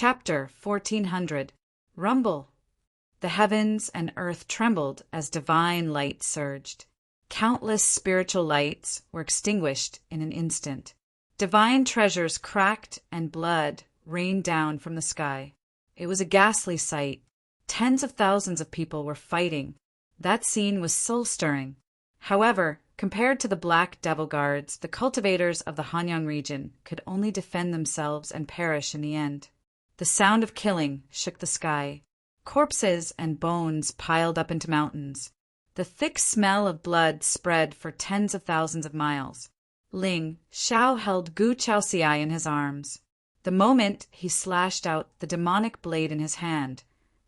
Chapter 1400. Rumble. The heavens and earth trembled as divine light surged. Countless spiritual lights were extinguished in an instant. Divine treasures cracked and blood rained down from the sky. It was a ghastly sight. Tens of thousands of people were fighting. That scene was soul-stirring. However, compared to the Black Devil Guards, the cultivators of the Hanyang region could only defend themselves and perish in the end. The sound of killing shook the sky. Corpses and bones piled up into mountains. The thick smell of blood spread for tens of thousands of miles. Ling Xiao held Gu Chaoxiai in his arms. The moment he slashed out the demonic blade in his hand,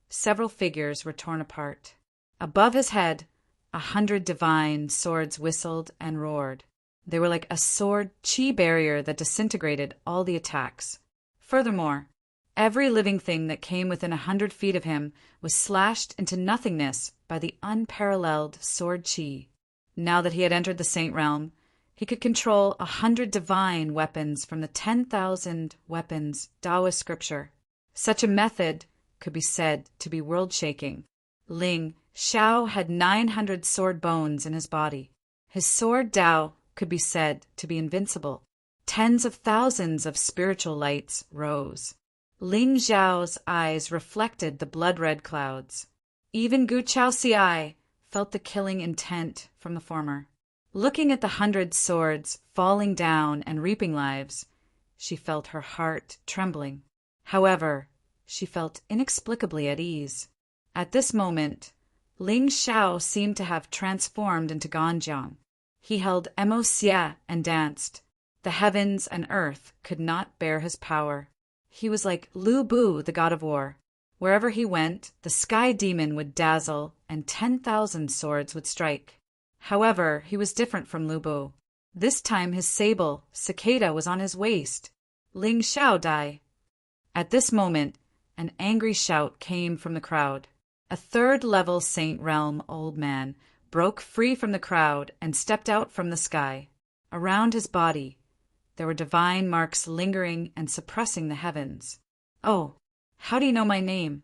several figures were torn apart. Above his head, 100 divine swords whistled and roared. They were like a sword chi barrier that disintegrated all the attacks. Furthermore, every living thing that came within 100 feet of him was slashed into nothingness by the unparalleled sword chi. Now that he had entered the Saint Realm, he could control 100 divine weapons from the 10,000 weapons Taoist scripture. Such a method could be said to be world-shaking. Ling Xiao had 900 sword bones in his body. His sword Dao could be said to be invincible. Tens of thousands of spiritual lights rose. Ling Xiao's eyes reflected the blood-red clouds. Even Gu Chaoxiai felt the killing intent from the former. Looking at the 100 swords falling down and reaping lives, she felt her heart trembling. However, she felt inexplicably at ease. At this moment, Ling Xiao seemed to have transformed into Ganjiang. He held Emo Xie and danced. The heavens and earth could not bear his power. He was like Lu Bu, the god of war. Wherever he went, the sky demon would dazzle and 10,000 swords would strike. However, he was different from Lu Bu. This time his sable, cicada, was on his waist. Ling Xiao die. At this moment, an angry shout came from the crowd. A third-level Saint Realm old man broke free from the crowd and stepped out from the sky. Around his body, there were divine marks lingering and suppressing the heavens. "Oh, how do you know my name?"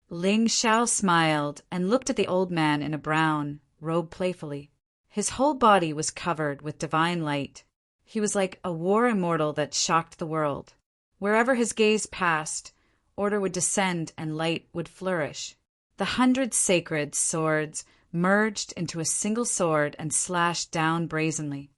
Ling Xiao smiled and looked at the old man in a brown robe playfully. His whole body was covered with divine light. He was like a war immortal that shocked the world. Wherever his gaze passed, order would descend and light would flourish. The 100 sacred swords merged into a single sword and slashed down brazenly.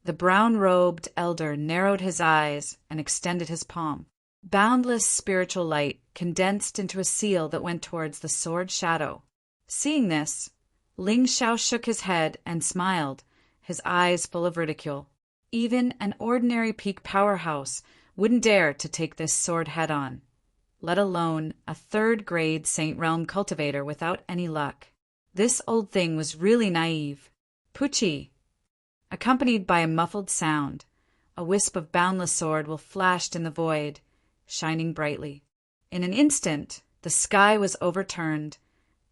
The brown-robed elder narrowed his eyes and extended his palm. Boundless spiritual light condensed into a seal that went towards the sword shadow. Seeing this, Ling Xiao shook his head and smiled, his eyes full of ridicule. Even an ordinary peak powerhouse wouldn't dare to take this sword head-on, let alone a third-grade Saint Realm cultivator without any luck. This old thing was really naive. Puchi! Accompanied by a muffled sound, a wisp of boundless sword will flashed in the void, shining brightly. In an instant, the sky was overturned,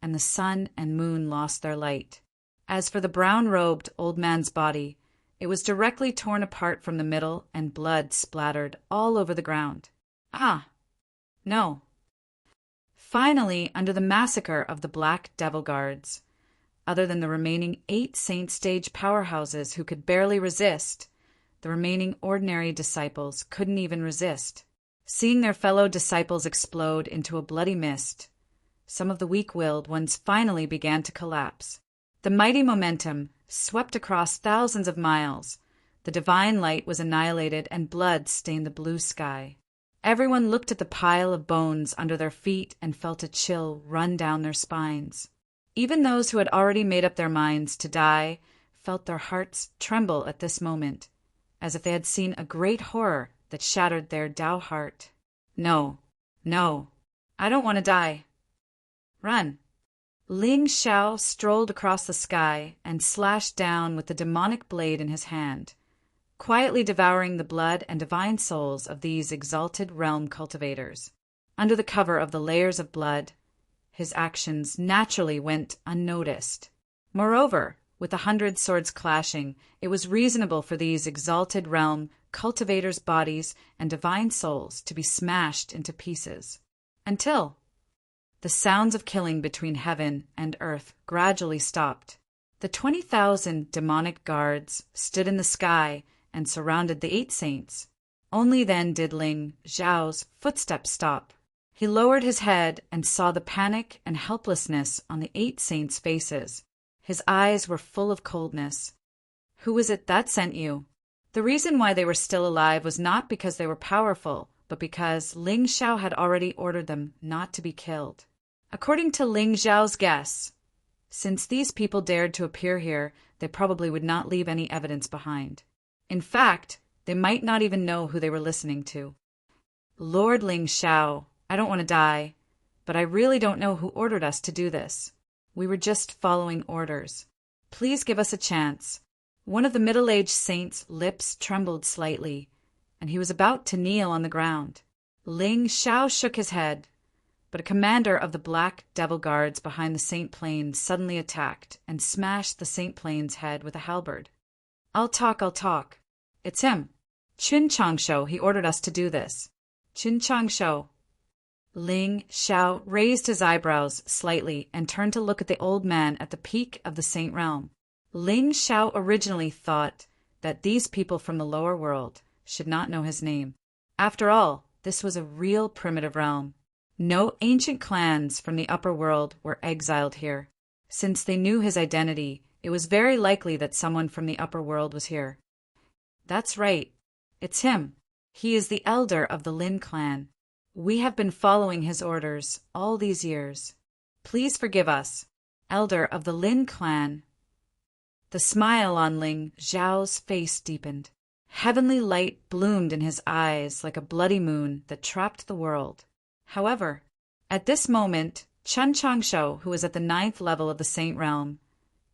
and the sun and moon lost their light. As for the brown-robed old man's body, it was directly torn apart from the middle and blood splattered all over the ground. Ah! No. Finally, under the massacre of the Black Devil Guards, other than the remaining 8 Saint Stage powerhouses who could barely resist, the remaining ordinary disciples couldn't even resist. Seeing their fellow disciples explode into a bloody mist, some of the weak-willed ones finally began to collapse. The mighty momentum swept across thousands of miles. The divine light was annihilated and blood stained the blue sky. Everyone looked at the pile of bones under their feet and felt a chill run down their spines. Even those who had already made up their minds to die felt their hearts tremble at this moment, as if they had seen a great horror that shattered their Tao heart. No, I don't want to die. Run. Ling Xiao strolled across the sky and slashed down with the demonic blade in his hand, quietly devouring the blood and divine souls of these exalted realm cultivators. Under the cover of the layers of blood, his actions naturally went unnoticed. Moreover, with 100 swords clashing, it was reasonable for these exalted realm cultivators' bodies and divine souls to be smashed into pieces, until the sounds of killing between heaven and earth gradually stopped. The 20,000 demonic guards stood in the sky and surrounded the 8 saints. Only then did Ling Zhao's footsteps stop. He lowered his head and saw the panic and helplessness on the 8 saints' faces. His eyes were full of coldness. "Who was it that sent you?" The reason why they were still alive was not because they were powerful, but because Ling Xiao had already ordered them not to be killed. According to Ling Zhao's guess, since these people dared to appear here, they probably would not leave any evidence behind. In fact, they might not even know who they were listening to. "Lord Ling Xiao, I don't want to die, but I really don't know who ordered us to do this. We were just following orders. Please give us a chance." One of the middle-aged saints' lips trembled slightly, and he was about to kneel on the ground. Ling Xiao shook his head, but a commander of the Black Devil Guards behind the Saint Plane suddenly attacked and smashed the Saint Plane's head with a halberd. I'll talk. It's him. Qin Changsho, he ordered us to do this. Qin Changsho." Ling Xiao raised his eyebrows slightly and turned to look at the old man at the peak of the Saint Realm. Ling Xiao originally thought that these people from the lower world should not know his name. After all, this was a real primitive realm. No ancient clans from the upper world were exiled here. Since they knew his identity, it was very likely that someone from the upper world was here. That's right. It's him. He is the elder of the Lin clan. We have been following his orders all these years. Please forgive us. Elder of the Lin clan. The smile on Ling Zhao's face deepened. Heavenly light bloomed in his eyes like a bloody moon that trapped the world. However, at this moment, Chen Changsho, who was at the 9th level of the Saint Realm,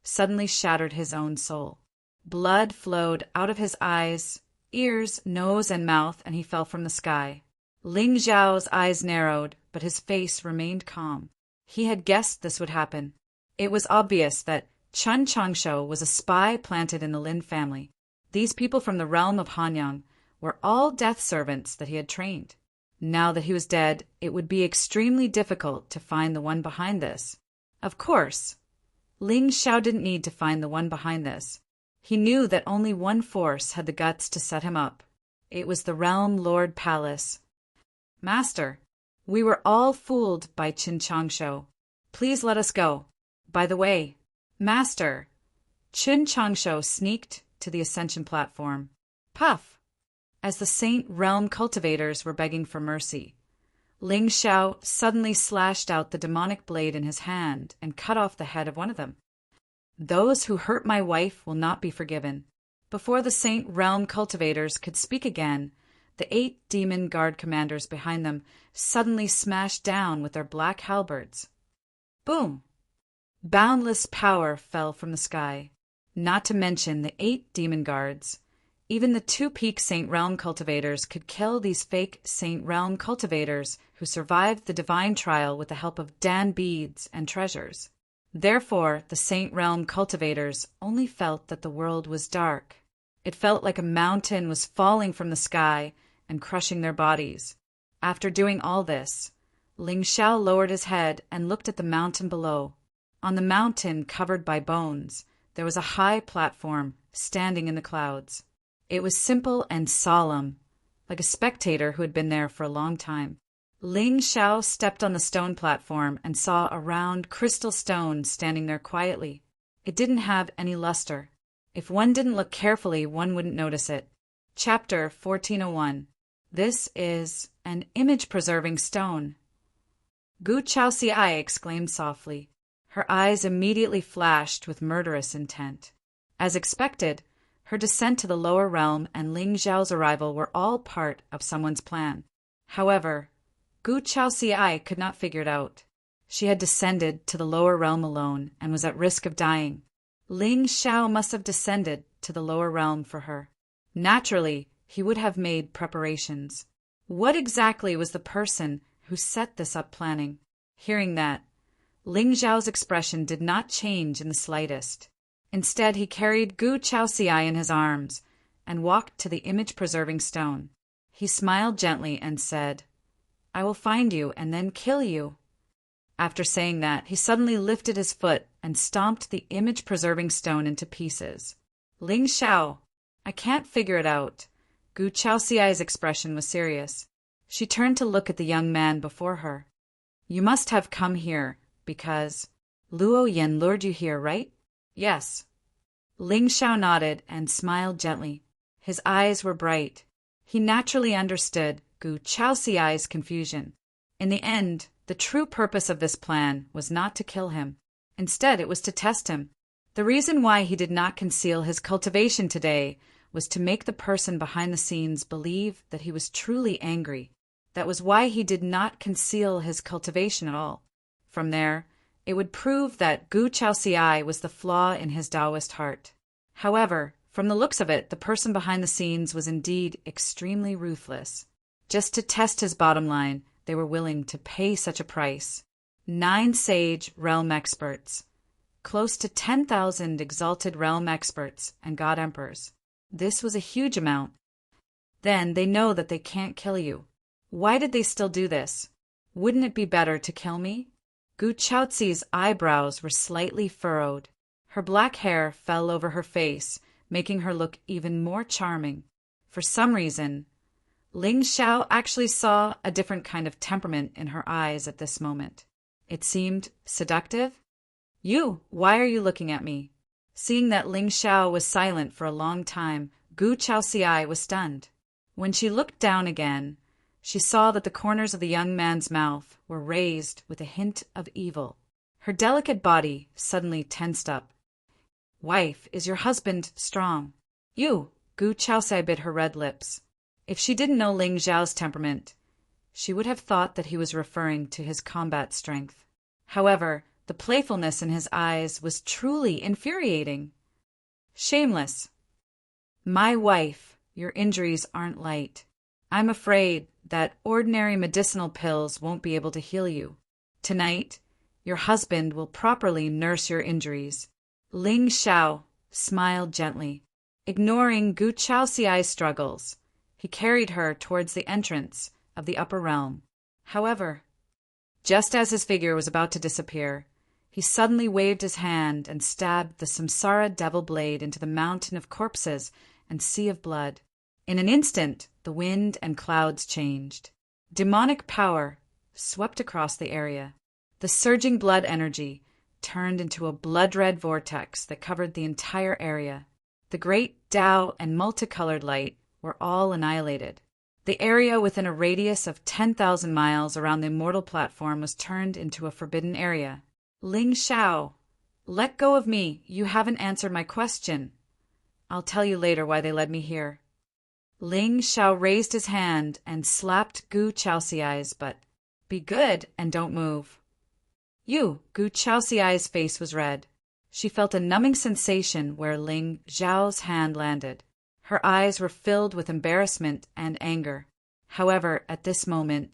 suddenly shattered his own soul. Blood flowed out of his eyes, ears, nose, and mouth, and he fell from the sky. Ling Zhao's eyes narrowed, but his face remained calm. He had guessed this would happen. It was obvious that Chen Changsho was a spy planted in the Lin family. These people from the realm of Hanyang were all death servants that he had trained. Now that he was dead, it would be extremely difficult to find the one behind this. Of course, Ling Xiao didn't need to find the one behind this. He knew that only one force had the guts to set him up. It was the Realm Lord Palace. "Master, we were all fooled by Qin Changsho. Please let us go. By the way, Master." Qin Changsho sneaked to the ascension platform. Puff! As the Saint Realm cultivators were begging for mercy, Ling Xiao suddenly slashed out the demonic blade in his hand and cut off the head of one of them. "Those who hurt my wife will not be forgiven." Before the Saint Realm cultivators could speak again, the 8 demon guard commanders behind them suddenly smashed down with their black halberds. Boom! Boundless power fell from the sky. Not to mention the 8 demon guards. Even the 2 peak Saint Realm cultivators could kill these fake Saint Realm cultivators who survived the divine trial with the help of Dan beads and treasures. Therefore, the Saint Realm cultivators only felt that the world was dark. It felt like a mountain was falling from the sky and crushing their bodies. After doing all this, Ling Xiao lowered his head and looked at the mountain below. On the mountain covered by bones, there was a high platform standing in the clouds. It was simple and solemn, like a spectator who had been there for a long time. Ling Xiao stepped on the stone platform and saw a round crystal stone standing there quietly. It didn't have any luster. If one didn't look carefully, one wouldn't notice it. Chapter 1401. This is an image-preserving stone. Gu Chaoxiai exclaimed softly. Her eyes immediately flashed with murderous intent. As expected, her descent to the lower realm and Ling Zhao's arrival were all part of someone's plan. However, Gu Chaoxiai could not figure it out. She had descended to the lower realm alone and was at risk of dying. Ling Xiao must have descended to the lower realm for her. Naturally, he would have made preparations. What exactly was the person who set this up planning? Hearing that, Ling Zhao's expression did not change in the slightest. Instead, he carried Gu Chaoxiai in his arms and walked to the image-preserving stone. He smiled gently and said, "I will find you and then kill you." After saying that, he suddenly lifted his foot and stomped the image-preserving stone into pieces. "Ling Xiao, I can't figure it out." Gu Chaoxiai's expression was serious. She turned to look at the young man before her. "You must have come here because Luo Yin lured you here, right?" "Yes." Ling Xiao nodded and smiled gently. His eyes were bright. He naturally understood Gu Chaoxiai's confusion. In the end, the true purpose of this plan was not to kill him. Instead, it was to test him. The reason why he did not conceal his cultivation today was to make the person behind the scenes believe that he was truly angry. That was why he did not conceal his cultivation at all. From there, it would prove that Gu Chaoxiai was the flaw in his Taoist heart. However, from the looks of it, the person behind the scenes was indeed extremely ruthless. Just to test his bottom line, they were willing to pay such a price. 9 sage realm experts, close to 10,000 exalted realm experts and god emperors. This was a huge amount. Then they know that they can't kill you. Why did they still do this? Wouldn't it be better to kill me? Gu Chaoxi's eyebrows were slightly furrowed. Her black hair fell over her face, making her look even more charming. For some reason, Ling Xiao actually saw a different kind of temperament in her eyes at this moment. It seemed seductive. "You, why are you looking at me?" Seeing that Ling Xiao was silent for a long time, Gu Chaoxiai was stunned. When she looked down again, she saw that the corners of the young man's mouth were raised with a hint of evil. Her delicate body suddenly tensed up. "Wife, is your husband strong?" "You," Gu Chaoxiai bit her red lips. If she didn't know Ling Xiao's temperament, she would have thought that he was referring to his combat strength. However, the playfulness in his eyes was truly infuriating. "Shameless. My wife, your injuries aren't light. I'm afraid that ordinary medicinal pills won't be able to heal you. Tonight, your husband will properly nurse your injuries." Ling Xiao smiled gently. Ignoring Gu Chaoxiai's struggles, he carried her towards the entrance of the upper realm. However, just as his figure was about to disappear, he suddenly waved his hand and stabbed the Samsara devil blade into the mountain of corpses and sea of blood. In an instant, the wind and clouds changed. Demonic power swept across the area. The surging blood energy turned into a blood-red vortex that covered the entire area. The great Tao and multicolored light were all annihilated. The area within a radius of 10,000 miles around the immortal platform was turned into a forbidden area. "Ling Xiao, let go of me. You haven't answered my question." "I'll tell you later why they led me here." Ling Xiao raised his hand and slapped Gu Chaoxiai's butt. "Be good and don't move." "You," Gu Chaoxiai's face was red. She felt a numbing sensation where Ling Xiao's hand landed. Her eyes were filled with embarrassment and anger. However, at this moment,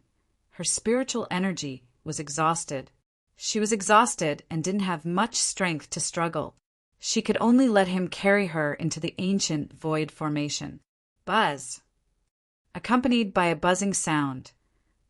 her spiritual energy was exhausted. She was exhausted and didn't have much strength to struggle. She could only let him carry her into the ancient void formation. Buzz! Accompanied by a buzzing sound,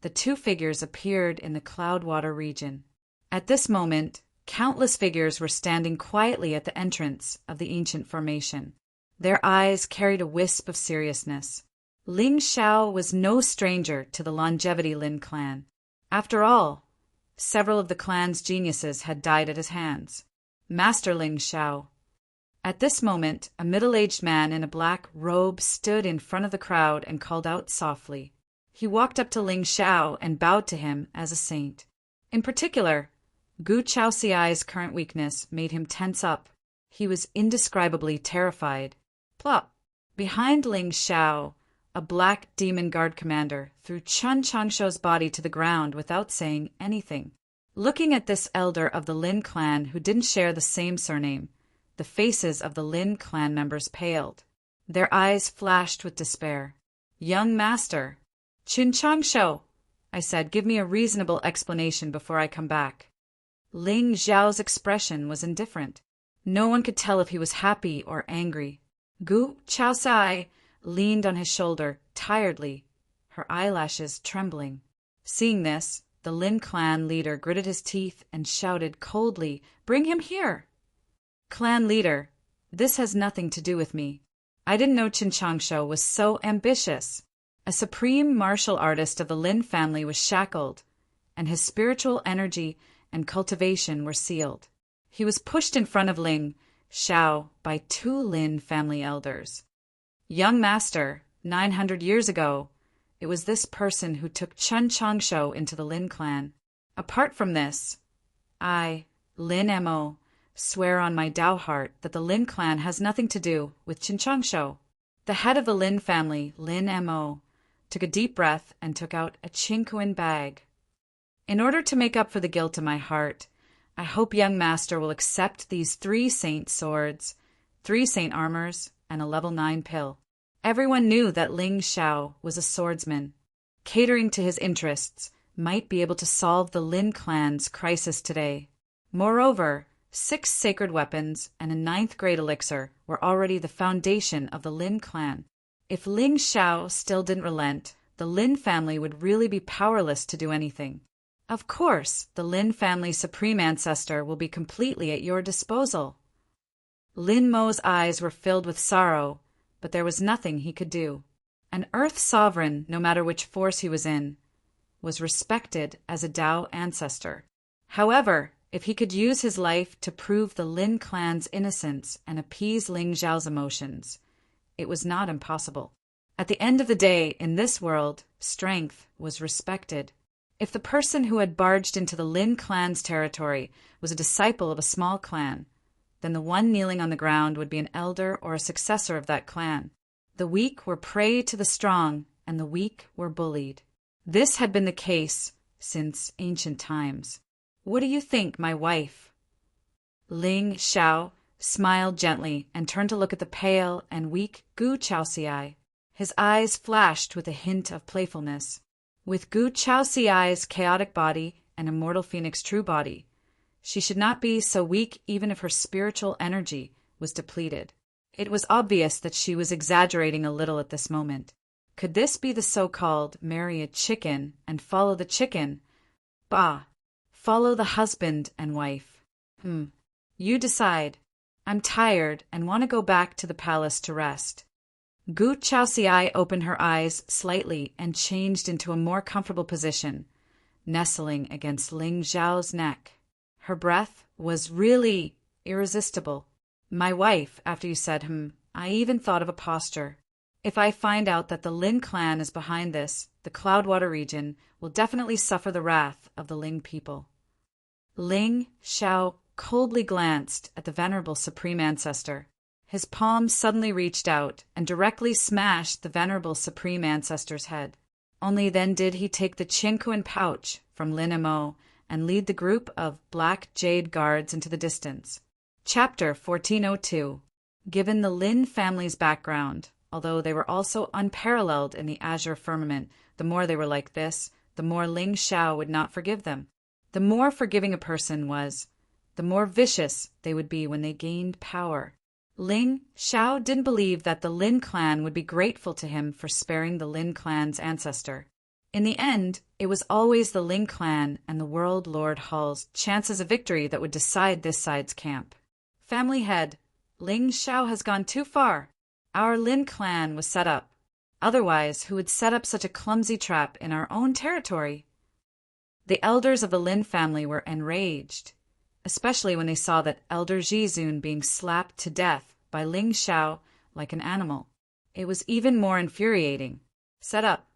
the two figures appeared in the Cloudwater region. At this moment, countless figures were standing quietly at the entrance of the ancient formation. Their eyes carried a wisp of seriousness. Ling Xiao was no stranger to the Longevity Lin clan. After all, several of the clan's geniuses had died at his hands. Master Ling Xiao. At this moment, a middle-aged man in a black robe stood in front of the crowd and called out softly. He walked up to Ling Xiao and bowed to him as a saint. In particular, Gu Chaoxiai's current weakness made him tense up. He was indescribably terrified. Plop! Behind Ling Xiao, a black demon guard commander threw Chun Changshuo's body to the ground without saying anything. Looking at this elder of the Lin clan who didn't share the same surname, the faces of the Lin clan members paled. Their eyes flashed with despair. "Young master, Chun Changshuo," I said, "give me a reasonable explanation before I come back." Ling Xiao's expression was indifferent. No one could tell if he was happy or angry. "Gu Chaoxiai, leaned on his shoulder tiredly, her eyelashes trembling. Seeing this, the Lin clan leader gritted his teeth and shouted coldly, "Bring him here!" "Clan leader, this has nothing to do with me. I didn't know Changsho was so ambitious." A supreme martial artist of the Lin family was shackled, and his spiritual energy and cultivation were sealed. He was pushed in front of Ling Xiao by 2 Lin family elders. "Young master, 900 years ago, it was this person who took Changsho into the Lin clan. Apart from this, I, Lin Mo, swear on my Tao heart that the Lin clan has nothing to do with Changsho." The head of the Lin family, Lin Mo, took a deep breath and took out a Qingkuan bag. "In order to make up for the guilt in my heart, I hope young master will accept these 3 saint swords, 3 saint armors, and a level 9 pill." Everyone knew that Ling Xiao was a swordsman. Catering to his interests might be able to solve the Lin clan's crisis today. Moreover, 6 sacred weapons and a 9th grade elixir were already the foundation of the Lin clan. If Ling Xiao still didn't relent, the Lin family would really be powerless to do anything. Of course, the Lin family's supreme ancestor will be completely at your disposal. Lin Mo's eyes were filled with sorrow, but there was nothing he could do. An Earth sovereign, no matter which force he was in, was respected as a Tao ancestor. However, if he could use his life to prove the Lin clan's innocence and appease Ling Xiao's emotions, it was not impossible. At the end of the day, in this world, strength was respected. If the person who had barged into the Lin clan's territory was a disciple of a small clan, then the one kneeling on the ground would be an elder or a successor of that clan. The weak were prey to the strong, and the weak were bullied. This had been the case since ancient times. "What do you think, my wife?" Ling Xiao smiled gently and turned to look at the pale and weak Gu Chaoxiai. His eyes flashed with a hint of playfulness. With Gu Chaoxiai's chaotic body and immortal phoenix true body, she should not be so weak even if her spiritual energy was depleted. It was obvious that she was exaggerating a little at this moment. Could this be the so-called marry a chicken and follow the chicken? Bah! Follow the husband and wife. You decide. I'm tired and want to go back to the palace to rest. Gu Chaoxiai opened her eyes slightly and changed into a more comfortable position, nestling against Ling Xiao's neck. Her breath was really irresistible. "My wife, after you said, I even thought of a posture. If I find out that the Lin clan is behind this, the Cloudwater region will definitely suffer the wrath of the Ling people." Ling Xiao coldly glanced at the venerable supreme ancestor. His palm suddenly reached out and directly smashed the venerable supreme ancestor's head. Only then did he take the Qingkuan pouch from Lin Mo and lead the group of black jade guards into the distance. Chapter 1402. Given the Lin family's background, although they were also unparalleled in the azure firmament, the more they were like this, the more Ling Xiao would not forgive them. The more forgiving a person was, the more vicious they would be when they gained power. Ling Xiao didn't believe that the Lin clan would be grateful to him for sparing the Lin clan's ancestor. In the end, it was always the Ling clan and the World Lord Hall's chances of victory that would decide this side's camp. "Family head, Ling Xiao has gone too far. Our Lin clan was set up. Otherwise, who would set up such a clumsy trap in our own territory?" The elders of the Lin family were enraged, especially when they saw that Elder Jizun being slapped to death by Ling Xiao like an animal. It was even more infuriating. "Set up."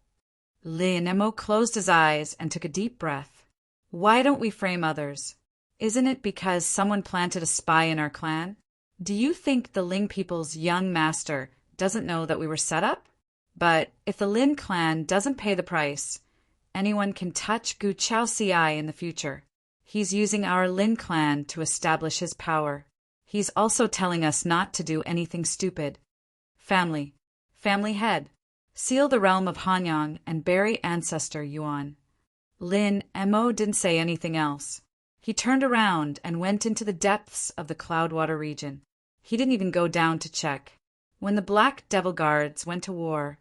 Lin Mo closed his eyes and took a deep breath. "Why don't we frame others? Isn't it because someone planted a spy in our clan? Do you think the Ling people's young master doesn't know that we were set up? But if the Lin clan doesn't pay the price, anyone can touch Gu Chaoxiai in the future. He's using our Lin clan to establish his power. He's also telling us not to do anything stupid. Family head, seal the realm of Hanyang and bury ancestor Yuan." Lin Mo didn't say anything else. He turned around and went into the depths of the Cloudwater region. He didn't even go down to check. When the Black Devil Guards went to war,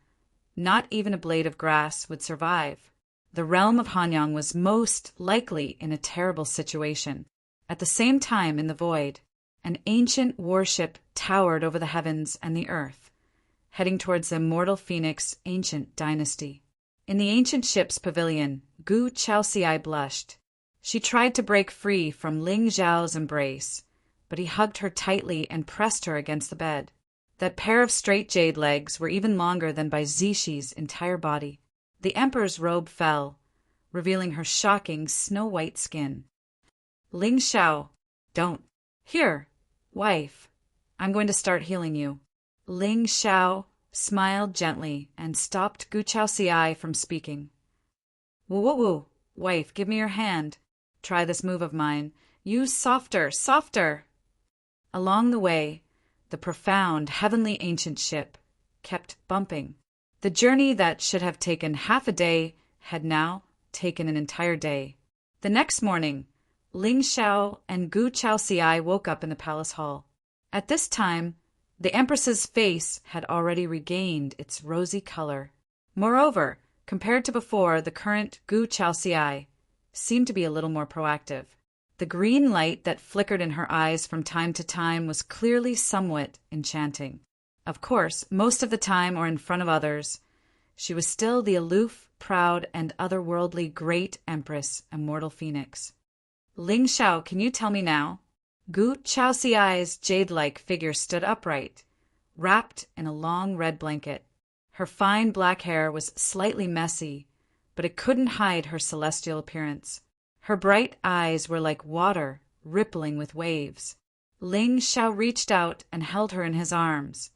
not even a blade of grass would survive. The realm of Hanyang was most likely in a terrible situation. At the same time, in the void, an ancient warship towered over the heavens and the earth, heading towards the immortal phoenix ancient dynasty. In the ancient ship's pavilion, Gu Chaoxiai blushed. She tried to break free from Ling Zhao's embrace, but he hugged her tightly and pressed her against the bed. That pair of straight jade legs were even longer than by Zishi's entire body. The emperor's robe fell, revealing her shocking snow-white skin. Ling Xiao, don't. Here, wife, I'm going to start healing you. Ling Xiao smiled gently and stopped Gu Chaoxiai from speaking. Woo-woo-woo, wife, give me your hand. Try this move of mine. Use softer, softer. Along the way, the profound, heavenly ancient ship kept bumping. The journey that should have taken half a day had now taken an entire day. The next morning, Ling Xiao and Gu Chaoxiai woke up in the palace hall. At this time, the Empress's face had already regained its rosy color. Moreover, compared to before, the current Gu Chaoxiai seemed to be a little more proactive. The green light that flickered in her eyes from time to time was clearly somewhat enchanting. Of course, most of the time or in front of others, she was still the aloof, proud, and otherworldly great Empress, Immortal Phoenix. Ling Xiao, can you tell me now? Gu Chaoxiai's jade-like figure stood upright, wrapped in a long red blanket. Her fine black hair was slightly messy, but it couldn't hide her celestial appearance. Her bright eyes were like water, rippling with waves. Ling Xiao reached out and held her in his arms,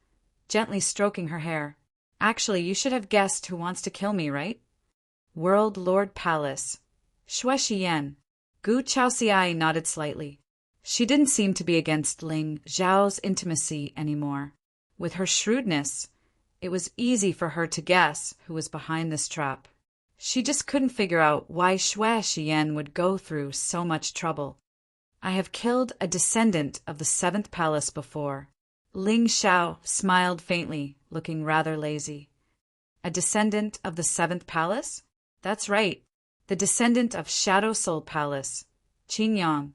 gently stroking her hair. Actually, you should have guessed who wants to kill me, right? World Lord Palace. Xue Xiyan. Gu Chaoxiai nodded slightly. She didn't seem to be against Ling Zhao's intimacy anymore. With her shrewdness, it was easy for her to guess who was behind this trap. She just couldn't figure out why Xue Xiyan would go through so much trouble. I have killed a descendant of the 7th palace before. Ling Xiao smiled faintly, looking rather lazy. A descendant of the 7th palace? That's right, the descendant of Shadow Soul Palace, Qingyang.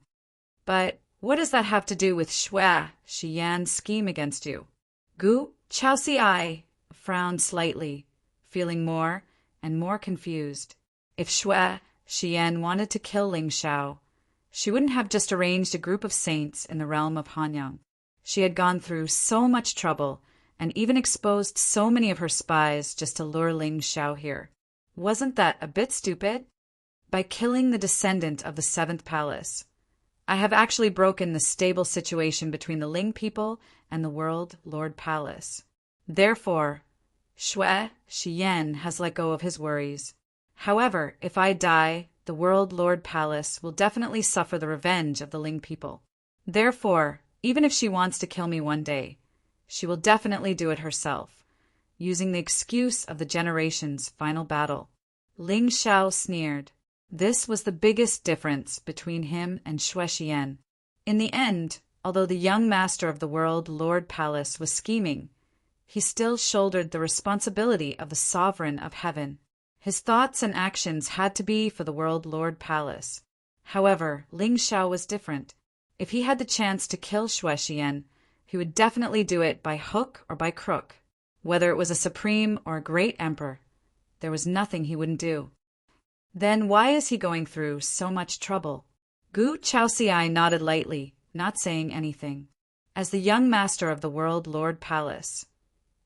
But what does that have to do with Xue Xiyan's scheme against you? Gu Chaoxiai frowned slightly, feeling more and more confused. If Xue Xiyan wanted to kill Ling Xiao, she wouldn't have just arranged a group of saints in the realm of Hanyang. She had gone through so much trouble and even exposed so many of her spies just to lure Ling Xiao here. Wasn't that a bit stupid? By killing the descendant of the 7th palace, I have actually broken the stable situation between the Ling people and the World Lord Palace. Therefore, Xue Xiyan has let go of his worries. However, if I die, the World Lord Palace will definitely suffer the revenge of the Ling people. Therefore, even if she wants to kill me one day, she will definitely do it herself, using the excuse of the generation's final battle. Ling Xiao sneered. This was the biggest difference between him and Xue Xiyan. In the end, although the young master of the World Lord Palace was scheming, he still shouldered the responsibility of the sovereign of heaven. His thoughts and actions had to be for the World Lord Palace. However, Ling Xiao was different. If he had the chance to kill Xue Xiyan, he would definitely do it by hook or by crook. Whether it was a supreme or a great emperor, there was nothing he wouldn't do. Then why is he going through so much trouble? Gu Chaoxiai nodded lightly, not saying anything. As the young master of the World Lord Palace,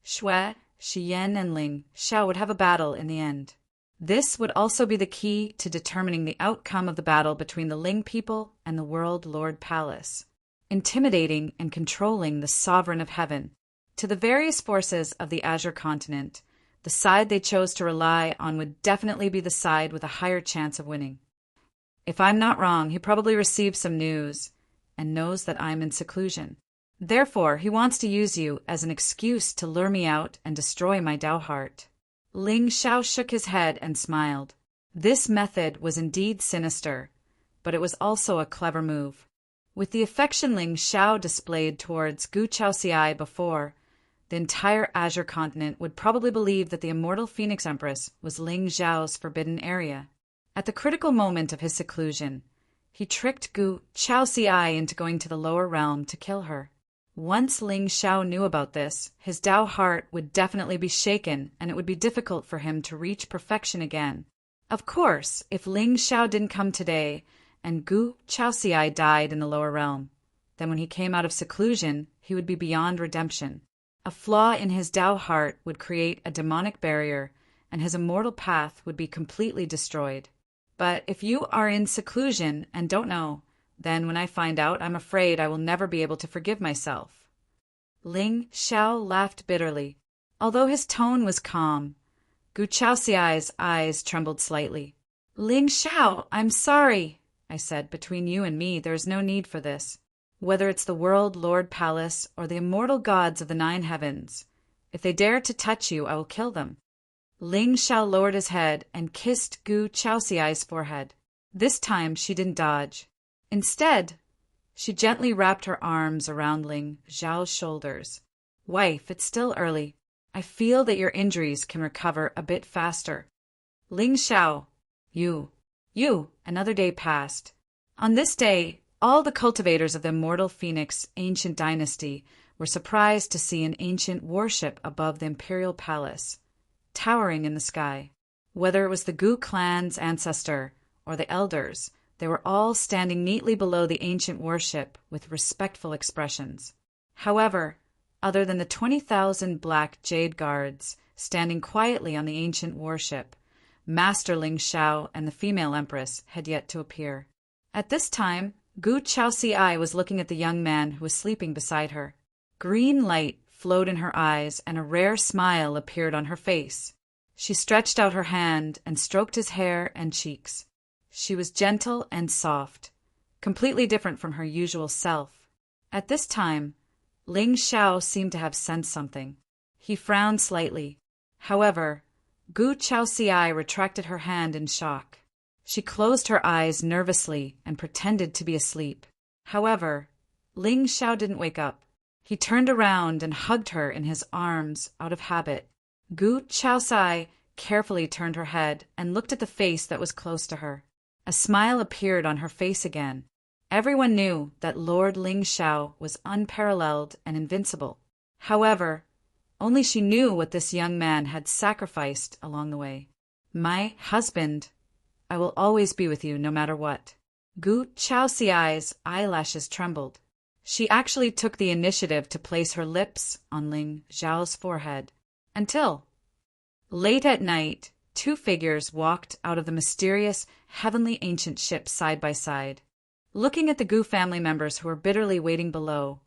Xue Xiyan and Ling Xiao would have a battle in the end. This would also be the key to determining the outcome of the battle between the Ling people and the World Lord Palace, intimidating and controlling the sovereign of heaven. To the various forces of the Azure continent, the side they chose to rely on would definitely be the side with a higher chance of winning. If I'm not wrong, he probably received some news and knows that I'm in seclusion. Therefore, he wants to use you as an excuse to lure me out and destroy my Dao heart. Ling Xiao shook his head and smiled. This method was indeed sinister, but it was also a clever move. With the affection Ling Xiao displayed towards Gu Chaoxiai before, the entire Azure continent would probably believe that the immortal Phoenix Empress was Ling Zhao's forbidden area. At the critical moment of his seclusion, he tricked Gu Chaoxiai into going to the lower realm to kill her. Once Ling Xiao knew about this, his Dao heart would definitely be shaken, and it would be difficult for him to reach perfection again. Of course, if Ling Xiao didn't come today, and Gu Chaoxiai died in the lower realm, then when he came out of seclusion, he would be beyond redemption. A flaw in his Dao heart would create a demonic barrier, and his immortal path would be completely destroyed. But if you are in seclusion and don't know, then when I find out, I'm afraid I will never be able to forgive myself. Ling Xiao laughed bitterly. Although his tone was calm, Gu Chaoxiai's eyes trembled slightly. Ling Xiao, I'm sorry, I said. Between you and me, there is no need for this. Whether it's the World Lord Palace or the immortal gods of the 9 heavens, if they dare to touch you, I will kill them. Ling Xiao lowered his head and kissed Gu Chaoxiai's forehead. This time she didn't dodge. Instead, she gently wrapped her arms around Ling Xiao's shoulders. Wife, it's still early. I feel that your injuries can recover a bit faster. Ling Xiao, you. Another day passed. On this day, all the cultivators of the immortal Phoenix ancient dynasty were surprised to see an ancient warship above the imperial palace, towering in the sky. Whether it was the Gu clan's ancestor or the elders, they were all standing neatly below the ancient warship with respectful expressions. However, other than the 20,000 black jade guards standing quietly on the ancient warship, Master Ling Xiao and the female empress had yet to appear. At this time, Gu Chaoxiai was looking at the young man who was sleeping beside her. Green light flowed in her eyes and a rare smile appeared on her face. She stretched out her hand and stroked his hair and cheeks. She was gentle and soft, completely different from her usual self. At this time, Ling Xiao seemed to have sensed something. He frowned slightly. However, Gu Chaoxiai retracted her hand in shock. She closed her eyes nervously and pretended to be asleep. However, Ling Xiao didn't wake up. He turned around and hugged her in his arms out of habit. Gu Chaoxiai carefully turned her head and looked at the face that was close to her. A smile appeared on her face again. Everyone knew that Lord Ling Xiao was unparalleled and invincible. However, only she knew what this young man had sacrificed along the way. My husband, I will always be with you no matter what. Gu Chaoxiai's eyelashes trembled. She actually took the initiative to place her lips on Ling Xiao's forehead. Until, late at night, 2 figures walked out of the mysterious, heavenly ancient ship side by side. Looking at the Gu family members who were bitterly waiting below,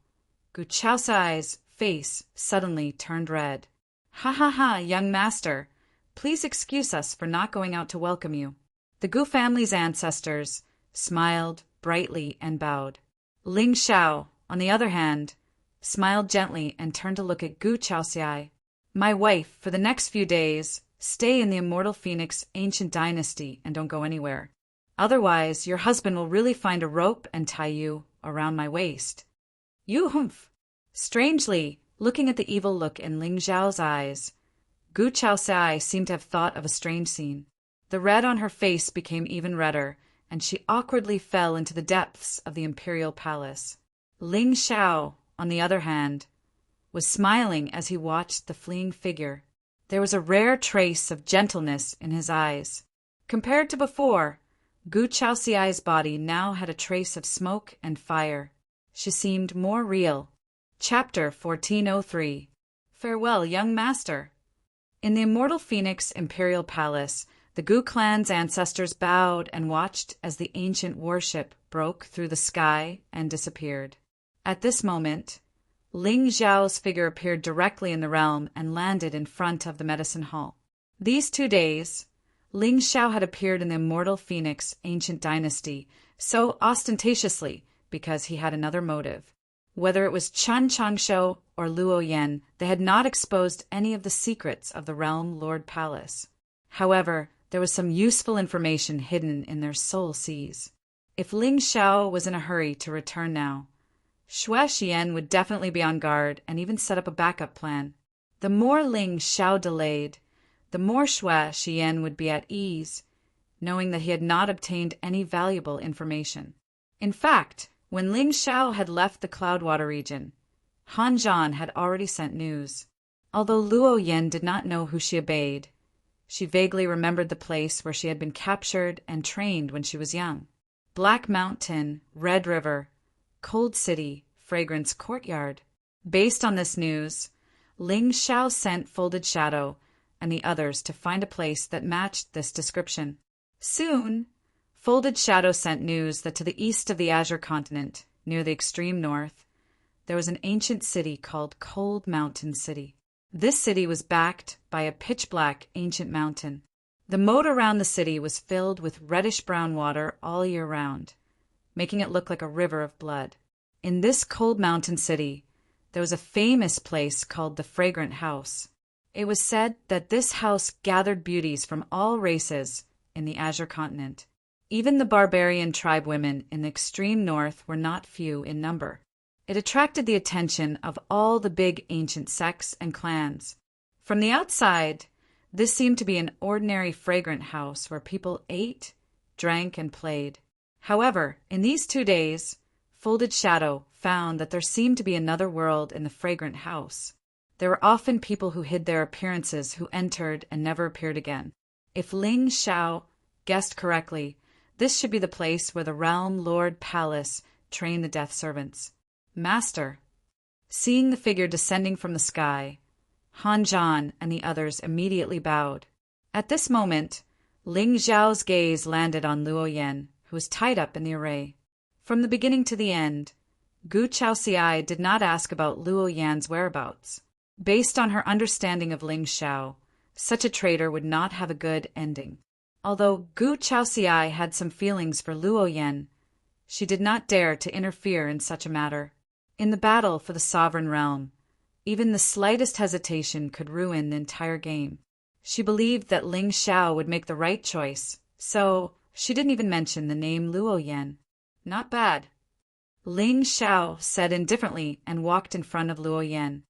Gu Chaoxiai's face suddenly turned red. Ha ha ha, young master. Please excuse us for not going out to welcome you. The Gu family's ancestors smiled brightly and bowed. Ling Xiao, on the other hand, smiled gently and turned to look at Gu Chaoxiai. My wife, for the next few days, stay in the immortal Phoenix ancient dynasty and don't go anywhere. Otherwise, your husband will really find a rope and tie you around my waist. You humph! Strangely, looking at the evil look in Ling Xiao's eyes, Gu Chaoxiai seemed to have thought of a strange scene. The red on her face became even redder, and she awkwardly fell into the depths of the imperial palace. Ling Xiao, on the other hand, was smiling as he watched the fleeing figure. There was a rare trace of gentleness in his eyes. Compared to before, Gu Chaoxiai's body now had a trace of smoke and fire. She seemed more real. Chapter 1403. Farewell, young master. In the immortal Phoenix imperial palace, the Gu clan's ancestors bowed and watched as the ancient warship broke through the sky and disappeared. At this moment, Ling Xiao's figure appeared directly in the realm and landed in front of the medicine hall. These 2 days, Ling Xiao had appeared in the immortal Phoenix ancient dynasty so ostentatiously because he had another motive. Whether it was Chen Changshou or Luo Yan, they had not exposed any of the secrets of the realm Lord Palace. However, there was some useful information hidden in their soul seas. If Ling Xiao was in a hurry to return now, Xue Xian would definitely be on guard and even set up a backup plan. The more Ling Xiao delayed, the more Xue Xian would be at ease, knowing that he had not obtained any valuable information. In fact, when Ling Xiao had left the Cloudwater region, Han Zhan had already sent news. Although Luo Yin did not know who she obeyed, she vaguely remembered the place where she had been captured and trained when she was young. Black Mountain, Red River, Cold City, Fragrance Courtyard. Based on this news, Ling Xiao sent Folded Shadow and the others to find a place that matched this description. Soon, Folded Shadow sent news that to the east of the Azure Continent, near the extreme north, there was an ancient city called Cold Mountain City. This city was backed by a pitch-black ancient mountain. The moat around the city was filled with reddish-brown water all year round, making it look like a river of blood. In this Cold Mountain City, there was a famous place called the Fragrant House. It was said that this house gathered beauties from all races in the Azure Continent. Even the barbarian tribe women in the extreme north were not few in number. It attracted the attention of all the big ancient sects and clans. From the outside, this seemed to be an ordinary fragrant house where people ate, drank, and played. However, in these 2 days, Folded Shadow found that there seemed to be another world in the fragrant house. There were often people who hid their appearances who entered and never appeared again. If Ling Xiao guessed correctly, this should be the place where the Realm Lord Palace trained the death servants. Master. Seeing the figure descending from the sky, Han Zhan and the others immediately bowed. At this moment, Ling Xiao's gaze landed on Luo Yan, who was tied up in the array. From the beginning to the end, Gu Chaoxiai did not ask about Luo Yan's whereabouts. Based on her understanding of Ling Xiao, such a traitor would not have a good ending. Although Gu Chaoxiai had some feelings for Luo Yan, she did not dare to interfere in such a matter. In the battle for the sovereign realm, even the slightest hesitation could ruin the entire game. She believed that Ling Xiao would make the right choice, so she didn't even mention the name Luo Yan. Not bad. Ling Xiao said indifferently and walked in front of Luo Yan.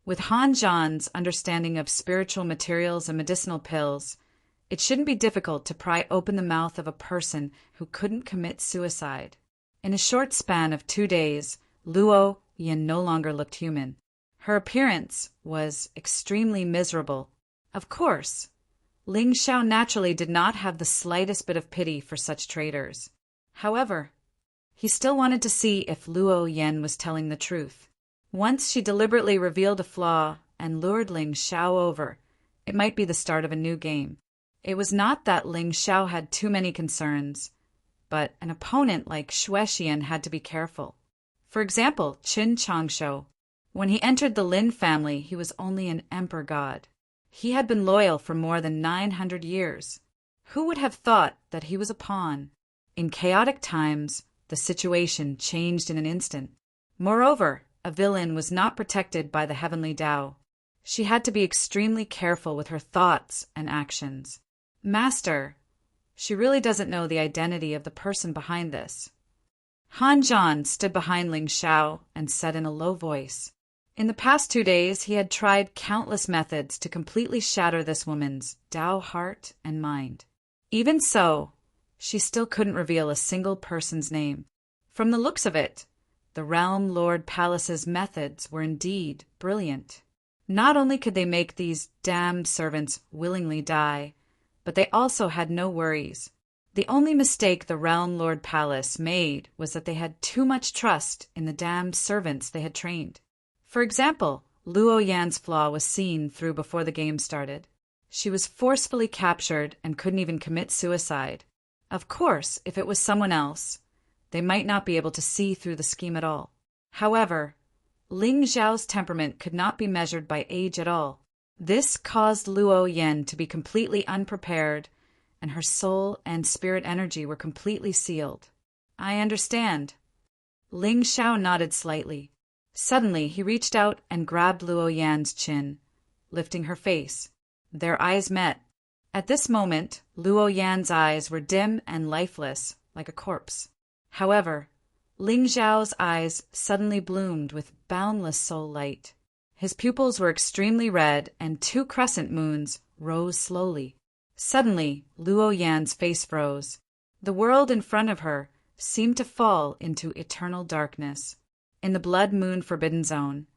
With Han Zhan's understanding of spiritual materials and medicinal pills, it shouldn't be difficult to pry open the mouth of a person who couldn't commit suicide. In a short span of 2 days, Luo Yan no longer looked human. Her appearance was extremely miserable. Of course, Ling Xiao naturally did not have the slightest bit of pity for such traitors. However, he still wanted to see if Luo Yan was telling the truth. Once she deliberately revealed a flaw and lured Ling Xiao over, it might be the start of a new game. It was not that Ling Xiao had too many concerns, but an opponent like Xue Xian had to be careful. For example, Qin Changshu. When he entered the Lin family, he was only an emperor god. He had been loyal for more than 900 years. Who would have thought that he was a pawn? In chaotic times, the situation changed in an instant. Moreover, a villain was not protected by the heavenly Tao. She had to be extremely careful with her thoughts and actions. Master, she really doesn't know the identity of the person behind this. Han Zhan stood behind Ling Xiao and said in a low voice. In the past 2 days, he had tried countless methods to completely shatter this woman's Tao heart and mind. Even so, she still couldn't reveal a single person's name. From the looks of it, the Realm Lord Palace's methods were indeed brilliant. Not only could they make these damned servants willingly die, but they also had no worries. The only mistake the Realm Lord Palace made was that they had too much trust in the damned servants they had trained. For example, Luo Yan's flaw was seen through before the game started. She was forcefully captured and couldn't even commit suicide. Of course, if it was someone else, they might not be able to see through the scheme at all. However, Ling Xiao's temperament could not be measured by age at all. This caused Luo Yan to be completely unprepared, and her soul and spirit energy were completely sealed. I understand. Ling Xiao nodded slightly. Suddenly, he reached out and grabbed Luo Yan's chin, lifting her face. Their eyes met. At this moment, Luo Yan's eyes were dim and lifeless, like a corpse. However, Ling Zhao's eyes suddenly bloomed with boundless soul light. His pupils were extremely red, and 2 crescent moons rose slowly. Suddenly, Luo Yan's face froze. The world in front of her seemed to fall into eternal darkness. In the blood moon forbidden zone,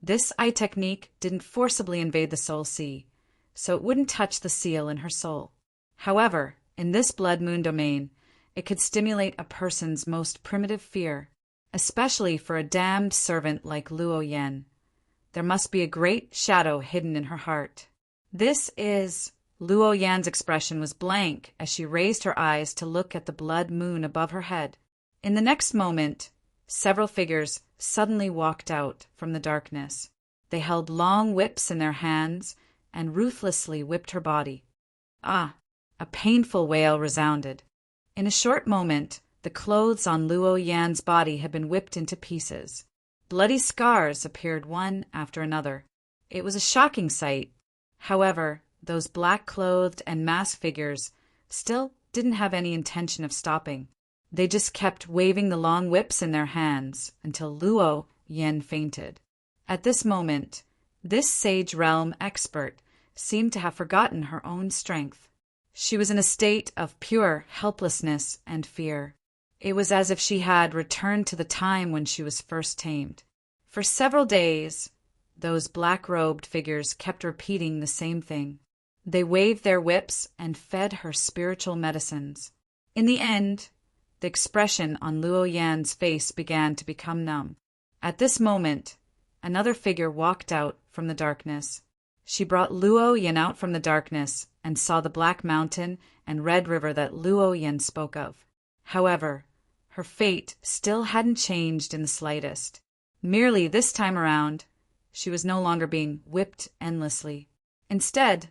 this eye technique didn't forcibly invade the soul sea, so it wouldn't touch the seal in her soul. However, in this blood moon domain, it could stimulate a person's most primitive fear, especially for a damned servant like Luo Yan. There must be a great shadow hidden in her heart. Luo Yan's expression was blank as she raised her eyes to look at the blood moon above her head. In the next moment, several figures suddenly walked out from the darkness. They held long whips in their hands and ruthlessly whipped her body. Ah! A painful wail resounded. In a short moment, the clothes on Luo Yan's body had been whipped into pieces. Bloody scars appeared one after another. It was a shocking sight. However, those black-clothed and masked figures still didn't have any intention of stopping. They just kept waving the long whips in their hands until Luo Yan fainted. At this moment, this Sage Realm expert seemed to have forgotten her own strength. She was in a state of pure helplessness and fear. It was as if she had returned to the time when she was first tamed. For several days, those black-robed figures kept repeating the same thing. They waved their whips and fed her spiritual medicines. In the end, the expression on Luo Yan's face began to become numb. At this moment, another figure walked out from the darkness. She brought Luo Yan out from the darkness and saw the Black Mountain and Red River that Luo Yan spoke of. However, her fate still hadn't changed in the slightest. Merely this time around, she was no longer being whipped endlessly. Instead,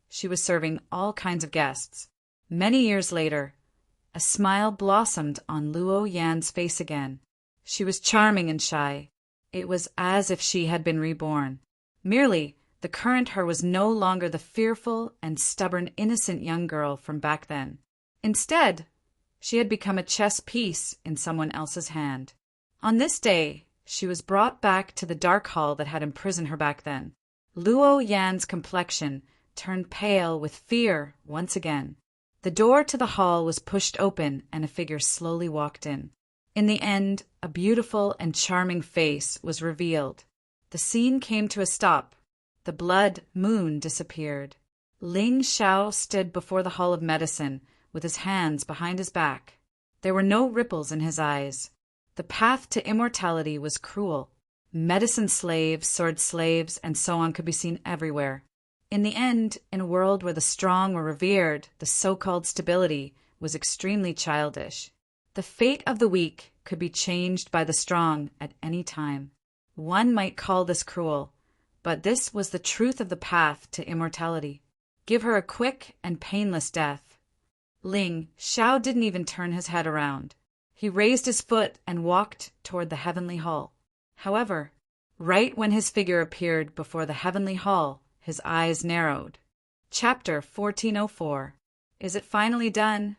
she was serving all kinds of guests. Many years later, a smile blossomed on Luo Yan's face again. She was charming and shy. It was as if she had been reborn. Merely, the current her was no longer the fearful and stubborn innocent young girl from back then. Instead, she had become a chess piece in someone else's hand. On this day, she was brought back to the dark hall that had imprisoned her back then. Luo Yan's complexion turned pale with fear once again. The door to the hall was pushed open and a figure slowly walked in. In the end, a beautiful and charming face was revealed. The scene came to a stop. The blood moon disappeared. Ling Zhao stood before the Hall of Medicine with his hands behind his back. There were no ripples in his eyes. The path to immortality was cruel. Medicine slaves, sword slaves, and so on could be seen everywhere. In the end, in a world where the strong were revered, the so-called stability was extremely childish. The fate of the weak could be changed by the strong at any time. One might call this cruel, but this was the truth of the path to immortality. Give her a quick and painless death. Ling Zhao didn't even turn his head around. He raised his foot and walked toward the heavenly hall. However, right when his figure appeared before the heavenly hall, his eyes narrowed. Chapter 1404. Is it finally done?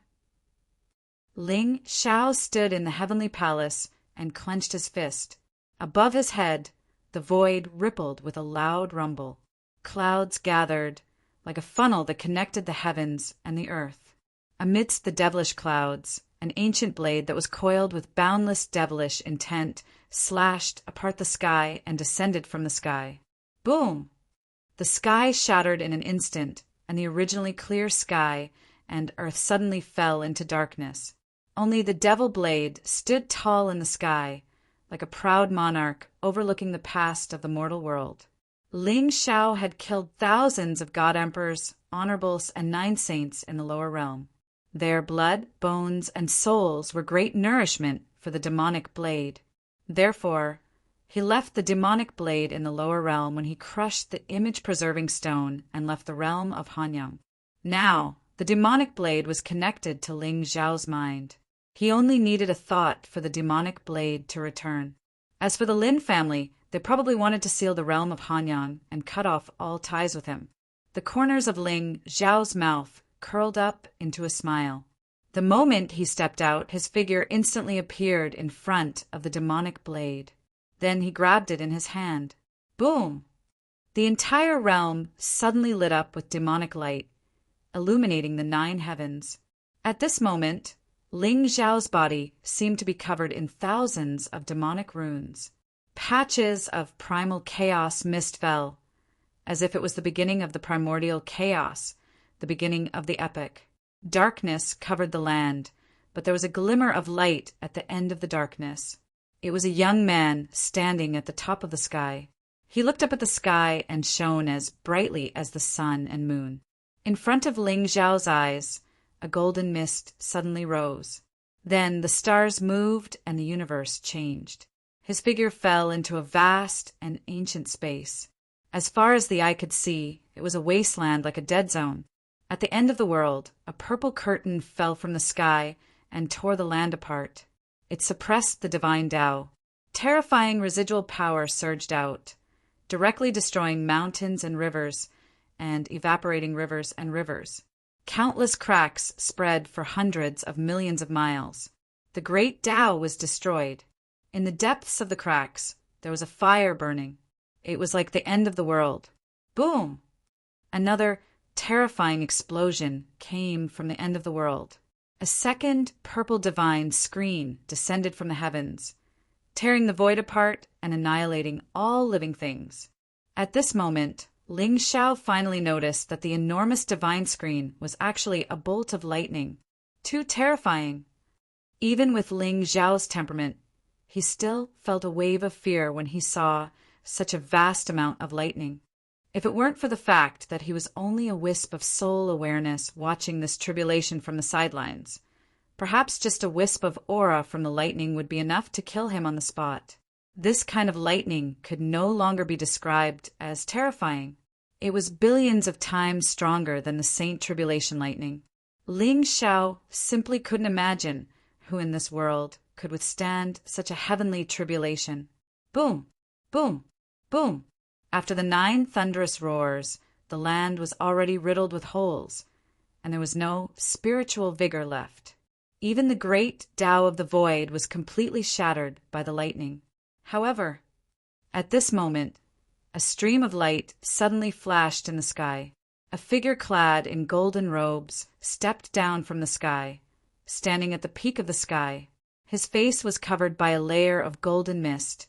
Ling Zhao stood in the heavenly palace and clenched his fist. Above his head, the void rippled with a loud rumble. Clouds gathered, like a funnel that connected the heavens and the earth. Amidst the devilish clouds, an ancient blade that was coiled with boundless devilish intent slashed apart the sky and descended from the sky. Boom! The sky shattered in an instant, and the originally clear sky and earth suddenly fell into darkness. Only the devil blade stood tall in the sky, like a proud monarch overlooking the past of the mortal world. Ling Zhao had killed thousands of god-emperors, honorables, and 9 saints in the lower realm. Their blood, bones, and souls were great nourishment for the demonic blade. Therefore, he left the demonic blade in the lower realm when he crushed the image-preserving stone and left the realm of Hanyang. Now, the demonic blade was connected to Ling Zhao's mind. He only needed a thought for the demonic blade to return. As for the Lin family, they probably wanted to seal the realm of Hanyang and cut off all ties with him. The corners of Ling Zhao's mouth curled up into a smile. The moment he stepped out, his figure instantly appeared in front of the demonic blade. Then he grabbed it in his hand. Boom! The entire realm suddenly lit up with demonic light, illuminating the 9 heavens. At this moment, Ling Xiao's body seemed to be covered in thousands of demonic runes. Patches of primal chaos mist fell, as if it was the beginning of the primordial chaos, the beginning of the epic. Darkness covered the land, but there was a glimmer of light at the end of the darkness. It was a young man standing at the top of the sky. He looked up at the sky and shone as brightly as the sun and moon. In front of Ling Xiao's eyes, a golden mist suddenly rose. Then the stars moved and the universe changed. His figure fell into a vast and ancient space. As far as the eye could see, it was a wasteland like a dead zone. At the end of the world, a purple curtain fell from the sky and tore the land apart. It suppressed the divine Tao. Terrifying residual power surged out, directly destroying mountains and rivers, and evaporating rivers and rivers. Countless cracks spread for hundreds of millions of miles. The great Tao was destroyed. In the depths of the cracks, there was a fire burning. It was like the end of the world. Boom! Another terrifying explosion came from the end of the world. A second purple divine screen descended from the heavens, tearing the void apart and annihilating all living things. At this moment, Ling Xiao finally noticed that the enormous divine screen was actually a bolt of lightning. Too terrifying. Even with Ling Xiao's temperament, he still felt a wave of fear when he saw such a vast amount of lightning. If it weren't for the fact that he was only a wisp of soul awareness watching this tribulation from the sidelines, perhaps just a wisp of aura from the lightning would be enough to kill him on the spot. This kind of lightning could no longer be described as terrifying. It was billions of times stronger than the Saint Tribulation lightning. Ling Xiao simply couldn't imagine who in this world could withstand such a heavenly tribulation. Boom! Boom! Boom! After the 9 thunderous roars, the land was already riddled with holes, and there was no spiritual vigor left. Even the great Tao of the void was completely shattered by the lightning. However, at this moment, a stream of light suddenly flashed in the sky. A figure clad in golden robes stepped down from the sky, standing at the peak of the sky. His face was covered by a layer of golden mist,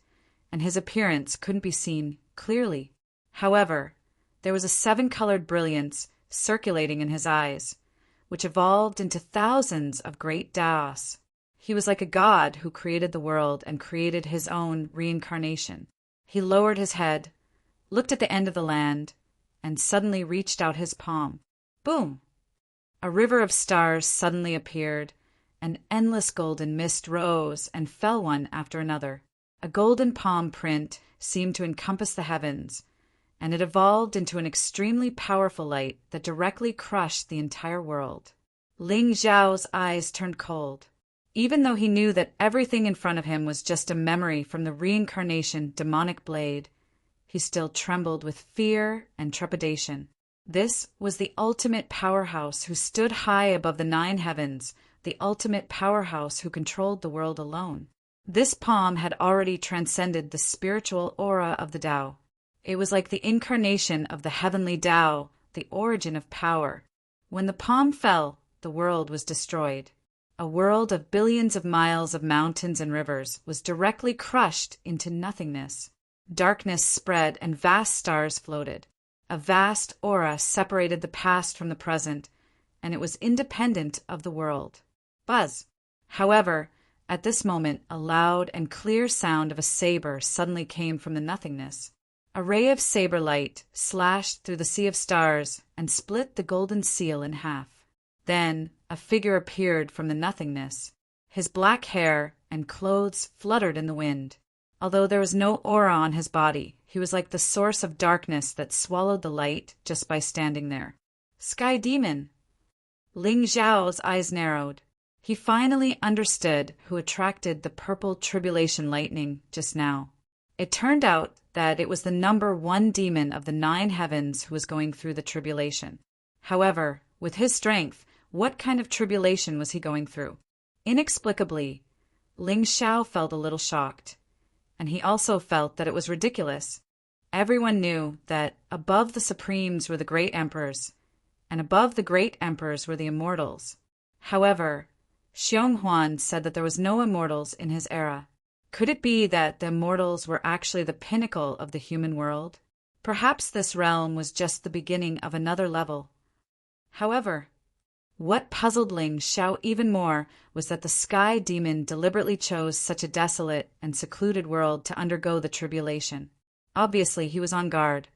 and his appearance couldn't be seen clearly. However, there was a 7-colored brilliance circulating in his eyes, which evolved into thousands of great Taos. He was like a god who created the world and created his own reincarnation. He lowered his head, looked at the end of the land, and suddenly reached out his palm. Boom! A river of stars suddenly appeared. An endless golden mist rose and fell one after another. A golden palm print seemed to encompass the heavens, and it evolved into an extremely powerful light that directly crushed the entire world. Ling Xiao's eyes turned cold. Even though he knew that everything in front of him was just a memory from the reincarnation demonic blade, he still trembled with fear and trepidation. This was the ultimate powerhouse who stood high above the 9 heavens, the ultimate powerhouse who controlled the world alone. This palm had already transcended the spiritual aura of the Tao. It was like the incarnation of the heavenly Tao, the origin of power. When the palm fell, the world was destroyed. A world of billions of miles of mountains and rivers was directly crushed into nothingness. Darkness spread and vast stars floated. A vast aura separated the past from the present, and it was independent of the world. Buzz! However, at this moment, a loud and clear sound of a saber suddenly came from the nothingness. A ray of saber light slashed through the sea of stars and split the golden seal in half. Then a figure appeared from the nothingness. His black hair and clothes fluttered in the wind. Although there was no aura on his body, he was like the source of darkness that swallowed the light just by standing there. Sky Demon! Ling Xiao's eyes narrowed. He finally understood who attracted the purple tribulation lightning just now. It turned out that it was the number 1 demon of the 9 heavens who was going through the tribulation. However, with his strength, What kind of tribulation was he going through? Inexplicably, Ling Xiao felt a little shocked, and he also felt that it was ridiculous. Everyone knew that above the Supremes were the great emperors, and above the great emperors were the immortals. However, Xiong Huan said that there was no immortals in his era. Could it be that the immortals were actually the pinnacle of the human world? Perhaps this realm was just the beginning of another level. However, what puzzled Ling Xiao even more was that the sky demon deliberately chose such a desolate and secluded world to undergo the tribulation. Obviously, he was on guard.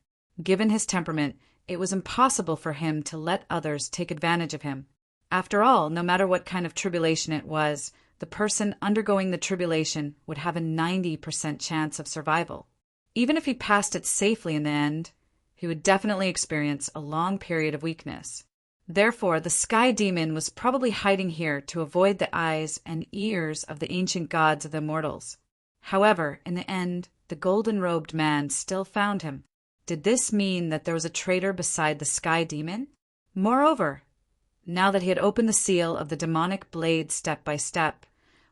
Given his temperament, it was impossible for him to let others take advantage of him. After all, no matter what kind of tribulation it was, the person undergoing the tribulation would have a 90% chance of survival. Even if he passed it safely in the end, he would definitely experience a long period of weakness. Therefore, the sky demon was probably hiding here to avoid the eyes and ears of the ancient gods of the immortals. However, in the end, the golden-robed man still found him. Did this mean that there was a traitor beside the sky demon? Moreover, now that he had opened the seal of the demonic blade step by step,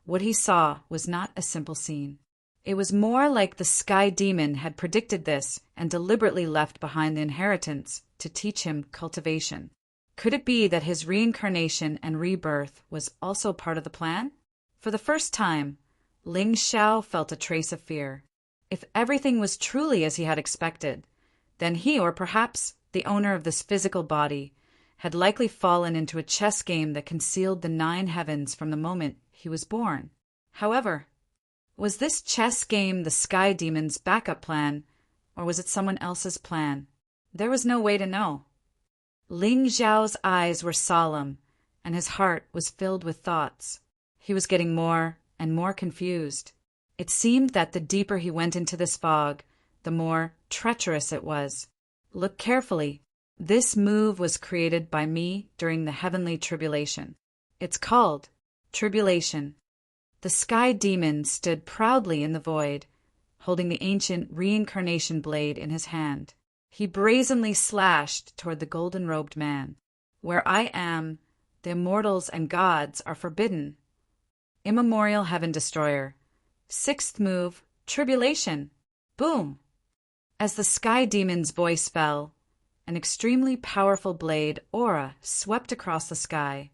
what he saw was not a simple scene. It was more like the sky demon had predicted this and deliberately left behind the inheritance to teach him cultivation. Could it be that his reincarnation and rebirth was also part of the plan? For the first time, Ling Xiao felt a trace of fear. If everything was truly as he had expected, then he, or perhaps the owner of this physical body, had likely fallen into a chess game that concealed the 9 heavens from the moment he was born. However, was this chess game the sky demon's backup plan, or was it someone else's plan? There was no way to know. Ling Xiao's eyes were solemn, and his heart was filled with thoughts. He was getting more and more confused. It seemed that the deeper he went into this fog, the more treacherous it was. Look carefully. This move was created by me during the heavenly tribulation. It's called tribulation. The sky demon stood proudly in the void, holding the ancient reincarnation blade in his hand. He brazenly slashed toward the golden-robed man. Where I am, the immortals and gods are forbidden. Immemorial Heaven Destroyer. 6th move, Tribulation. Boom! As the sky demon's voice fell, an extremely powerful blade, aura, swept across the sky,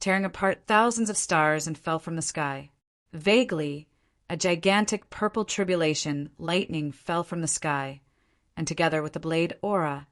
tearing apart thousands of stars and fell from the sky. Vaguely, a gigantic purple tribulation lightning fell from the sky, and together with the blade aura,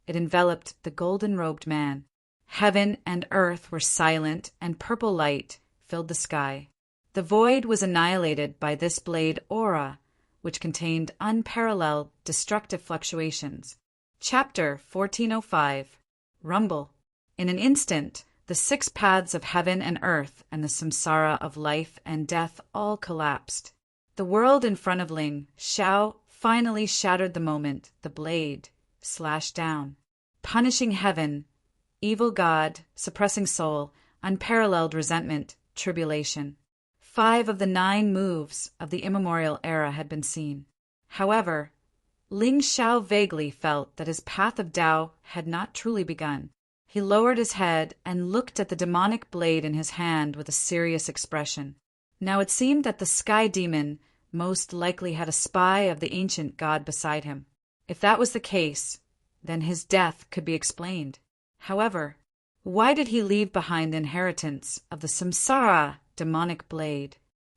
it enveloped the golden-robed man. Heaven and earth were silent, and purple light filled the sky. The void was annihilated by this blade aura, which contained unparalleled destructive fluctuations. Chapter 1405. Rumble. In an instant, the 6 paths of heaven and earth and the samsara of life and death all collapsed. The world in front of Ling Xiao finally shattered the moment the blade slashed down. Punishing heaven, evil God, suppressing soul, unparalleled resentment, tribulation. 5 of the 9 moves of the immemorial era had been seen. However, Ling Xiao vaguely felt that his path of Tao had not truly begun. He lowered his head and looked at the demonic blade in his hand with a serious expression. Now it seemed that the sky demon most likely had a spy of the ancient god beside him. If that was the case, then his death could be explained. However, why did he leave behind the inheritance of the samsara demonic blade?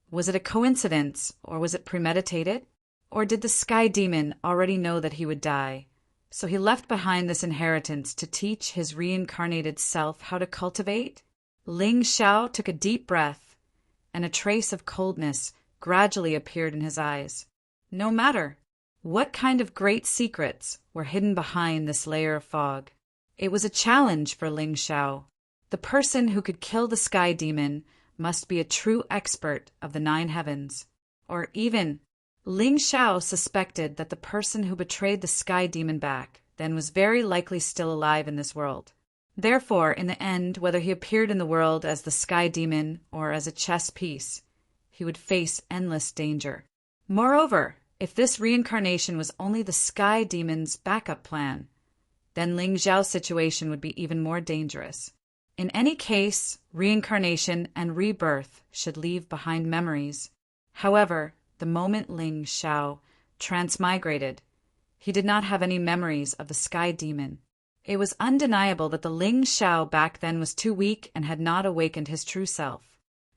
Was it a coincidence, or was it premeditated? Or did the sky demon already know that he would die, so he left behind this inheritance to teach his reincarnated self how to cultivate? Ling Xiao took a deep breath, and a trace of coldness gradually appeared in his eyes. No matter. What kind of great secrets were hidden behind this layer of fog? It was a challenge for Ling Xiao. The person who could kill the sky demon must be a true expert of the 9 heavens. Or even, Ling Xiao suspected that the person who betrayed the sky demon back then was very likely still alive in this world. Therefore, in the end, whether he appeared in the world as the sky demon or as a chess piece, he would face endless danger. Moreover, if this reincarnation was only the sky demon's backup plan, then Ling Xiao's situation would be even more dangerous. In any case, reincarnation and rebirth should leave behind memories. However, the moment Ling Xiao transmigrated, he did not have any memories of the sky demon. It was undeniable that the Ling Xiao back then was too weak and had not awakened his true self.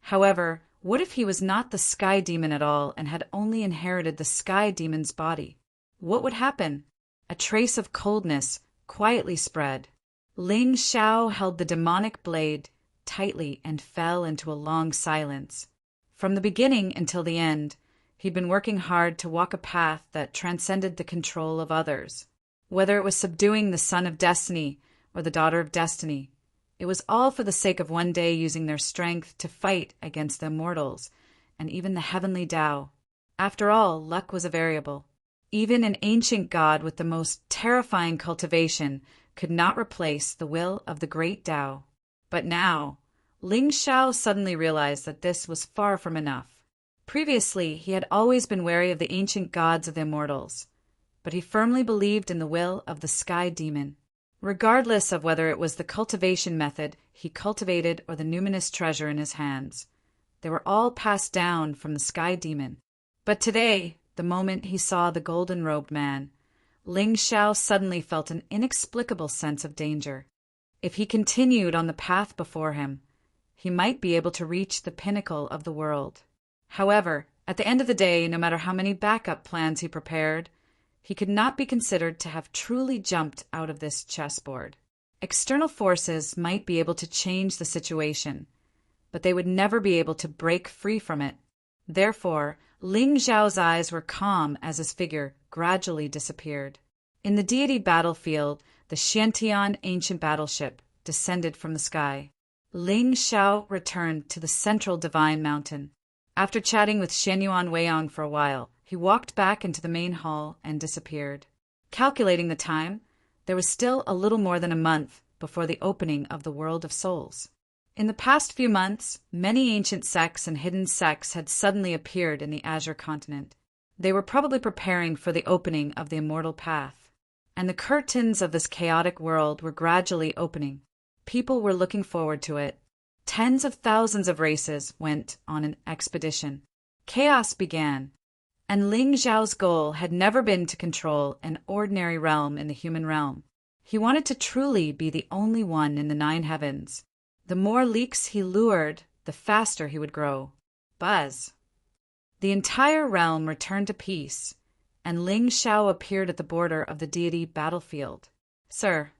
However, what if he was not the sky demon at all and had only inherited the sky demon's body? What would happen? A trace of coldness quietly spread. Ling Xiao held the demonic blade tightly and fell into a long silence. From the beginning until the end, he'd been working hard to walk a path that transcended the control of others. Whether it was subduing the son of destiny or the daughter of destiny, it was all for the sake of one day using their strength to fight against the immortals and even the heavenly Tao. After all, luck was a variable. Even an ancient god with the most terrifying cultivation could not replace the will of the great Tao. But now, Ling Xiao suddenly realized that this was far from enough. Previously, he had always been wary of the ancient gods of the immortals, but he firmly believed in the will of the sky demon. Regardless of whether it was the cultivation method he cultivated or the numinous treasure in his hands, they were all passed down from the sky demon. But today, the moment he saw the golden-robed man, Ling Xiao suddenly felt an inexplicable sense of danger. If he continued on the path before him, he might be able to reach the pinnacle of the world. However, at the end of the day, no matter how many backup plans he prepared, he could not be considered to have truly jumped out of this chessboard. External forces might be able to change the situation, but they would never be able to break free from it. Therefore, Ling Xiao's eyes were calm as his figure gradually disappeared. In the deity battlefield, the Xiantian ancient battleship descended from the sky. Ling Xiao returned to the central divine mountain. After chatting with Shenyuan Weiyang for a while, he walked back into the main hall and disappeared. Calculating the time, there was still a little more than a month before the opening of the world of souls. In the past few months, many ancient sects and hidden sects had suddenly appeared in the Azure continent. They were probably preparing for the opening of the immortal path. And the curtains of this chaotic world were gradually opening. People were looking forward to it. Tens of thousands of races went on an expedition. Chaos began, and Ling Xiao's goal had never been to control an ordinary realm in the human realm. He wanted to truly be the only one in the 9 heavens. The more leaks he lured, the faster he would grow. Buzz. The entire realm returned to peace, and Ling Xiao appeared at the border of the deity battlefield. Sir.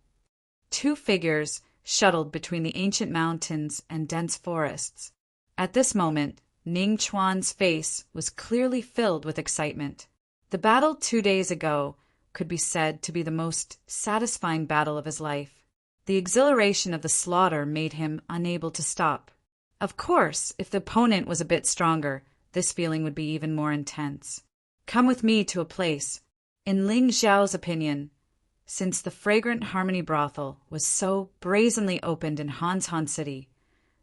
2 figures shuttled between the ancient mountains and dense forests. At this moment, Ning Chuan's face was clearly filled with excitement. The battle 2 days ago could be said to be the most satisfying battle of his life. The exhilaration of the slaughter made him unable to stop. Of course, if the opponent was a bit stronger, this feeling would be even more intense. Come with me to a place. In Ling Xiao's opinion, since the fragrant Harmony brothel was so brazenly opened in Han City,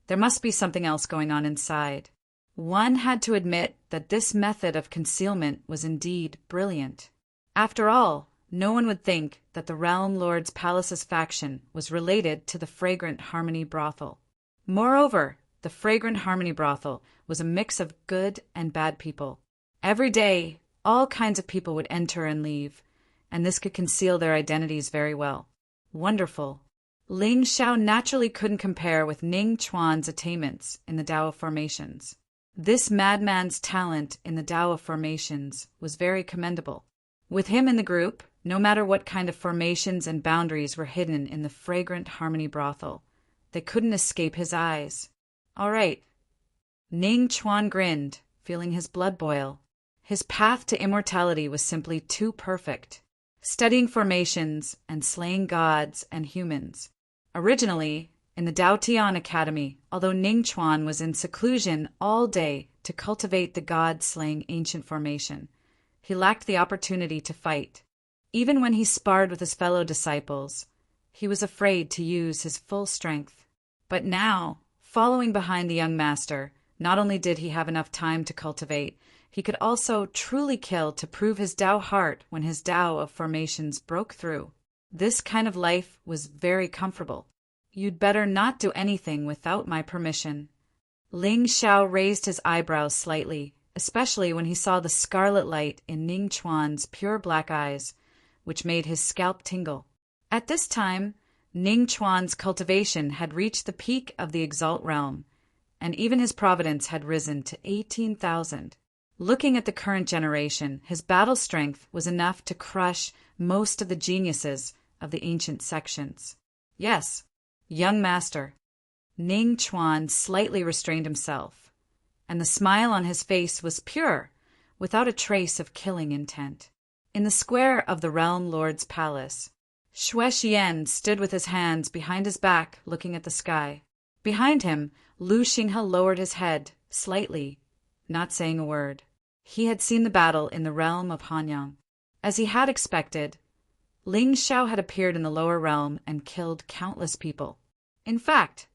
there must be something else going on inside. One had to admit that this method of concealment was indeed brilliant. After all, no one would think that the Realm Lord's Palace's faction was related to the Fragrant Harmony brothel. Moreover, the Fragrant Harmony brothel was a mix of good and bad people. Every day, all kinds of people would enter and leave, and this could conceal their identities very well. Wonderful. Ling Xiao naturally couldn't compare with Ning Chuan's attainments in the Tao of Formations. This madman's talent in the Tao of Formations was very commendable. With him in the group, no matter what kind of formations and boundaries were hidden in the Fragrant Harmony brothel, they couldn't escape his eyes. All right. Ning Chuan grinned, feeling his blood boil. His path to immortality was simply too perfect. Studying formations and slaying gods and humans. Originally, in the Dao Tian Academy, although Ning Chuan was in seclusion all day to cultivate the god-slaying ancient formation, he lacked the opportunity to fight. Even when he sparred with his fellow disciples, he was afraid to use his full strength. But now, following behind the young master, not only did he have enough time to cultivate, he could also truly kill to prove his Tao heart when his Tao of Formations broke through. This kind of life was very comfortable. You'd better not do anything without my permission. Ling Xiao raised his eyebrows slightly, especially when he saw the scarlet light in Ning Chuan's pure black eyes, which made his scalp tingle. At this time, Ning Chuan's cultivation had reached the peak of the Exalt realm, and even his providence had risen to 18,000. Looking at the current generation, his battle strength was enough to crush most of the geniuses of the ancient sections. Yes, young master. Ning Chuan slightly restrained himself, and the smile on his face was pure, without a trace of killing intent. In the square of the Realm Lord's palace, Xue Xian stood with his hands behind his back looking at the sky. Behind him, Lu Xinghe lowered his head slightly, not saying a word. He had seen the battle in the realm of Hanyang. As he had expected, Ling Xiao had appeared in the lower realm and killed countless people. In fact,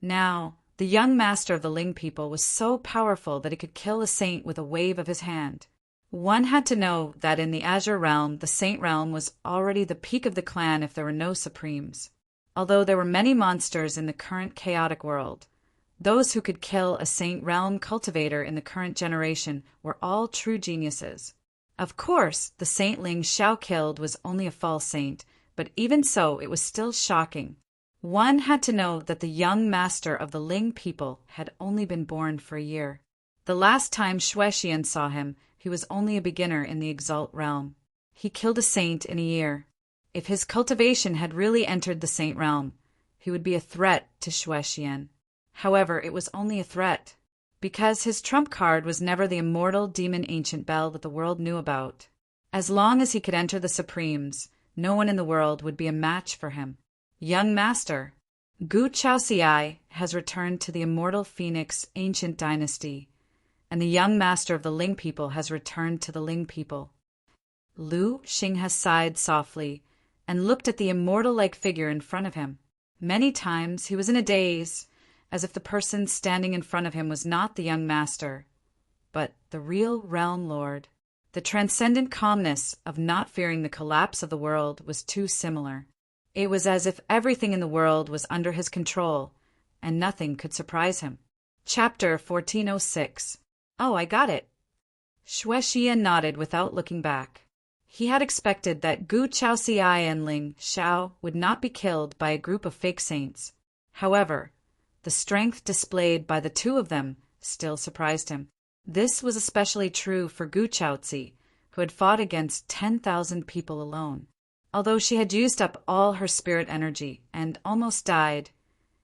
now, the young master of the Ling people was so powerful that he could kill a saint with a wave of his hand. One had to know that in the Azure realm, the Saint realm was already the peak of the clan if there were no supremes. Although there were many monsters in the current chaotic world, those who could kill a Saint realm cultivator in the current generation were all true geniuses. Of course, the Saint Ling Xiao killed was only a false saint, but even so, it was still shocking. One had to know that the young master of the Ling people had only been born for a year. The last time Xue Xian saw him, he was only a beginner in the Exalt realm. He killed a saint in a year. If his cultivation had really entered the saint realm, he would be a threat to Xue Xian. However, it was only a threat, because his trump card was never the immortal demon ancient bell that the world knew about. As long as he could enter the Supremes, no one in the world would be a match for him. Young master, Gu Chaoxiai has returned to the immortal Phoenix ancient dynasty, and the young master of the Ling people has returned to the Ling people. Lu Xinghe sighed softly and looked at the immortal-like figure in front of him. Many times he was in a daze, as if the person standing in front of him was not the young master, but the real realm lord. The transcendent calmness of not fearing the collapse of the world was too similar. It was as if everything in the world was under his control, and nothing could surprise him. Chapter 1406. Oh, I got it. Xue Xian nodded without looking back. He had expected that Gu Chaoxiai and Ling Xiao would not be killed by a group of fake saints. However, the strength displayed by the two of them still surprised him. This was especially true for Gu Chaozi, who had fought against 10,000 people alone. Although she had used up all her spirit energy and almost died,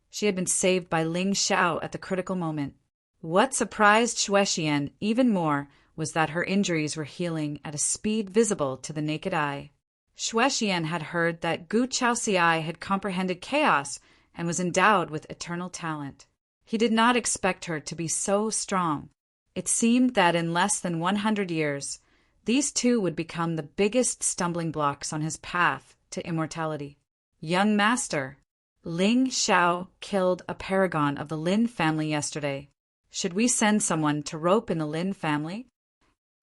she had been saved by Ling Xiao at the critical moment. What surprised Xue Xian even more was that her injuries were healing at a speed visible to the naked eye. Xue Xian had heard that Gu Chaoxiai had comprehended chaos and was endowed with eternal talent. He did not expect her to be so strong. It seemed that in less than 100 years, these two would become the biggest stumbling blocks on his path to immortality. Young master, Ling Xiao killed a paragon of the Lin family yesterday. Should we send someone to rope in the Lin family?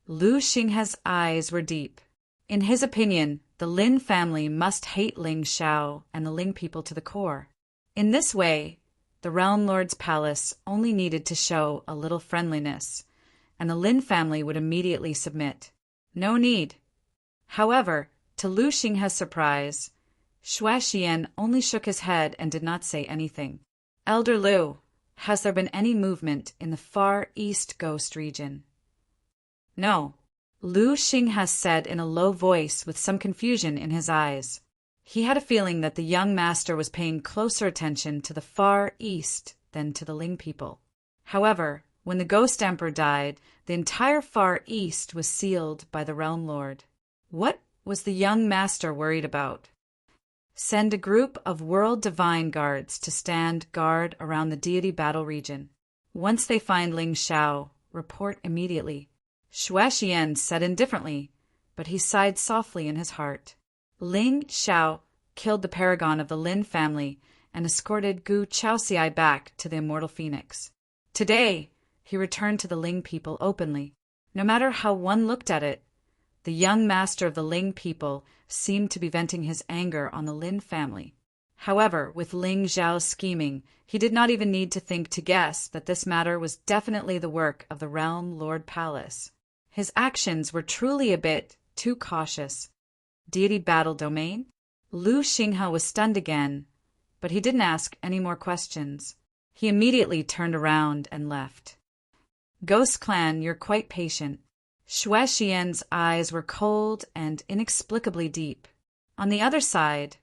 Lu Xinghe's eyes were deep. In his opinion, the Lin family must hate Ling Xiao and the Ling people to the core. In this way, the Realm Lord's palace only needed to show a little friendliness, and the Lin family would immediately submit. No need. However, to Lu Xinghe's surprise, Xue Xian only shook his head and did not say anything. Elder Lu, has there been any movement in the far east ghost region? No, Lu Xinghe said in a low voice with some confusion in his eyes. He had a feeling that the young master was paying closer attention to the far east than to the Ling people. However, when the Ghost Emperor died, the entire far east was sealed by the Realm Lord. What was the young master worried about? Send a group of World Divine Guards to stand guard around the deity battle region. Once they find Ling Xiao, report immediately. Xue Xian said indifferently, but he sighed softly in his heart. Ling Xiao killed the paragon of the Lin family and escorted Gu Chaoxiai back to the immortal Phoenix. Today, he returned to the Ling people openly. No matter how one looked at it, the young master of the Ling people seemed to be venting his anger on the Lin family. However, with Ling Zhao's scheming, he did not even need to think to guess that this matter was definitely the work of the Realm Lord Palace. His actions were truly a bit too cautious. Deity Battle Domain? Lu Xinghe was stunned again, but he didn't ask any more questions. He immediately turned around and left. Ghost Clan, you're quite patient. Xue Xian's eyes were cold and inexplicably deep. On the other side,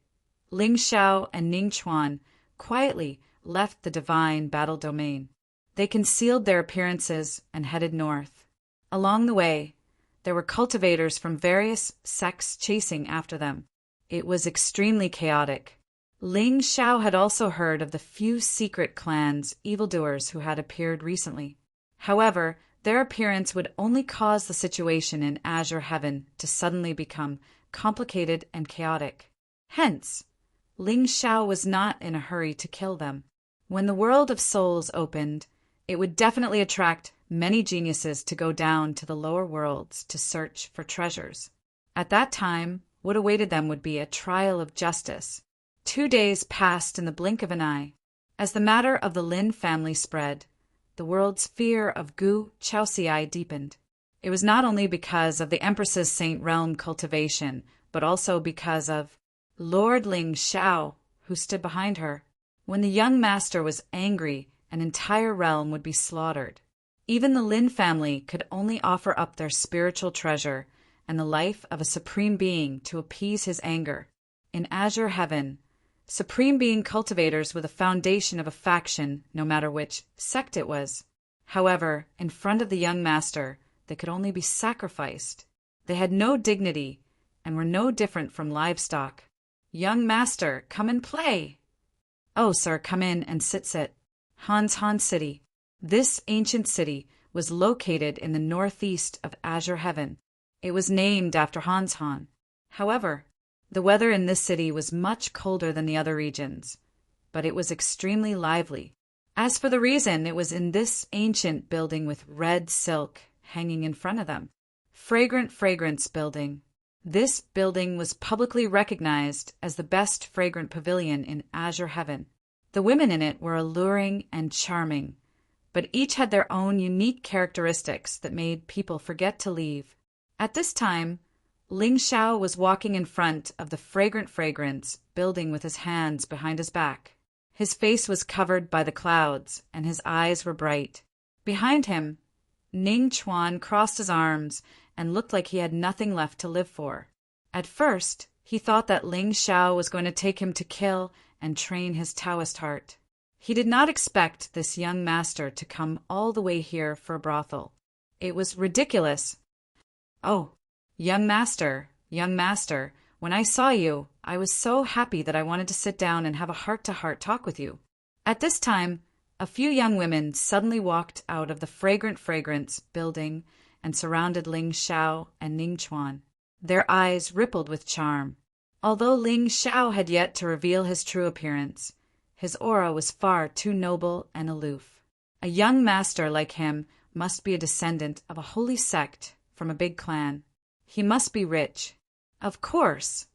Ling Xiao and Ning Chuan quietly left the divine battle domain. They concealed their appearances and headed north. Along the way, there were cultivators from various sects chasing after them. It was extremely chaotic. Ling Xiao had also heard of the few secret clans, evildoers who had appeared recently. However, their appearance would only cause the situation in Azure Heaven to suddenly become complicated and chaotic. Hence, Ling Xiao was not in a hurry to kill them. When the world of souls opened, it would definitely attract many geniuses to go down to the lower worlds to search for treasures. At that time, what awaited them would be a trial of justice. 2 days passed in the blink of an eye. As the matter of the Lin family spread, the world's fear of Gu Chaoxiai deepened. It was not only because of the Empress's Saint Realm cultivation, but also because of Lord Ling Xiao, who stood behind her. When the young master was angry, an entire realm would be slaughtered. Even the Lin family could only offer up their spiritual treasure and the life of a supreme being to appease his anger. In Azure Heaven, supreme being cultivators were the foundation of a faction, no matter which sect it was. However, in front of the young master, they could only be sacrificed. They had no dignity and were no different from livestock. Young master, come and play. Oh, sir, come in and sit. Han City. This ancient city was located in the northeast of Azure Heaven. It was named after Han. However, the weather in this city was much colder than the other regions, but it was extremely lively. As for the reason, it was in this ancient building with red silk hanging in front of them. Fragrant Fragrance Building. This building was publicly recognized as the best fragrant pavilion in Azure Heaven. The women in it were alluring and charming, but each had their own unique characteristics that made people forget to leave. At this time, Ling Xiao was walking in front of the Fragrant Fragrance building with his hands behind his back. His face was covered by the clouds, and his eyes were bright. Behind him, Ning Chuan crossed his arms and looked like he had nothing left to live for. At first, he thought that Ling Xiao was going to take him to kill and train his Taoist heart. He did not expect this young master to come all the way here for a brothel. It was ridiculous. Oh, young master, when I saw you, I was so happy that I wanted to sit down and have a heart-to-heart talk with you. At this time, a few young women suddenly walked out of the Fragrant Fragrance building and surrounded Ling Xiao and Ning Chuan. Their eyes rippled with charm. Although Ling Xiao had yet to reveal his true appearance, his aura was far too noble and aloof. A young master like him must be a descendant of a holy sect from a big clan. He must be rich. Of course,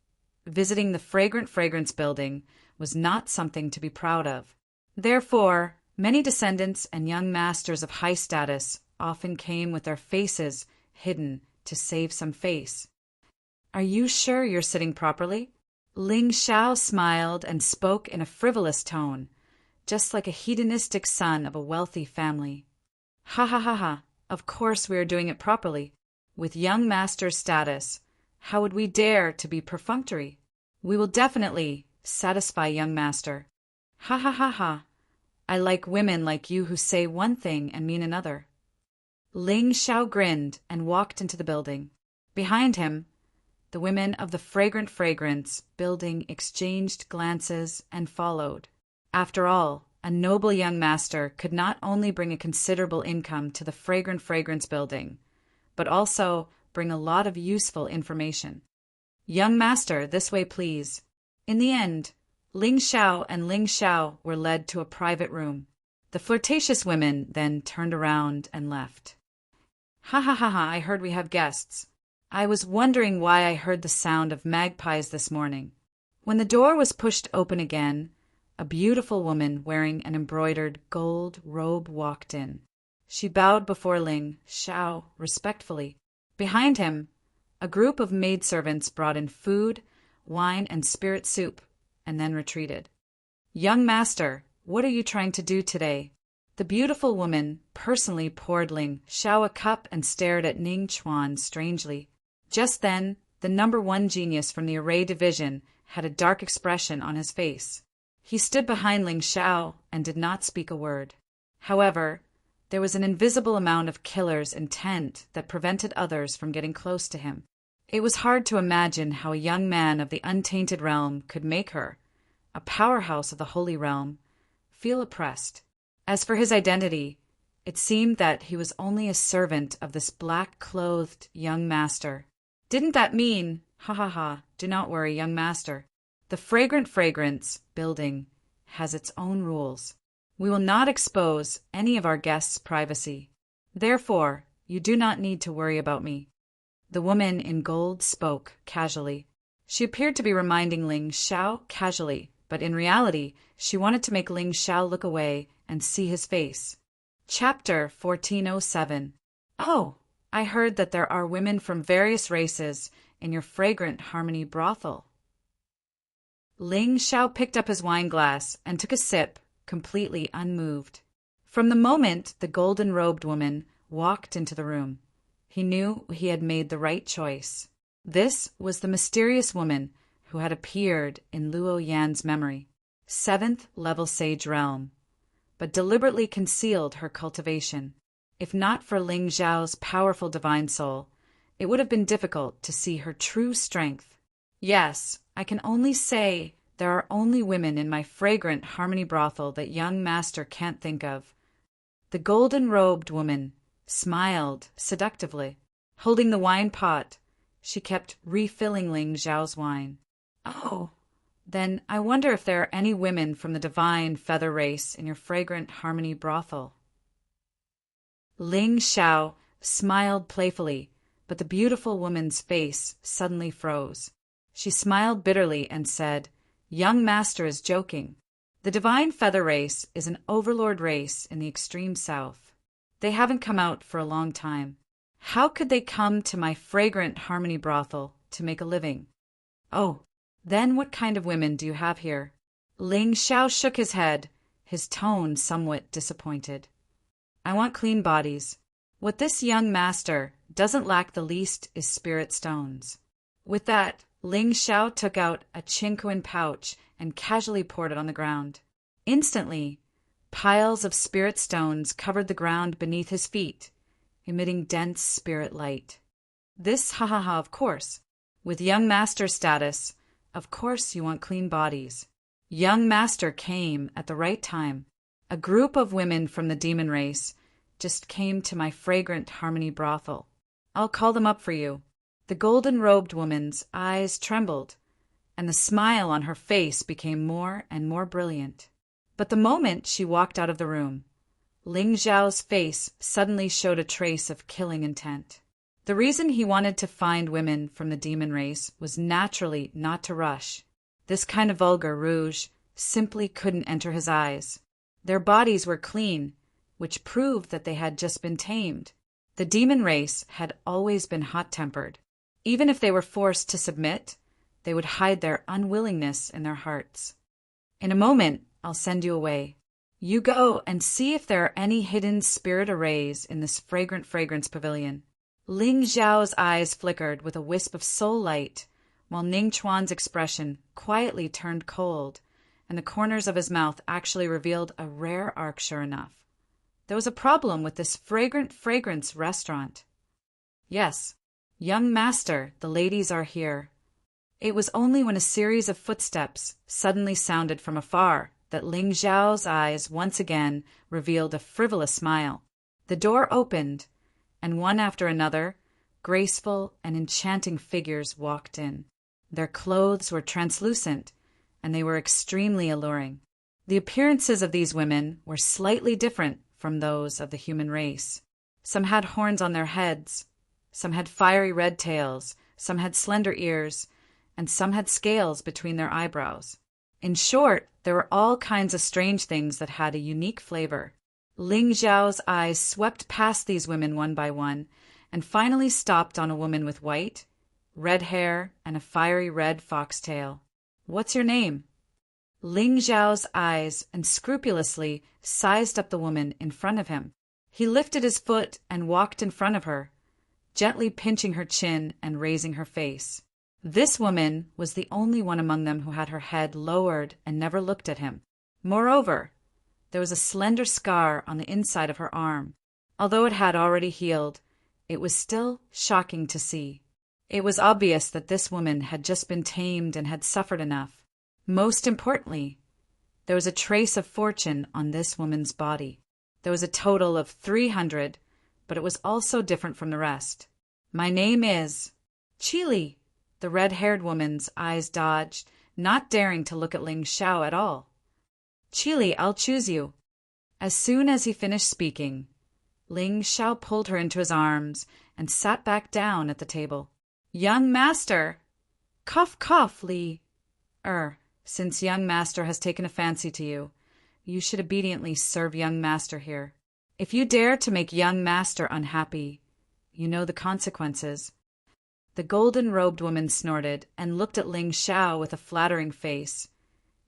visiting the Fragrant Fragrance building was not something to be proud of. Therefore, many descendants and young masters of high status often came with their faces hidden to save some face. Are you sure you're sitting properly? Ling Xiao smiled and spoke in a frivolous tone, just like a hedonistic son of a wealthy family. Ha, of course we are doing it properly. With young master's status, how would we dare to be perfunctory? We will definitely satisfy young master. Ha. I like women like you who say one thing and mean another. Ling Xiao grinned and walked into the building. Behind him, the women of the Fragrant Fragrance building exchanged glances and followed. After all, a noble young master could not only bring a considerable income to the Fragrant Fragrance building, but also bring a lot of useful information. Young master, this way please. In the end, Ling Xiao and Ling Xiao were led to a private room. The flirtatious women then turned around and left. Ha, I heard we have guests. I was wondering why I heard the sound of magpies this morning. When the door was pushed open again, a beautiful woman wearing an embroidered gold robe walked in. She bowed before Ling Xiao respectfully. Behind him, a group of maidservants brought in food, wine, and spirit soup, and then retreated. "Young master, what are you trying to do today?" The beautiful woman personally poured Ling Xiao a cup and stared at Ning Chuan strangely. Just then, the #1 genius from the array division had a dark expression on his face. He stood behind Ling Xiao and did not speak a word. However, there was an invisible amount of killer's intent that prevented others from getting close to him. It was hard to imagine how a young man of the untainted realm could make her, a powerhouse of the holy realm, feel oppressed. As for his identity, it seemed that he was only a servant of this black-clothed young master. Didn't that mean, ha ha ha, do not worry, young master. The Fragrant Fragrance building has its own rules. We will not expose any of our guests' privacy. Therefore, you do not need to worry about me. The woman in gold spoke casually. She appeared to be reminding Ling Xiao casually, but in reality, she wanted to make Ling Xiao look away and see his face. Chapter 1407. Oh, I heard that there are women from various races in your fragrant harmony brothel. Ling Xiao picked up his wine glass and took a sip, completely unmoved. From the moment the golden-robed woman walked into the room, he knew he had made the right choice. This was the mysterious woman who had appeared in Luo Yan's memory, 7th level sage realm, but deliberately concealed her cultivation. If not for Ling Xiao's powerful divine soul, it would have been difficult to see her true strength. Yes, I can only say there are only women in my fragrant harmony brothel that young master can't think of. The golden-robed woman smiled seductively. Holding the wine pot, she kept refilling Ling Xiao's wine. Oh, then I wonder if there are any women from the divine feather race in your fragrant harmony brothel. Ling Xiao smiled playfully, but the beautiful woman's face suddenly froze. She smiled bitterly and said, "Young master is joking. The divine feather race is an overlord race in the extreme south. They haven't come out for a long time. How could they come to my fragrant harmony brothel to make a living? Oh, then what kind of women do you have here?" Ling Xiao shook his head, his tone somewhat disappointed. "I want clean bodies. What this young master doesn't lack the least is spirit stones." With that, Ling Xiao took out a Qingquan pouch and casually poured it on the ground. Instantly, piles of spirit stones covered the ground beneath his feet, emitting dense spirit light. This, ha ha ha, of course. With young master status, of course you want clean bodies. Young master came at the right time. A group of women from the demon race just came to my fragrant harmony brothel. I'll call them up for you. The golden-robed woman's eyes trembled, and the smile on her face became more and more brilliant. But the moment she walked out of the room, Ling Xiao's face suddenly showed a trace of killing intent. The reason he wanted to find women from the demon race was naturally not to rush. This kind of vulgar rouge simply couldn't enter his eyes. Their bodies were clean, which proved that they had just been tamed. The demon race had always been hot-tempered. Even if they were forced to submit, they would hide their unwillingness in their hearts. In a moment, I'll send you away. You go and see if there are any hidden spirit arrays in this fragrant fragrance pavilion. Ling Xiao's eyes flickered with a wisp of soul light, while Ning Chuan's expression quietly turned cold, and the corners of his mouth actually revealed a rare arc sure enough. There was a problem with this fragrant fragrance restaurant. Yes, young master, the ladies are here. It was only when a series of footsteps suddenly sounded from afar that Ling Xiao's eyes once again revealed a frivolous smile. The door opened, and one after another, graceful and enchanting figures walked in. Their clothes were translucent, and they were extremely alluring. The appearances of these women were slightly different from those of the human race. Some had horns on their heads, some had fiery red tails, some had slender ears, and some had scales between their eyebrows. In short, there were all kinds of strange things that had a unique flavor. Ling Xiao's eyes swept past these women one by one, and finally stopped on a woman with white, red hair and a fiery red foxtail. "What's your name?" Ling Xiao's eyes unscrupulously sized up the woman in front of him. He lifted his foot and walked in front of her, gently pinching her chin and raising her face. This woman was the only one among them who had her head lowered and never looked at him. Moreover, there was a slender scar on the inside of her arm. Although it had already healed, it was still shocking to see. It was obvious that this woman had just been tamed and had suffered enough. Most importantly, there was a trace of fortune on this woman's body. There was a total of 300, but it was also different from the rest. "My name is Chili." The red-haired woman's eyes dodged, not daring to look at Ling Xiao at all. "Chili, I'll choose you." As soon as he finished speaking, Ling Xiao pulled her into his arms and sat back down at the table. "Young master!" "Cough, cough, Li. Since young master has taken a fancy to you, you should obediently serve young master here. If you dare to make young master unhappy, you know the consequences." The golden-robed woman snorted and looked at Ling Xiao with a flattering face.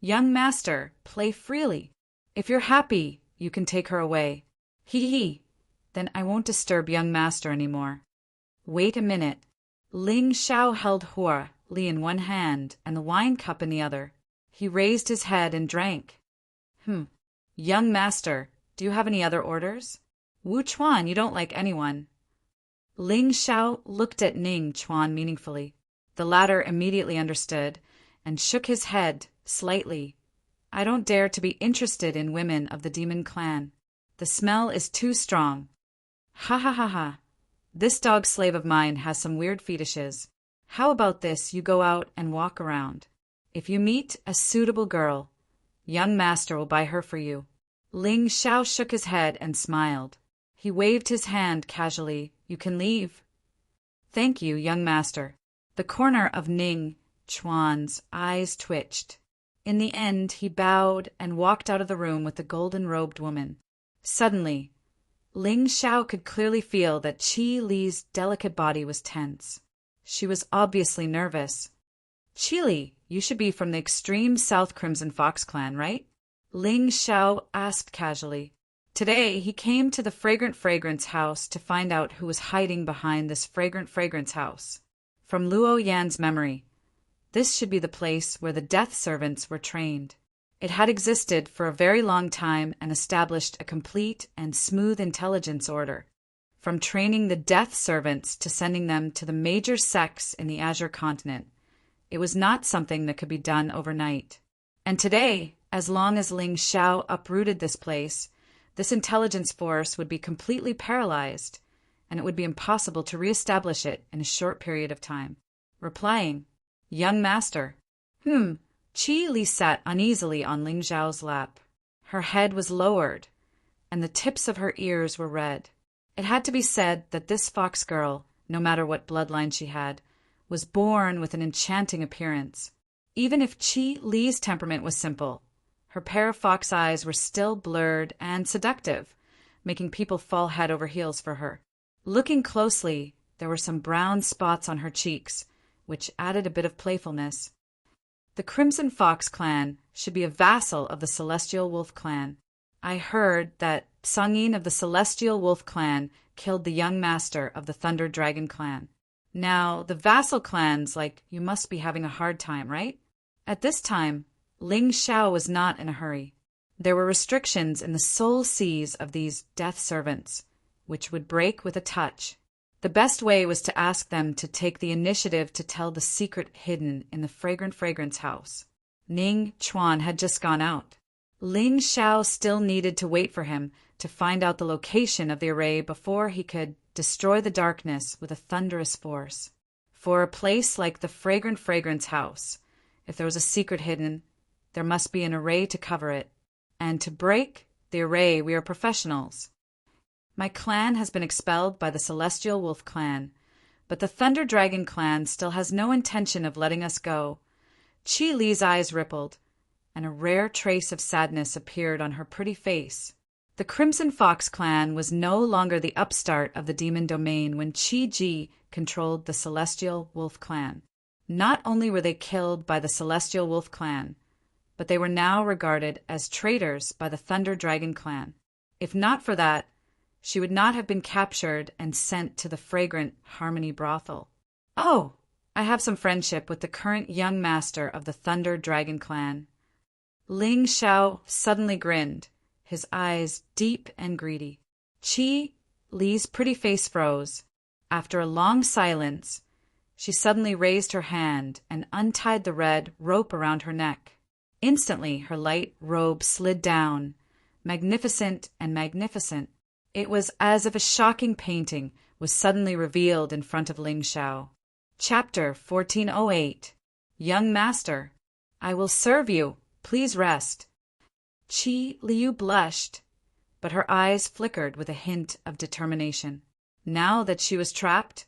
"Young master, play freely. If you're happy, you can take her away. He. Then I won't disturb young master any more." "Wait a minute." Ling Xiao held Hua Li in one hand and the wine cup in the other. He raised his head and drank. Young master, do you have any other orders?" "Wu Chuan, you don't like anyone." Ling Xiao looked at Ning Chuan meaningfully. The latter immediately understood and shook his head slightly. "I don't dare to be interested in women of the demon clan. The smell is too strong." "Ha ha ha ha. This dog slave of mine has some weird fetishes. How about this, you go out and walk around. If you meet a suitable girl, young master will buy her for you." Ling Xiao shook his head and smiled. He waved his hand casually. "You can leave." "Thank you, young master." The corner of Ning Chuan's eyes twitched. In the end, he bowed and walked out of the room with the golden-robed woman. Suddenly, Ling Xiao could clearly feel that Qi Li's delicate body was tense. She was obviously nervous. "Chili, you should be from the extreme South Crimson Fox clan, right?" Ling Xiao asked casually. Today, he came to the Fragrant Fragrance house to find out who was hiding behind this Fragrant Fragrance house. From Luo Yan's memory, this should be the place where the death servants were trained. It had existed for a very long time and established a complete and smooth intelligence order. From training the death servants to sending them to the major sects in the Azure continent, it was not something that could be done overnight. And today, as long as Ling Xiao uprooted this place, this intelligence force would be completely paralyzed, and it would be impossible to reestablish it in a short period of time. Replying, "Young master." Qi Li sat uneasily on Ling Xiao's lap. Her head was lowered, and the tips of her ears were red. It had to be said that this fox girl, no matter what bloodline she had, was born with an enchanting appearance. Even if Qi Li's temperament was simple, her pair of fox eyes were still blurred and seductive, making people fall head over heels for her. Looking closely, there were some brown spots on her cheeks, which added a bit of playfulness. The Crimson Fox clan should be a vassal of the Celestial Wolf clan. I heard that Sangin of the Celestial Wolf clan killed the young master of the Thunder Dragon clan. Now, the vassal clans, you must be having a hard time, right? At this time, Ling Xiao was not in a hurry. There were restrictions in the soul seas of these death servants, which would break with a touch. The best way was to ask them to take the initiative to tell the secret hidden in the Fragrant Fragrance house. Ning Chuan had just gone out. Ling Xiao still needed to wait for him to find out the location of the array before he could destroy the darkness with a thunderous force. For a place like the Fragrant Fragrance house, if there was a secret hidden, there must be an array to cover it. And to break the array, we are professionals. My clan has been expelled by the Celestial Wolf clan, but the Thunder Dragon clan still has no intention of letting us go. Chi Li's eyes rippled, and a rare trace of sadness appeared on her pretty face. The Crimson Fox clan was no longer the upstart of the demon domain when Chi Ji controlled the Celestial Wolf clan. Not only were they killed by the Celestial Wolf clan, but they were now regarded as traitors by the Thunder Dragon clan. If not for that, she would not have been captured and sent to the fragrant Harmony brothel. Oh, I have some friendship with the current young master of the Thunder Dragon clan. Ling Xiao suddenly grinned, his eyes deep and greedy. Chi Li's pretty face froze. After a long silence, she suddenly raised her hand and untied the red rope around her neck. Instantly, her light robe slid down, magnificent and magnificent. It was as if a shocking painting was suddenly revealed in front of Ling Xiao. Chapter 1408. Young Master, I will serve you. Please rest. Chi Liu blushed, but her eyes flickered with a hint of determination. Now that she was trapped,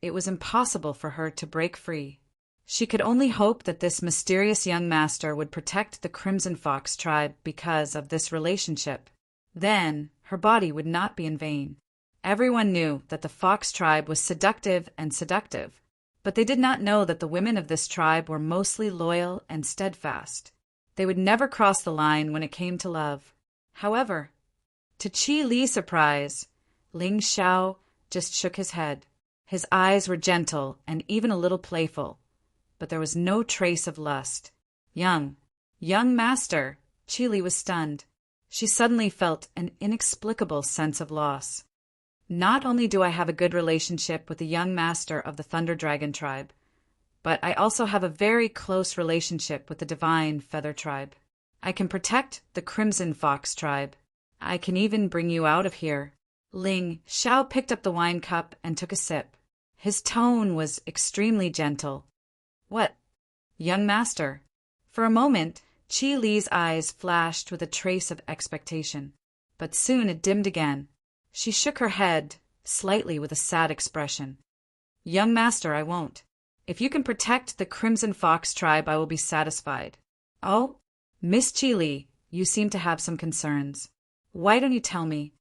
it was impossible for her to break free. She could only hope that this mysterious young master would protect the Crimson Fox tribe because of this relationship. Then her body would not be in vain. Everyone knew that the Fox tribe was seductive and seductive, but they did not know that the women of this tribe were mostly loyal and steadfast. They would never cross the line when it came to love. However, to Chi Li's surprise, Ling Xiao just shook his head. His eyes were gentle and even a little playful, but there was no trace of lust. Young master, Chi Li was stunned. She suddenly felt an inexplicable sense of loss. Not only do I have a good relationship with the young master of the Thunder Dragon tribe, but I also have a very close relationship with the Divine Feather tribe. I can protect the Crimson Fox tribe. I can even bring you out of here. Ling Xiao picked up the wine cup and took a sip. His tone was extremely gentle. What, young master? For a moment, Chi Li's eyes flashed with a trace of expectation, but soon it dimmed again. She shook her head, slightly with a sad expression. Young master, I won't. If you can protect the Crimson Fox tribe, I will be satisfied. Oh, Miss Chi Li, you seem to have some concerns. Why don't you tell me?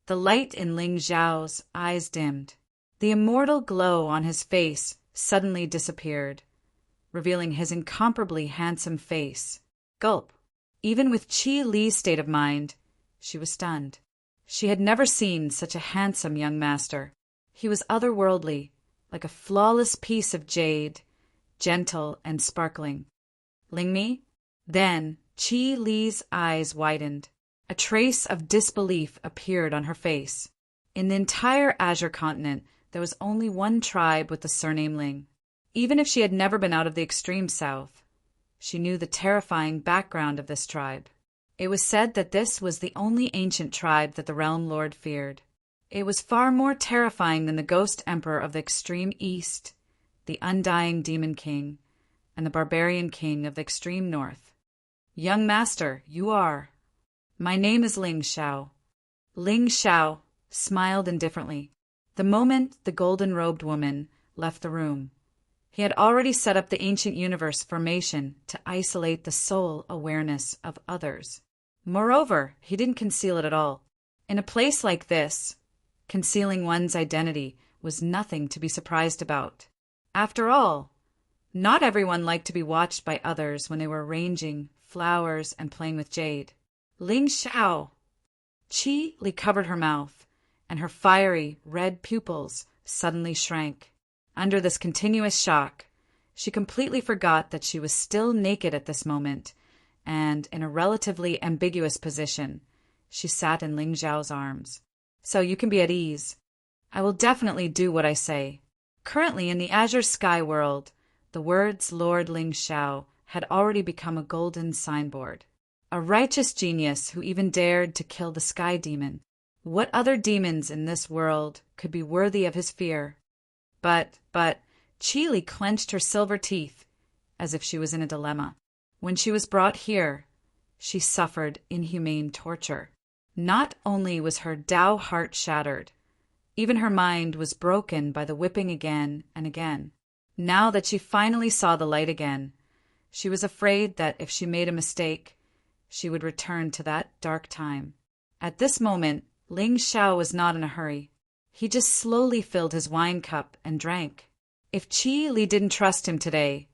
The light in Ling Xiao's eyes dimmed. The immortal glow on his face suddenly disappeared, revealing his incomparably handsome face. Gulp. Even with Chi Li's state of mind, she was stunned. She had never seen such a handsome young master. He was otherworldly, like a flawless piece of jade, gentle and sparkling. Ling Mi? Then Chi Li's eyes widened. A trace of disbelief appeared on her face. In the entire Azure continent, there was only one tribe with the surname Ling. Even if she had never been out of the extreme south, she knew the terrifying background of this tribe. It was said that this was the only ancient tribe that the Realm Lord feared. It was far more terrifying than the Ghost Emperor of the extreme east, the Undying Demon King, and the Barbarian King of the extreme north. Young master, you are. My name is Ling Xiao. Ling Xiao smiled indifferently. The moment the golden-robed woman left the room, he had already set up the ancient universe formation to isolate the soul awareness of others. Moreover, he didn't conceal it at all. In a place like this, concealing one's identity was nothing to be surprised about. After all, not everyone liked to be watched by others when they were arranging flowers and playing with jade. Ling Xiao! Chi Li covered her mouth, and her fiery, red pupils suddenly shrank. Under this continuous shock, she completely forgot that she was still naked at this moment, and in a relatively ambiguous position, she sat in Ling Xiao's arms. So you can be at ease. I will definitely do what I say. Currently in the Azure Sky world, the words Lord Ling Xiao had already become a golden signboard. A righteous genius who even dared to kill the Sky Demon. What other demons in this world could be worthy of his fear? But, Chi Li clenched her silver teeth as if she was in a dilemma. When she was brought here, she suffered inhumane torture. Not only was her Tao heart shattered, Even her mind was broken by the whipping again and again. Now that she finally saw the light again, she was afraid that if she made a mistake, she would return to that dark time. At this moment, Ling Xiao was not in a hurry. He just slowly filled his wine cup and drank. If Qi Li didn't trust him today,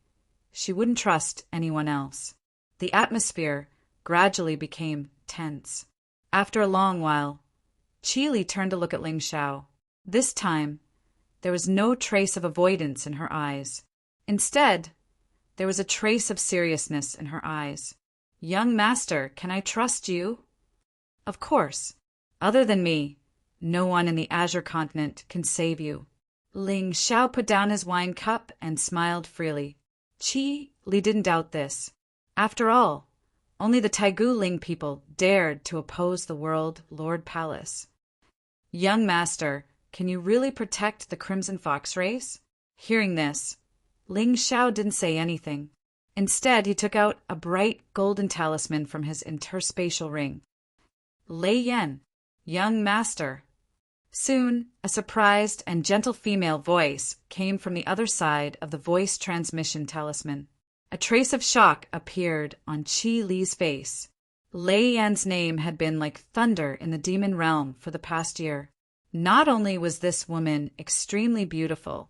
she wouldn't trust anyone else. The atmosphere gradually became tense. After a long while, Qi Li turned to look at Ling Xiao. This time, there was no trace of avoidance in her eyes. Instead, there was a trace of seriousness in her eyes. "Young master, can I trust you?" "Of course. Other than me, no one in the Azure continent can save you." Ling Xiao put down his wine cup and smiled freely. Qi Li didn't doubt this. After all, only the Taigu Ling people dared to oppose the World Lord Palace. "Young master, can you really protect the Crimson Fox race?" Hearing this, Ling Xiao didn't say anything. Instead, he took out a bright golden talisman from his interspatial ring. "Lei Yan, young master." Soon, a surprised and gentle female voice came from the other side of the voice transmission talisman. A trace of shock appeared on Qi Li's face. Lei Yan's name had been like thunder in the demon realm for the past year. Not only was this woman extremely beautiful,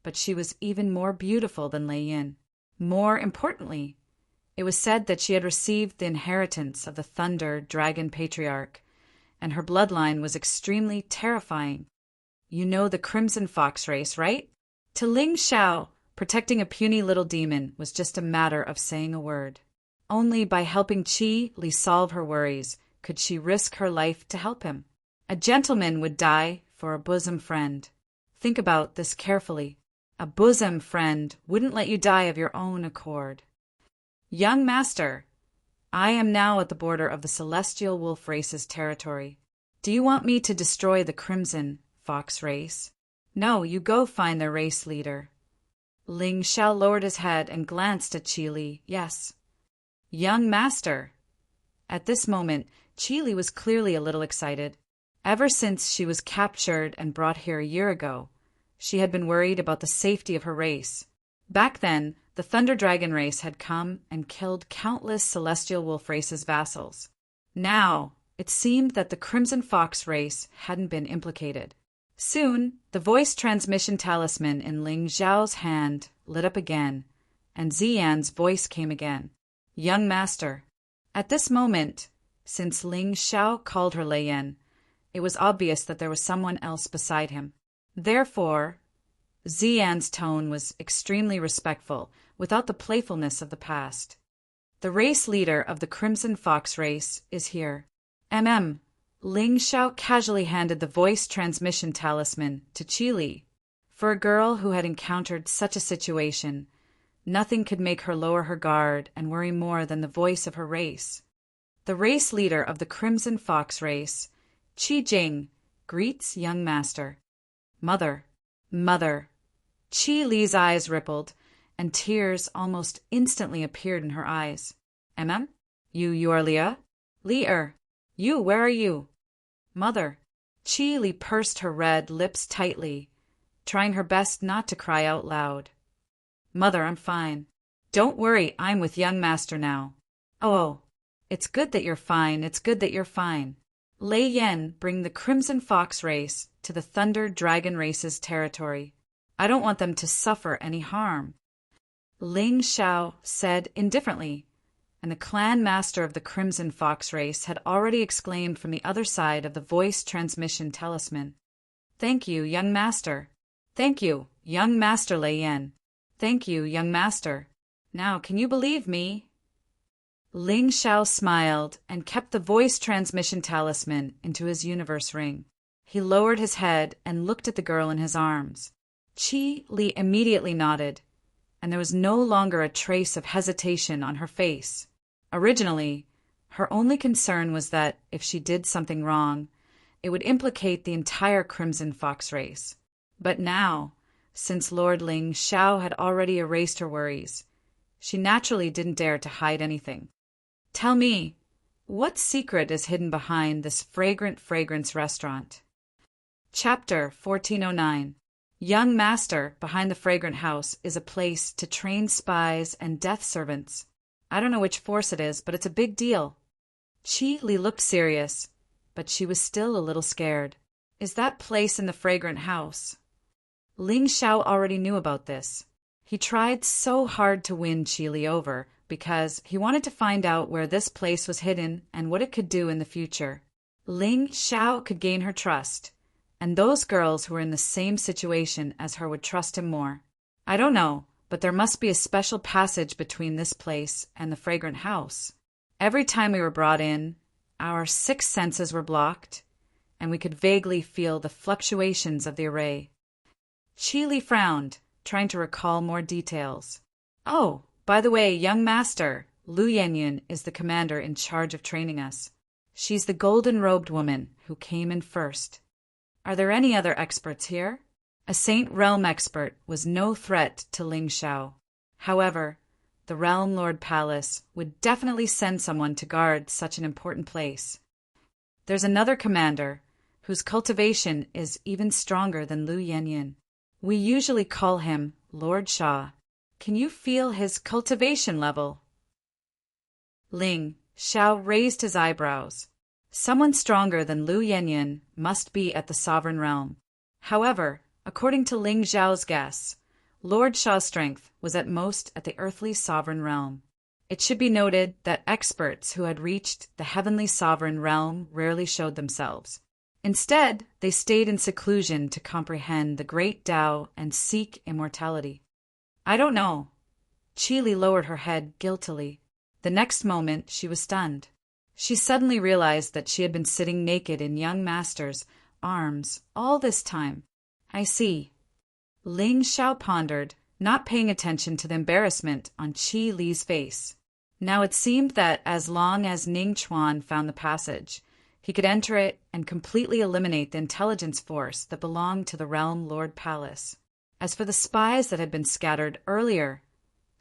but she was even more beautiful than Lei Yan. More importantly, it was said that she had received the inheritance of the Thunder Dragon Patriarch, and her bloodline was extremely terrifying. You know the Crimson Fox race, right? To Ling Xiao, protecting a puny little demon was just a matter of saying a word. Only by helping Qi Li solve her worries could she risk her life to help him. A gentleman would die for a bosom friend. Think about this carefully. A bosom friend wouldn't let you die of your own accord. "Young master, I am now at the border of the Celestial Wolf race's territory. Do you want me to destroy the Crimson Fox race?" "No, you go find their race leader." Ling Xiao lowered his head and glanced at Qi Li. "Yes." "Young master." At this moment, Qi Li was clearly a little excited. Ever since she was captured and brought here a year ago, she had been worried about the safety of her race. Back then, the Thunder Dragon race had come and killed countless Celestial Wolf race's vassals. Now, it seemed that the Crimson Fox race hadn't been implicated. Soon, the voice transmission talisman in Ling Xiao's hand lit up again, and Ziyan's voice came again. "Young master." At this moment, since Ling Xiao called her Lei Yan, it was obvious that there was someone else beside him. Therefore, Ziyan's tone was extremely respectful, without the playfulness of the past. "The race leader of the Crimson Fox race is here." Ling Xiao casually handed the voice transmission talisman to Qi Li. For a girl who had encountered such a situation, nothing could make her lower her guard and worry more than the voice of her race. "The race leader of the Crimson Fox race, Qi Jing, greets young master." Mother. Qi Li's eyes rippled, and tears almost instantly appeared in her eyes. You are Leah? Li you, where are you?" "Mother." Qi Li pursed her red lips tightly, trying her best not to cry out loud. "Mother, I'm fine. Don't worry, I'm with young master now." Oh, it's good that you're fine, it's good that you're fine. Lei Yan, bring the Crimson Fox race to the Thunder Dragon race's territory. I don't want them to suffer any harm." Ling Xiao said indifferently, and the clan master of the Crimson Fox race had already exclaimed from the other side of the voice transmission talisman. "Thank you, young master. Thank you, young master Lei Yan. Thank you, young master. Now, can you believe me?" Ling Xiao smiled and kept the voice transmission talisman into his universe ring. He lowered his head and looked at the girl in his arms. Qi Li immediately nodded, and there was no longer a trace of hesitation on her face. Originally, her only concern was that if she did something wrong, it would implicate the entire Crimson Fox race. But now, since Lord Ling Xiao had already erased her worries, she naturally didn't dare to hide anything. "Tell me, what secret is hidden behind this fragrant fragrance restaurant?" Chapter 1409. Young Master Behind the Fragrant House is a place to train spies and death servants. I don't know which force it is, but it's a big deal. Chi Li looked serious, but she was still a little scared. Is that place in the fragrant house? Ling Xiao already knew about this. He tried so hard to win Chi Li over because he wanted to find out where this place was hidden and what it could do in the future. Ling Xiao could gain her trust, and those girls who were in the same situation as her would trust him more. I don't know, but there must be a special passage between this place and the fragrant house. Every time we were brought in, our 6 senses were blocked, and we could vaguely feel the fluctuations of the array. Chi Li frowned, trying to recall more details. Oh, by the way, young master, Lu Yanyan is the commander in charge of training us. She's the golden-robed woman who came in first. Are there any other experts here? A Saint Realm expert was no threat to Ling Xiao. However, the Realm Lord Palace would definitely send someone to guard such an important place. There's another commander whose cultivation is even stronger than Lu Yanyan. We usually call him Lord Sha. Can you feel his cultivation level? Ling Xiao raised his eyebrows. Someone stronger than Lu Yanyan must be at the Sovereign Realm. However, according to Ling Xiao's guess, Lord Sha's strength was at most at the earthly Sovereign Realm. It should be noted that experts who had reached the heavenly Sovereign Realm rarely showed themselves. Instead, they stayed in seclusion to comprehend the great Tao and seek immortality. I don't know. Chi Li lowered her head guiltily. The next moment, she was stunned. She suddenly realized that she had been sitting naked in young master's arms all this time. I see. Ling Xiao pondered, not paying attention to the embarrassment on Chi Li's face. Now it seemed that as long as Ning Chuan found the passage, he could enter it and completely eliminate the intelligence force that belonged to the Realm Lord Palace. As for the spies that had been scattered earlier,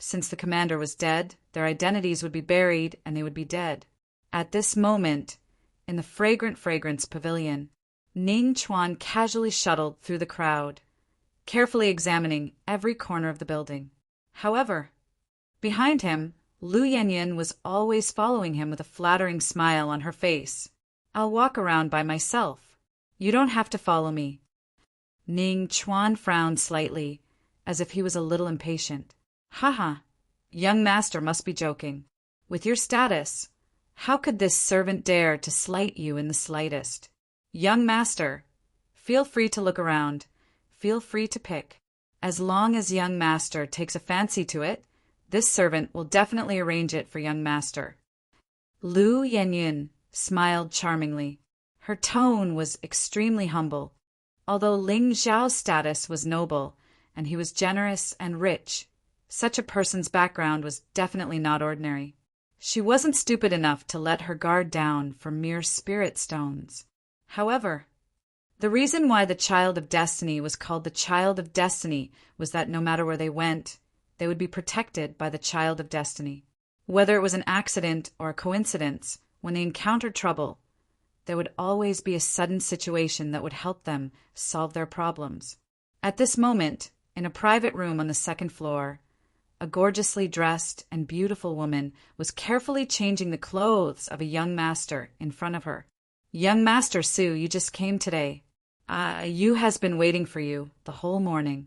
since the commander was dead, their identities would be buried and they would be dead. At this moment, in the Fragrance Pavilion, Ning Chuan casually shuttled through the crowd, carefully examining every corner of the building. However, behind him, Lu Yanyan was always following him with a flattering smile on her face. I'll walk around by myself. You don't have to follow me. Ning Chuan frowned slightly, as if he was a little impatient. Haha, young master must be joking. With your status, how could this servant dare to slight you in the slightest? Young master, feel free to look around. Feel free to pick. As long as young master takes a fancy to it, this servant will definitely arrange it for young master. Lu Yanyan smiled charmingly. Her tone was extremely humble. Although Ling Xiao's status was noble, and he was generous and rich, such a person's background was definitely not ordinary. She wasn't stupid enough to let her guard down for mere spirit stones. However, the reason why the Child of Destiny was called the Child of Destiny was that no matter where they went, they would be protected by the Child of Destiny. Whether it was an accident or a coincidence, when they encountered trouble, there would always be a sudden situation that would help them solve their problems. At this moment, in a private room on the 2nd floor, a gorgeously dressed and beautiful woman was carefully changing the clothes of a young master in front of her. Young Master Su, you just came today. Yu has been waiting for you the whole morning.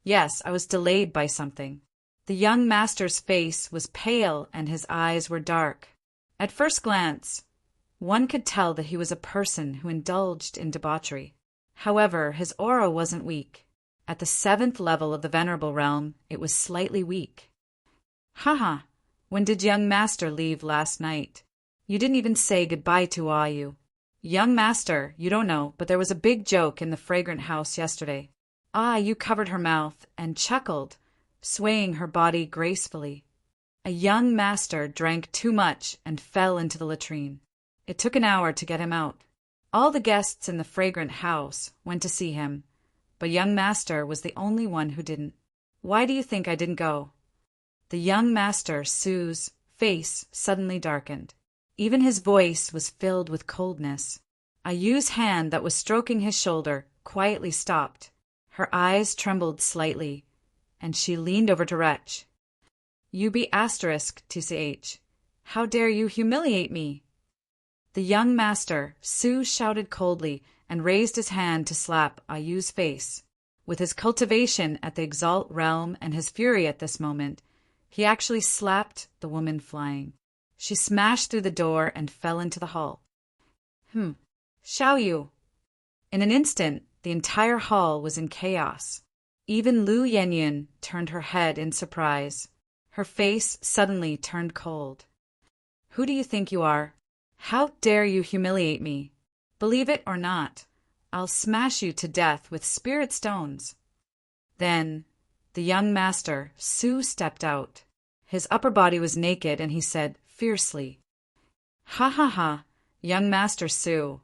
Yes, I was delayed by something. The young master's face was pale and his eyes were dark. At first glance, one could tell that he was a person who indulged in debauchery. However, his aura wasn't weak. At the 7th level of the Venerable Realm, it was slightly weak. Haha, when did young master leave last night? You didn't even say goodbye to Ayu. Young master, you don't know, but there was a big joke in the fragrant house yesterday. Ayu covered her mouth and chuckled, swaying her body gracefully. A young master drank too much and fell into the latrine. It took an hour to get him out. All the guests in the fragrant house went to see him, but young master was the only one who didn't. Why do you think I didn't go? The young master, Su's face suddenly darkened. Even his voice was filled with coldness. A Yu's hand that was stroking his shoulder quietly stopped. Her eyes trembled slightly, and she leaned over to Wretch. "You be asterisk, TCH. How dare you humiliate me?" The young master, Su, shouted coldly and raised his hand to slap Ayu's face. With his cultivation at the Exalt realm and his fury at this moment, he actually slapped the woman flying. She smashed through the door and fell into the hall. Xiaoyu! In an instant, the entire hall was in chaos. Even Lu Yenyun turned her head in surprise. Her face suddenly turned cold. "Who do you think you are? How dare you humiliate me? Believe it or not, I'll smash you to death with spirit stones." Then the young master, Su, stepped out. His upper body was naked, and he said fiercely, "Ha ha ha, young master Su,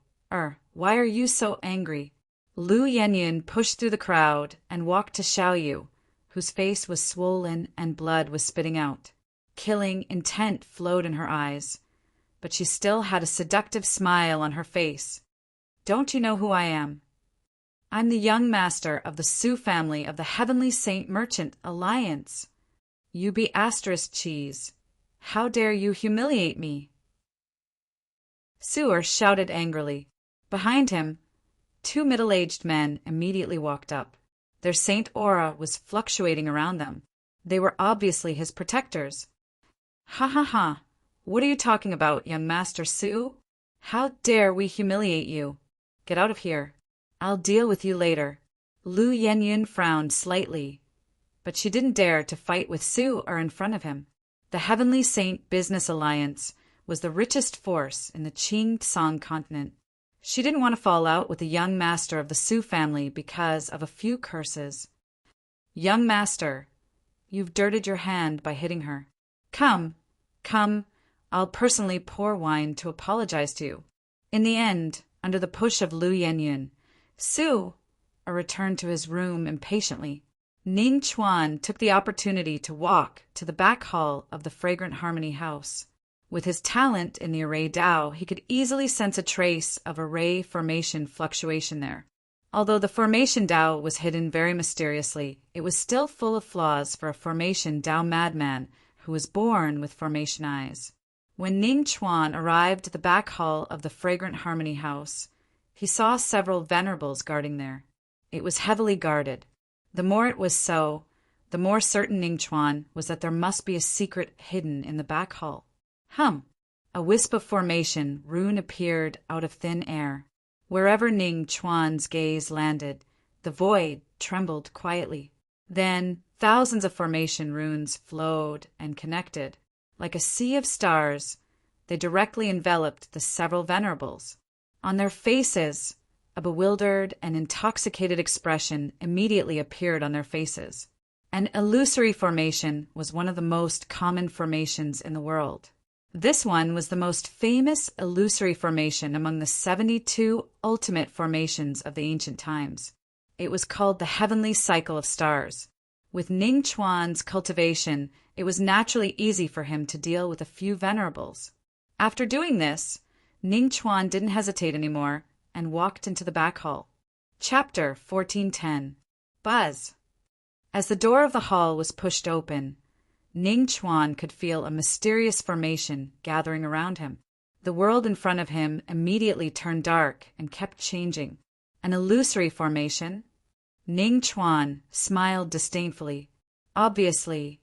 why are you so angry?" Lu Yenyun pushed through the crowd and walked to Xiaoyu, whose face was swollen and blood was spitting out. Killing intent flowed in her eyes, but she still had a seductive smile on her face. "Don't you know who I am? I'm the young master of the Su family of the Heavenly Saint Merchant Alliance. You be asterisk cheese. How dare you humiliate me?" Su'er shouted angrily. Behind him, two middle-aged men immediately walked up. Their saint aura was fluctuating around them. They were obviously his protectors. "Ha ha ha! What are you talking about, young master Su? How dare we humiliate you? Get out of here. I'll deal with you later." Lu Yenyun frowned slightly, but she didn't dare to fight with Su or in front of him. The Heavenly Saint Business Alliance was the richest force in the Qing Tsang continent. She didn't want to fall out with the young master of the Su family because of a few curses. "Young master, you've dirtied your hand by hitting her. Come, I'll personally pour wine to apologize to you." In the end, under the push of Lu Yenyun, Su returned to his room impatiently. Ning Chuan took the opportunity to walk to the back hall of the Fragrant Harmony house. With his talent in the array Dao, he could easily sense a trace of array formation fluctuation there. Although the formation Dao was hidden very mysteriously, it was still full of flaws for a formation Dao madman who was born with formation eyes. When Ning Chuan arrived at the back hall of the Fragrant Harmony house, he saw several venerables guarding there. It was heavily guarded. The more it was so, the more certain Ning Chuan was that there must be a secret hidden in the back hall. A wisp of formation rune appeared out of thin air. Wherever Ning Chuan's gaze landed, the void trembled quietly. Then thousands of formation runes flowed and connected. Like a sea of stars, they directly enveloped the several venerables. On their faces, a bewildered and intoxicated expression immediately appeared on their faces. An illusory formation was one of the most common formations in the world. This one was the most famous illusory formation among the 72 ultimate formations of the ancient times. It was called the Heavenly Cycle of Stars. With Ning Chuan's cultivation, it was naturally easy for him to deal with a few venerables. After doing this, Ning Chuan didn't hesitate anymore and walked into the back hall. Chapter 1410. Buzz. As the door of the hall was pushed open, Ning Chuan could feel a mysterious formation gathering around him. The world in front of him immediately turned dark and kept changing. An illusory formation? Ning Chuan smiled disdainfully. Obviously,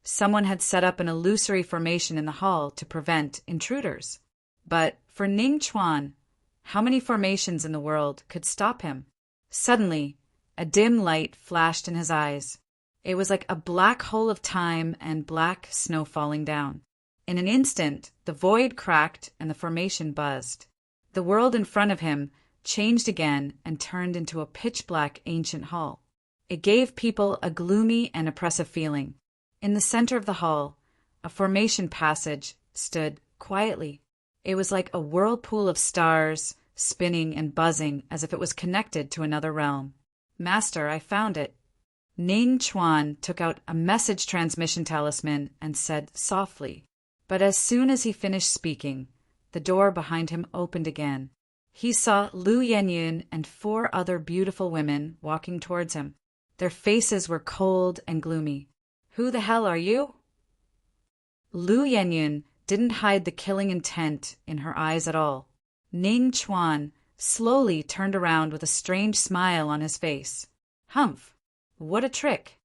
someone had set up an illusory formation in the hall to prevent intruders. But for Ning Chuan, how many formations in the world could stop him? Suddenly, a dim light flashed in his eyes. It was like a black hole of time and black snow falling down. In an instant, the void cracked and the formation buzzed. The world in front of him changed again and turned into a pitch-black ancient hall. It gave people a gloomy and oppressive feeling. In the center of the hall, a formation passage stood quietly. It was like a whirlpool of stars, spinning and buzzing as if it was connected to another realm. "Master, I found it." Ning Chuan took out a message transmission talisman and said softly. But as soon as he finished speaking, the door behind him opened again. he saw Lu Yenyun and 4 other beautiful women walking towards him. Their faces were cold and gloomy. "Who the hell are you?" Lu Yenyun didn't hide the killing intent in her eyes at all. Ning Chuan slowly turned around with a strange smile on his face. "Humph! What a trick!"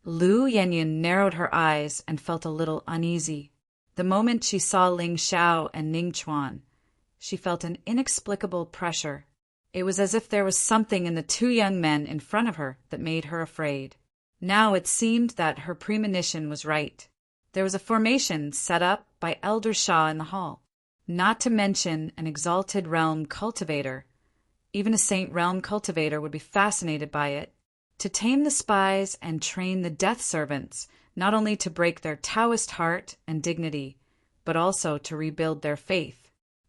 Lu Yenyun narrowed her eyes and felt a little uneasy. The moment she saw Ling Xiao and Ning Chuan, she felt an inexplicable pressure. It was as if there was something in the 2 young men in front of her that made her afraid. Now it seemed that her premonition was right. There was a formation set up by Elder Shah in the hall, not to mention an exalted realm cultivator. Even a Saint Realm cultivator would be fascinated by it. To tame the spies and train the death servants, not only to break their Taoist heart and dignity, but also to rebuild their faith.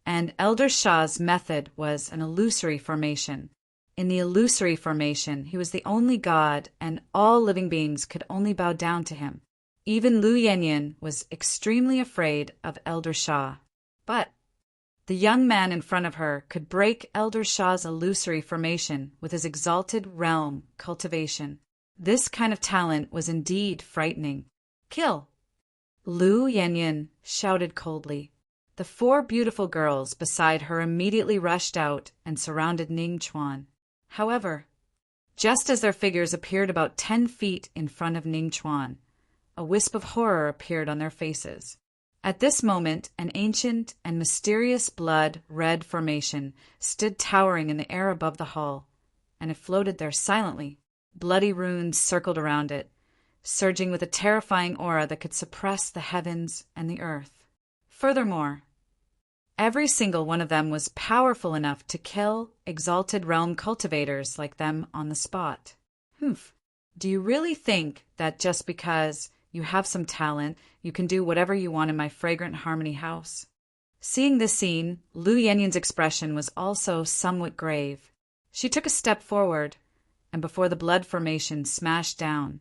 And Elder Shah's method was an illusory formation. In the illusory formation, he was the only god, and all living beings could only bow down to him. Even Lu Yenyun was extremely afraid of Elder Shah. But the young man in front of her could break Elder Shah's illusory formation with his exalted realm cultivation. This kind of talent was indeed frightening. "Kill!" Lu Yenyun shouted coldly. The 4 beautiful girls beside her immediately rushed out and surrounded Ning Chuan. However, just as their figures appeared about 10 feet in front of Ning Chuan, a wisp of horror appeared on their faces. At this moment, an ancient and mysterious blood-red formation stood towering in the air above the hall, and it floated there silently. Bloody runes circled around it, surging with a terrifying aura that could suppress the heavens and the earth. Furthermore, every single one of them was powerful enough to kill exalted realm cultivators like them on the spot. Do you really think that just because you have some talent, you can do whatever you want in my fragrant harmony house? Seeing this scene, Lu Yenyun's expression was also somewhat grave. She took a step forward, and before the blood formation smashed down,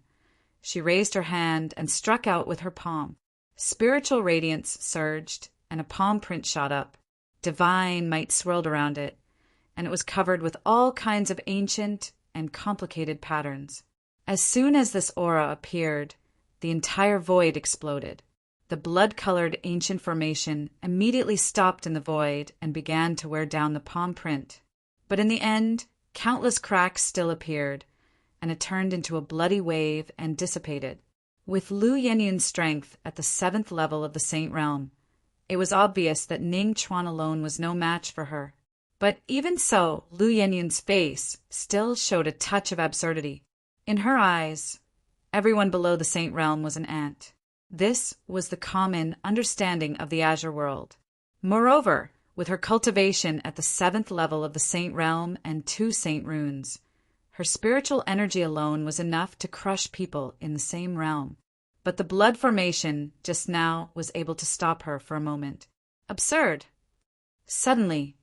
she raised her hand and struck out with her palm. Spiritual radiance surged, and a palm print shot up. Divine might swirled around it, and it was covered with all kinds of ancient and complicated patterns. As soon as this aura appeared, the entire void exploded. The blood-colored ancient formation immediately stopped in the void and began to wear down the palm print. But in the end, countless cracks still appeared, and it turned into a bloody wave and dissipated. With Lu Yenyun's strength at the 7th level of the Saint Realm, it was obvious that Ning Chuan alone was no match for her. But even so, Lu Yenyun's face still showed a touch of absurdity. In her eyes, everyone below the Saint Realm was an ant. This was the common understanding of the Azure world. Moreover, with her cultivation at the 7th level of the Saint Realm and 2 Saint Runes, her spiritual energy alone was enough to crush people in the same realm. But the blood formation just now was able to stop her for a moment. Absurd! Suddenly,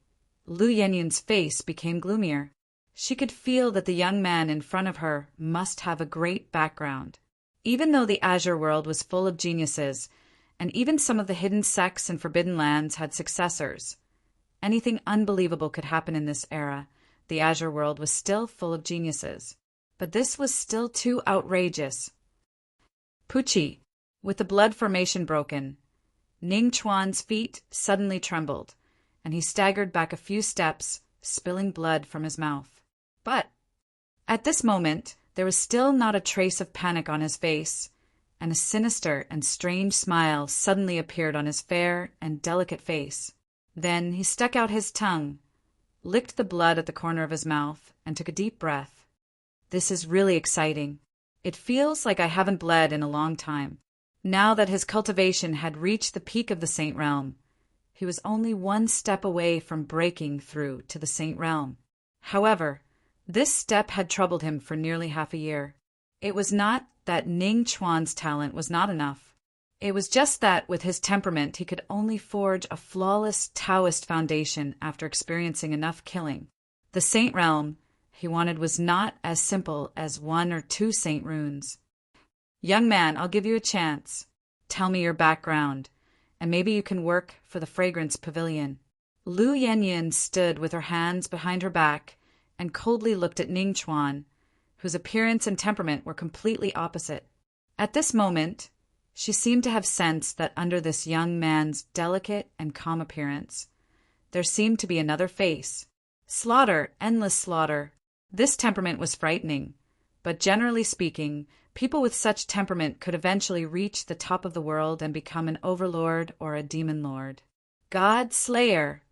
Lu Yenyun's face became gloomier. She could feel that the young man in front of her must have a great background. Even though the Azure world was full of geniuses, and even some of the hidden sects and forbidden lands had successors, anything unbelievable could happen in this era. The Azure world was still full of geniuses. But this was still too outrageous. Pucci, with the blood formation broken, Ning Chuan's feet suddenly trembled, and he staggered back a few steps, spilling blood from his mouth. But at this moment, there was still not a trace of panic on his face, and a sinister and strange smile suddenly appeared on his fair and delicate face. Then he stuck out his tongue, licked the blood at the corner of his mouth, and took a deep breath. This is really exciting. It feels like I haven't bled in a long time. Now that his cultivation had reached the peak of the Saint Realm, he was only one step away from breaking through to the Saint Realm. However, this step had troubled him for nearly half a year. It was not that Ning Chuan's talent was not enough. It was just that with his temperament he could only forge a flawless Taoist foundation after experiencing enough killing. The Saint Realm he wanted was not as simple as 1 or 2 Saint Runes. Young man, I'll give you a chance. Tell me your background, and maybe you can work for the Fragrance Pavilion. Lu Yanyin stood with her hands behind her back and coldly looked at Ning Chuan, whose appearance and temperament were completely opposite. At this moment, she seemed to have sensed that under this young man's delicate and calm appearance, there seemed to be another face. Slaughter, endless slaughter. This temperament was frightening, but generally speaking, people with such temperament could eventually reach the top of the world and become an overlord or a demon lord. God Slayer!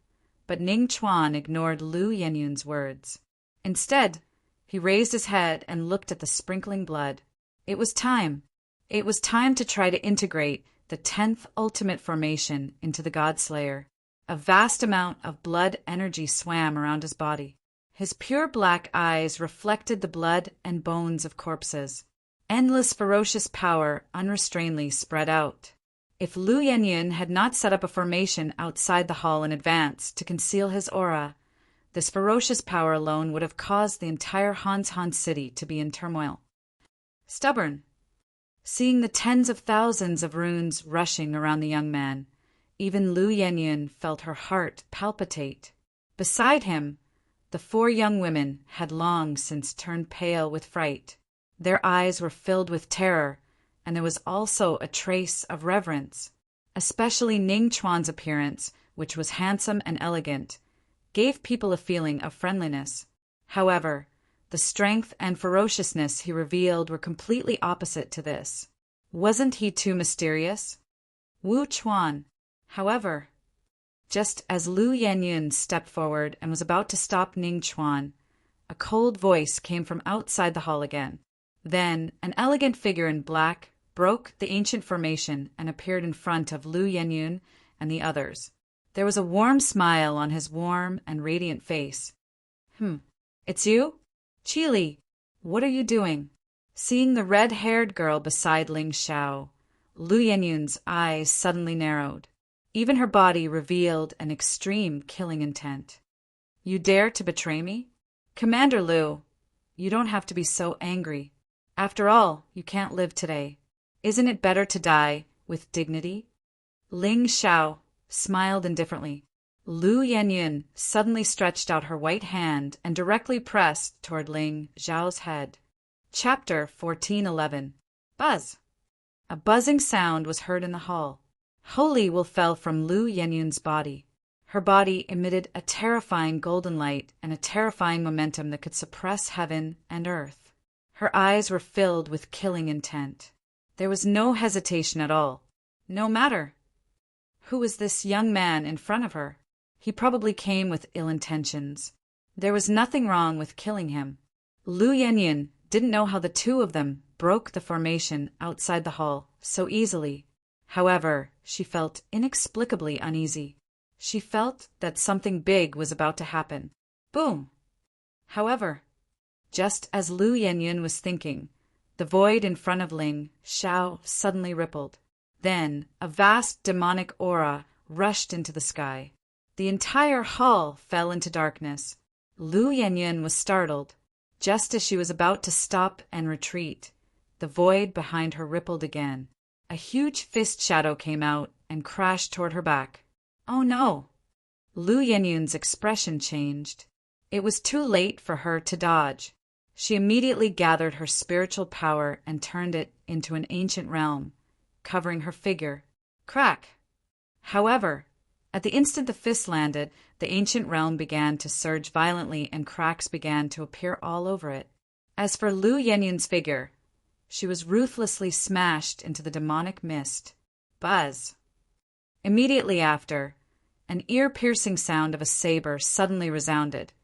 But Ning Chuan ignored Lu Yenyun's words. Instead, he raised his head and looked at the sprinkling blood. It was time. It was time to try to integrate the 10th ultimate formation into the God Slayer. A vast amount of blood energy swam around his body. His pure black eyes reflected the blood and bones of corpses. Endless ferocious power unrestrainedly spread out. If Lu Yenyun had not set up a formation outside the hall in advance to conceal his aura, this ferocious power alone would have caused the entire Han city to be in turmoil. Stubborn. Seeing the tens of thousands of runes rushing around the young man, even Lu Yenyun felt her heart palpitate. Beside him, the 4 young women had long since turned pale with fright. Their eyes were filled with terror, and there was also a trace of reverence. Especially Ning Chuan's appearance, which was handsome and elegant, gave people a feeling of friendliness. However, the strength and ferociousness he revealed were completely opposite to this. Wasn't he too mysterious? Wu Chuan, however, just as Lu Yenyun stepped forward and was about to stop Ning Chuan, a cold voice came from outside the hall again. Then, an elegant figure in black broke the ancient formation and appeared in front of Lu Yenyun and the others. There was a warm smile on his warm and radiant face. It's you? Qili, what are you doing? Seeing the red-haired girl beside Ling Xiao, Lu Yenyun's eyes suddenly narrowed. Even her body revealed an extreme killing intent. You dare to betray me? Commander Lu, you don't have to be so angry. After all, you can't live today. Isn't it better to die with dignity? Ling Xiao smiled indifferently. Lu Yenyun suddenly stretched out her white hand and directly pressed toward Ling Xiao's head. Chapter 1411. Buzz. A buzzing sound was heard in the hall. Holy will fell from Lu Yenyun's body. Her body emitted a terrifying golden light and a terrifying momentum that could suppress heaven and earth. Her eyes were filled with killing intent. There was no hesitation at all. No matter. Who was this young man in front of her? He probably came with ill intentions. There was nothing wrong with killing him. Lu Yenyun didn't know how the 2 of them broke the formation outside the hall so easily. However, she felt inexplicably uneasy. She felt that something big was about to happen. Boom! However, just as Lu Yenyun was thinking, the void in front of Ling Xiao suddenly rippled. Then a vast demonic aura rushed into the sky. The entire hall fell into darkness. Lu Yenyun was startled. Just as she was about to stop and retreat, the void behind her rippled again. A huge fist shadow came out and crashed toward her back. Oh no! Lu Yenyun's expression changed. It was too late for her to dodge. She immediately gathered her spiritual power and turned it into an ancient realm, covering her figure. Crack! However, at the instant the fist landed, the ancient realm began to surge violently and cracks began to appear all over it. As for Lu Yenyun's figure, she was ruthlessly smashed into the demonic mist. Buzz! Immediately after, an ear-piercing sound of a saber suddenly resounded,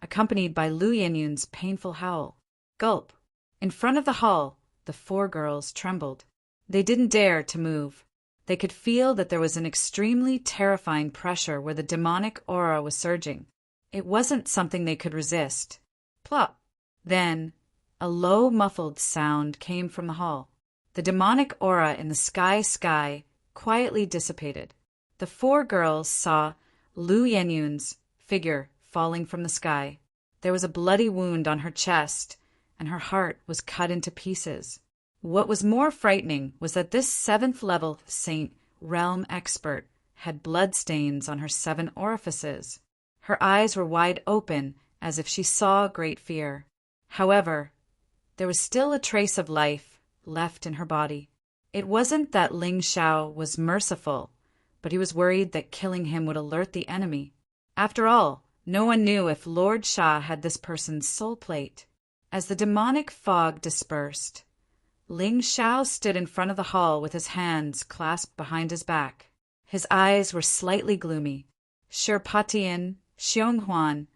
accompanied by Lu Yenyun's painful howl. Gulp! In front of the hall, the 4 girls trembled. They didn't dare to move. They could feel that there was an extremely terrifying pressure where the demonic aura was surging. It wasn't something they could resist. Plop! Then, a low, muffled sound came from the hall. The demonic aura in the sky quietly dissipated. The 4 girls saw Lu Yenyun's figure falling from the sky. There was a bloody wound on her chest, and her heart was cut into pieces. What was more frightening was that this 7th level Saint Realm expert had blood stains on her 7 orifices. Her eyes were wide open, as if she saw great fear. However, there was still a trace of life left in her body. It wasn't that Ling Xiao was merciful, but he was worried that killing him would alert the enemy. After all, no one knew if Lord Sha had this person's soul plate. As the demonic fog dispersed, Ling Xiao stood in front of the hall with his hands clasped behind his back. His eyes were slightly gloomy. Shirpatian, Xionghuan,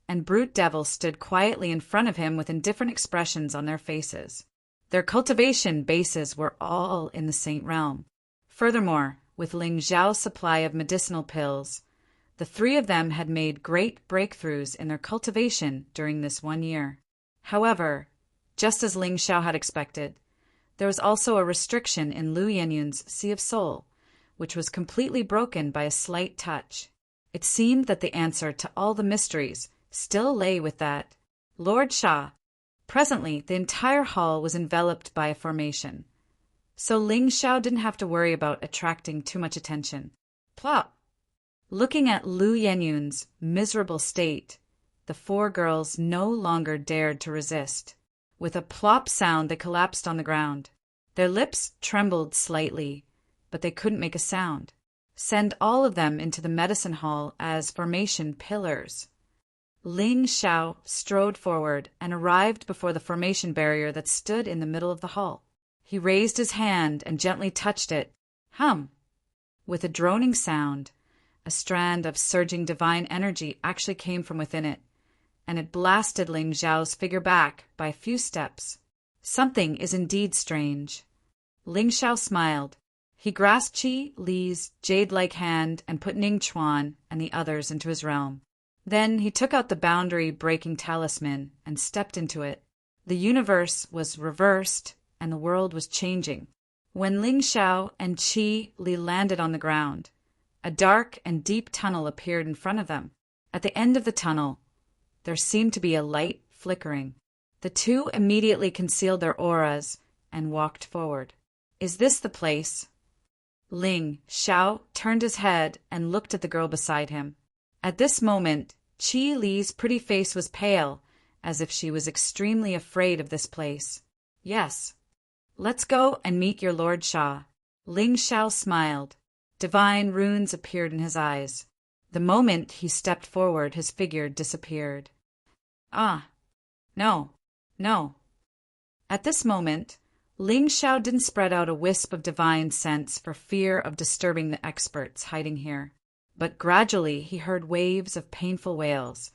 and Brute Devil stood quietly in front of him with indifferent expressions on their faces. Their cultivation bases were all in the Saint Realm. Furthermore, with Ling Xiao's supply of medicinal pills, the 3 of them had made great breakthroughs in their cultivation during this 1 year. However, just as Ling Xiao had expected, there was also a restriction in Lu Yenyun's Sea of Soul, which was completely broken by a slight touch. It seemed that the answer to all the mysteries still lay with that Lord Sha. Presently, the entire hall was enveloped by a formation, so Ling Xiao didn't have to worry about attracting too much attention. Plop! Looking at Lu Yenyun's miserable state, the 4 girls no longer dared to resist. With a plop sound, they collapsed on the ground. Their lips trembled slightly, but they couldn't make a sound. Send all of them into the medicine hall as formation pillars. Ling Xiao strode forward and arrived before the formation barrier that stood in the middle of the hall. He raised his hand and gently touched it. Hum! With a droning sound, a strand of surging divine energy actually came from within it, and it blasted Ling Xiao's figure back by a few steps. Something is indeed strange. Ling Xiao smiled. He grasped Qi Li's jade-like hand and put Ning Chuan and the others into his realm. Then he took out the boundary-breaking talisman and stepped into it. The universe was reversed, and the world was changing. When Ling Xiao and Qi Li landed on the ground, a dark and deep tunnel appeared in front of them. At the end of the tunnel, there seemed to be a light flickering. The 2 immediately concealed their auras and walked forward. Is this the place? Ling Xiao turned his head and looked at the girl beside him. At this moment, Qi Li's pretty face was pale, as if she was extremely afraid of this place. Yes. Let's go and meet your Lord Sha. Ling Xiao smiled. Divine runes appeared in his eyes. The moment he stepped forward, his figure disappeared. Ah, no, no. At this moment, Ling Xiao didn't spread out a wisp of divine sense for fear of disturbing the experts hiding here. But gradually he heard waves of painful wails,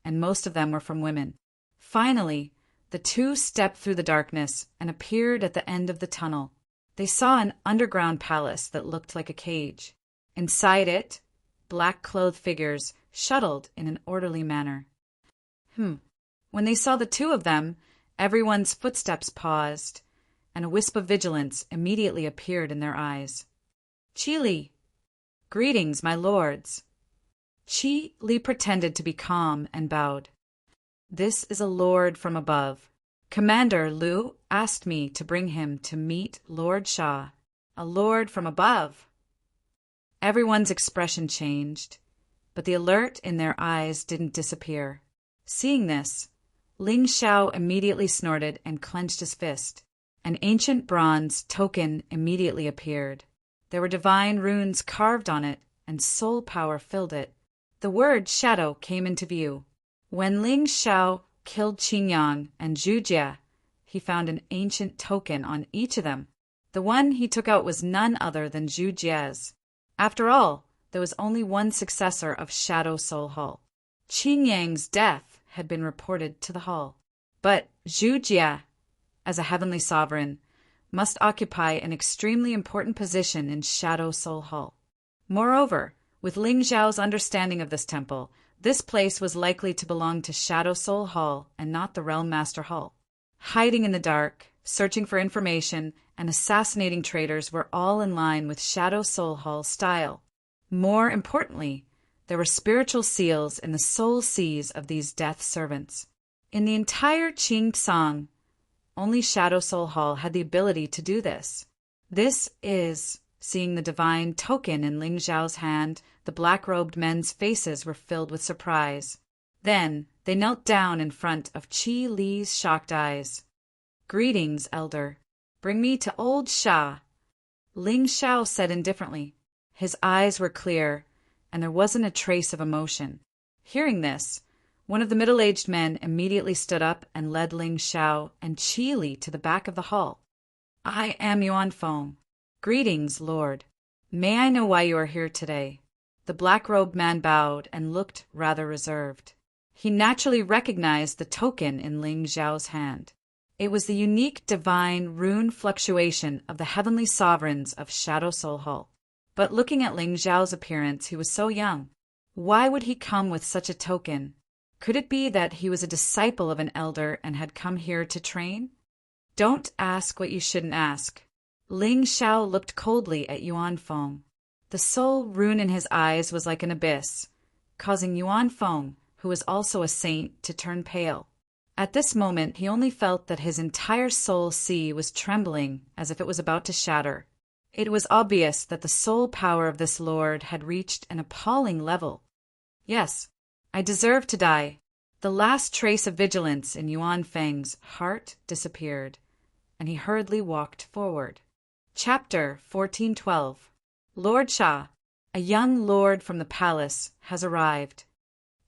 and most of them were from women. Finally, the 2 stepped through the darkness and appeared at the end of the tunnel. They saw an underground palace that looked like a cage. Inside it, black-clothed figures shuttled in an orderly manner. When they saw the 2 of them, everyone's footsteps paused, and a wisp of vigilance immediately appeared in their eyes. Qi Li! Greetings, my lords. Qi Li pretended to be calm and bowed. This is a lord from above. Commander Lu asked me to bring him to meet Lord Sha. A lord from above. Everyone's expression changed, but the alert in their eyes didn't disappear. Seeing this, Ling Xiao immediately snorted and clenched his fist. An ancient bronze token immediately appeared. There were divine runes carved on it, and soul power filled it. The word shadow came into view. When Ling Xiao killed Qingyang and Zhu Jie, he found an ancient token on each of them. The one he took out was none other than Zhu Jie's. After all, there was only one successor of Shadow Soul Hall. Qingyang's death had been reported to the hall. But Zhu Jie, as a heavenly sovereign, must occupy an extremely important position in Shadow Soul Hall. Moreover, with Ling Xiao's understanding of this temple, this place was likely to belong to Shadow Soul Hall and not the Realm Master Hall. Hiding in the dark, searching for information, and assassinating traitors were all in line with Shadow Soul Hall's style. More importantly, there were spiritual seals in the soul seas of these death servants. In the entire Qing Tsang, only Shadow Soul Hall had the ability to do this. This is Seeing the divine token in Ling Xiao's hand, the black-robed men's faces were filled with surprise. Then they knelt down in front of Qi Li's shocked eyes. "Greetings, elder. Bring me to old Sha," Ling Xiao said indifferently. His eyes were clear, and there wasn't a trace of emotion. Hearing this, one of the middle-aged men immediately stood up and led Ling Xiao and Qi Li to the back of the hall. "I am Yuan Feng. Greetings, Lord. May I know why you are here today?" The black-robed man bowed and looked rather reserved. He naturally recognized the token in Ling Xiao's hand. It was the unique divine rune fluctuation of the heavenly sovereigns of Shadow Soul Hall. But looking at Ling Xiao's appearance, he was so young. Why would he come with such a token? Could it be that he was a disciple of an elder and had come here to train? Don't ask what you shouldn't ask. Ling Xiao looked coldly at Yuan Feng. The soul rune in his eyes was like an abyss, causing Yuan Feng, who was also a saint, to turn pale. At this moment, he only felt that his entire soul sea was trembling as if it was about to shatter. It was obvious that the soul power of this lord had reached an appalling level. Yes, I deserve to die. The last trace of vigilance in Yuan Feng's heart disappeared, and he hurriedly walked forward. Chapter 1412. Lord Sha, a young lord from the palace, has arrived.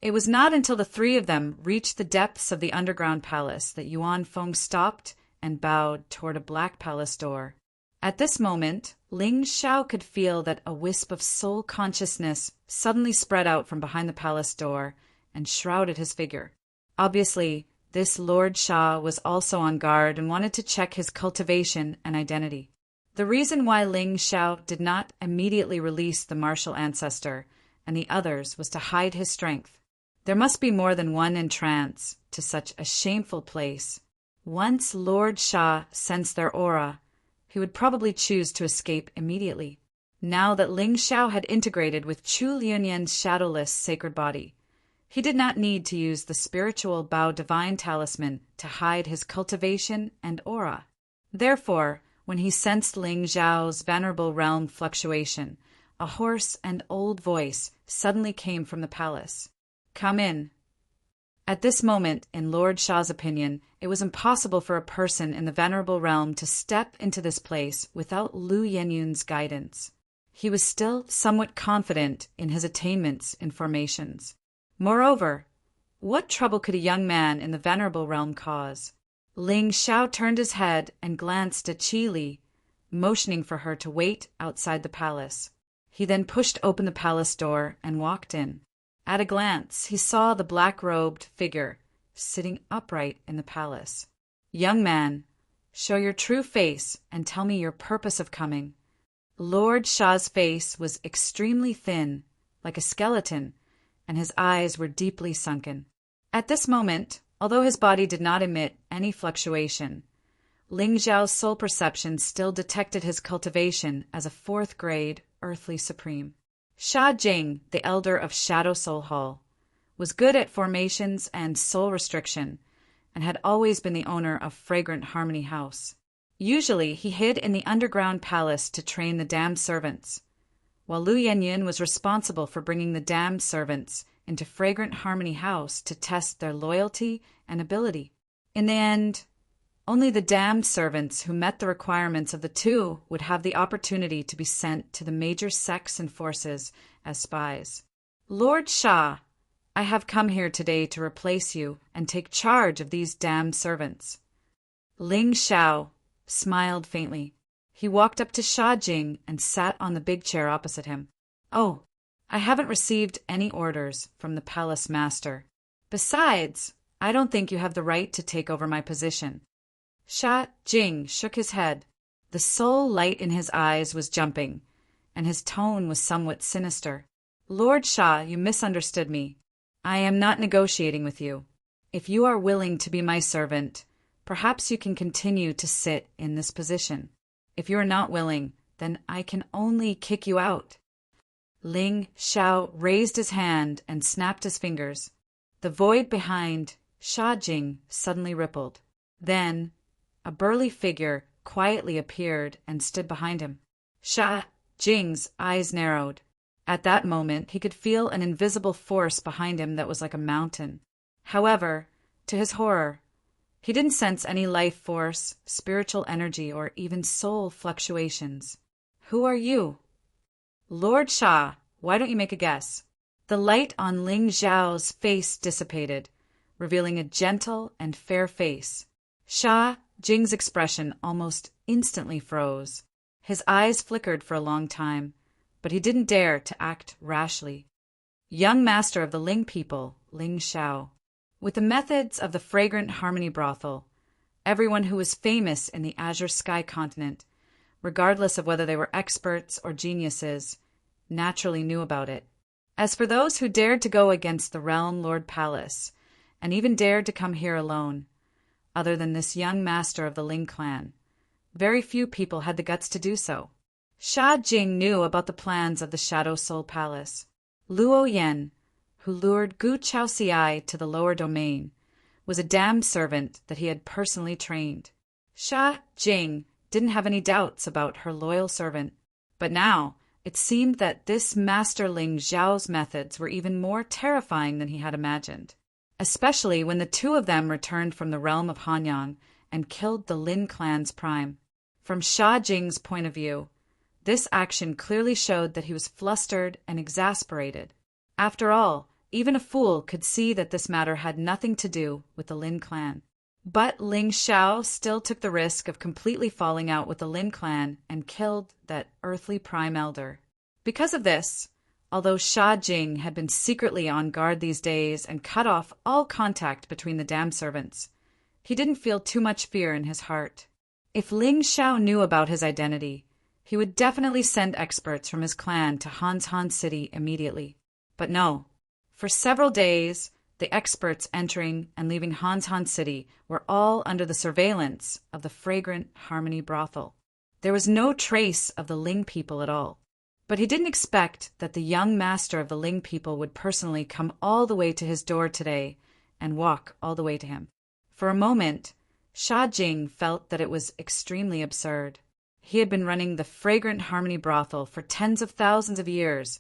It was not until the three of them reached the depths of the underground palace that Yuan Feng stopped and bowed toward a black palace door. At this moment, Ling Xiao could feel that a wisp of soul consciousness suddenly spread out from behind the palace door and shrouded his figure. Obviously, this Lord Sha was also on guard and wanted to check his cultivation and identity. The reason why Ling Xiao did not immediately release the martial ancestor and the others was to hide his strength. There must be more than one entrance to such a shameful place. Once Lord Sha sensed their aura, he would probably choose to escape immediately. Now that Ling Xiao had integrated with Chu Liunyuan's shadowless sacred body, he did not need to use the spiritual Bao divine talisman to hide his cultivation and aura. Therefore, when he sensed Ling Xiao's venerable realm fluctuation, a hoarse and old voice suddenly came from the palace. "Come in." At this moment, in Lord Sha's opinion, it was impossible for a person in the venerable realm to step into this place without Lu Yenyun's guidance. He was still somewhat confident in his attainments in formations. Moreover, what trouble could a young man in the venerable realm cause? Ling Xiao turned his head and glanced at Qi Li, motioning for her to wait outside the palace. He then pushed open the palace door and walked in. At a glance, he saw the black-robed figure sitting upright in the palace. "Young man, show your true face and tell me your purpose of coming." Lord Sha's face was extremely thin, like a skeleton, and his eyes were deeply sunken. At this moment, although his body did not emit any fluctuation, Ling Xiao's soul perception still detected his cultivation as a fourth-grade earthly supreme. Sha Jing, the elder of Shadow Soul Hall, was good at formations and soul restriction, and had always been the owner of Fragrant Harmony House. Usually, he hid in the underground palace to train the damned servants, while Lu Yenyun was responsible for bringing the damned servants into Fragrant Harmony House to test their loyalty and ability. In the end, only the damned servants who met the requirements of the two would have the opportunity to be sent to the major sects and forces as spies. "Lord Sha, I have come here today to replace you and take charge of these damned servants." Ling Xiao smiled faintly. He walked up to Sha Jing and sat on the big chair opposite him. "Oh, I haven't received any orders from the palace master. Besides, I don't think you have the right to take over my position." Sha Jing shook his head. The soul light in his eyes was jumping, and his tone was somewhat sinister. "Lord Sha, you misunderstood me. I am not negotiating with you. If you are willing to be my servant, perhaps you can continue to sit in this position. If you are not willing, then I can only kick you out." Ling Xiao raised his hand and snapped his fingers. The void behind Sha Jing suddenly rippled. Then a burly figure quietly appeared and stood behind him. "Sha Jing's eyes narrowed. At that moment, he could feel an invisible force behind him that was like a mountain. However, to his horror, he didn't sense any life force, spiritual energy, or even soul fluctuations. Who are you? Lord Sha, why don't you make a guess? The light on Ling Xiao's face dissipated, revealing a gentle and fair face. Sha Jing's expression almost instantly froze. His eyes flickered for a long time, but he didn't dare to act rashly. Young master of the Ling people, Ling Xiao. With the methods of the fragrant harmony brothel, everyone who was famous in the Azure Sky continent, regardless of whether they were experts or geniuses, naturally knew about it. As for those who dared to go against the Realm Lord Palace, and even dared to come here alone, other than this young master of the Ling clan, very few people had the guts to do so. Sha Jing knew about the plans of the Shadow Soul Palace. Luo Yen, who lured Gu Chaoxiai to the lower domain, was a damned servant that he had personally trained. Sha Jing didn't have any doubts about her loyal servant, but now it seemed that this Master Ling Xiao's methods were even more terrifying than he had imagined, especially when the two of them returned from the realm of Hanyang and killed the Lin clan's prime. From Sha Jing's point of view, this action clearly showed that he was flustered and exasperated. After all, even a fool could see that this matter had nothing to do with the Lin clan. But Ling Xiao still took the risk of completely falling out with the Lin clan and killed that earthly prime elder. Because of this, although Sha Jing had been secretly on guard these days and cut off all contact between the damned servants, he didn't feel too much fear in his heart. If Ling Xiao knew about his identity, he would definitely send experts from his clan to Han City immediately. But no. For several days, the experts entering and leaving Han City were all under the surveillance of the fragrant Harmony brothel. There was no trace of the Ling people at all. But he didn't expect that the young master of the Ling people would personally come all the way to his door today and walk all the way to him. For a moment, Sha Jing felt that it was extremely absurd. He had been running the fragrant Harmony brothel for tens of thousands of years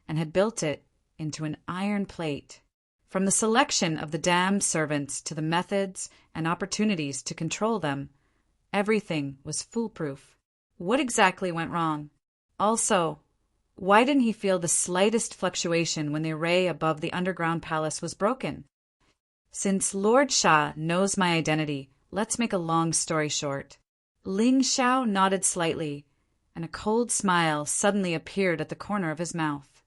and had built it into an iron plate. From the selection of the damned servants to the methods and opportunities to control them, everything was foolproof. What exactly went wrong? Also, why didn't he feel the slightest fluctuation when the array above the underground palace was broken? Since Lord Sha knows my identity, let's make a long story short. Ling Xiao nodded slightly, and a cold smile suddenly appeared at the corner of his mouth.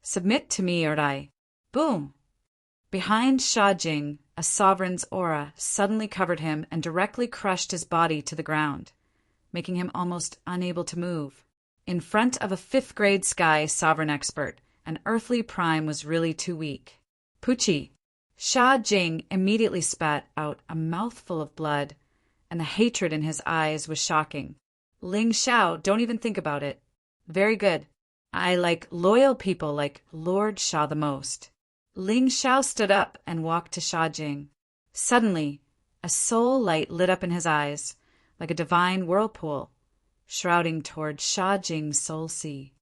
Submit to me, or die. Boom! Behind Sha Jing, a sovereign's aura suddenly covered him and directly crushed his body to the ground, making him almost unable to move. In front of a fifth-grade sky sovereign expert, an earthly prime was really too weak. Pucci! Sha Jing immediately spat out a mouthful of blood, and the hatred in his eyes was shocking. Ling Xiao, don't even think about it. Very good. I like loyal people like Lord Sha the most. Ling Xiao stood up and walked to Sha Jing. Suddenly, a soul light lit up in his eyes, like a divine whirlpool, shrouding toward Sha Jing's soul sea.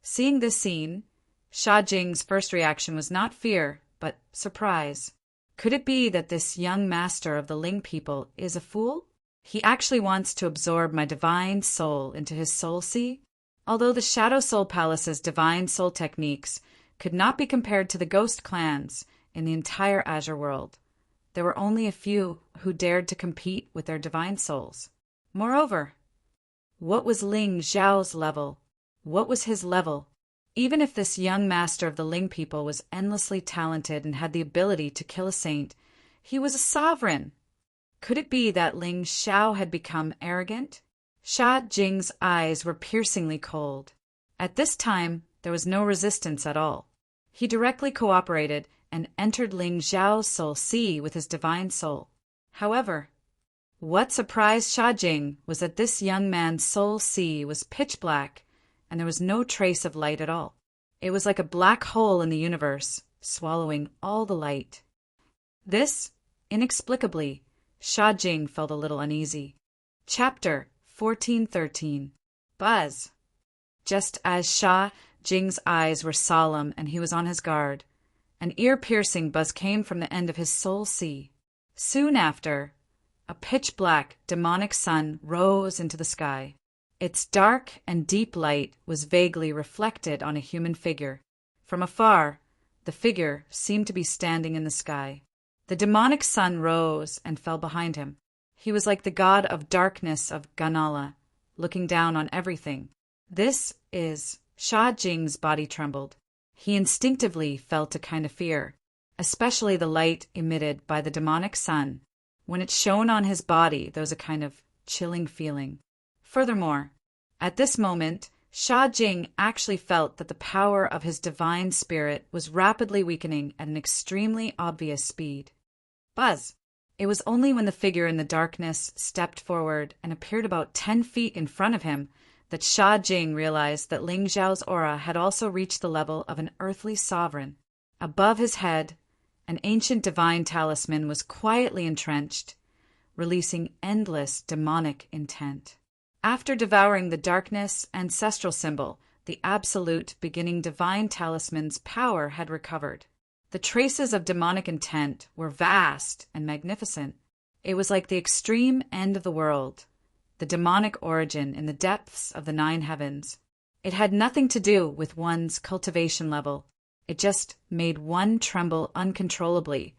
Seeing this scene, Sha Jing's first reaction was not fear, but surprise. Could it be that this young master of the Ling people is a fool? He actually wants to absorb my divine soul into his soul sea? Although the Shadow Soul Palace's divine soul techniques could not be compared to the ghost clans in the entire Azure world, there were only a few who dared to compete with their divine souls. Moreover, what was Ling Xiao's level? What was his level? Even if this young master of the Ling people was endlessly talented and had the ability to kill a saint, he was a sovereign. Could it be that Ling Xiao had become arrogant? Sha Jing's eyes were piercingly cold. At this time, there was no resistance at all. He directly cooperated and entered Ling Xiao's soul sea with his divine soul. However, what surprised Sha Jing was that this young man's soul sea was pitch black, and there was no trace of light at all. It was like a black hole in the universe, swallowing all the light. This, inexplicably, Sha Jing felt a little uneasy. Chapter 1413. Buzz! Just as Sha Jing's eyes were solemn and he was on his guard, an ear-piercing buzz came from the end of his soul sea. Soon after, a pitch-black, demonic sun rose into the sky. Its dark and deep light was vaguely reflected on a human figure. From afar, the figure seemed to be standing in the sky. The demonic sun rose and fell behind him. He was like the god of darkness of Ganala, looking down on everything. This is Sha Jing's body trembled. He instinctively felt a kind of fear, especially the light emitted by the demonic sun. When it shone on his body, there was a kind of chilling feeling. Furthermore, at this moment, Sha Jing actually felt that the power of his divine spirit was rapidly weakening at an extremely obvious speed. Buzz! It was only when the figure in the darkness stepped forward and appeared about 10 feet in front of him that Sha Jing realized that Ling Xiao's aura had also reached the level of an earthly sovereign. Above his head, an ancient divine talisman was quietly entrenched, releasing endless demonic intent. After devouring the darkness ancestral symbol, the absolute beginning divine talisman's power had recovered. The traces of demonic intent were vast and magnificent. It was like the extreme end of the world, the demonic origin in the depths of the 9 heavens. It had nothing to do with one's cultivation level. It just made one tremble uncontrollably,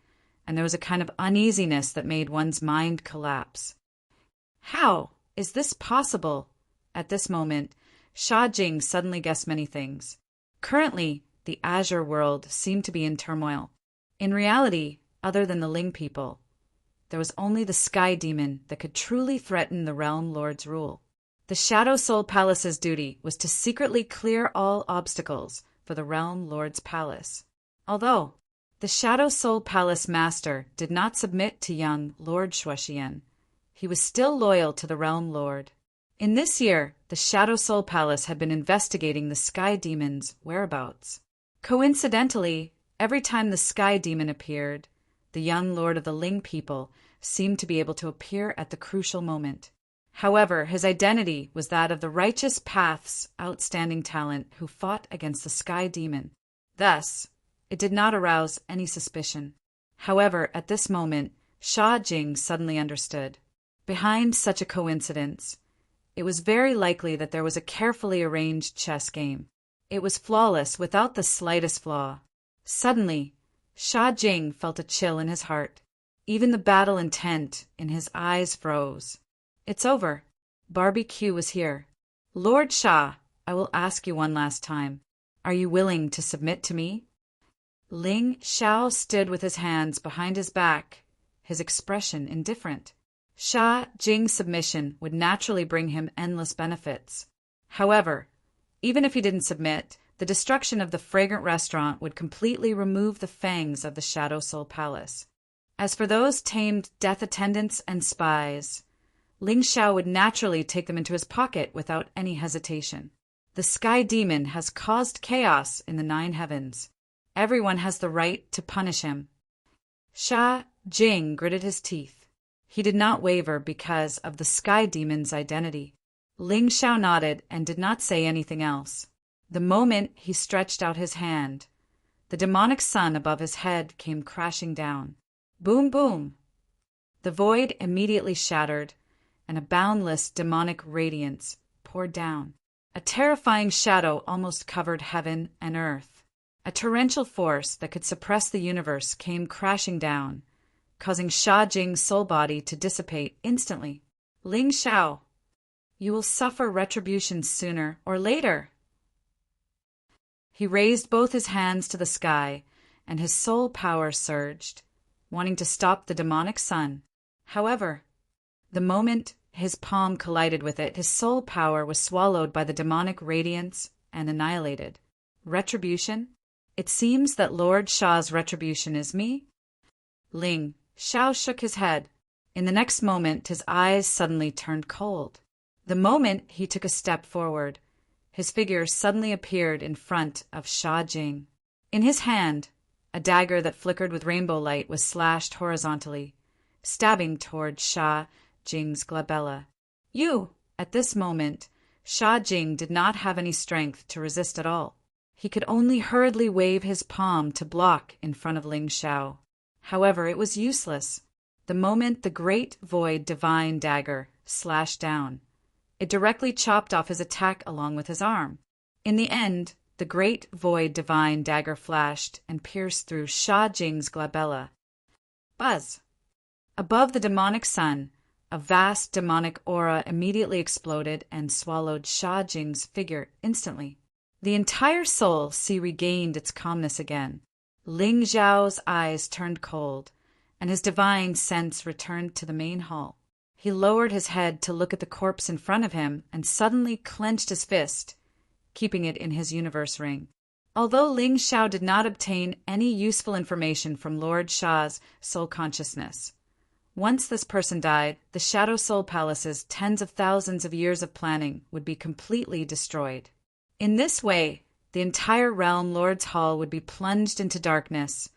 and there was a kind of uneasiness that made one's mind collapse. How is this possible? At this moment, Sha Jing suddenly guessed many things. Currently, the Azure world seemed to be in turmoil. In reality, other than the Ling people, there was only the Sky Demon that could truly threaten the Realm Lord's rule. The Shadow Soul Palace's duty was to secretly clear all obstacles for the Realm Lord's palace. Although the Shadow Soul Palace Master did not submit to young Lord Shuaxian, he was still loyal to the Realm Lord. In this year, the Shadow Soul Palace had been investigating the Sky Demon's whereabouts. Coincidentally, every time the Sky Demon appeared, the young Lord of the Ling people seemed to be able to appear at the crucial moment. However, his identity was that of the Righteous Path's outstanding talent who fought against the Sky Demon. Thus, it did not arouse any suspicion. However, at this moment, Sha Jing suddenly understood. Behind such a coincidence, it was very likely that there was a carefully arranged chess game. It was flawless, without the slightest flaw. Suddenly, Sha Jing felt a chill in his heart. Even the battle intent in his eyes froze. It's over. Barbie Q was here. Lord Sha, I will ask you one last time. Are you willing to submit to me? Ling Xiao stood with his hands behind his back, his expression indifferent. Sha Jing's submission would naturally bring him endless benefits. However, even if he didn't submit, the destruction of the fragrant restaurant would completely remove the fangs of the Shadow Soul Palace. As for those tamed death attendants and spies, Ling Xiao would naturally take them into his pocket without any hesitation. The Sky Demon has caused chaos in the 9 heavens. Everyone has the right to punish him. Sha Jing gritted his teeth. He did not waver because of the Sky Demon's identity. Ling Xiao nodded and did not say anything else. The moment he stretched out his hand, the demonic sun above his head came crashing down. Boom, boom! The void immediately shattered, and a boundless demonic radiance poured down. A terrifying shadow almost covered heaven and earth. A torrential force that could suppress the universe came crashing down, causing Sha Jing's soul body to dissipate instantly. Ling Xiao, you will suffer retribution sooner or later. He raised both his hands to the sky, and his soul power surged, wanting to stop the demonic sun. However, the moment his palm collided with it, his soul power was swallowed by the demonic radiance and annihilated. Retribution? It seems that Lord Sha's retribution is me? Ling Xiao shook his head. In the next moment, his eyes suddenly turned cold. The moment he took a step forward, his figure suddenly appeared in front of Sha Jing. In his hand, a dagger that flickered with rainbow light was slashed horizontally, stabbing toward Sha Jing's glabella. You! At this moment, Sha Jing did not have any strength to resist at all. He could only hurriedly wave his palm to block in front of Ling Xiao. However, it was useless. The moment the great void divine dagger slashed down, it directly chopped off his attack along with his arm. In the end, the great void divine dagger flashed and pierced through Sha Jing's glabella. Buzz! Above the demonic sun, a vast demonic aura immediately exploded and swallowed Sha Jing's figure instantly. The entire soul sea regained its calmness again. Ling Xiao's eyes turned cold, and his divine sense returned to the main hall. He lowered his head to look at the corpse in front of him and suddenly clenched his fist, keeping it in his universe ring. Although Ling Xiao did not obtain any useful information from Lord Sha's soul consciousness, once this person died, the Shadow Soul Palace's tens of thousands of years of planning would be completely destroyed. In this way, the entire realm Lord's Hall would be plunged into darkness,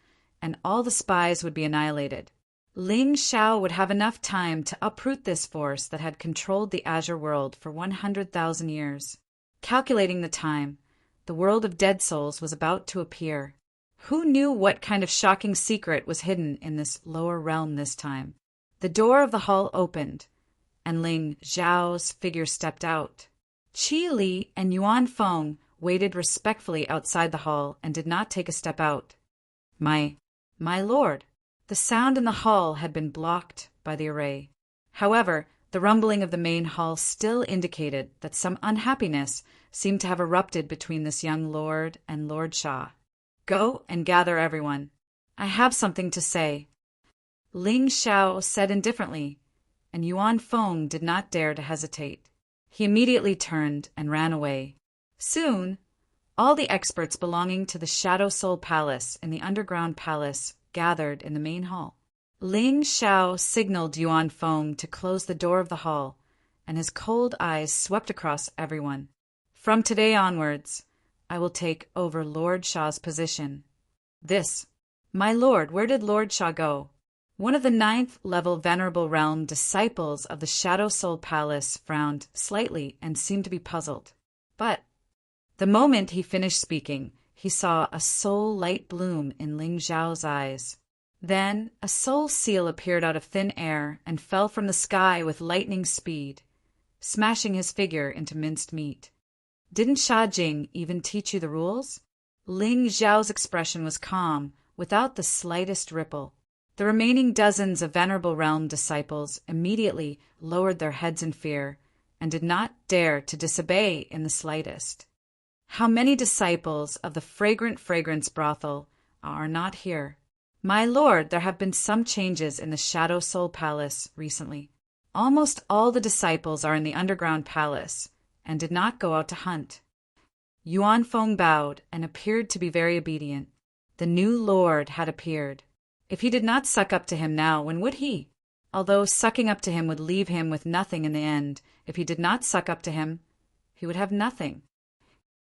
and all the spies would be annihilated. Ling Xiao would have enough time to uproot this force that had controlled the Azure world for 100,000 years. Calculating the time, the world of dead souls was about to appear. Who knew what kind of shocking secret was hidden in this lower realm this time? The door of the hall opened, and Ling Xiao's figure stepped out. Qi Li and Yuan Feng waited respectfully outside the hall and did not take a step out. My lord. The sound in the hall had been blocked by the array. However, the rumbling of the main hall still indicated that some unhappiness seemed to have erupted between this young lord and Lord Sha. Go and gather everyone. I have something to say. Ling Xiao said indifferently, and Yuan Feng did not dare to hesitate. He immediately turned and ran away. Soon, all the experts belonging to the Shadow Soul Palace and the Underground Palace gathered in the main hall. Ling Xiao signaled Yuan Feng to close the door of the hall, and his cold eyes swept across everyone. From today onwards, I will take over Lord Sha's position. My lord, where did Lord Sha go? One of the 9th-level Venerable Realm disciples of the Shadow Soul Palace frowned slightly and seemed to be puzzled. But the moment he finished speaking, he saw a soul light bloom in Ling Xiao's eyes. Then a soul seal appeared out of thin air and fell from the sky with lightning speed, smashing his figure into minced meat. Didn't Sha Jing even teach you the rules? Ling Xiao's expression was calm, without the slightest ripple. The remaining dozens of Venerable Realm disciples immediately lowered their heads in fear and did not dare to disobey in the slightest. How many disciples of the fragrant fragrance brothel are not here? My lord, there have been some changes in the Shadow Soul Palace recently. Almost all the disciples are in the Underground Palace and did not go out to hunt. Yuan Feng bowed and appeared to be very obedient. The new lord had appeared. If he did not suck up to him now, when would he? Although sucking up to him would leave him with nothing in the end, if he did not suck up to him, he would have nothing.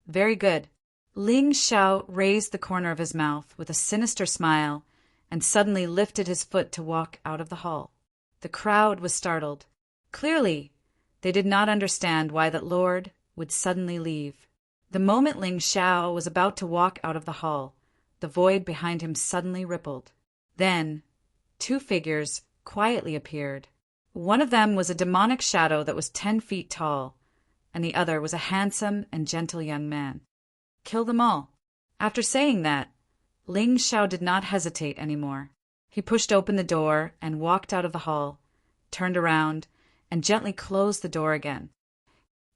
Very good. Ling Xiao raised the corner of his mouth with a sinister smile and suddenly lifted his foot to walk out of the hall. The crowd was startled. Clearly, they did not understand why that lord would suddenly leave. The moment Ling Xiao was about to walk out of the hall, the void behind him suddenly rippled. Then, 2 figures quietly appeared. One of them was a demonic shadow that was 10 feet tall, and the other was a handsome and gentle young man. Kill them all. After saying that, Ling Xiao did not hesitate anymore. He pushed open the door and walked out of the hall, turned around, and gently closed the door again.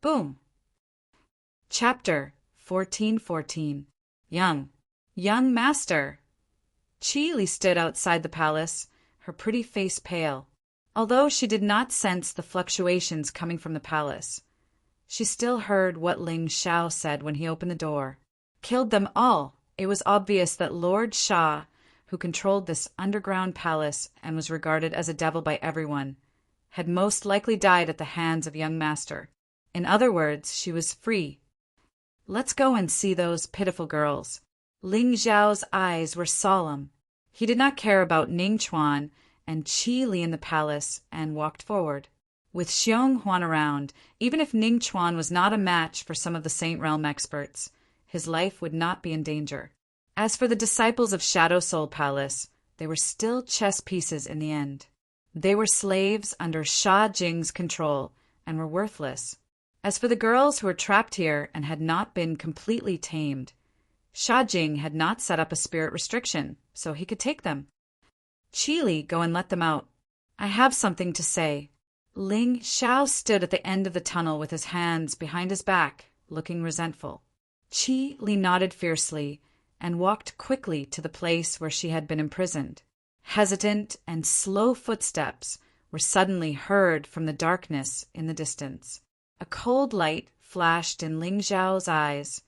Boom! Chapter 1414. Young Master! Qi Li stood outside the palace, her pretty face pale. Although she did not sense the fluctuations coming from the palace, she still heard what Ling Xiao said when he opened the door. Killed them all. It was obvious that Lord Sha, who controlled this underground palace and was regarded as a devil by everyone, had most likely died at the hands of young master. In other words, she was free. Let's go and see those pitiful girls. Ling Xiao's eyes were solemn. He did not care about Ning Chuan and Qi Li in the palace and walked forward. With Xiong Huan around, even if Ning Chuan was not a match for some of the Saint Realm experts, his life would not be in danger. As for the disciples of Shadow Soul Palace, they were still chess pieces in the end. They were slaves under Sha Jing's control and were worthless. As for the girls who were trapped here and had not been completely tamed, Sha Jing had not set up a spirit restriction, so he could take them. Qili, go and let them out. I have something to say. Ling Xiao stood at the end of the tunnel with his hands behind his back, looking resentful. Qili nodded fiercely and walked quickly to the place where she had been imprisoned. Hesitant and slow footsteps were suddenly heard from the darkness in the distance. A cold light flashed in Ling Xiao's eyes,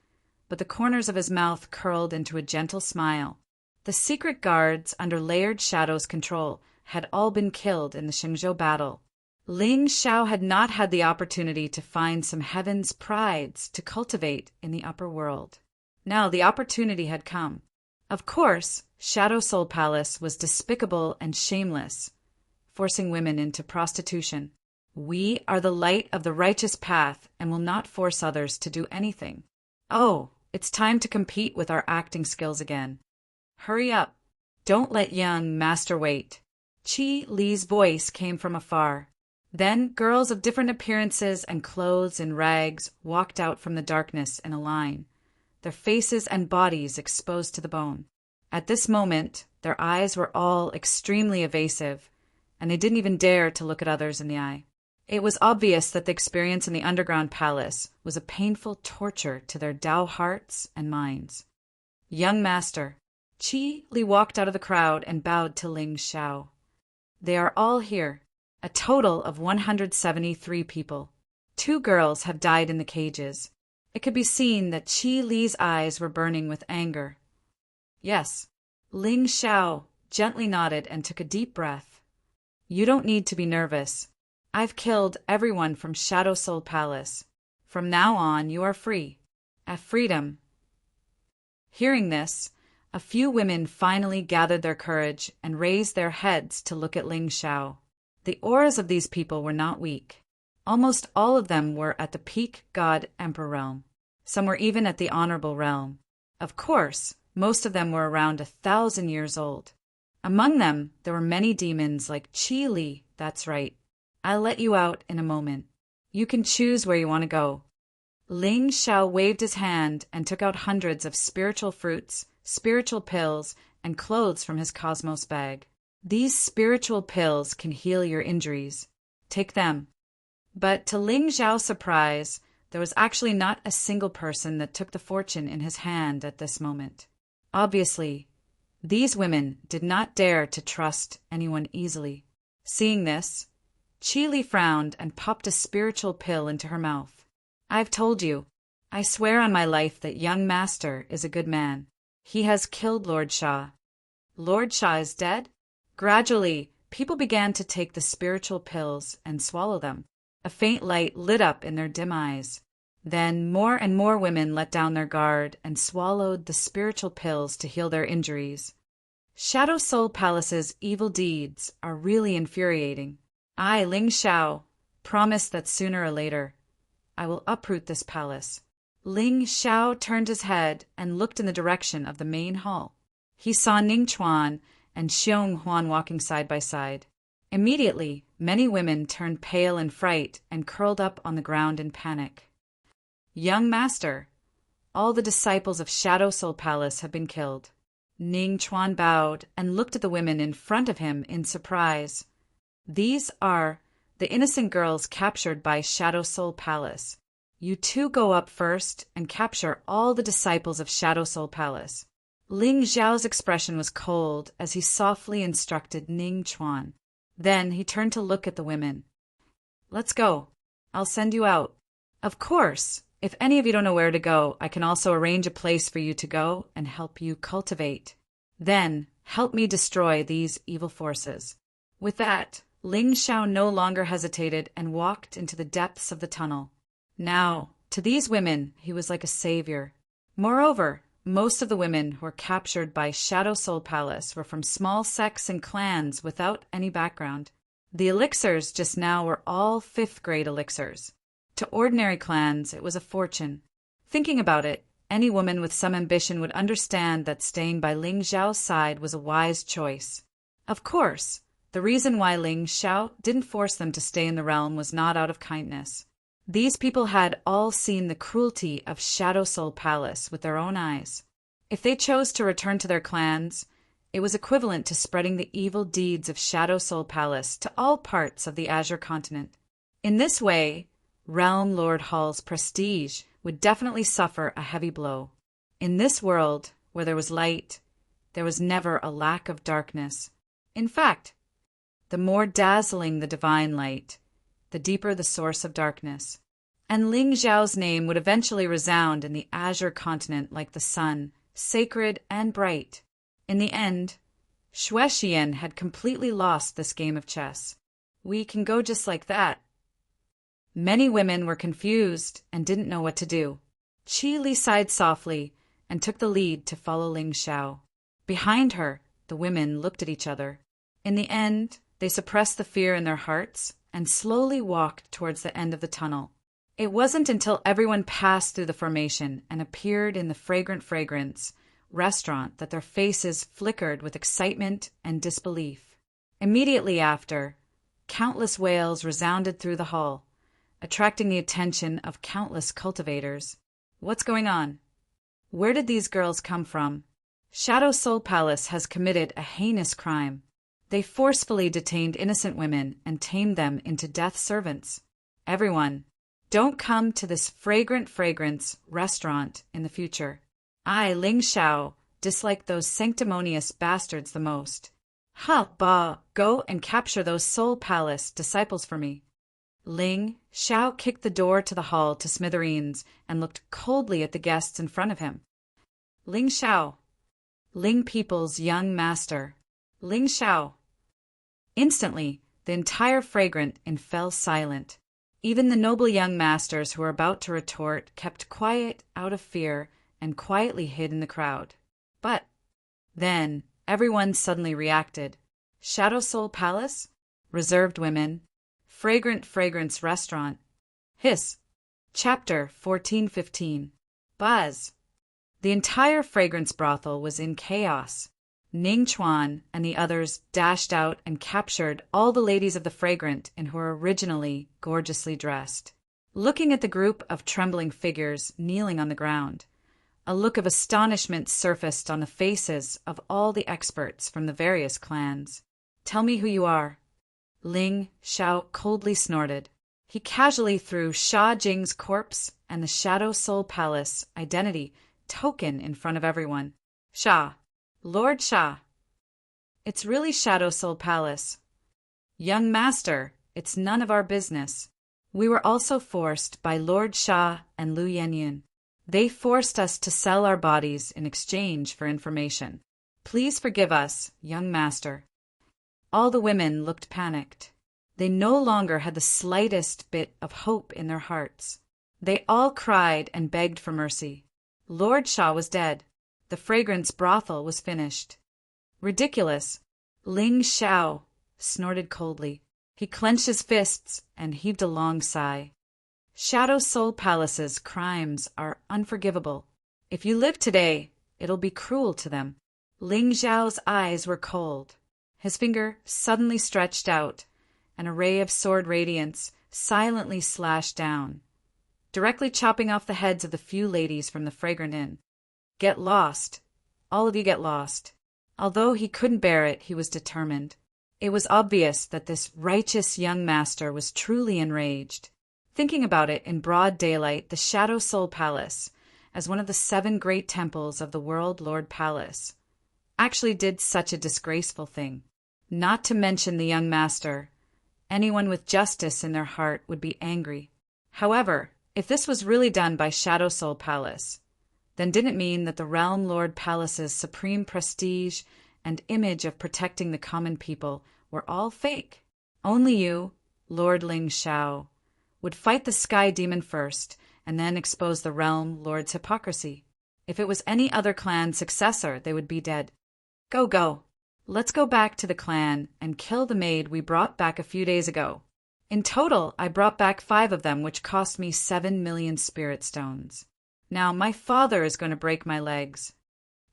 but the corners of his mouth curled into a gentle smile. The secret guards under Layered Shadow's control had all been killed in the Xingzhou battle. Ling Xiao had not had the opportunity to find some heaven's prides to cultivate in the upper world. Now the opportunity had come. Of course, Shadow Soul Palace was despicable and shameless, forcing women into prostitution. We are the light of the righteous path and will not force others to do anything. Oh, it's time to compete with our acting skills again. Hurry up. Don't let young master wait. Qi Li's voice came from afar. Then girls of different appearances and clothes in rags walked out from the darkness in a line, their faces and bodies exposed to the bone. At this moment, their eyes were all extremely evasive, and they didn't even dare to look at others in the eye. It was obvious that the experience in the underground palace was a painful torture to their Dao hearts and minds. Young master, Qi Li walked out of the crowd and bowed to Ling Xiao. They are all here. A total of 173 people. 2 girls have died in the cages. It could be seen that Qi Li's eyes were burning with anger. Yes, Ling Xiao gently nodded and took a deep breath. You don't need to be nervous. I've killed everyone from Shadow Soul Palace. From now on, you are free. At freedom. Hearing this, a few women finally gathered their courage and raised their heads to look at Ling Xiao. The auras of these people were not weak. Almost all of them were at the peak God Emperor realm. Some were even at the honorable realm. Of course, most of them were around 1,000 years old. Among them, there were many demons like Qi Li. That's right. I'll let you out in a moment. You can choose where you want to go. Ling Xiao waved his hand and took out hundreds of spiritual fruits, spiritual pills, and clothes from his cosmos bag. These spiritual pills can heal your injuries. Take them. But to Ling Xiao's surprise, there was actually not a single person that took the fortune in his hand at this moment. Obviously, these women did not dare to trust anyone easily. Seeing this, Qi Li frowned and popped a spiritual pill into her mouth. I've told you. I swear on my life that young master is a good man. He has killed Lord Sha. Lord Sha is dead? Gradually, people began to take the spiritual pills and swallow them. A faint light lit up in their dim eyes. Then more and more women let down their guard and swallowed the spiritual pills to heal their injuries. Shadow Soul Palace's evil deeds are really infuriating. I, Ling Xiao, promise that sooner or later, I will uproot this palace. Ling Xiao turned his head and looked in the direction of the main hall. He saw Ning Chuan and Xiong Huan walking side by side. Immediately, many women turned pale in fright and curled up on the ground in panic. Young master, all the disciples of Shadow Soul Palace have been killed. Ning Chuan bowed and looked at the women in front of him in surprise. These are the innocent girls captured by Shadow Soul Palace. You two go up first and capture all the disciples of Shadow Soul Palace. Ling Xiao's expression was cold as he softly instructed Ning Chuan. Then he turned to look at the women. Let's go. I'll send you out. Of course, if any of you don't know where to go, I can also arrange a place for you to go and help you cultivate. Then, help me destroy these evil forces. With that, Ling Xiao no longer hesitated and walked into the depths of the tunnel. Now, to these women, he was like a savior. Moreover, most of the women who were captured by Shadow Soul Palace were from small sects and clans without any background. The elixirs just now were all 5th grade elixirs. To ordinary clans, it was a fortune. Thinking about it, any woman with some ambition would understand that staying by Ling Xiao's side was a wise choice. Of course, the reason why Ling Xiao didn't force them to stay in the realm was not out of kindness. These people had all seen the cruelty of Shadow Soul Palace with their own eyes. If they chose to return to their clans, it was equivalent to spreading the evil deeds of Shadow Soul Palace to all parts of the Azure Continent. In this way, Realm Lord Hall's prestige would definitely suffer a heavy blow. In this world, where there was light, there was never a lack of darkness. In fact, the more dazzling the divine light, the deeper the source of darkness. And Ling Xiao's name would eventually resound in the Azure Continent like the sun, sacred and bright. In the end, Shuexian had completely lost this game of chess. We can go just like that. Many women were confused and didn't know what to do. Qi Li sighed softly and took the lead to follow Ling Xiao. Behind her, the women looked at each other. In the end, they suppressed the fear in their hearts and slowly walked towards the end of the tunnel. It wasn't until everyone passed through the formation and appeared in the fragrant fragrance restaurant that their faces flickered with excitement and disbelief. Immediately after, countless wails resounded through the hall, attracting the attention of countless cultivators. What's going on? Where did these girls come from? Shadow Soul Palace has committed a heinous crime. They forcefully detained innocent women and tamed them into death servants. Everyone, don't come to this fragrant fragrance restaurant in the future. I, Ling Xiao, dislike those sanctimonious bastards the most. Ha, ba, go and capture those Soul Palace disciples for me. Ling Xiao kicked the door to the hall to smithereens and looked coldly at the guests in front of him. Ling Xiao, Ling people's young master. Ling Xiao. Instantly, the entire fragrant inn fell silent. Even the noble young masters who were about to retort kept quiet out of fear and quietly hid in the crowd. But then everyone suddenly reacted. Shadow Soul Palace? Reserved women? Fragrant fragrance restaurant? Hiss. Chapter 1415. Buzz. The entire fragrance brothel was in chaos. Ning Chuan and the others dashed out and captured all the ladies of the fragrant and who were originally gorgeously dressed. Looking at the group of trembling figures kneeling on the ground, a look of astonishment surfaced on the faces of all the experts from the various clans. Tell me who you are. Ling Xiao coldly snorted. He casually threw Sha Jing's corpse and the Shadow Soul Palace identity token in front of everyone. Sha. Lord Sha. It's really Shadow Soul Palace. Young master, it's none of our business. We were also forced by Lord Sha and Lu Yanyan. They forced us to sell our bodies in exchange for information. Please forgive us, young master. All the women looked panicked. They no longer had the slightest bit of hope in their hearts. They all cried and begged for mercy. Lord Sha was dead. The fragrance brothel was finished. Ridiculous. Ling Xiao snorted coldly. He clenched his fists and heaved a long sigh. Shadow Soul Palace's crimes are unforgivable. If you live today, it'll be cruel to them. Ling Xiao's eyes were cold. His finger suddenly stretched out. An ray of sword radiance silently slashed down, directly chopping off the heads of the few ladies from the fragrant inn. Get lost. All of you get lost. Although he couldn't bear it, he was determined. It was obvious that this righteous young master was truly enraged. Thinking about it in broad daylight, the Shadow Soul Palace, as one of the 7 great temples of the World Lord Palace, actually did such a disgraceful thing. Not to mention the young master. Anyone with justice in their heart would be angry. However, if this was really done by Shadow Soul Palace, then didn't mean that the Realm Lord Palace's supreme prestige and image of protecting the common people were all fake. Only you, Lord Ling Xiao, would fight the Sky Demon first and then expose the Realm Lord's hypocrisy. If it was any other clan's successor, they would be dead. Go, go. Let's go back to the clan and kill the maid we brought back a few days ago. In total, I brought back 5 of them, which cost me 7 million spirit stones. Now my father is going to break my legs."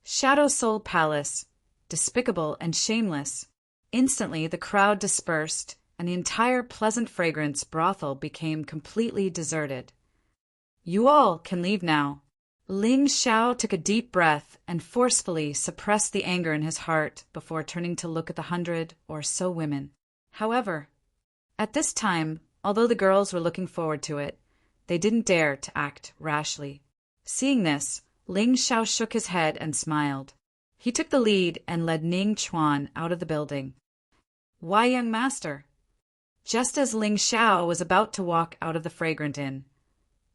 Shadow Soul Palace, despicable and shameless. Instantly the crowd dispersed, and the entire Pleasant Fragrance brothel became completely deserted. "You all can leave now." Ling Xiao took a deep breath and forcefully suppressed the anger in his heart before turning to look at the 100 or so women. However, at this time, although the girls were looking forward to it, they didn't dare to act rashly. Seeing this, Ling Xiao shook his head and smiled. He took the lead and led Ning Chuan out of the building. "Why, young master?" Just as Ling Xiao was about to walk out of the Fragrant Inn,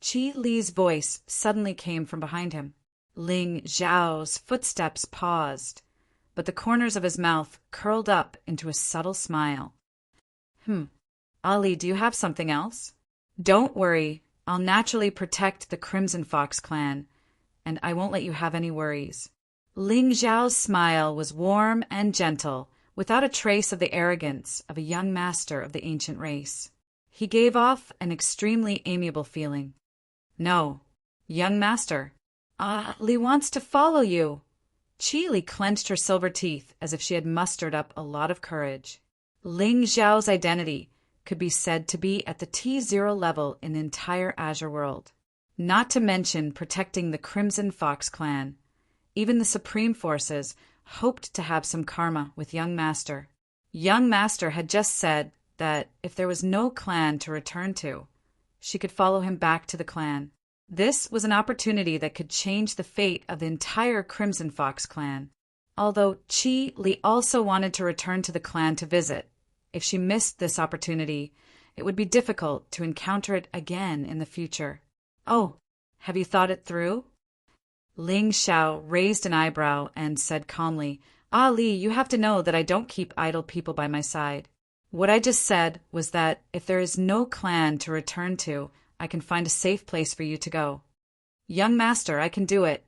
Qi Li's voice suddenly came from behind him. Ling Xiao's footsteps paused, but the corners of his mouth curled up into a subtle smile. Ali, do you have something else?" "Don't worry, I'll naturally protect the Crimson Fox clan, and I won't let you have any worries." Ling Xiao's smile was warm and gentle, without a trace of the arrogance of a young master of the ancient race. He gave off an extremely amiable feeling. "No, young master, Li wants to follow you." Qi Li clenched her silver teeth as if she had mustered up a lot of courage. Ling Xiao's identity could be said to be at the T0 level in the entire Azure world. Not to mention protecting the Crimson Fox clan. Even the Supreme Forces hoped to have some karma with Young Master. Young Master had just said that if there was no clan to return to, she could follow him back to the clan. This was an opportunity that could change the fate of the entire Crimson Fox clan. Although Qi Li also wanted to return to the clan to visit, if she missed this opportunity, it would be difficult to encounter it again in the future. "Oh, have you thought it through?" Ling Xiao raised an eyebrow and said calmly, "Li, you have to know that I don't keep idle people by my side. What I just said was that if there is no clan to return to, I can find a safe place for you to go." "Young master, I can do it."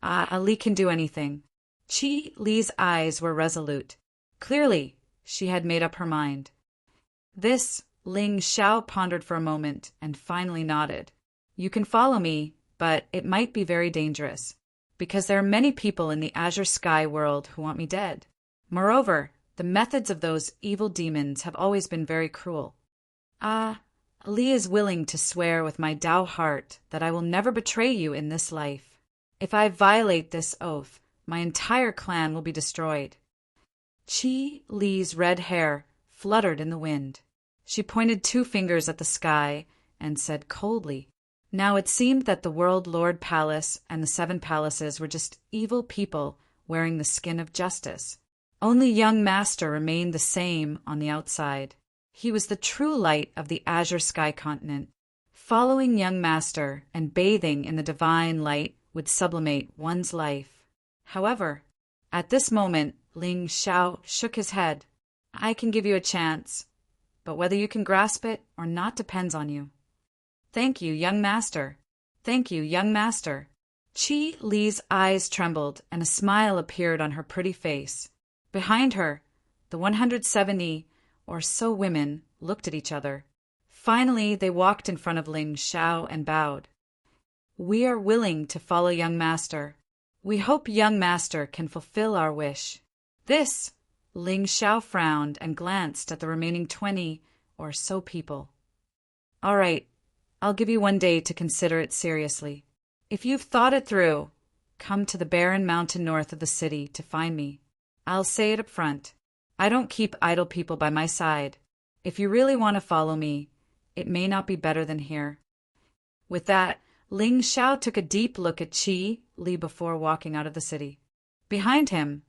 "Ali can do anything." Qi Li's eyes were resolute. Clearly, she had made up her mind. This, Ling Xiao pondered for a moment and finally nodded. "You can follow me, but it might be very dangerous, because there are many people in the Azure Sky world who want me dead. Moreover, the methods of those evil demons have always been very cruel. Li is willing to swear with my Tao heart that I will never betray you in this life. If I violate this oath, my entire clan will be destroyed." Qi Li's red hair fluttered in the wind. She pointed 2 fingers at the sky and said coldly, "Now it seemed that the World Lord Palace and the 7 palaces were just evil people wearing the skin of justice. Only Young Master remained the same on the outside. He was the true light of the Azure Sky continent. Following Young Master and bathing in the divine light would sublimate one's life." However, at this moment, Ling Xiao shook his head. "I can give you a chance, but whether you can grasp it or not depends on you." "Thank you, Young Master. Thank you, Young Master." Qi Li's eyes trembled and a smile appeared on her pretty face. Behind her, the 170 or so women looked at each other. Finally, they walked in front of Ling Xiao and bowed. "We are willing to follow Young Master. We hope Young Master can fulfill our wish." This, Ling Xiao frowned and glanced at the remaining 20 or so people. "All right, I'll give you 1 day to consider it seriously. If you've thought it through, come to the barren mountain north of the city to find me. I'll say it up front. I don't keep idle people by my side. If you really want to follow me, it may not be better than here." With that, Ling Xiao took a deep look at Qi Li before walking out of the city. Behind him,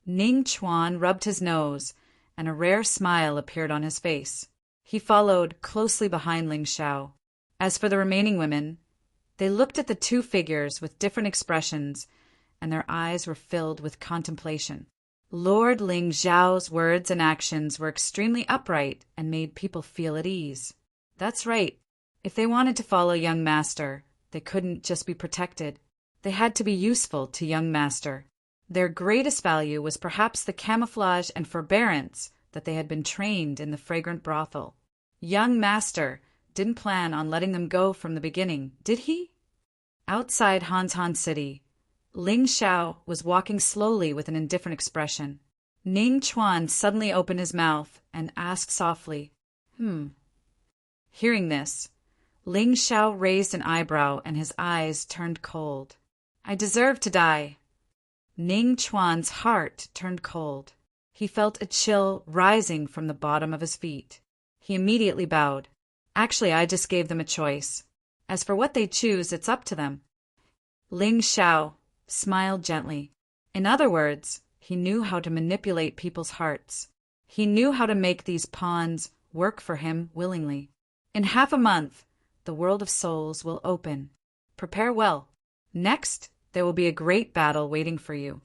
Ning Chuan rubbed his nose, and a rare smile appeared on his face. He followed closely behind Ling Xiao. As for the remaining women, they looked at the 2 figures with different expressions, and their eyes were filled with contemplation. Lord Ling Xiao's words and actions were extremely upright and made people feel at ease. That's right. If they wanted to follow Young Master, they couldn't just be protected. They had to be useful to Young Master. Their greatest value was perhaps the camouflage and forbearance that they had been trained in the fragrant brothel. Young master didn't plan on letting them go from the beginning, did he? Outside Han City, Ling Xiao was walking slowly with an indifferent expression. Ning Chuan suddenly opened his mouth and asked softly, Hearing this, Ling Xiao raised an eyebrow and his eyes turned cold. I deserve to die. Ning Chuan's heart turned cold. He felt a chill rising from the bottom of his feet. He immediately bowed. Actually, I just gave them a choice. As for what they choose, it's up to them. Ling Xiao smiled gently. In other words, he knew how to manipulate people's hearts. He knew how to make these pawns work for him willingly. In half a month, the world of souls will open. Prepare well. Next, there will be a great battle waiting for you.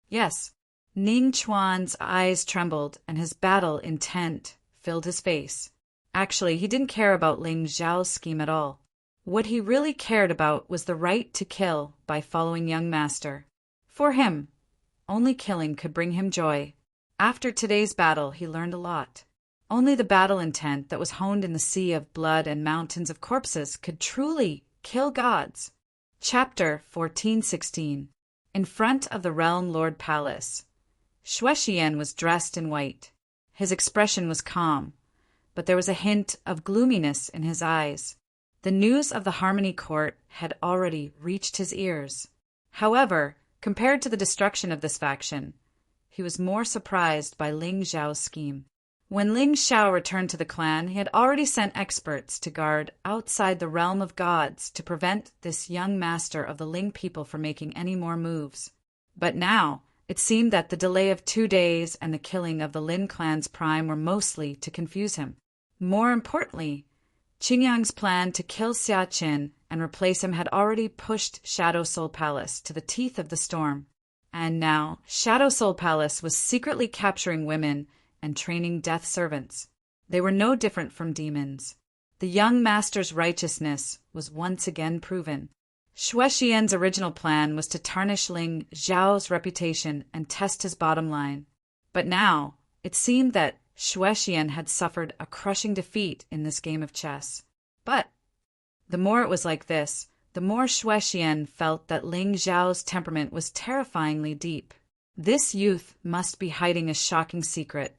Yes, Ning Chuan's eyes trembled and his battle intent filled his face. Actually, he didn't care about Ling Xiao's scheme at all. What he really cared about was the right to kill by following young master. For him, only killing could bring him joy. After today's battle, he learned a lot. Only the battle intent that was honed in the sea of blood and mountains of corpses could truly kill gods. Chapter 14:16. In front of the Realm Lord Palace, Shuexian was dressed in white. His expression was calm, but there was a hint of gloominess in his eyes. The news of the Harmony Court had already reached his ears. However, compared to the destruction of this faction, he was more surprised by Ling Xiao's scheme. When Ling Xiao returned to the clan, he had already sent experts to guard outside the realm of gods to prevent this young master of the Ling people from making any more moves. But now, it seemed that the delay of 2 days and the killing of the Lin clan's prime were mostly to confuse him. More importantly, Qingyang's plan to kill Xia Qin and replace him had already pushed Shadow Soul Palace to the teeth of the storm. And now, Shadow Soul Palace was secretly capturing women and training death servants. They were no different from demons. The young master's righteousness was once again proven. Shuexian's original plan was to tarnish Ling Xiao's reputation and test his bottom line. But now, it seemed that Shuexian had suffered a crushing defeat in this game of chess. But the more it was like this, the more Shuexian felt that Ling Xiao's temperament was terrifyingly deep. This youth must be hiding a shocking secret.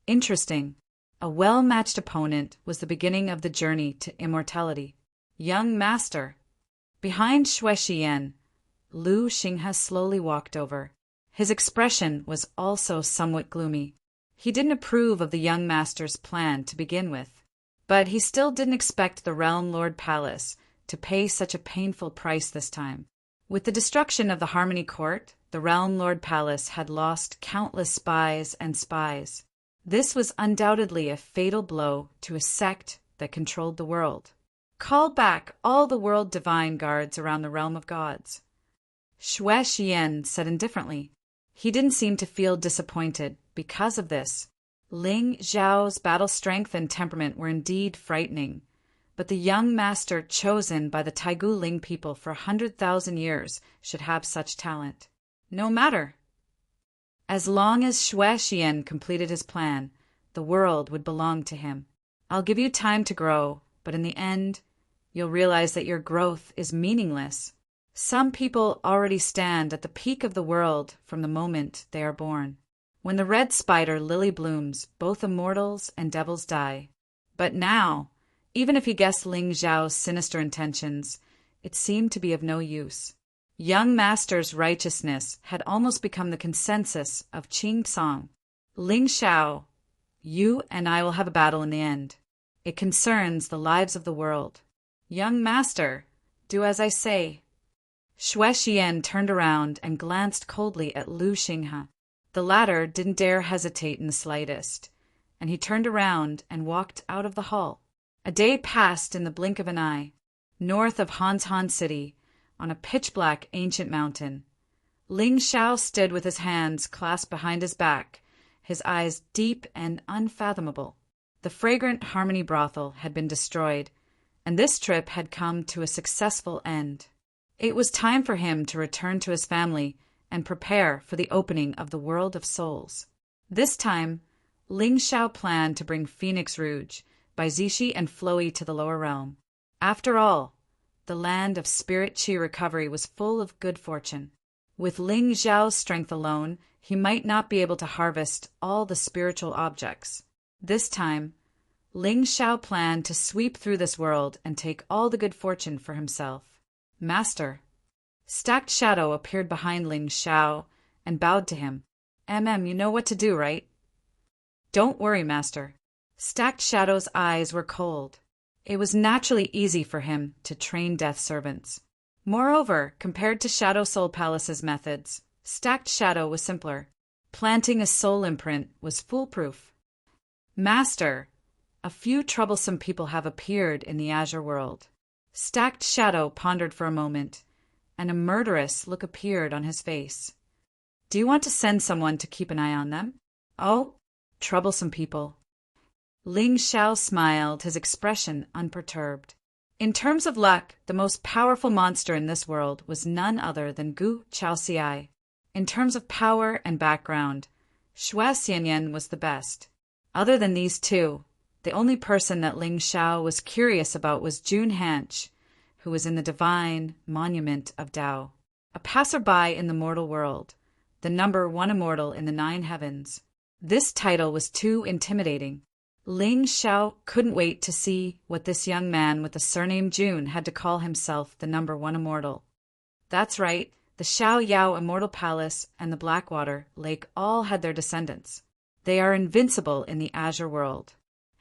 Interesting. A well-matched opponent was the beginning of the journey to immortality. Young master. Behind Shuexian, Lu Xinghe slowly walked over. His expression was also somewhat gloomy. He didn't approve of the young master's plan to begin with, but he still didn't expect the Realm Lord Palace to pay such a painful price this time. With the destruction of the Harmony Court, the Realm Lord Palace had lost countless spies and spies. This was undoubtedly a fatal blow to a sect that controlled the world. Call back all the world divine guards around the realm of gods. Shuexian said indifferently. He didn't seem to feel disappointed because of this. Ling Xiao's battle strength and temperament were indeed frightening, but the young master chosen by the Taigu Ling people for 100,000 years should have such talent. No matter. As long as Shuexian completed his plan, the world would belong to him. I'll give you time to grow, but in the end, you'll realize that your growth is meaningless. Some people already stand at the peak of the world from the moment they are born. When the red spider lily blooms, both immortals and devils die. But now, even if he guessed Ling Xiao's sinister intentions, it seemed to be of no use. Young master's righteousness had almost become the consensus of Qing Song. Ling Xiao, you and I will have a battle in the end. It concerns the lives of the world. Young master, do as I say. Shuexian turned around and glanced coldly at Lu Xinghe. The latter didn't dare hesitate in the slightest, and he turned around and walked out of the hall. A day passed in the blink of an eye. North of Han City, on a pitch-black ancient mountain, Ling Xiao stood with his hands clasped behind his back, his eyes deep and unfathomable. The fragrant Harmony brothel had been destroyed, and this trip had come to a successful end. It was time for him to return to his family and prepare for the opening of the world of souls. This time, Ling Xiao planned to bring Phoenix Rouge by Zishi and Floey to the lower realm. After all, the land of spirit chi recovery was full of good fortune. With Ling Xiao's strength alone, he might not be able to harvest all the spiritual objects. This time, Ling Xiao planned to sweep through this world and take all the good fortune for himself. Master. Stacked Shadow appeared behind Ling Xiao and bowed to him. You know what to do, right? Don't worry, Master. Stacked Shadow's eyes were cold. It was naturally easy for him to train death servants. Moreover, compared to Shadow Soul Palace's methods, Stacked Shadow was simpler. Planting a soul imprint was foolproof. Master, a few troublesome people have appeared in the Azure world. Stacked Shadow pondered for a moment, and a murderous look appeared on his face. Do you want to send someone to keep an eye on them? Oh, troublesome people. Ling Xiao smiled, his expression unperturbed. In terms of luck, the most powerful monster in this world was none other than Gu Chaoxiai. In terms of power and background, Xue Xianyan was the best. Other than these two, the only person that Ling Xiao was curious about was Jun Hanch, who was in the divine monument of Tao, a passerby in the mortal world, the number one immortal in the 9 heavens. This title was too intimidating. Ling Xiao couldn't wait to see what this young man with the surname Jun had to call himself the number one immortal. That's right, the Xiao Yao Immortal Palace and the Blackwater Lake all had their descendants. They are invincible in the Azure world.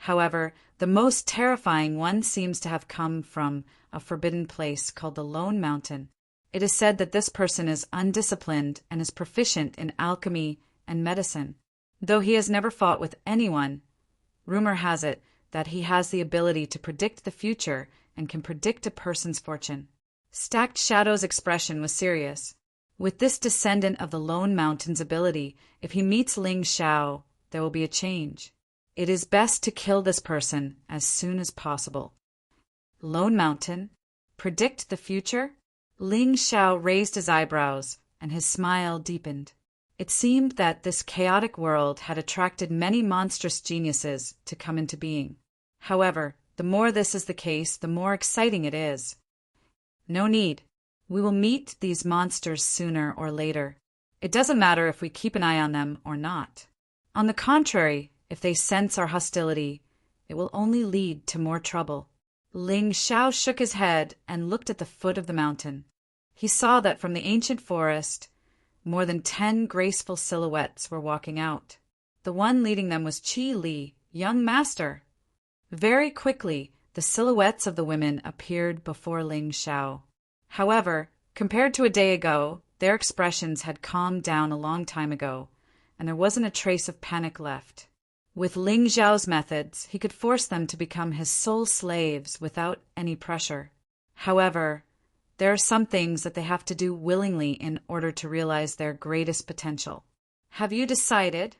However, the most terrifying one seems to have come from a forbidden place called the Lone Mountain. It is said that this person is undisciplined and is proficient in alchemy and medicine. Though he has never fought with anyone, rumor has it that he has the ability to predict the future and can predict a person's fortune. Stacked Shadow's expression was serious. With this descendant of the Lone Mountain's ability, if he meets Ling Xiao, there will be a change. It is best to kill this person as soon as possible. Lone Mountain? Predict the future? Ling Xiao raised his eyebrows, and his smile deepened. It seemed that this chaotic world had attracted many monstrous geniuses to come into being. However, the more this is the case, the more exciting it is. No need. We will meet these monsters sooner or later. It doesn't matter if we keep an eye on them or not. On the contrary, if they sense our hostility, it will only lead to more trouble. Ling Xiao shook his head and looked at the foot of the mountain. He saw that from the ancient forest, more than 10 graceful silhouettes were walking out. The one leading them was Qi Li, young master. Very quickly, the silhouettes of the women appeared before Ling Xiao. However, compared to a day ago, their expressions had calmed down a long time ago, and there wasn't a trace of panic left. With Ling Xiao's methods, he could force them to become his sole slaves without any pressure. However, there are some things that they have to do willingly in order to realize their greatest potential. Have you decided?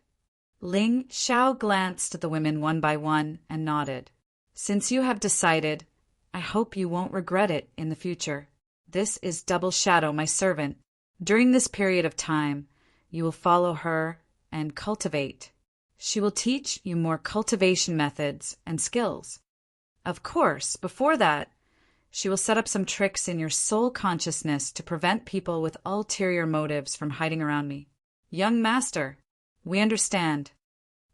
Ling Xiao glanced at the women one by one and nodded. Since you have decided, I hope you won't regret it in the future. This is Double Shadow, my servant. During this period of time, you will follow her and cultivate. She will teach you more cultivation methods and skills. Of course, before that, she will set up some tricks in your soul consciousness to prevent people with ulterior motives from hiding around me. Young master, we understand.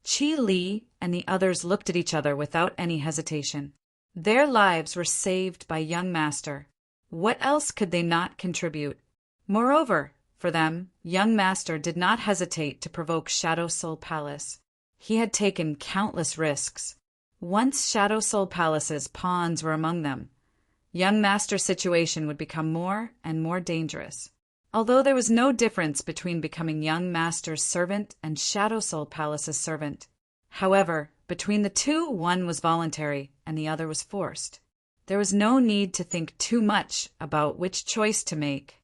Qi Li and the others looked at each other without any hesitation. Their lives were saved by young master. What else could they not contribute? Moreover, for them, young master did not hesitate to provoke Shadow Soul Palace. He had taken countless risks. Once Shadow Soul Palace's pawns were among them, young master's situation would become more and more dangerous. Although there was no difference between becoming young master's servant and Shadow Soul Palace's servant. However, between the two, one was voluntary and the other was forced. There was no need to think too much about which choice to make.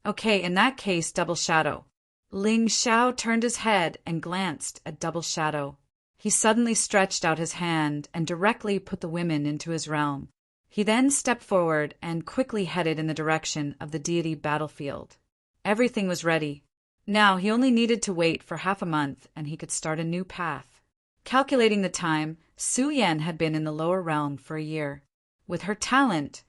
Okay, in that case, Double Shadow. Ling Xiao turned his head and glanced at Double Shadow. He suddenly stretched out his hand and directly put the women into his realm. He then stepped forward and quickly headed in the direction of the deity battlefield. Everything was ready. Now he only needed to wait for half a month and he could start a new path. Calculating the time, Su Yan had been in the lower realm for a year. With her talent,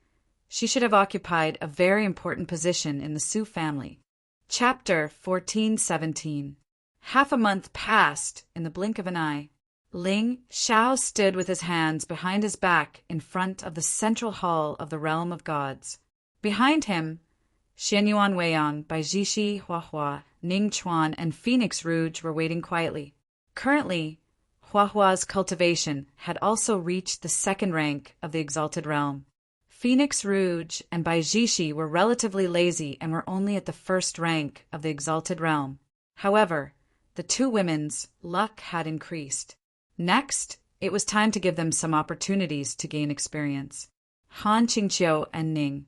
she should have occupied a very important position in the Su family. Chapter 14:17. Half a month passed in the blink of an eye. Ling Xiao stood with his hands behind his back in front of the central hall of the realm of gods. Behind him, Xianyuan Weiyang, Baijishi Huahua, Ning Chuan, and Phoenix Rouge were waiting quietly. Currently, Huahua's cultivation had also reached the second rank of the exalted realm. Phoenix Rouge and Baijishi were relatively lazy and were only at the first rank of the exalted realm. However, the two women's luck had increased. Next, it was time to give them some opportunities to gain experience. Han Qingqiu and Ning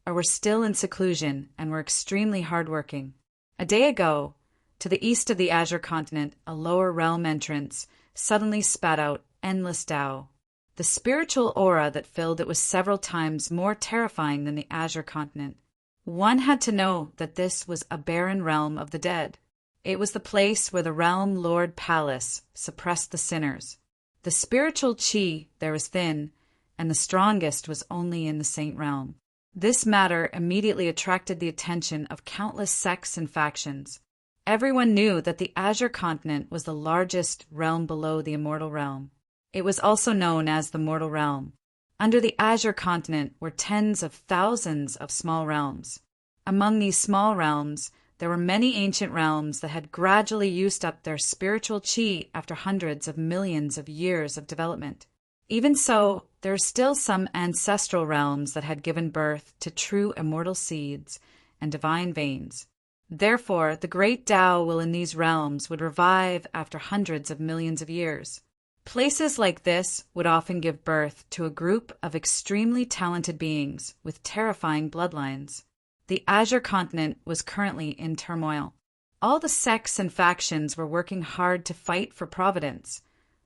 were still in seclusion and were extremely hardworking. A day ago, to the east of the Azure continent, a lower realm entrance suddenly spat out endless Tao. The spiritual aura that filled it was several times more terrifying than the Azure continent. One had to know that this was a barren realm of the dead. It was the place where the realm Lord Palace suppressed the sinners. The spiritual chi there was thin, and the strongest was only in the saint realm. This matter immediately attracted the attention of countless sects and factions. Everyone knew that the Azure continent was the largest realm below the immortal realm. It was also known as the mortal realm. Under the Azure continent were tens of thousands of small realms. Among these small realms, there were many ancient realms that had gradually used up their spiritual chi after hundreds of millions of years of development. Even so, there are still some ancestral realms that had given birth to true immortal seeds and divine veins. Therefore, the great Tao will in these realms would revive after hundreds of millions of years. Places like this would often give birth to a group of extremely talented beings with terrifying bloodlines. The Azure continent was currently in turmoil. All the sects and factions were working hard to fight for providence,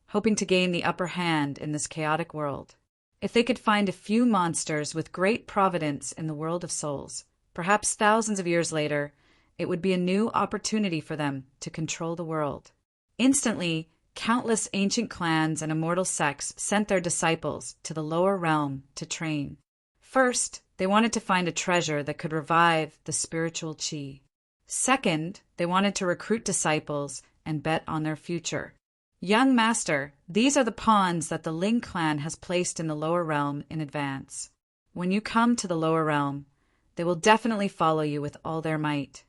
hoping to gain the upper hand in this chaotic world. If they could find a few monsters with great providence in the world of souls, perhaps thousands of years later, it would be a new opportunity for them to control the world. Instantly, countless ancient clans and immortal sects sent their disciples to the lower realm to train. First, they wanted to find a treasure that could revive the spiritual chi. Second, they wanted to recruit disciples and bet on their future. Young Master, these are the pawns that the Ling clan has placed in the lower realm in advance. When you come to the lower realm, they will definitely follow you with all their might.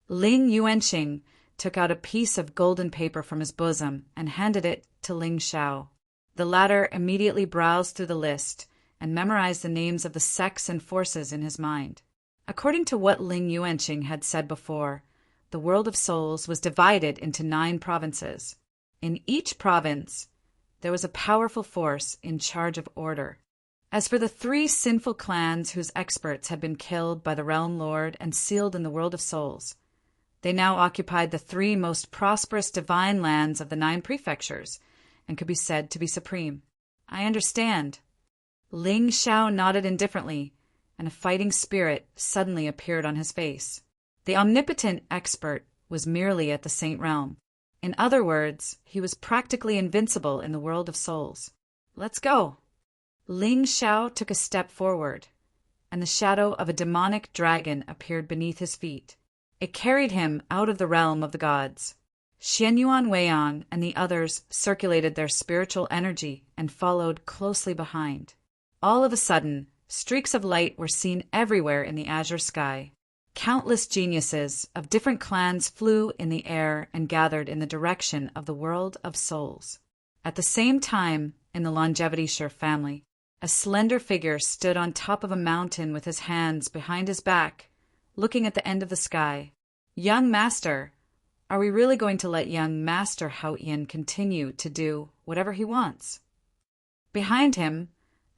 Ling Yuanqing took out a piece of golden paper from his bosom and handed it to Ling Xiao. The latter immediately browsed through the list and memorized the names of the sects and forces in his mind. According to what Ling Yuanqing had said before, the world of souls was divided into 9 provinces. In each province, there was a powerful force in charge of order. As for the 3 sinful clans whose experts had been killed by the Realm Lord and sealed in the world of souls, they now occupied the 3 most prosperous divine lands of the 9 prefectures and could be said to be supreme. I understand. Ling Xiao nodded indifferently, and a fighting spirit suddenly appeared on his face. The omnipotent expert was merely at the saint realm. In other words, he was practically invincible in the world of souls. Let's go. Ling Xiao took a step forward, and the shadow of a demonic dragon appeared beneath his feet. It carried him out of the realm of the gods. Xianyuan Weiyang and the others circulated their spiritual energy and followed closely behind. All of a sudden, streaks of light were seen everywhere in the azure sky. Countless geniuses of different clans flew in the air and gathered in the direction of the world of souls. At the same time, in the Longevity Shur family, a slender figure stood on top of a mountain with his hands behind his back, looking at the end of the sky. Young Master, are we really going to let young Master Haoyan continue to do whatever he wants? Behind him,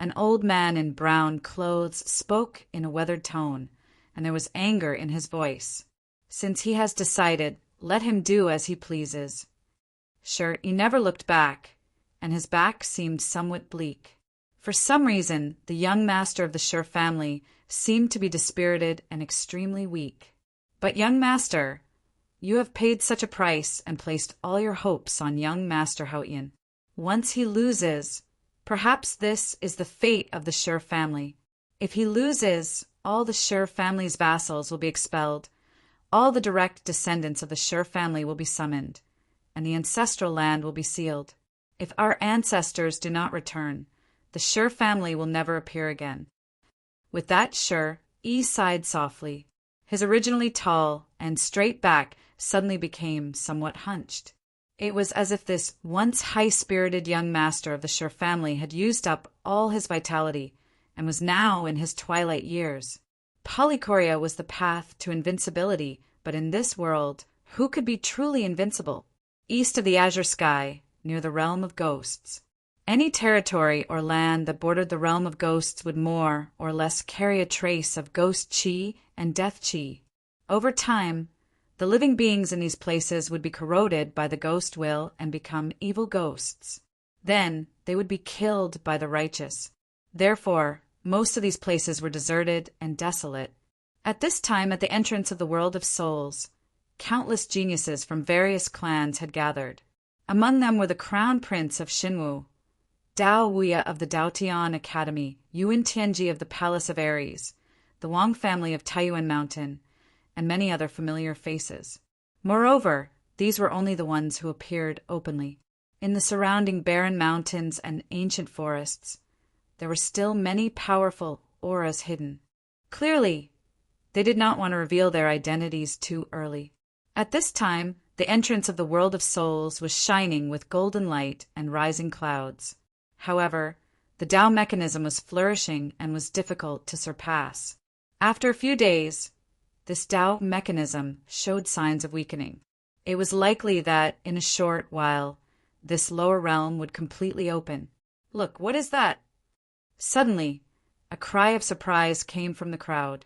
an old man in brown clothes spoke in a weathered tone, and there was anger in his voice. Since he has decided, let him do as he pleases. Sure, he never looked back, and his back seemed somewhat bleak. For some reason, the young master of the Shur family seemed to be dispirited and extremely weak. But young master, you have paid such a price and placed all your hopes on young Master Hautian. Once he loses, perhaps this is the fate of the Sher family. If he loses, all the Sher family's vassals will be expelled, all the direct descendants of the Sher family will be summoned, and the ancestral land will be sealed. If our ancestors do not return, the Sher family will never appear again. With that Sher, sighed softly. His originally tall and straight back suddenly became somewhat hunched. It was as if this once high-spirited young master of the Sher family had used up all his vitality and was now in his twilight years. Polychoria was the path to invincibility, but in this world, who could be truly invincible? East of the azure sky, near the realm of ghosts. Any territory or land that bordered the realm of ghosts would more or less carry a trace of ghost chi and death chi. Over time, the living beings in these places would be corroded by the ghost will and become evil ghosts. Then they would be killed by the righteous. Therefore, most of these places were deserted and desolate. At this time, at the entrance of the world of souls, countless geniuses from various clans had gathered. Among them were the crown prince of Xinwu, Dao Wuya of the Daotian Academy, Yuan Tianji of the Palace of Aries, the Wang family of Taiyuan Mountain, and many other familiar faces. Moreover, these were only the ones who appeared openly. In the surrounding barren mountains and ancient forests, there were still many powerful auras hidden. Clearly, they did not want to reveal their identities too early. At this time, the entrance of the world of souls was shining with golden light and rising clouds. However, the Tao mechanism was flourishing and was difficult to surpass. After a few days, this Tao mechanism showed signs of weakening. It was likely that, in a short while, this lower realm would completely open. Look, what is that? Suddenly, a cry of surprise came from the crowd.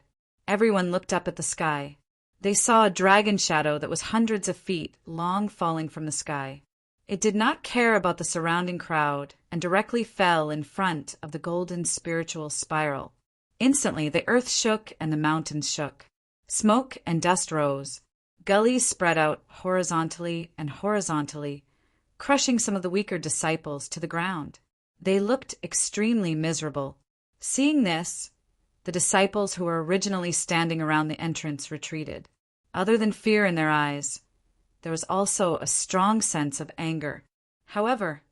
Everyone looked up at the sky. They saw a dragon shadow that was hundreds of feet long falling from the sky. It did not care about the surrounding crowd and directly fell in front of the golden spiritual spiral. Instantly, the earth shook and the mountains shook. Smoke and dust rose. Gullies spread out horizontally and horizontally, crushing some of the weaker disciples to the ground. They looked extremely miserable. Seeing this, the disciples who were originally standing around the entrance retreated. Other than fear in their eyes, there was also a strong sense of anger. However,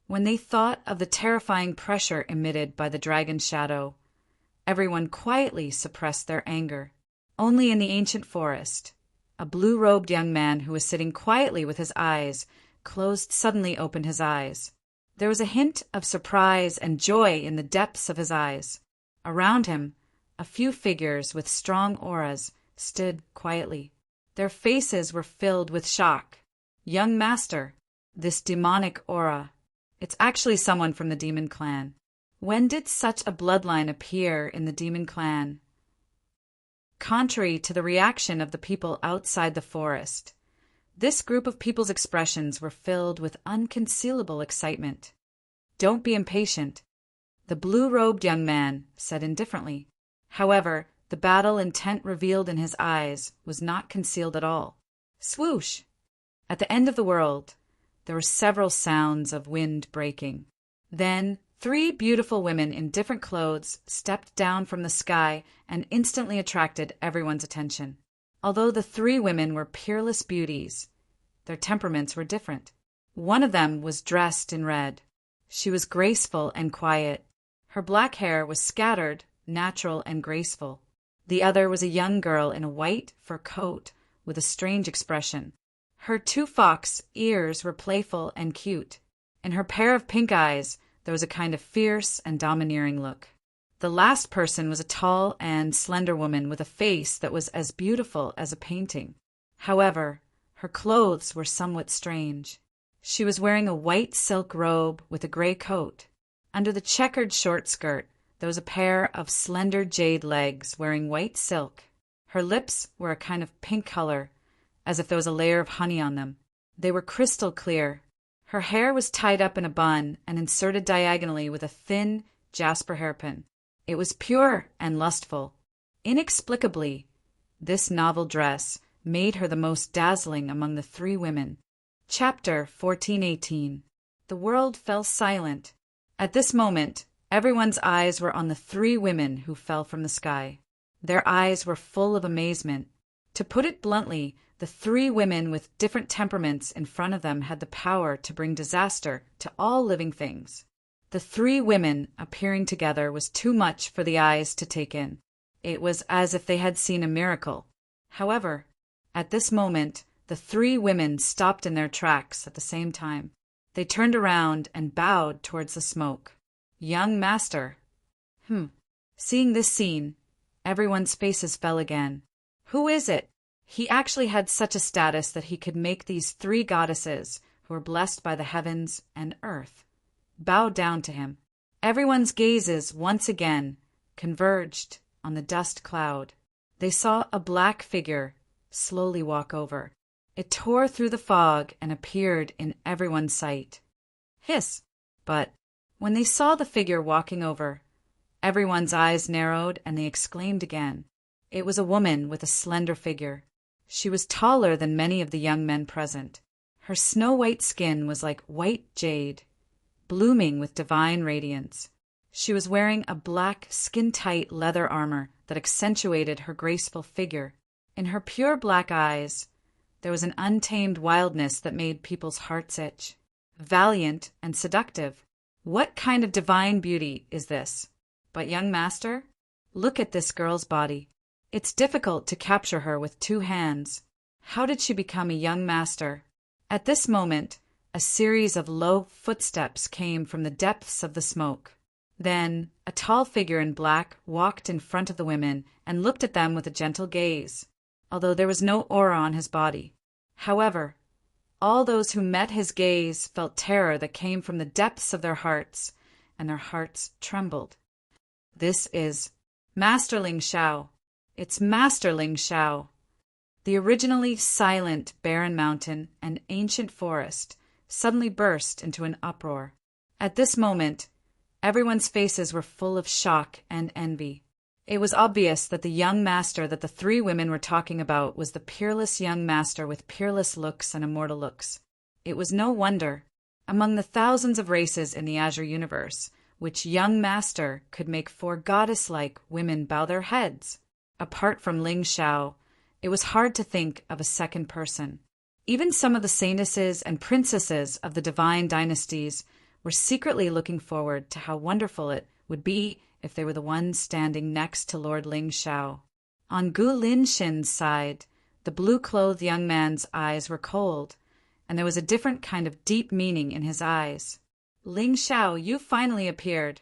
when they thought of the terrifying pressure emitted by the dragon shadow, everyone quietly suppressed their anger. Only in the ancient forest, a blue-robed young man who was sitting quietly with his eyes closed suddenly opened his eyes. There was a hint of surprise and joy in the depths of his eyes. Around him, a few figures with strong auras stood quietly. Their faces were filled with shock. Young master, this demonic aura, it's actually someone from the demon clan. When did such a bloodline appear in the demon clan? Contrary to the reaction of the people outside the forest, this group of people's expressions were filled with unconcealable excitement. Don't be impatient, the blue-robed young man said indifferently. However, the battle intent revealed in his eyes was not concealed at all. Swoosh! At the end of the world, there were several sounds of wind breaking. Then 3 beautiful women in different clothes stepped down from the sky and instantly attracted everyone's attention. Although the 3 women were peerless beauties, their temperaments were different. One of them was dressed in red. She was graceful and quiet. Her black hair was scattered, natural and graceful. The other was a young girl in a white fur coat with a strange expression. Her 2 fox ears were playful and cute. In her pair of pink eyes, there was a kind of fierce and domineering look. The last person was a tall and slender woman with a face that was as beautiful as a painting. However, her clothes were somewhat strange. She was wearing a white silk robe with a gray coat. Under the checkered short skirt, there was a pair of slender jade legs wearing white silk. Her lips were a kind of pink color, as if there was a layer of honey on them. They were crystal clear. Her hair was tied up in a bun and inserted diagonally with a thin jasper hairpin. It was pure and lustful. Inexplicably, This novel dress made her the most dazzling among the three women. Chapter 14:18. The world fell silent. At this moment, everyone's eyes were on the three women who fell from the sky. Their eyes were full of amazement. To put it bluntly, the three women with different temperaments in front of them had the power to bring disaster to all living things. The three women appearing together was too much for the eyes to take in. It was as if they had seen a miracle. However, at this moment, the three women stopped in their tracks at the same time. They turned around and bowed towards the smoke. Young master. Seeing this scene, everyone's faces fell again. Who is it? He actually had such a status that he could make these three goddesses, who were blessed by the heavens and earth, bow down to him. Everyone's gazes once again converged on the dust cloud. They saw a black figure slowly walk over. It tore through the fog and appeared in everyone's sight. Hiss! But when they saw the figure walking over, everyone's eyes narrowed and they exclaimed again. It was a woman with a slender figure. She was taller than many of the young men present. Her snow-white skin was like white jade, blooming with divine radiance. She was wearing a black, skin-tight leather armor that accentuated her graceful figure. In her pure black eyes, there was an untamed wildness that made people's hearts itch. Valiant and seductive. What kind of divine beauty is this? But young master, look at this girl's body. It's difficult to capture her with two hands. How did she become a young master? At this moment, a series of low footsteps came from the depths of the smoke. Then, a tall figure in black walked in front of the women and looked at them with a gentle gaze, although there was no aura on his body. However, all those who met his gaze felt terror that came from the depths of their hearts, and their hearts trembled. This is Master Ling Shao. It's Master Ling Shao. The originally silent barren mountain and ancient forest suddenly burst into an uproar. At this moment, everyone's faces were full of shock and envy. It was obvious that the young master that the three women were talking about was the peerless young master with peerless looks and immortal looks. It was no wonder, among the thousands of races in the Azure universe, which young master could make four goddess-like women bow their heads. Apart from Ling Shao, it was hard to think of a second person. Even some of the saintesses and princesses of the divine dynasties were secretly looking forward to how wonderful it would be if they were the ones standing next to Lord Ling Shao. On Gu Linshin's side, the blue-clothed young man's eyes were cold, and there was a different kind of deep meaning in his eyes. Ling Shao, you finally appeared.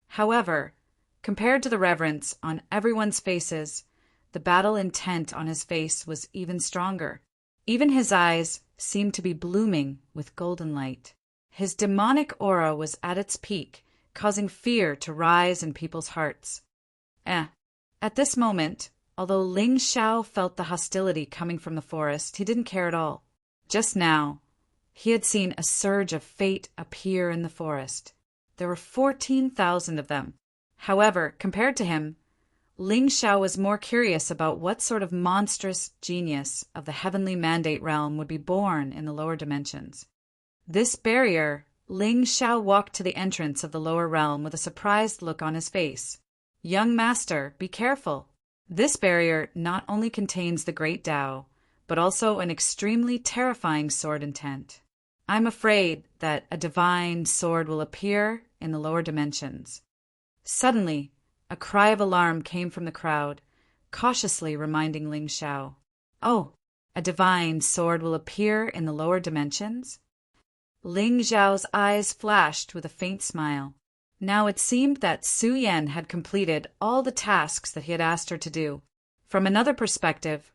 However, compared to the reverence on everyone's faces, the battle intent on his face was even stronger. Even his eyes seemed to be blooming with golden light. His demonic aura was at its peak, causing fear to rise in people's hearts. At this moment, although Ling Shao felt the hostility coming from the forest, he didn't care at all. Just now, he had seen a surge of fate appear in the forest. There were 14,000 of them. However, compared to him, Ling Shao was more curious about what sort of monstrous genius of the heavenly mandate realm would be born in the lower dimensions. This barrier, Ling Shao walked to the entrance of the lower realm with a surprised look on his face. Young master, be careful. This barrier not only contains the great Tao, but also an extremely terrifying sword intent. I'm afraid that a divine sword will appear in the lower dimensions. Suddenly, a cry of alarm came from the crowd, cautiously reminding Ling Shao. Oh, a divine sword will appear in the lower dimensions? Ling Zhao's eyes flashed with a faint smile. Now it seemed that Su Yan had completed all the tasks that he had asked her to do. From another perspective,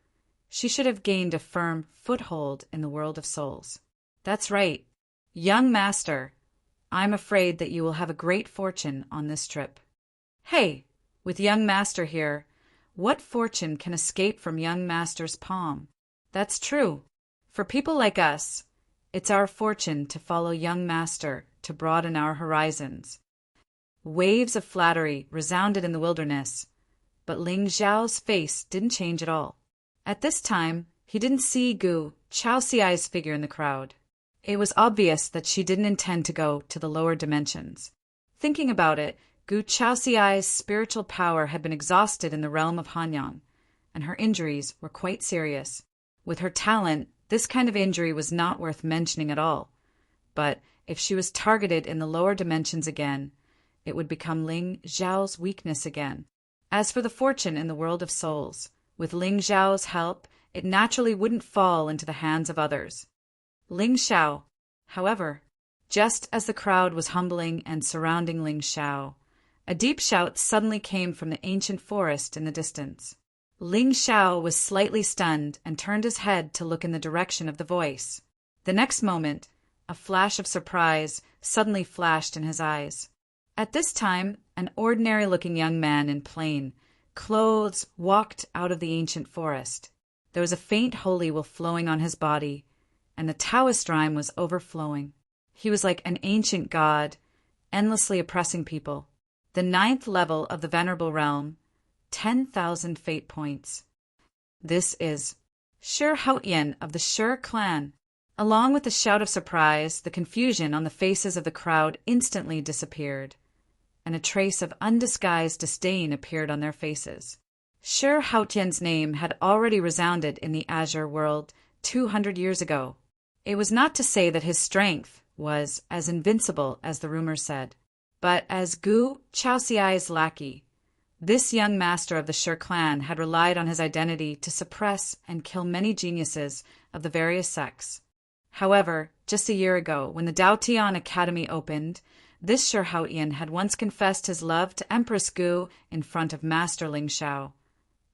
she should have gained a firm foothold in the world of souls. That's right. Young master, I'm afraid that you will have a great fortune on this trip. Hey, with young master here, what fortune can escape from young master's palm? That's true. For people like us, it's our fortune to follow young master to broaden our horizons. Waves of flattery resounded in the wilderness, But Ling Zhao's face didn't change at all. At this time, he didn't see Gu Chaoxiai's figure in the crowd. It was obvious that she didn't intend to go to the lower dimensions. Thinking about it, Gu Chaoxiai's spiritual power had been exhausted in the realm of Hanyang, and her injuries were quite serious. With her talent, this kind of injury was not worth mentioning at all. But if she was targeted in the lower dimensions again, it would become Ling Zhao's weakness again. As for the fortune in the world of souls, with Ling Zhao's help, it naturally wouldn't fall into the hands of others. Ling Xiao, however, just as the crowd was humbling and surrounding Ling Xiao, a deep shout suddenly came from the ancient forest in the distance. Ling Xiao was slightly stunned and turned his head to look in the direction of the voice. The next moment, a flash of surprise suddenly flashed in his eyes. At this time, an ordinary-looking young man in plain clothes walked out of the ancient forest. There was a faint holy will flowing on his body, and the Taoist rhyme was overflowing. He was like an ancient god, endlessly oppressing people. The 9th level of the Venerable Realm, 10,000 fate points. This is Shi Haotian of the Shi clan. Along with the shout of surprise, the confusion on the faces of the crowd instantly disappeared, and a trace of undisguised disdain appeared on their faces. Shi Haotian's name had already resounded in the Azure world 200 years ago. It was not to say that his strength was as invincible as the rumor said, but as Gu Chaoxiai's lackey, this young master of the Shi clan had relied on his identity to suppress and kill many geniuses of the various sects. However, just a year ago, when the Daotian Academy opened, this Shi Haotian had once confessed his love to Empress Gu in front of Master Ling Xiao,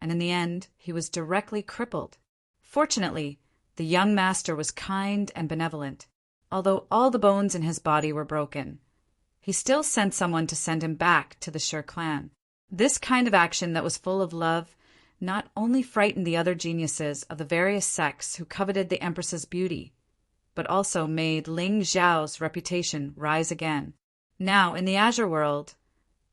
and in the end, he was directly crippled. Fortunately, the young master was kind and benevolent. Although all the bones in his body were broken, he still sent someone to send him back to the Shi clan. This kind of action that was full of love not only frightened the other geniuses of the various sects who coveted the Empress's beauty, but also made Ling Zhao's reputation rise again. Now, in the Azure world,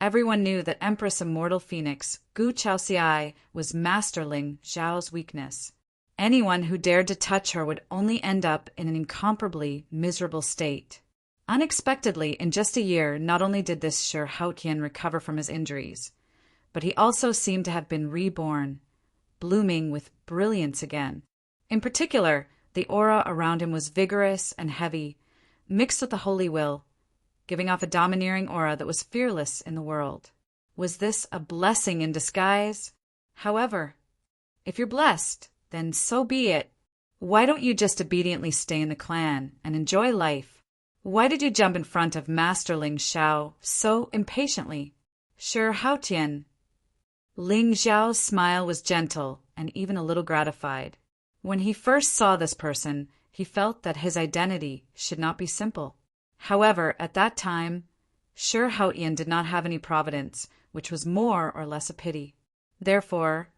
everyone knew that Empress Immortal Phoenix Gu Chaoxiai was Master Ling Zhao's weakness. Anyone who dared to touch her would only end up in an incomparably miserable state. Unexpectedly, in just a year, not only did this Shi Haotian recover from his injuries, but he also seemed to have been reborn, blooming with brilliance again. In particular, the aura around him was vigorous and heavy, mixed with the holy will, giving off a domineering aura that was fearless in the world. Was this a blessing in disguise? However, if you're blessed, then so be it. Why don't you just obediently stay in the clan and enjoy life? Why did you jump in front of Master Ling Xiao so impatiently? Shi Haotian. Ling Zhao's smile was gentle and even a little gratified. When he first saw this person, he felt that his identity should not be simple. However, at that time, Shi Haotian did not have any providence, which was more or less a pity. Therefore,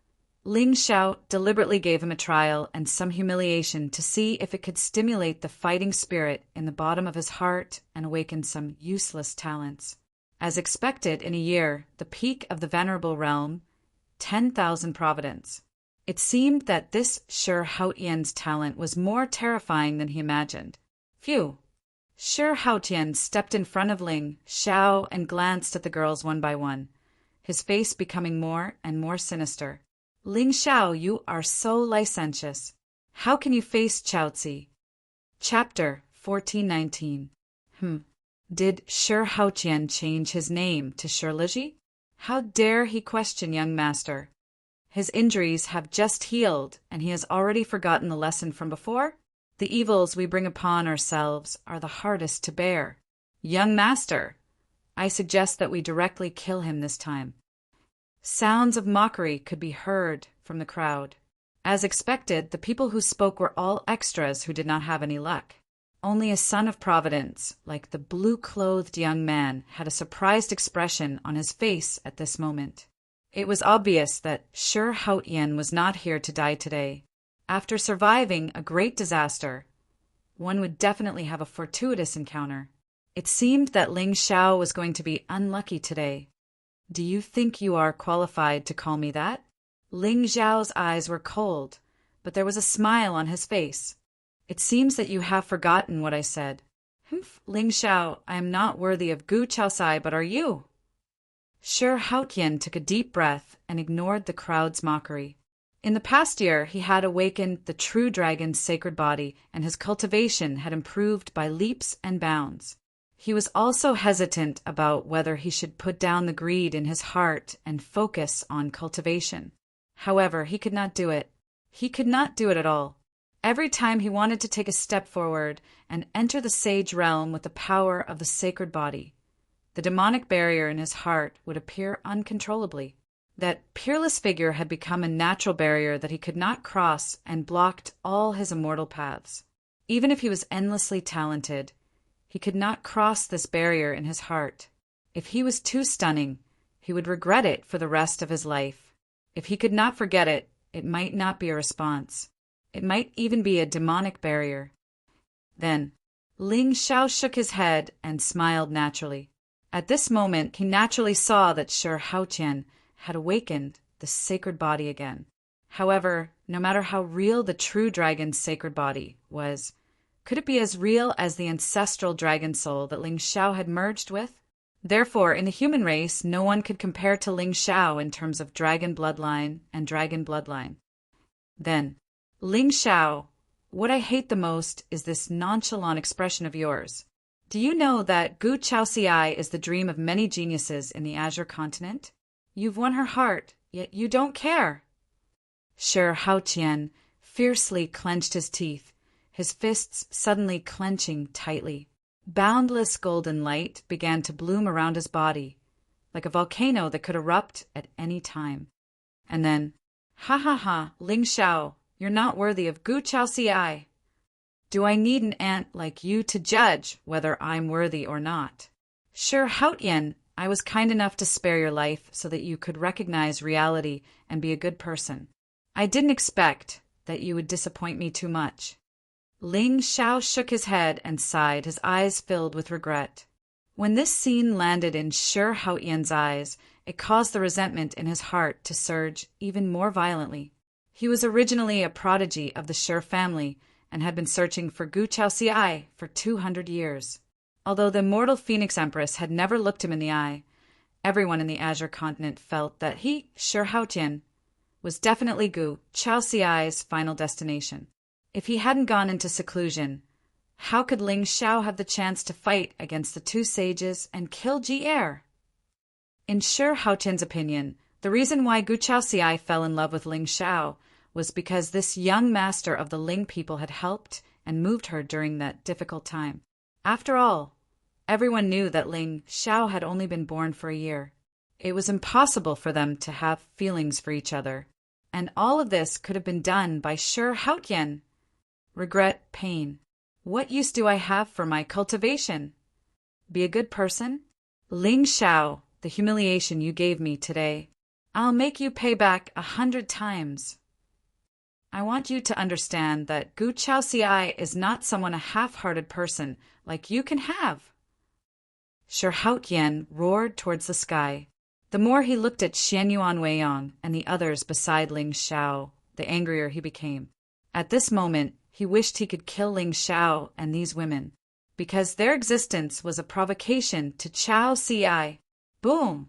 Ling Xiao deliberately gave him a trial and some humiliation to see if it could stimulate the fighting spirit in the bottom of his heart and awaken some useless talents. As expected, in a year, the peak of the Venerable Realm, 10,000 providence. It seemed that this Shi Haotian's talent was more terrifying than he imagined. Phew! Shi Haotian stepped in front of Ling Xiao and glanced at the girls one by one, his face becoming more and more sinister. Ling Xiao, you are so licentious. How can you face Chaozi? Chapter 1419. Did Shi Haotian change his name to Shirliji? How dare he question young master? His injuries have just healed, and he has already forgotten the lesson from before? The evils we bring upon ourselves are the hardest to bear. Young master, I suggest that we directly kill him this time. Sounds of mockery could be heard from the crowd. As expected, the people who spoke were all extras who did not have any luck. Only a son of Providence, like the blue-clothed young man, had a surprised expression on his face at this moment. It was obvious that Shi Haotian was not here to die today. After surviving a great disaster, one would definitely have a fortuitous encounter. It seemed that Ling Xiao was going to be unlucky today. Do you think you are qualified to call me that? Ling Xiao's eyes were cold, but there was a smile on his face. It seems that you have forgotten what I said. Humph, Ling Xiao, I am not worthy of Gu Chaosai, but are you? Shi Haotian took a deep breath and ignored the crowd's mockery. In the past year, he had awakened the true dragon's sacred body, and his cultivation had improved by leaps and bounds. He was also hesitant about whether he should put down the greed in his heart and focus on cultivation. However, he could not do it. He could not do it at all. Every time he wanted to take a step forward and enter the sage realm with the power of the sacred body, the demonic barrier in his heart would appear uncontrollably. That peerless figure had become a natural barrier that he could not cross and blocked all his immortal paths. Even if he was endlessly talented, he could not cross this barrier in his heart. If he was too stunning, he would regret it for the rest of his life. If he could not forget it, it might not be a response. It might even be a demonic barrier. Then, Ling Xiao shook his head and smiled naturally. At this moment, he naturally saw that Shi Haotian had awakened the sacred body again. However, no matter how real the true dragon's sacred body was, could it be as real as the ancestral dragon soul that Ling Xiao had merged with? Therefore, in the human race, no one could compare to Ling Xiao in terms of dragon bloodline and dragon bloodline. Then, Ling Xiao, what I hate the most is this nonchalant expression of yours. Do you know that Gu Chaoxiai is the dream of many geniuses in the Azure continent? You've won her heart, yet you don't care. Shi Haotian fiercely clenched his teeth, his fists suddenly clenching tightly. Boundless golden light began to bloom around his body, like a volcano that could erupt at any time. And then, ha ha ha, Ling Xiao, you're not worthy of Gu Chaoxiai. Do I need an ant like you to judge whether I'm worthy or not? Shi Haotian, I was kind enough to spare your life so that you could recognize reality and be a good person. I didn't expect that you would disappoint me too much. Ling Xiao shook his head and sighed, his eyes filled with regret. When this scene landed in Shi Haotian's eyes, it caused the resentment in his heart to surge even more violently. He was originally a prodigy of the Shi family and had been searching for Gu Chaoxiai for 200 years. Although the immortal Phoenix Empress had never looked him in the eye, everyone in the Azure continent felt that he, Shi Haotian, was definitely Gu Chaoxiai's final destination. If he hadn't gone into seclusion, how could Ling Xiao have the chance to fight against the two sages and kill Ji Er? In Shi Haotian's opinion, the reason why Gu Chaoxiai fell in love with Ling Xiao was because this young master of the Ling people had helped and moved her during that difficult time. After all, everyone knew that Ling Xiao had only been born for a year. It was impossible for them to have feelings for each other, and all of this could have been done by Shi Haotian. Regret, pain. What use do I have for my cultivation? Be a good person? Ling Xiao, the humiliation you gave me today, I'll make you pay back 100 times. I want you to understand that Gu Chaoxiai is not someone a half-hearted person like you can have. Shi Haotian roared towards the sky. The more he looked at Xian Yuan Weiyang and the others beside Ling Xiao, the angrier he became. At this moment, he wished he could kill Ling Xiao and these women, because their existence was a provocation to Chaoxiai. Boom!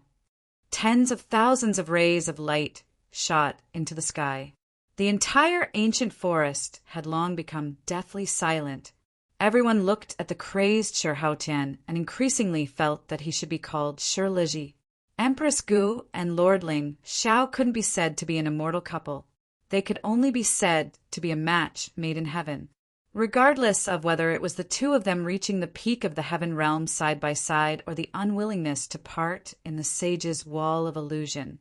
Tens of thousands of rays of light shot into the sky. The entire ancient forest had long become deathly silent. Everyone looked at the crazed Shi Haotian and increasingly felt that he should be called Shi Liji. Empress Gu and Lord Ling Xiao couldn't be said to be an immortal couple. They could only be said to be a match made in heaven. Regardless of whether it was the two of them reaching the peak of the heaven realm side by side or the unwillingness to part in the sage's wall of illusion,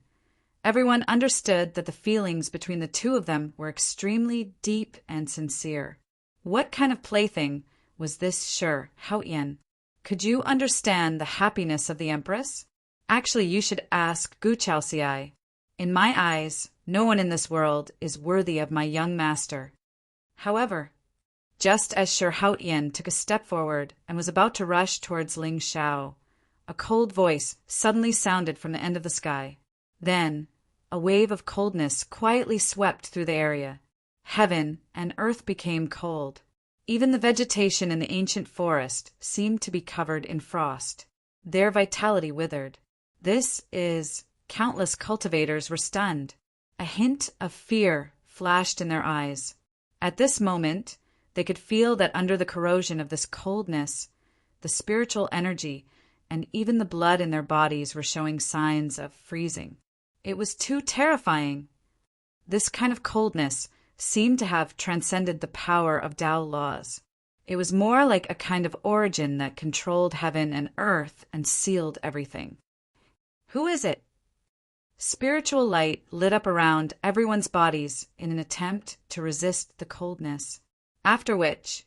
everyone understood that the feelings between the two of them were extremely deep and sincere. What kind of plaything was this Shi Haotian? Could you understand the happiness of the Empress? Actually, you should ask Gu Chaoxiai. In my eyes, no one in this world is worthy of my young master. However, just as Shi Haotian took a step forward and was about to rush towards Ling Xiao, a cold voice suddenly sounded from the end of the sky. Then, a wave of coldness quietly swept through the area. Heaven and earth became cold. Even the vegetation in the ancient forest seemed to be covered in frost. Their vitality withered. Countless cultivators were stunned. A hint of fear flashed in their eyes. At this moment, they could feel that under the corrosion of this coldness, the spiritual energy and even the blood in their bodies were showing signs of freezing. It was too terrifying. This kind of coldness seemed to have transcended the power of Tao laws. It was more like a kind of origin that controlled heaven and earth and sealed everything. Who is it? Spiritual light lit up around everyone's bodies in an attempt to resist the coldness. After which,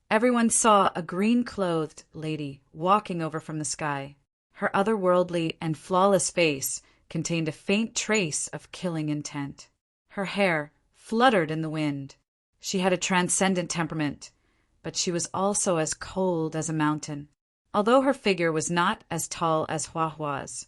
everyone saw a green-clothed lady walking over from the sky. Her otherworldly and flawless face contained a faint trace of killing intent. Her hair fluttered in the wind. She had a transcendent temperament, but she was also as cold as a mountain. Although her figure was not as tall as Huahua's,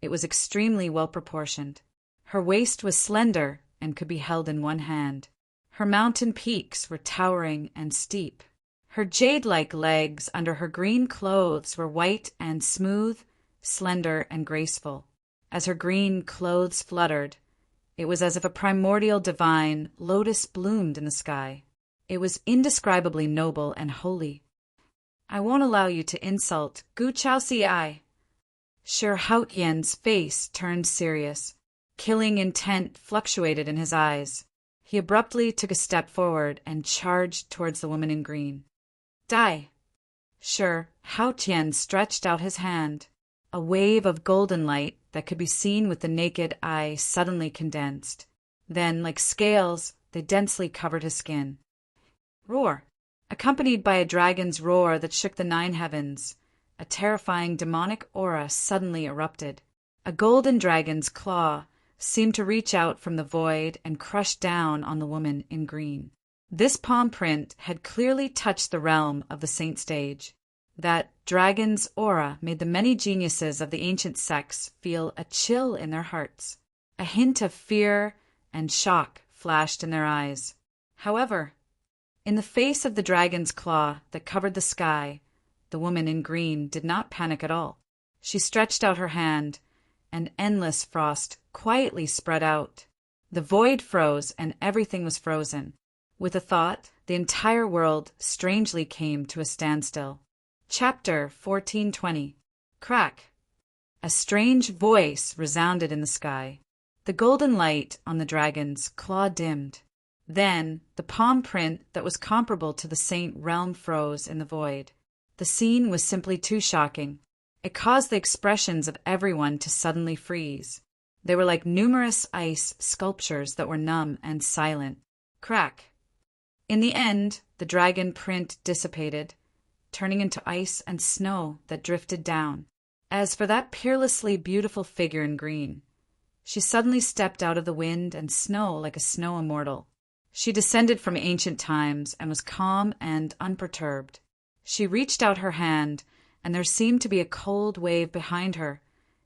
it was extremely well-proportioned. Her waist was slender and could be held in one hand. Her mountain peaks were towering and steep. Her jade-like legs under her green clothes were white and smooth, slender and graceful. As her green clothes fluttered, it was as if a primordial divine lotus bloomed in the sky. It was indescribably noble and holy. I won't allow you to insult Gu Chao Si. Sure Haotian's face turned serious. Killing intent fluctuated in his eyes. He abruptly took a step forward and charged towards the woman in green. Die! Sure Haotian stretched out his hand. A wave of golden light that could be seen with the naked eye suddenly condensed. Then, like scales, they densely covered his skin. Roar! Accompanied by a dragon's roar that shook the 9 heavens, a terrifying demonic aura suddenly erupted. A golden dragon's claw seemed to reach out from the void and crush down on the woman in green. This palm print had clearly touched the realm of the saint stage. That dragon's aura made the many geniuses of the ancient sects feel a chill in their hearts. A hint of fear and shock flashed in their eyes. However, in the face of the dragon's claw that covered the sky, the woman in green did not panic at all. She stretched out her hand, and endless frost quietly spread out. The void froze, and everything was frozen. With a thought, the entire world strangely came to a standstill. Chapter 1420. Crack! A strange voice resounded in the sky. The golden light on the dragon's claw dimmed. Then, the palm print that was comparable to the saint realm froze in the void. The scene was simply too shocking. It caused the expressions of everyone to suddenly freeze. They were like numerous ice sculptures that were numb and silent. Crack! In the end, the dragon print dissipated, turning into ice and snow that drifted down. As for that peerlessly beautiful figure in green, she suddenly stepped out of the wind and snow like a snow immortal. She descended from ancient times and was calm and unperturbed. She reached out her hand, and there seemed to be a cold wave behind her,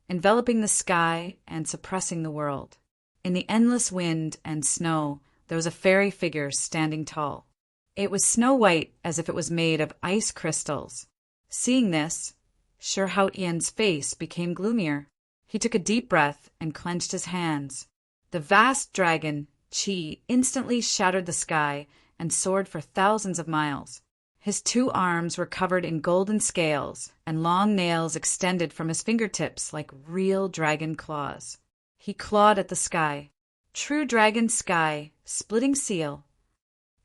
enveloping the sky and suppressing the world. In the endless wind and snow, there was a fairy figure standing tall. It was snow-white as if it was made of ice crystals. Seeing this, Sure Haotian's face became gloomier. He took a deep breath and clenched his hands. The vast dragon, Qi, instantly shattered the sky and soared for thousands of miles. His 2 arms were covered in golden scales, and long nails extended from his fingertips like real dragon claws. He clawed at the sky. True dragon sky, splitting seal.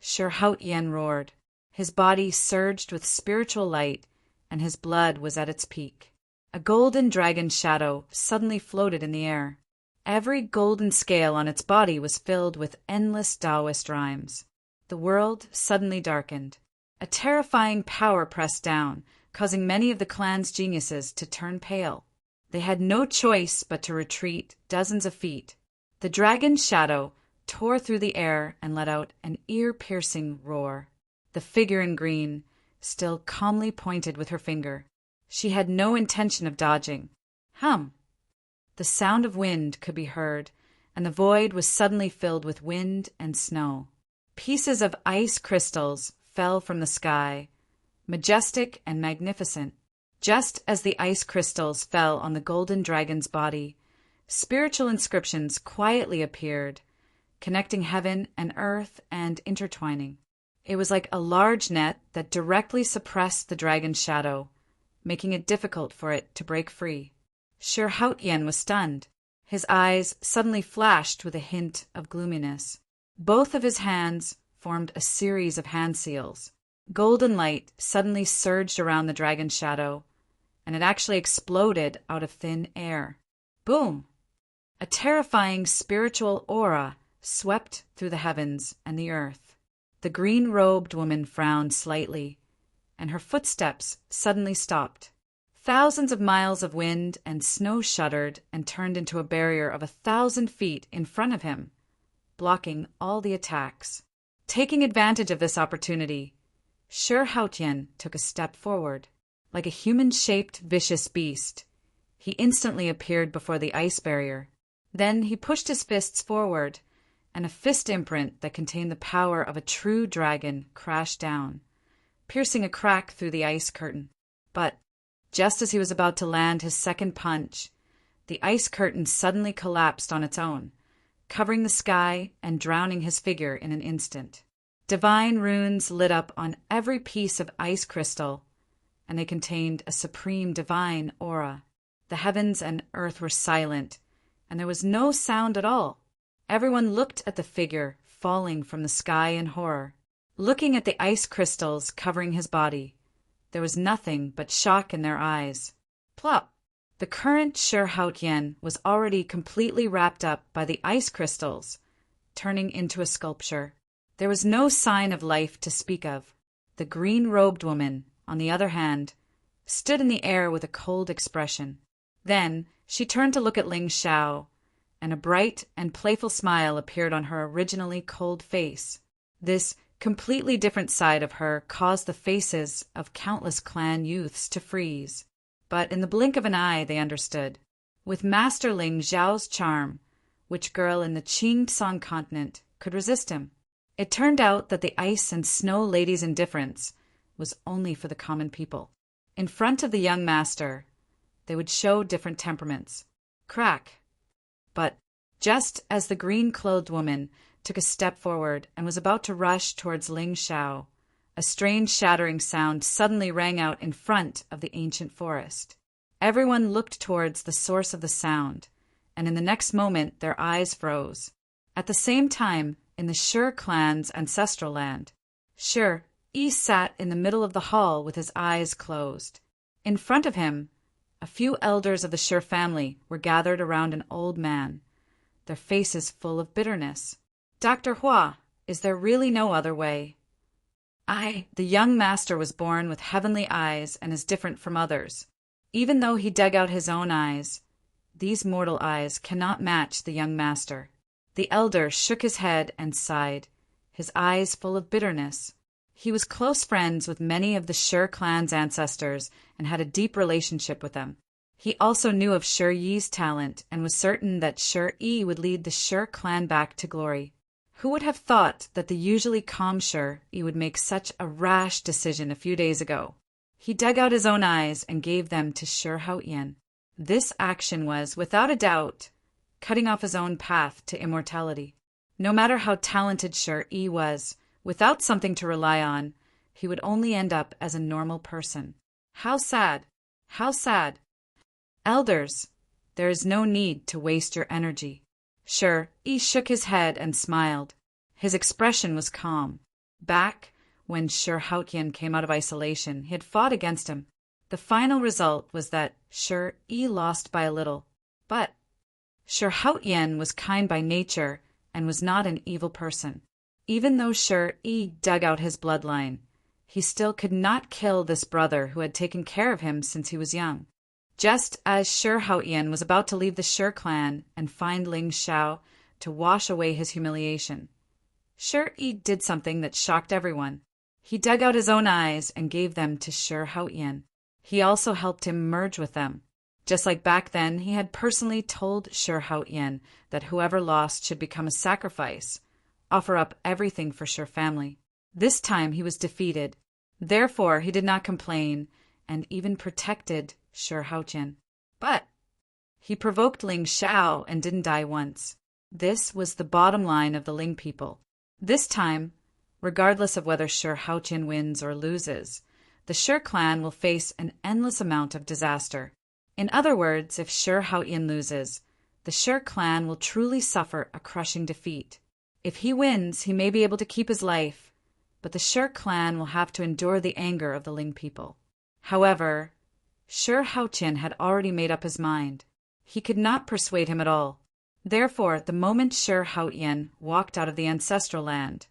Sure Haotian roared. His body surged with spiritual light, and his blood was at its peak. A golden dragon shadow suddenly floated in the air. Every golden scale on its body was filled with endless Taoist rhymes. The world suddenly darkened. A terrifying power pressed down, causing many of the clan's geniuses to turn pale. They had no choice but to retreat dozens of feet. The dragon's shadow tore through the air and let out an ear-piercing roar. The figure in green still calmly pointed with her finger. She had no intention of dodging. Hum! The sound of wind could be heard, and the void was suddenly filled with wind and snow. Pieces of ice crystals fell from the sky, majestic and magnificent. Just as the ice crystals fell on the golden dragon's body, spiritual inscriptions quietly appeared, connecting heaven and earth and intertwining. It was like a large net that directly suppressed the dragon's shadow, making it difficult for it to break free. Sure Haotian was stunned. His eyes suddenly flashed with a hint of gloominess. Both of his hands formed a series of hand seals. Golden light suddenly surged around the dragon's shadow, and it actually exploded out of thin air. Boom! A terrifying spiritual aura swept through the heavens and the earth. The green-robed woman frowned slightly, and her footsteps suddenly stopped. Thousands of miles of wind and snow shuddered and turned into a barrier of 1,000 feet in front of him, blocking all the attacks. Taking advantage of this opportunity, Sure Haotian took a step forward. Like a human-shaped vicious beast, he instantly appeared before the ice barrier. Then he pushed his fists forward, and a fist imprint that contained the power of a true dragon crashed down, piercing a crack through the ice curtain. But just as he was about to land his second punch, the ice curtain suddenly collapsed on its own, covering the sky and drowning his figure in an instant. Divine runes lit up on every piece of ice crystal, and they contained a supreme divine aura. The heavens and earth were silent, and there was no sound at all. Everyone looked at the figure falling from the sky in horror. Looking at the ice crystals covering his body, there was nothing but shock in their eyes. Plop! The current Sure Haotian was already completely wrapped up by the ice crystals, turning into a sculpture. There was no sign of life to speak of. The green-robed woman, on the other hand, stood in the air with a cold expression. Then she turned to look at Ling Xiao, and a bright and playful smile appeared on her originally cold face. This completely different side of her caused the faces of countless clan youths to freeze. But in the blink of an eye they understood. With Master Ling Xiao's charm, which girl in the Qing Song continent could resist him? It turned out that the ice and snow lady's indifference was only for the common people. In front of the young master, they would show different temperaments. Crack! But just as the green-clothed woman took a step forward and was about to rush towards Ling Xiao, a strange shattering sound suddenly rang out in front of the ancient forest. Everyone looked towards the source of the sound, and in the next moment their eyes froze. At the same time, in the Sure clan's ancestral land, Sure Yi sat in the middle of the hall with his eyes closed. In front of him, a few elders of the Sure family were gathered around an old man, their faces full of bitterness. Dr. Hua, is there really no other way? The young master was born with heavenly eyes and is different from others. Even though he dug out his own eyes, these mortal eyes cannot match the young master. The elder shook his head and sighed, his eyes full of bitterness. He was close friends with many of the Sure clan's ancestors and had a deep relationship with them. He also knew of Sure Yi's talent and was certain that Sure Yi would lead the Sure clan back to glory. Who would have thought that the usually calm Sure Yi would make such a rash decision a few days ago? He dug out his own eyes and gave them to Sure Haotian. This action was, without a doubt, cutting off his own path to immortality. No matter how talented Sure Yi was, without something to rely on, he would only end up as a normal person. How sad! How sad! Elders, there is no need to waste your energy. Sure Yi shook his head and smiled. His expression was calm. Back when Sure Haotian came out of isolation, he had fought against him. The final result was that Sure Yi lost by a little. But Sure Haotian was kind by nature and was not an evil person. Even though Sure Yi dug out his bloodline, he still could not kill this brother who had taken care of him since he was young. Just as Sure Haotian was about to leave the Sure clan and find Ling Xiao to wash away his humiliation, Sure Yi did something that shocked everyone. He dug out his own eyes and gave them to Sure Haotian. He also helped him merge with them. Just like back then, he had personally told Sher Haotian that whoever lost should become a sacrifice, offer up everything for Sher family. This time he was defeated. Therefore, he did not complain and even protected Sher Haotian. But he provoked Ling Xiao and didn't die once. This was the bottom line of the Ling people. This time, regardless of whether Sher Haotian wins or loses, the Sher clan will face an endless amount of disaster. In other words, if Sher Haotian loses, the Sher clan will truly suffer a crushing defeat. If he wins, he may be able to keep his life, but the Sher clan will have to endure the anger of the Ling people. However, Sher Haotian had already made up his mind. He could not persuade him at all. Therefore, the moment Sher Haotian walked out of the ancestral land,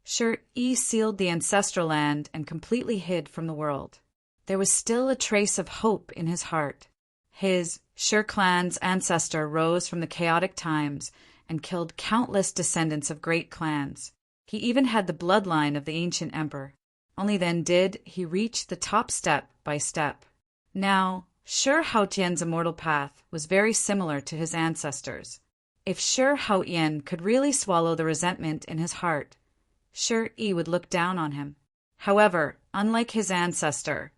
Sher Yi sealed the ancestral land and completely hid from the world. There was still a trace of hope in his heart. His Sher clan's ancestor rose from the chaotic times and killed countless descendants of great clans. He even had the bloodline of the ancient emperor. Only then did he reach the top step by step. Now, Sher Haotian's immortal path was very similar to his ancestors. If Sher Haotian could really swallow the resentment in his heart, Sher Yi would look down on him. However, unlike his ancestor,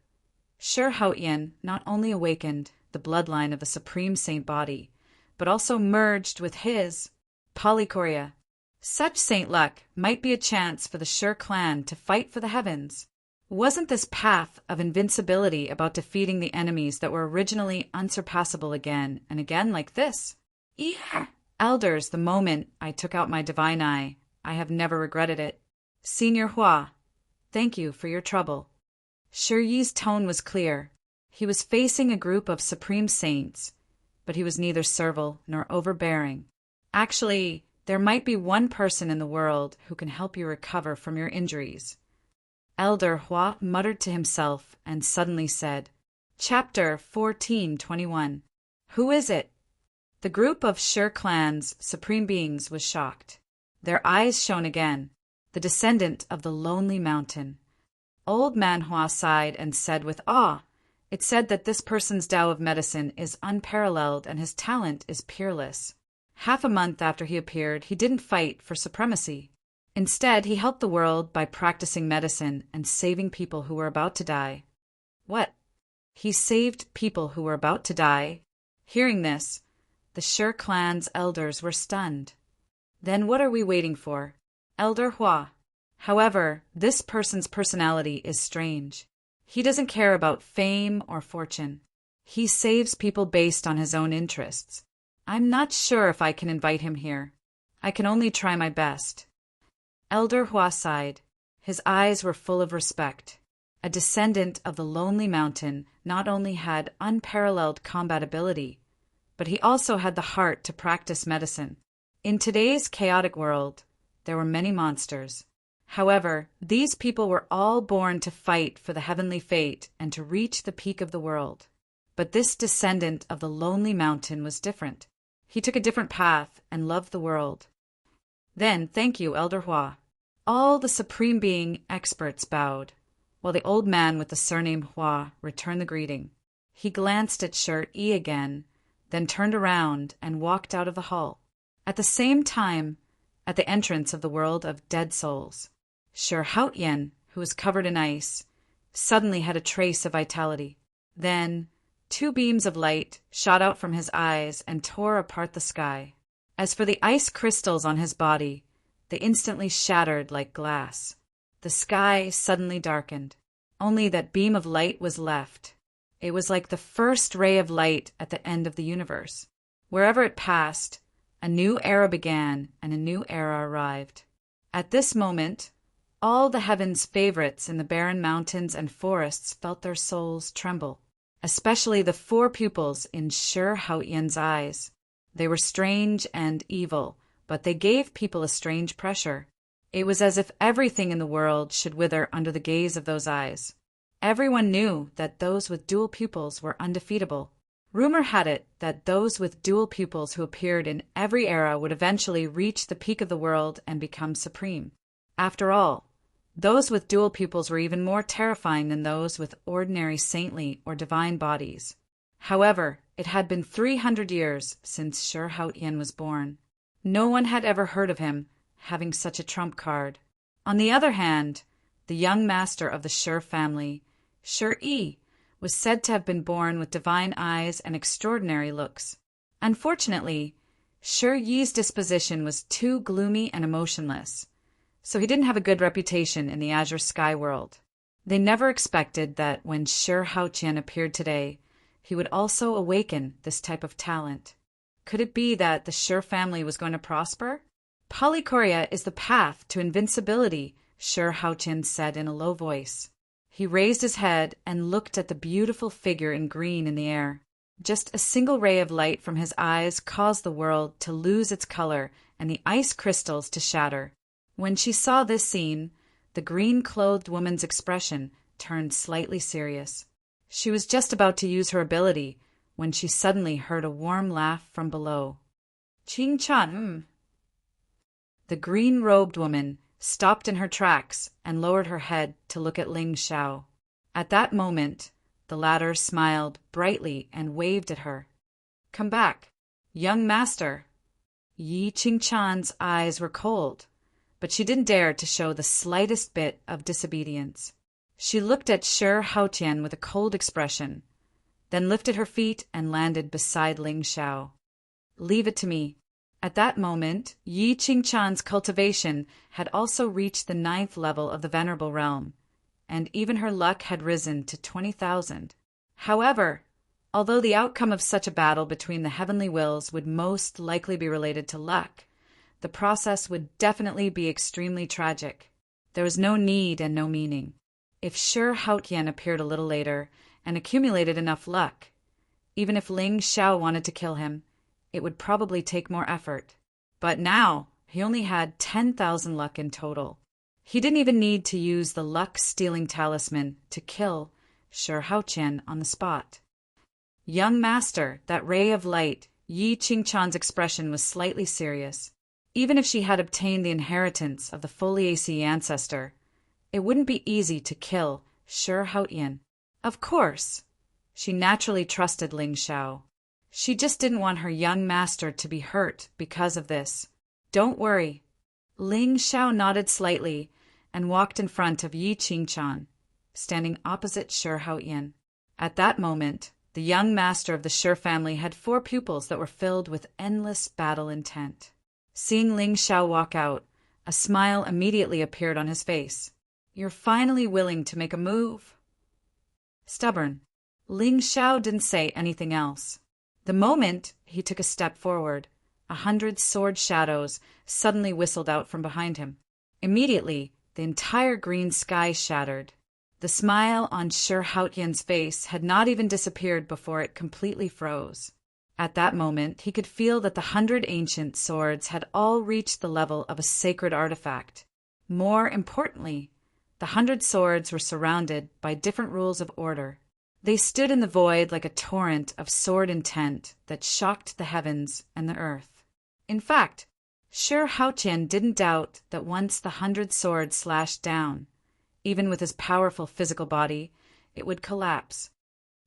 Sher Haotian not only awakened the bloodline of the Supreme Saint body, but also merged with his Polychoria. Such saint luck might be a chance for the Sher clan to fight for the heavens. Wasn't this path of invincibility about defeating the enemies that were originally unsurpassable again and again like this? Yeah. Elders, the moment I took out my divine eye, I have never regretted it. Senior Hua, thank you for your trouble. Sher Yi's tone was clear. He was facing a group of supreme saints, but he was neither servile nor overbearing. Actually, there might be one person in the world who can help you recover from your injuries. Elder Hua muttered to himself and suddenly said, Chapter 14:21. Who is it? The group of Sher clan's supreme beings was shocked. Their eyes shone again. The descendant of the lonely mountain. Old man Hua sighed and said with awe, It said that this person's Tao of medicine is unparalleled and his talent is peerless. Half a month after he appeared, he didn't fight for supremacy. Instead, he helped the world by practicing medicine and saving people who were about to die. What? He saved people who were about to die? Hearing this, the Sher clan's elders were stunned. Then what are we waiting for? Elder Hua. However, this person's personality is strange. He doesn't care about fame or fortune. He saves people based on his own interests. I'm not sure if I can invite him here. I can only try my best. Elder Hua sighed. His eyes were full of respect. A descendant of the lonely mountain not only had unparalleled combat ability, but he also had the heart to practice medicine. In today's chaotic world, there were many monsters. However, these people were all born to fight for the heavenly fate and to reach the peak of the world. But this descendant of the lonely mountain was different. He took a different path and loved the world. Then, thank you, Elder Hua. All the Supreme Being experts bowed, while the old man with the surname Hua returned the greeting. He glanced at Sher Yi again, then turned around and walked out of the hall. At the same time, at the entrance of the world of dead souls, Sher Haotian, who was covered in ice, suddenly had a trace of vitality. Then, 2 beams of light shot out from his eyes and tore apart the sky. As for the ice crystals on his body, they instantly shattered like glass. The sky suddenly darkened. Only that beam of light was left. It was like the first ray of light at the end of the universe. Wherever it passed, a new era began and a new era arrived. At this moment, all the heaven's favorites in the barren mountains and forests felt their souls tremble, especially the 4 pupils in Sher Haotian's eyes. They were strange and evil, but they gave people a strange pressure. It was as if everything in the world should wither under the gaze of those eyes. Everyone knew that those with dual pupils were undefeatable. Rumor had it that those with dual pupils who appeared in every era would eventually reach the peak of the world and become supreme. After all, Those with dual pupils were even more terrifying than those with ordinary saintly or divine bodies. However, it had been 300 years since Sher Haotian was born. No one had ever heard of him having such a trump card. On the other hand, the young master of the Sher family, Sher Yi, was said to have been born with divine eyes and extraordinary looks. Unfortunately, Sher Yi's disposition was too gloomy and emotionless, so he didn't have a good reputation in the Azure Sky world. They never expected that when Sher Haotian appeared today, he would also awaken this type of talent. Could it be that the Sher family was going to prosper? Polychoria is the path to invincibility, Sher Haotian said in a low voice. He raised his head and looked at the beautiful figure in green in the air. Just a single ray of light from his eyes caused the world to lose its color and the ice crystals to shatter. When she saw this scene, the green-clothed woman's expression turned slightly serious. She was just about to use her ability when she suddenly heard a warm laugh from below. Ching Chan. The green-robed woman stopped in her tracks and lowered her head to look at Ling Xiao. At that moment, the latter smiled brightly and waved at her. Come back, young master. Yi Qingchan's eyes were cold, but she didn't dare to show the slightest bit of disobedience. She looked at Sher Haotian with a cold expression, then lifted her feet and landed beside Ling Xiao. Leave it to me. At that moment, Yi Qingchan's cultivation had also reached the 9th level of the Venerable Realm, and even her luck had risen to 20,000. However, although the outcome of such a battle between the heavenly wills would most likely be related to luck, the process would definitely be extremely tragic. There was no need and no meaning. If Sher Haotian appeared a little later and accumulated enough luck, even if Ling Xiao wanted to kill him, it would probably take more effort. But now, he only had 10,000 luck in total. He didn't even need to use the luck-stealing talisman to kill Sher Haotian on the spot. Young master, that ray of light, Yi Qingchan's expression was slightly serious. Even if she had obtained the inheritance of the Foliaceae ancestor, it wouldn't be easy to kill Sher Haotian. Of course, she naturally trusted Ling Xiao. She just didn't want her young master to be hurt because of this. Don't worry. Ling Xiao nodded slightly and walked in front of Yi Qingchan, standing opposite Sher Haotian. At that moment, the young master of the Sher family had 4 pupils that were filled with endless battle intent. Seeing Ling Xiao walk out, a smile immediately appeared on his face. You're finally willing to make a move? Stubborn. Ling Xiao didn't say anything else. The moment he took a step forward, 100 sword shadows suddenly whistled out from behind him. Immediately, the entire green sky shattered. The smile on Sher Haotian's face had not even disappeared before it completely froze. At that moment, he could feel that the 100 ancient swords had all reached the level of a sacred artifact. More importantly, the 100 swords were surrounded by different rules of order. They stood in the void like a torrent of sword intent that shocked the heavens and the earth. In fact, Sher Haotian didn't doubt that once the 100 swords slashed down, even with his powerful physical body, it would collapse.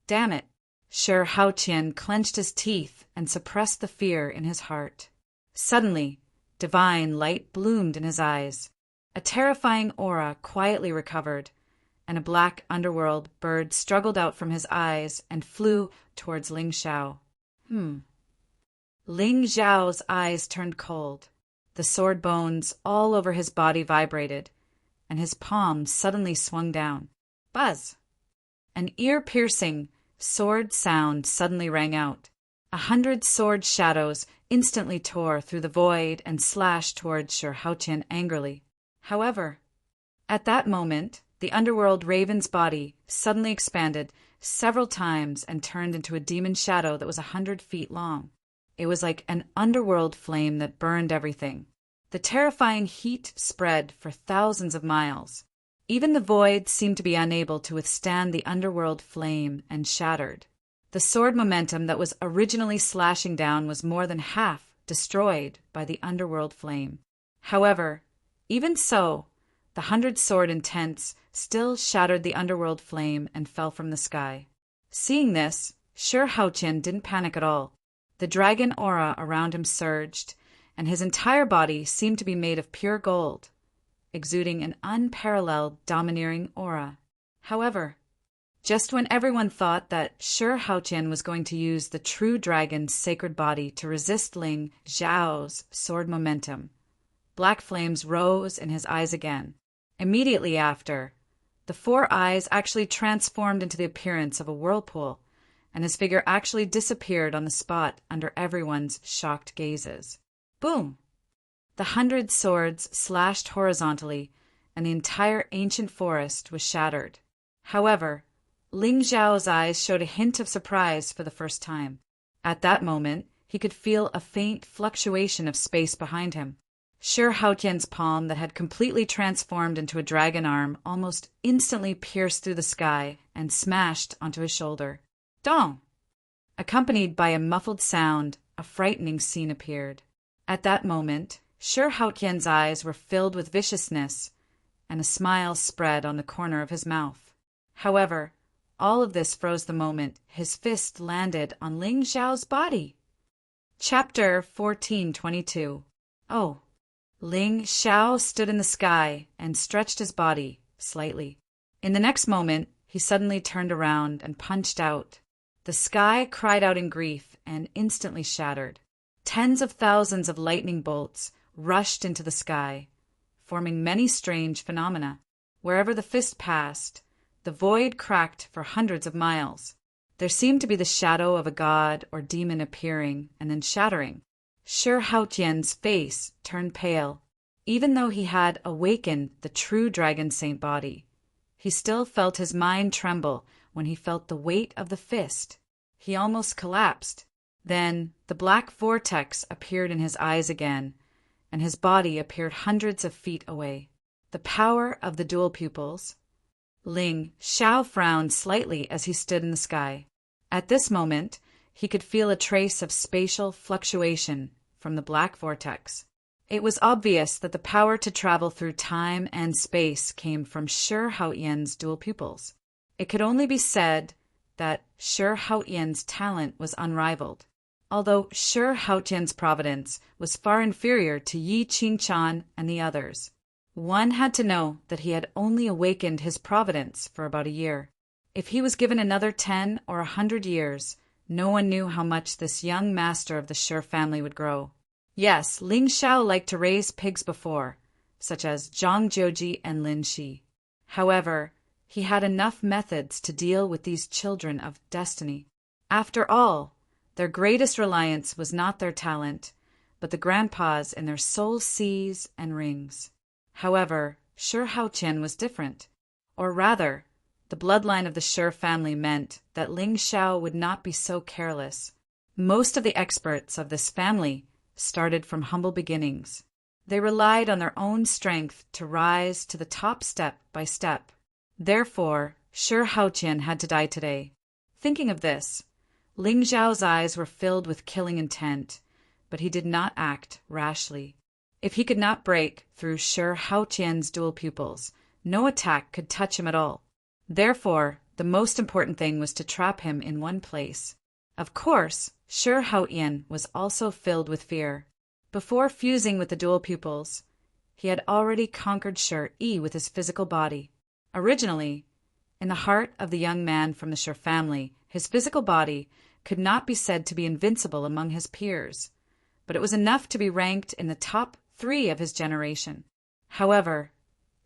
Damn it! Sher Haotian clenched his teeth and suppressed the fear in his heart. Suddenly, divine light bloomed in his eyes. A terrifying aura quietly recovered, and a black underworld bird struggled out from his eyes and flew towards Ling Xiao. Ling Xiao's eyes turned cold. The sword bones all over his body vibrated, and his palm suddenly swung down. Buzz! An ear-piercing sword sound suddenly rang out. 100 sword shadows instantly tore through the void and slashed towards Sher Haotian angrily. However, at that moment, the underworld raven's body suddenly expanded several times and turned into a demon shadow that was 100 feet long. It was like an underworld flame that burned everything. The terrifying heat spread for thousands of miles. Even the void seemed to be unable to withstand the underworld flame and shattered. The sword momentum that was originally slashing down was more than half destroyed by the underworld flame. However, even so, the The 100-sword intents still shattered the underworld flame and fell from the sky. Seeing this, Sure Haotian didn't panic at all. The dragon aura around him surged, and his entire body seemed to be made of pure gold, exuding an unparalleled domineering aura. However, just when everyone thought that Sure Haotian was going to use the true dragon's sacred body to resist Ling Zhao's sword momentum, black flames rose in his eyes again. Immediately after, the 4 eyes actually transformed into the appearance of a whirlpool, and his figure actually disappeared on the spot under everyone's shocked gazes. Boom! The 100 swords slashed horizontally, and the entire ancient forest was shattered. However, Ling Zhao's eyes showed a hint of surprise for the first time. At that moment, he could feel a faint fluctuation of space behind him. Sure Haotian's palm that had completely transformed into a dragon arm almost instantly pierced through the sky and smashed onto his shoulder. Dong! Accompanied by a muffled sound, a frightening scene appeared. At that moment, Sure Haotian's eyes were filled with viciousness, and a smile spread on the corner of his mouth. However, all of this froze the moment his fist landed on Ling Zhao's body. Chapter 1422. Oh. Ling Zhao stood in the sky and stretched his body slightly. In the next moment, he suddenly turned around and punched out. The sky cried out in grief and instantly shattered. Tens of thousands of lightning bolts rushed into the sky, forming many strange phenomena. Wherever the fist passed, the void cracked for hundreds of miles. There seemed to be the shadow of a god or demon appearing and then shattering. Sure Haotian's face turned pale. Even though he had awakened the true dragon saint body, he still felt his mind tremble when he felt the weight of the fist. He almost collapsed. Then the black vortex appeared in his eyes again, and his body appeared hundreds of feet away. The power of the dual pupils. Ling Zhao frowned slightly as he stood in the sky. At this moment, he could feel a trace of spatial fluctuation from the black vortex. It was obvious that the power to travel through time and space came from Sure Haotian's dual pupils. It could only be said that Sure Haotian's talent was unrivaled, although Sure Haotian's providence was far inferior to Yi Qinchan and the others. One had to know that he had only awakened his providence for about a year. If he was given another 10 or 100 years, no one knew how much this young master of the Sure family would grow. Yes, Ling Zhao liked to raise pigs before, such as Zhang Jiuji and Lin Shi. However, he had enough methods to deal with these children of destiny. After all, their greatest reliance was not their talent, but the grandpas in their soul seas and rings. However, Sure Haotian was different. Or rather, the bloodline of the Sure family meant that Ling Zhao would not be so careless. Most of the experts of this family started from humble beginnings. They relied on their own strength to rise to the top step by step. Therefore, Sure Haotian had to die today. Thinking of this, Ling Zhao's eyes were filled with killing intent, but he did not act rashly. If he could not break through Sure Haotian's dual pupils, no attack could touch him at all. Therefore, the most important thing was to trap him in one place. Of course, Sure Haotian was also filled with fear. Before fusing with the dual pupils, he had already conquered Sure Yi with his physical body. Originally, in the heart of the young man from the Sure family, his physical body could not be said to be invincible among his peers, but it was enough to be ranked in the top 3 of his generation. However,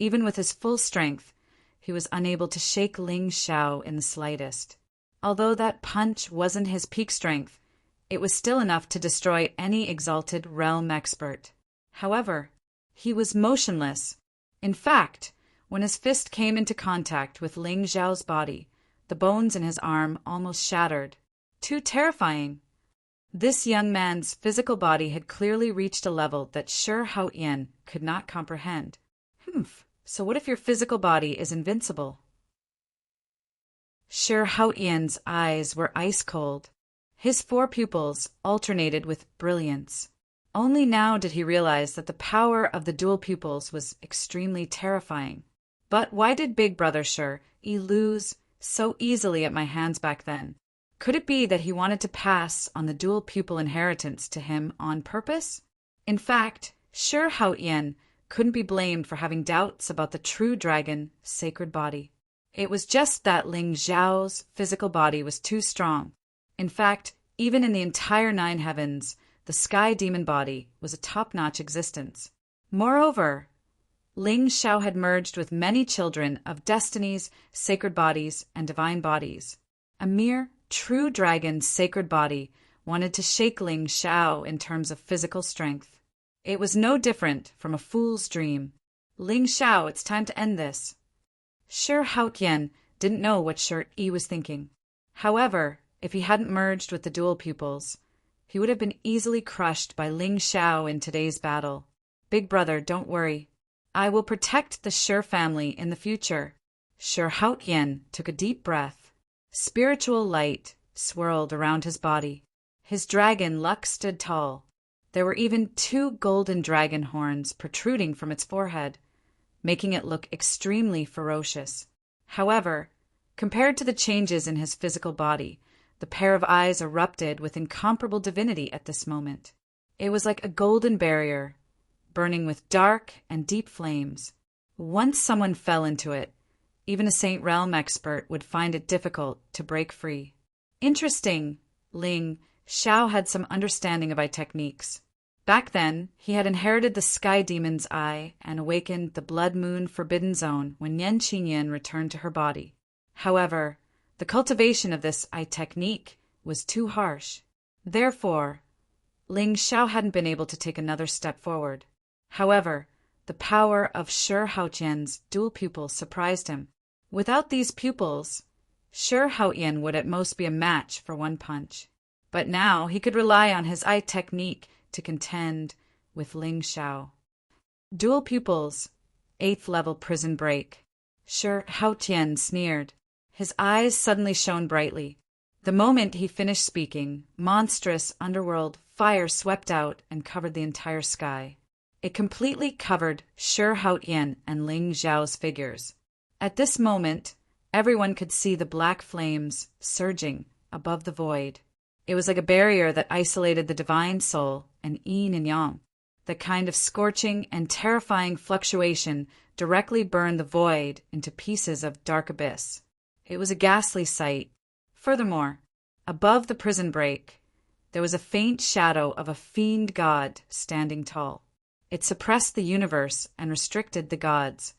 even with his full strength, he was unable to shake Ling Zhao in the slightest. Although that punch wasn't his peak strength, it was still enough to destroy any exalted realm expert. However, he was motionless. In fact, when his fist came into contact with Ling Zhao's body, the bones in his arm almost shattered. Too terrifying! This young man's physical body had clearly reached a level that Sure Haotian could not comprehend. So what if your physical body is invincible? Sure Haotian's eyes were ice cold. His 4 pupils alternated with brilliance. Only now did he realize that the power of the dual pupils was extremely terrifying. But why did Big Brother lose so easily at my hands back then? Could it be that he wanted to pass on the dual pupil inheritance to him on purpose? In fact, Hao Yen couldn't be blamed for having doubts about the true dragon sacred body. It was just that Ling Xiao's physical body was too strong. In fact, even in the entire nine heavens, the sky demon body was a top-notch existence. Moreover, Ling Xiao had merged with many children of destinies, sacred bodies, and divine bodies. A mere true dragon's sacred body wanted to shake Ling Xiao in terms of physical strength. It was no different from a fool's dream. Ling Xiao, it's time to end this. Hao Yen didn't know what Yi was thinking. However, if he hadn't merged with the dual pupils, he would have been easily crushed by Ling Xiao in today's battle. Big brother, don't worry. I will protect the family in the future. Hao Yen took a deep breath. Spiritual light swirled around his body. His dragon luck stood tall. There were even 2 golden dragon horns protruding from its forehead, making it look extremely ferocious. However, compared to the changes in his physical body, the pair of eyes erupted with incomparable divinity at this moment. It was like a golden barrier, burning with dark and deep flames. Once someone fell into it, even a Saint Realm expert would find it difficult to break free. Interesting, Ling Xiao had some understanding of eye techniques. Back then, he had inherited the Sky Demon's eye and awakened the Blood Moon Forbidden Zone when Yan Qinyan returned to her body. However, the cultivation of this eye technique was too harsh. Therefore, Ling Xiao hadn't been able to take another step forward. However, the power of Hao Yen's dual pupils surprised him. Without these pupils, Hao Yen would at most be a match for one punch. But now he could rely on his eye technique to contend with Ling Xiao. Dual pupils, 8th level prison break. Hao Yen sneered. His eyes suddenly shone brightly. The moment he finished speaking, monstrous underworld fire swept out and covered the entire sky. It completely covered Hao Yen and Ling Xiao's figures. At this moment, everyone could see the black flames surging above the void. It was like a barrier that isolated the divine soul and yin and yang. The kind of scorching and terrifying fluctuation directly burned the void into pieces of dark abyss. It was a ghastly sight. Furthermore, above the prison break, there was a faint shadow of a fiend god standing tall. It suppressed the universe and restricted the gods.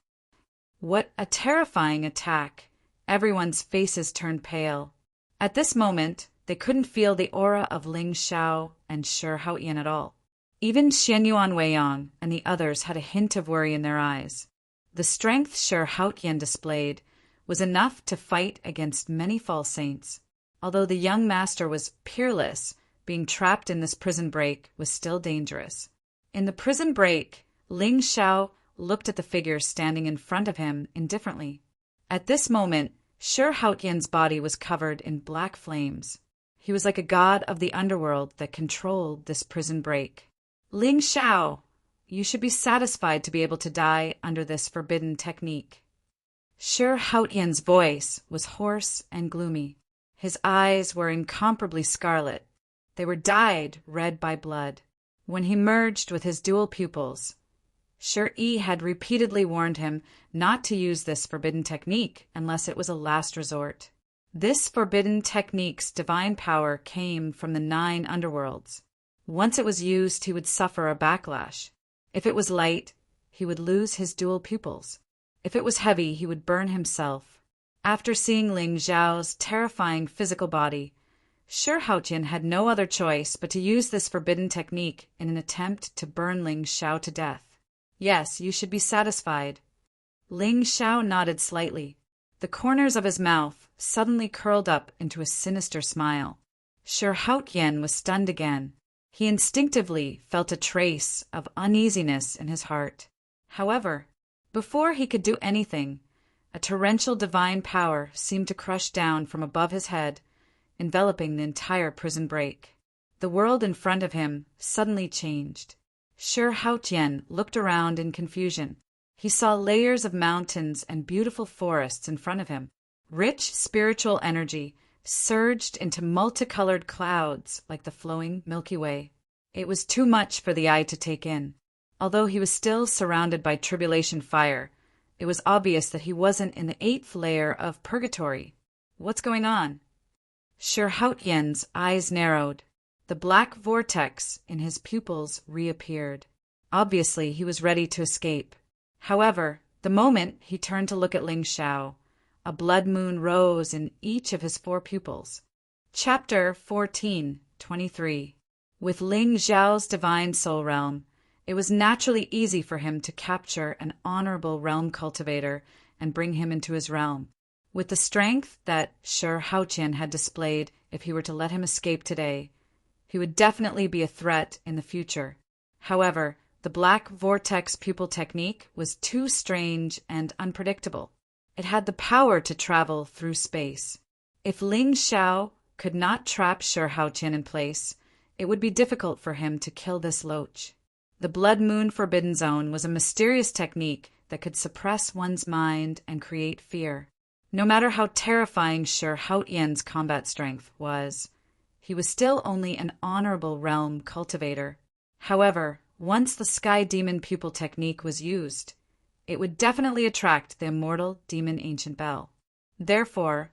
What a terrifying attack! Everyone's faces turned pale. At this moment, they couldn't feel the aura of Ling Xiao and Hao Yen at all. Even Xianyuan Weiyang and the others had a hint of worry in their eyes. The strength Hao Yen displayed was enough to fight against many false saints. Although the young master was peerless, being trapped in this prison break was still dangerous. In the prison break, Ling Xiao looked at the figure standing in front of him indifferently. At this moment, Hao Yen's body was covered in black flames. He was like a god of the underworld that controlled this prison break. Ling Xiao, you should be satisfied to be able to die under this forbidden technique. Hao Yen's voice was hoarse and gloomy. His eyes were incomparably scarlet. They were dyed red by blood. When he merged with his dual pupils, Yi had repeatedly warned him not to use this forbidden technique unless it was a last resort. This forbidden technique's divine power came from the 9 underworlds. Once it was used, he would suffer a backlash. If it was light, he would lose his dual pupils. If it was heavy, he would burn himself. After seeing Ling Xiao's terrifying physical body, Hao Yen had no other choice but to use this forbidden technique in an attempt to burn Ling Xiao to death. Yes, you should be satisfied. Ling Xiao nodded slightly. The corners of his mouth suddenly curled up into a sinister smile. Hao Yen was stunned again. He instinctively felt a trace of uneasiness in his heart. However, before he could do anything, a torrential divine power seemed to crush down from above his head, enveloping the entire prison break. The world in front of him suddenly changed. Shi Haotian looked around in confusion. He saw layers of mountains and beautiful forests in front of him. Rich spiritual energy surged into multicolored clouds like the flowing Milky Way. It was too much for the eye to take in. Although he was still surrounded by tribulation fire, it was obvious that he wasn't in the 8th layer of purgatory. What's going on? Shi Haotian's eyes narrowed. The black vortex in his pupils reappeared. Obviously, he was ready to escape. However, the moment he turned to look at Ling Xiao, a blood moon rose in each of his 4 pupils. Chapter 14:23. With Ling Xiao's divine soul realm, it was naturally easy for him to capture an honorable realm cultivator and bring him into his realm. With the strength that Shi Haotian had displayed, if he were to let him escape today, he would definitely be a threat in the future. However, the black vortex pupil technique was too strange and unpredictable. It had the power to travel through space. If Ling Xiao could not trap Shi Haotian in place, it would be difficult for him to kill this loach. The Blood Moon Forbidden Zone was a mysterious technique that could suppress one's mind and create fear. No matter how terrifying Shi Haotian's combat strength was, he was still only an honorable realm cultivator. However, once the Sky Demon Pupil technique was used, it would definitely attract the immortal demon Ancient Bell. Therefore,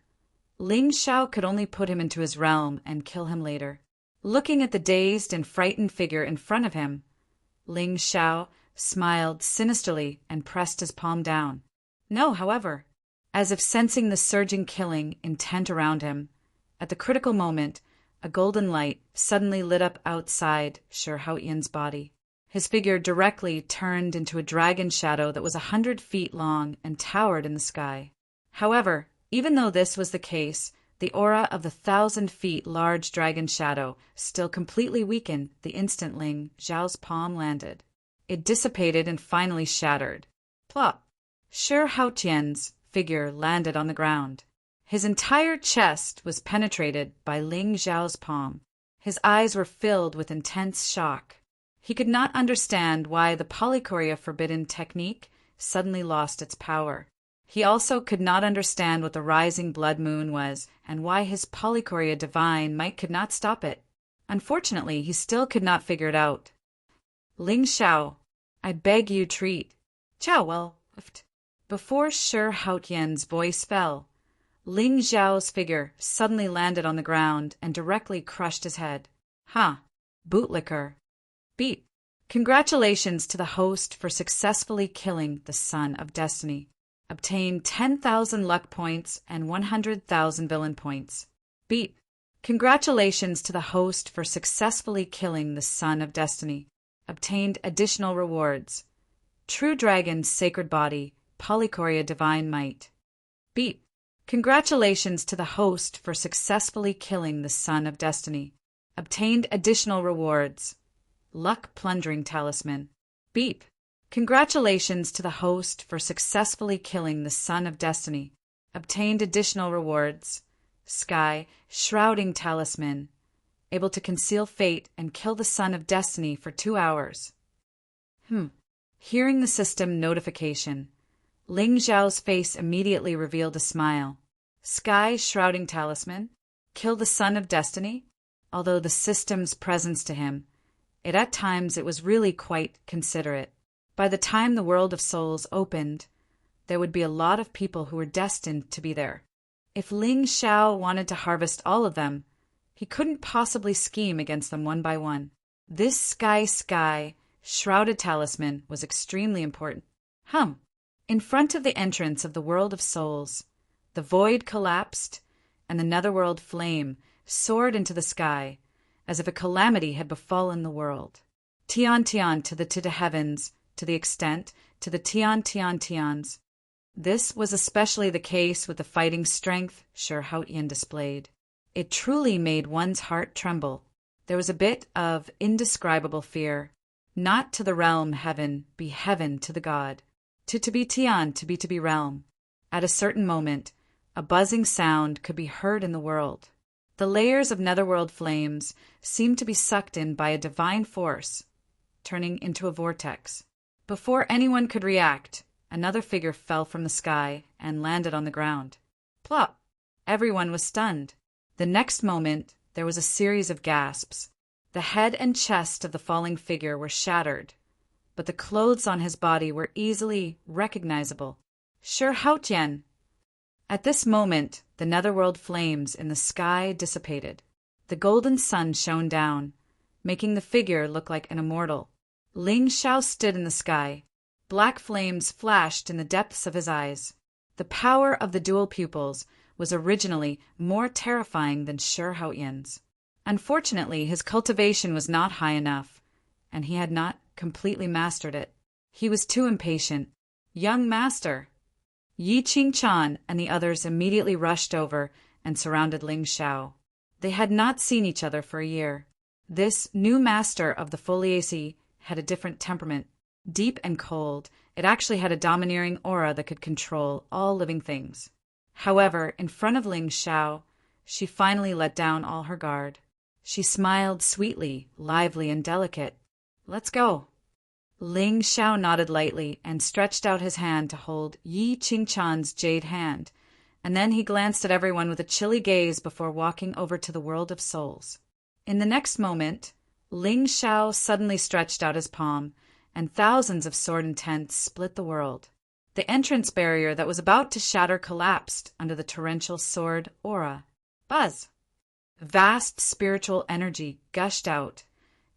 Ling Xiao could only put him into his realm and kill him later. Looking at the dazed and frightened figure in front of him, Ling Xiao smiled sinisterly and pressed his palm down. No, however, as if sensing the surging killing intent around him, at the critical moment, a golden light suddenly lit up outside Shi Haotian's body. His figure directly turned into a dragon shadow that was 100 feet long and towered in the sky. However, even though this was the case, the aura of the 1,000 feet large dragon shadow still completely weakened the instant Ling Xiao's palm landed. It dissipated and finally shattered. Plop! Shi Haotian's figure landed on the ground. His entire chest was penetrated by Ling Xiao's palm. His eyes were filled with intense shock. He could not understand why the Polychoria Forbidden technique suddenly lost its power. He also could not understand what the rising blood moon was and why his Polychoria divine might could not stop it. Unfortunately, he still could not figure it out. Ling Xiao, I beg you treat. Chow, well, before Shi Haotian's voice fell, Ling Xiao's figure suddenly landed on the ground and directly crushed his head. Ha! Bootlicker. Beat. Congratulations to the host for successfully killing the Son of Destiny. Obtain 10,000 luck points and 100,000 villain points. Beat. Congratulations to the host for successfully killing the Son of Destiny. Obtained additional rewards. True Dragon's Sacred Body, Polychoria Divine Might. Beat. Congratulations to the host for successfully killing the Son of Destiny. Obtained additional rewards. Luck Plundering Talisman. Beep. Congratulations to the host for successfully killing the Son of Destiny. Obtained additional rewards. Sky Shrouding Talisman. Able to conceal fate and kill the Son of Destiny for 2 hours. Hearing the system notification, Ling Xiao's face immediately revealed a smile. Sky Shrouding Talisman. Kill the Son of Destiny? Although the system's presence to him, at times it was really quite considerate. By the time the world of souls opened, there would be a lot of people who were destined to be there. If Ling Xiao wanted to harvest all of them, he couldn't possibly scheme against them one by one. This sky shrouded talisman was extremely important. In front of the entrance of the world of souls, the void collapsed, and the netherworld flame soared into the sky, as if a calamity had befallen the world. Tian Tian to the heavens, to the extent, to the Tian Tian Tians. This was especially the case with the fighting strength Shi Haotian displayed. It truly made one's heart tremble. There was a bit of indescribable fear. Not to the realm heaven, be heaven to the god. To be Tian, to be realm. At a certain moment, a buzzing sound could be heard in the world. The layers of netherworld flames seemed to be sucked in by a divine force, turning into a vortex. Before anyone could react, another figure fell from the sky and landed on the ground. Plop! Everyone was stunned. The next moment, there was a series of gasps. The head and chest of the falling figure were shattered, but the clothes on his body were easily recognizable. Sure Haotian! At this moment, the netherworld flames in the sky dissipated. The golden sun shone down, making the figure look like an immortal. Ling Xiao stood in the sky. Black flames flashed in the depths of his eyes. The power of the dual pupils was originally more terrifying than Sure Haotian's. Unfortunately, his cultivation was not high enough, and he had not completely mastered it. He was too impatient. Young master! Yi Qingchan and the others immediately rushed over and surrounded Ling Xiao. They had not seen each other for a year. This new master of the Foliaceae had a different temperament. Deep and cold, it actually had a domineering aura that could control all living things. However, in front of Ling Xiao, she finally let down all her guard. She smiled sweetly, lively, and delicate. Let's go. Ling Xiao nodded lightly and stretched out his hand to hold Yi Qingchan's jade hand, and then he glanced at everyone with a chilly gaze before walking over to the world of souls. In the next moment, Ling Xiao suddenly stretched out his palm, and thousands of sword intents split the world. The entrance barrier that was about to shatter collapsed under the torrential sword aura. Buzz! Vast spiritual energy gushed out,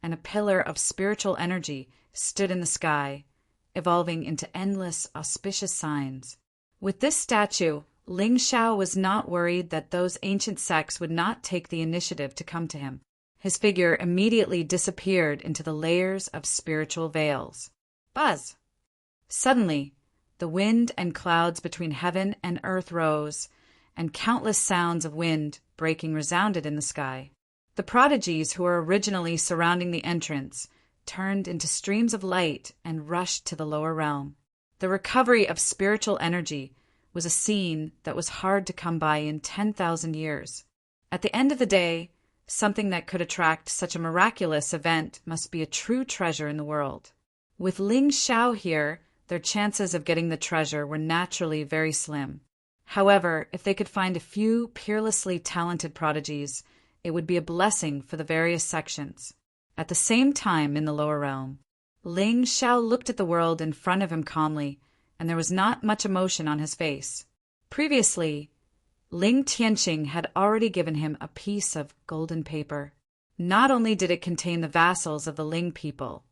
and a pillar of spiritual energy stood in the sky, evolving into endless auspicious signs. With this statue, Ling Xiao was not worried that those ancient sects would not take the initiative to come to him. His figure immediately disappeared into the layers of spiritual veils. Buzz! Suddenly, the wind and clouds between heaven and earth rose, and countless sounds of wind breaking resounded in the sky. The prodigies who were originally surrounding the entrance turned into streams of light and rushed to the lower realm. The recovery of spiritual energy was a scene that was hard to come by in 10,000 years. At the end of the day, something that could attract such a miraculous event must be a true treasure in the world. With Ling Xiao here, their chances of getting the treasure were naturally very slim. However, if they could find a few peerlessly talented prodigies, it would be a blessing for the various sections. At the same time, in the lower realm, Ling Xiao looked at the world in front of him calmly, and there was not much emotion on his face. Previously, Ling Tianqing had already given him a piece of golden paper. Not only did it contain the vassals of the Ling people,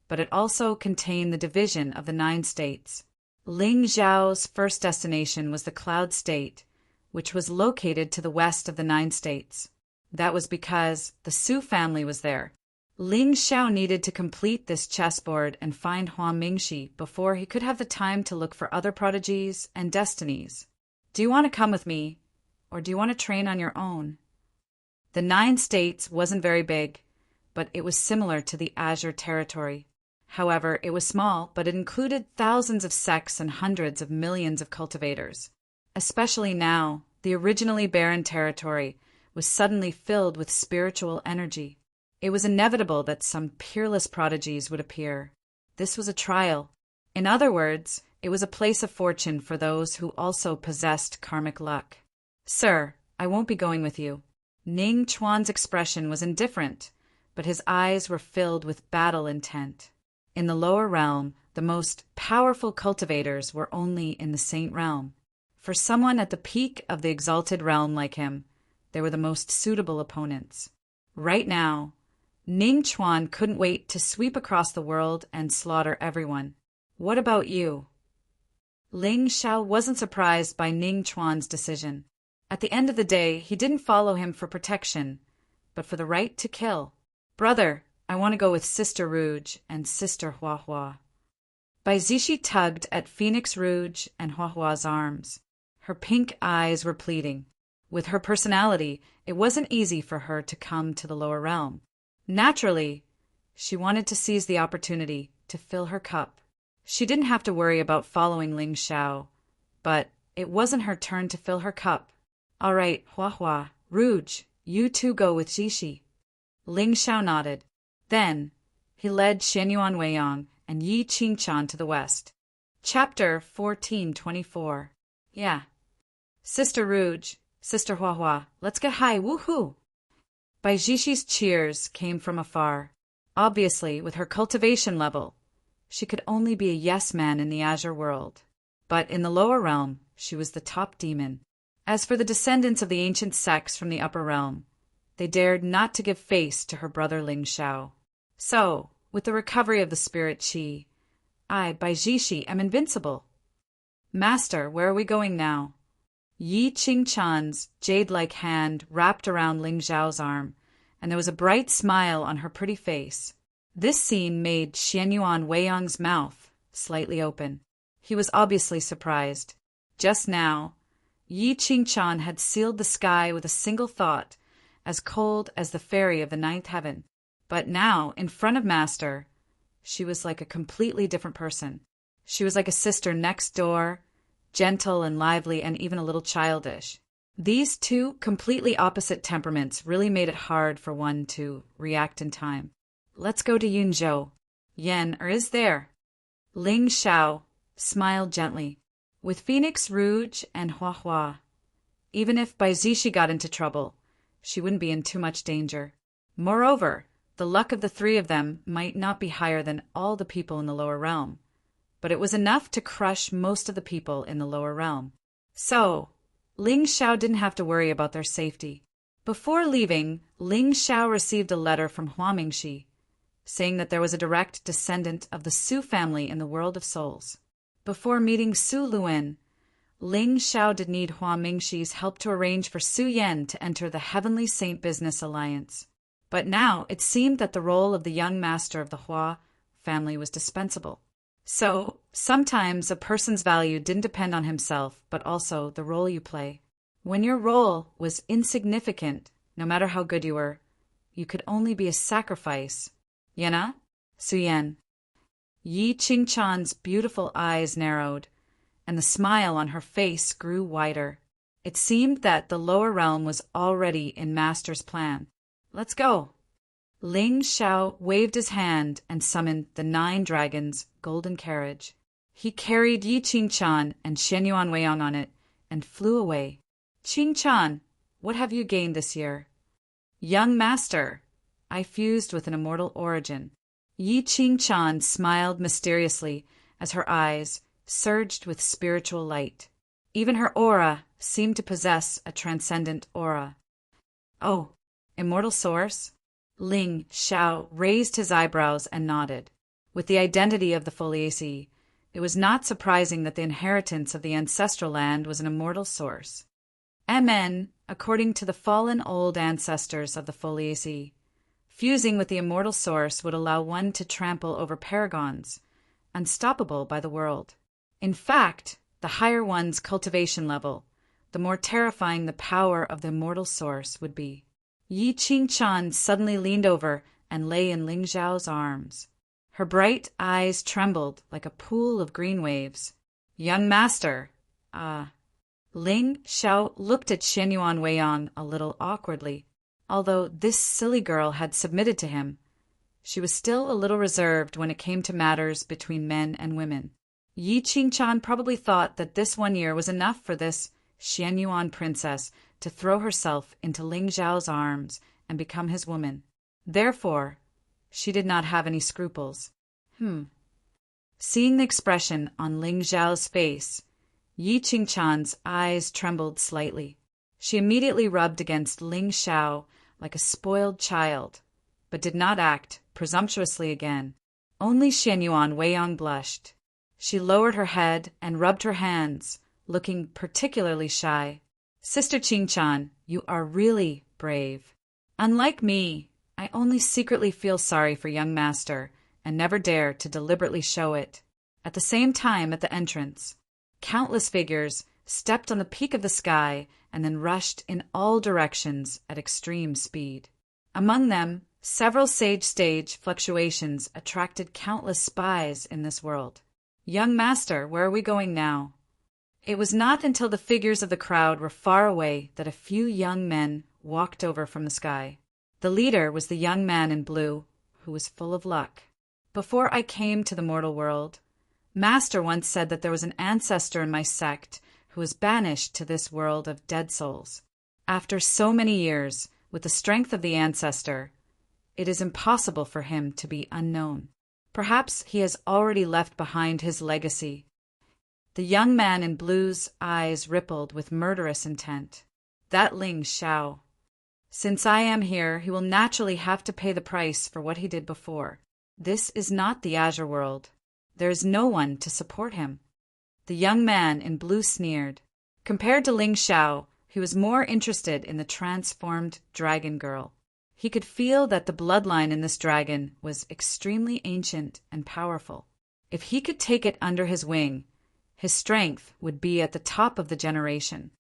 but it also contained the division of the 9 states. Ling Xiao's first destination was the Cloud State, which was located to the west of the 9 states. That was because the Su family was there. Ling Xiao needed to complete this chessboard and find Huang Mingxi before he could have the time to look for other prodigies and destinies. Do you want to come with me, or do you want to train on your own? The 9 states wasn't very big, but it was similar to the Azure territory. However, it was small, but it included thousands of sects and hundreds of millions of cultivators. Especially now, the originally barren territory was suddenly filled with spiritual energy. It was inevitable that some peerless prodigies would appear. This was a trial. In other words, it was a place of fortune for those who also possessed karmic luck. Sir, I won't be going with you. Ning Chuan's expression was indifferent, but his eyes were filled with battle intent. In the lower realm, the most powerful cultivators were only in the Saint realm. For someone at the peak of the exalted realm like him, they were the most suitable opponents. Right now, Ning Chuan couldn't wait to sweep across the world and slaughter everyone. What about you? Ling Xiao wasn't surprised by Ning Chuan's decision. At the end of the day, he didn't follow him for protection, but for the right to kill. Brother, I want to go with Sister Rouge and Sister Huahua. Baizishi tugged at Phoenix Rouge and Huahua's arms. Her pink eyes were pleading. With her personality, it wasn't easy for her to come to the lower realm. Naturally, she wanted to seize the opportunity to fill her cup. She didn't have to worry about following Ling Xiao, but it wasn't her turn to fill her cup. All right, Huahua, Rouge, You two go with Xixi. Ling Xiao nodded. Then he led Xianyuan Weiyang and Yi Qingchan to the west. Chapter 1424. Yeah. Sister Rouge, Sister Huahua, let's get high, woohoo! Bai Xixi's cheers came from afar. Obviously, with her cultivation level, she could only be a yes-man in the azure world. But in the lower realm, she was the top demon. As for the descendants of the ancient sects from the upper realm, they dared not to give face to her brother Ling Xiao. So, with the recovery of the spirit Qi, I, Bai Xixi, am invincible. Master, where are we going now? Yi Qingchan's jade-like hand wrapped around Ling Xiao's arm, and there was a bright smile on her pretty face. This scene made Xianyuan Weiyang's mouth slightly open. He was obviously surprised. Just now, Yi Qingchan had sealed the sky with a single thought, as cold as the fairy of the ninth heaven. But now, in front of Master, she was like a completely different person. She was like a sister next door, gentle and lively and even a little childish. These two completely opposite temperaments really made it hard for one to react in time. Let's go to Yunzhou. Yen, or is there? Ling Xiao smiled gently. With Phoenix Rouge and Huahua, even if Bai Xixi got into trouble, she wouldn't be in too much danger. Moreover, the luck of the three of them might not be higher than all the people in the lower realm, but it was enough to crush most of the people in the lower realm. So, Ling Xiao didn't have to worry about their safety. Before leaving, Ling Xiao received a letter from Hua Mingxi, saying that there was a direct descendant of the Su family in the world of souls. Before meeting Su Luan, Ling Xiao did need Hua Mingxi's help to arrange for Su Yan to enter the Heavenly Saint Business Alliance. But now it seemed that the role of the young master of the Hua family was dispensable. So, sometimes a person's value didn't depend on himself, but also the role you play. When your role was insignificant, no matter how good you were, you could only be a sacrifice. Yana? Su Yan. Yi Qingchan's beautiful eyes narrowed, and the smile on her face grew wider. It seemed that the lower realm was already in Master's plan. Let's go. Ling Xiao waved his hand and summoned the 9 dragons' golden carriage. He carried Yi Qingchan and Xianyuan Weiyang on it and flew away. Qingchan, what have you gained this year? Young master, I fused with an immortal origin. Yi Qingchan smiled mysteriously as her eyes surged with spiritual light. Even her aura seemed to possess a transcendent aura. Oh, immortal source? Ling Xiao raised his eyebrows and nodded. With the identity of the Foliaceae, it was not surprising that the inheritance of the ancestral land was an immortal source. MN, according to the fallen old ancestors of the Foliaceae, fusing with the immortal source would allow one to trample over paragons, unstoppable by the world. In fact, the higher one's cultivation level, the more terrifying the power of the immortal source would be. Yi Qingchan suddenly leaned over and lay in Ling Xiao's arms. Her bright eyes trembled like a pool of green waves. Young master, Ling Xiao looked at Xianyuan Weiyang a little awkwardly. Although this silly girl had submitted to him, she was still a little reserved when it came to matters between men and women. Yi Qingchan probably thought that this 1 year was enough for this Xianyuan princess to throw herself into Ling Xiao's arms and become his woman. Therefore, she did not have any scruples. Seeing the expression on Ling Xiao's face, Yi Qingchan's eyes trembled slightly. She immediately rubbed against Ling Xiao like a spoiled child, but did not act presumptuously again. Only Xianyuan Weiyang blushed. She lowered her head and rubbed her hands, looking particularly shy. Sister Qingchan, you are really brave. Unlike me, I only secretly feel sorry for young master and never dare to deliberately show it. At the same time, at the entrance, countless figures stepped on the peak of the sky and then rushed in all directions at extreme speed. Among them, several sage-stage fluctuations attracted countless spies in this world. Young master, where are we going now? It was not until the figures of the crowd were far away that a few young men walked over from the sky. The leader was the young man in blue, who was full of luck. Before I came to the mortal world, Master once said that there was an ancestor in my sect who was banished to this world of dead souls. After so many years, with the strength of the ancestor, it is impossible for him to be unknown. Perhaps he has already left behind his legacy. The young man in blue's eyes rippled with murderous intent. That Ling Xiao. Since I am here, he will naturally have to pay the price for what he did before. This is not the Azure world. There is no one to support him. The young man in blue sneered. Compared to Ling Xiao, he was more interested in the transformed dragon girl. He could feel that the bloodline in this dragon was extremely ancient and powerful. If he could take it under his wing, his strength would be at the top of the generation.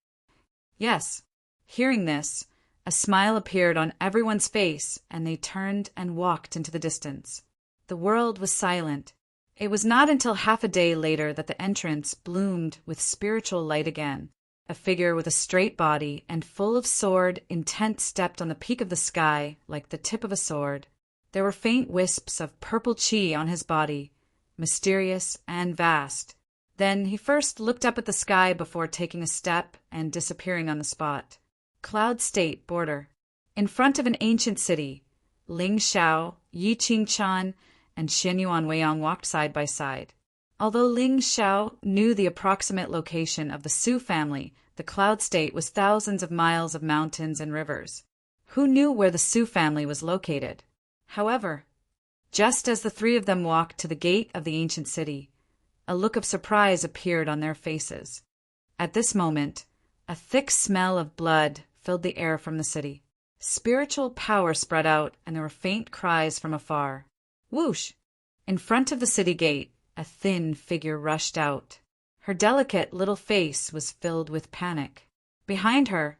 Yes, hearing this, a smile appeared on everyone's face, and they turned and walked into the distance. The world was silent. It was not until half a day later that the entrance bloomed with spiritual light again. A figure with a straight body and full of sword intent stepped on the peak of the sky like the tip of a sword. There were faint wisps of purple chi on his body, mysterious and vast. Then he first looked up at the sky before taking a step and disappearing on the spot. Cloud State border. In front of an ancient city, Ling Xiao, Yi Qingchan, and Xin Yuan Weiyang walked side by side. Although Ling Xiao knew the approximate location of the Su family, the Cloud State was thousands of miles of mountains and rivers. Who knew where the Su family was located? However, just as the three of them walked to the gate of the ancient city, a look of surprise appeared on their faces. At this moment, a thick smell of blood filled the air from the city. Spiritual power spread out, and there were faint cries from afar. Whoosh! In front of the city gate, a thin figure rushed out. Her delicate little face was filled with panic. Behind her,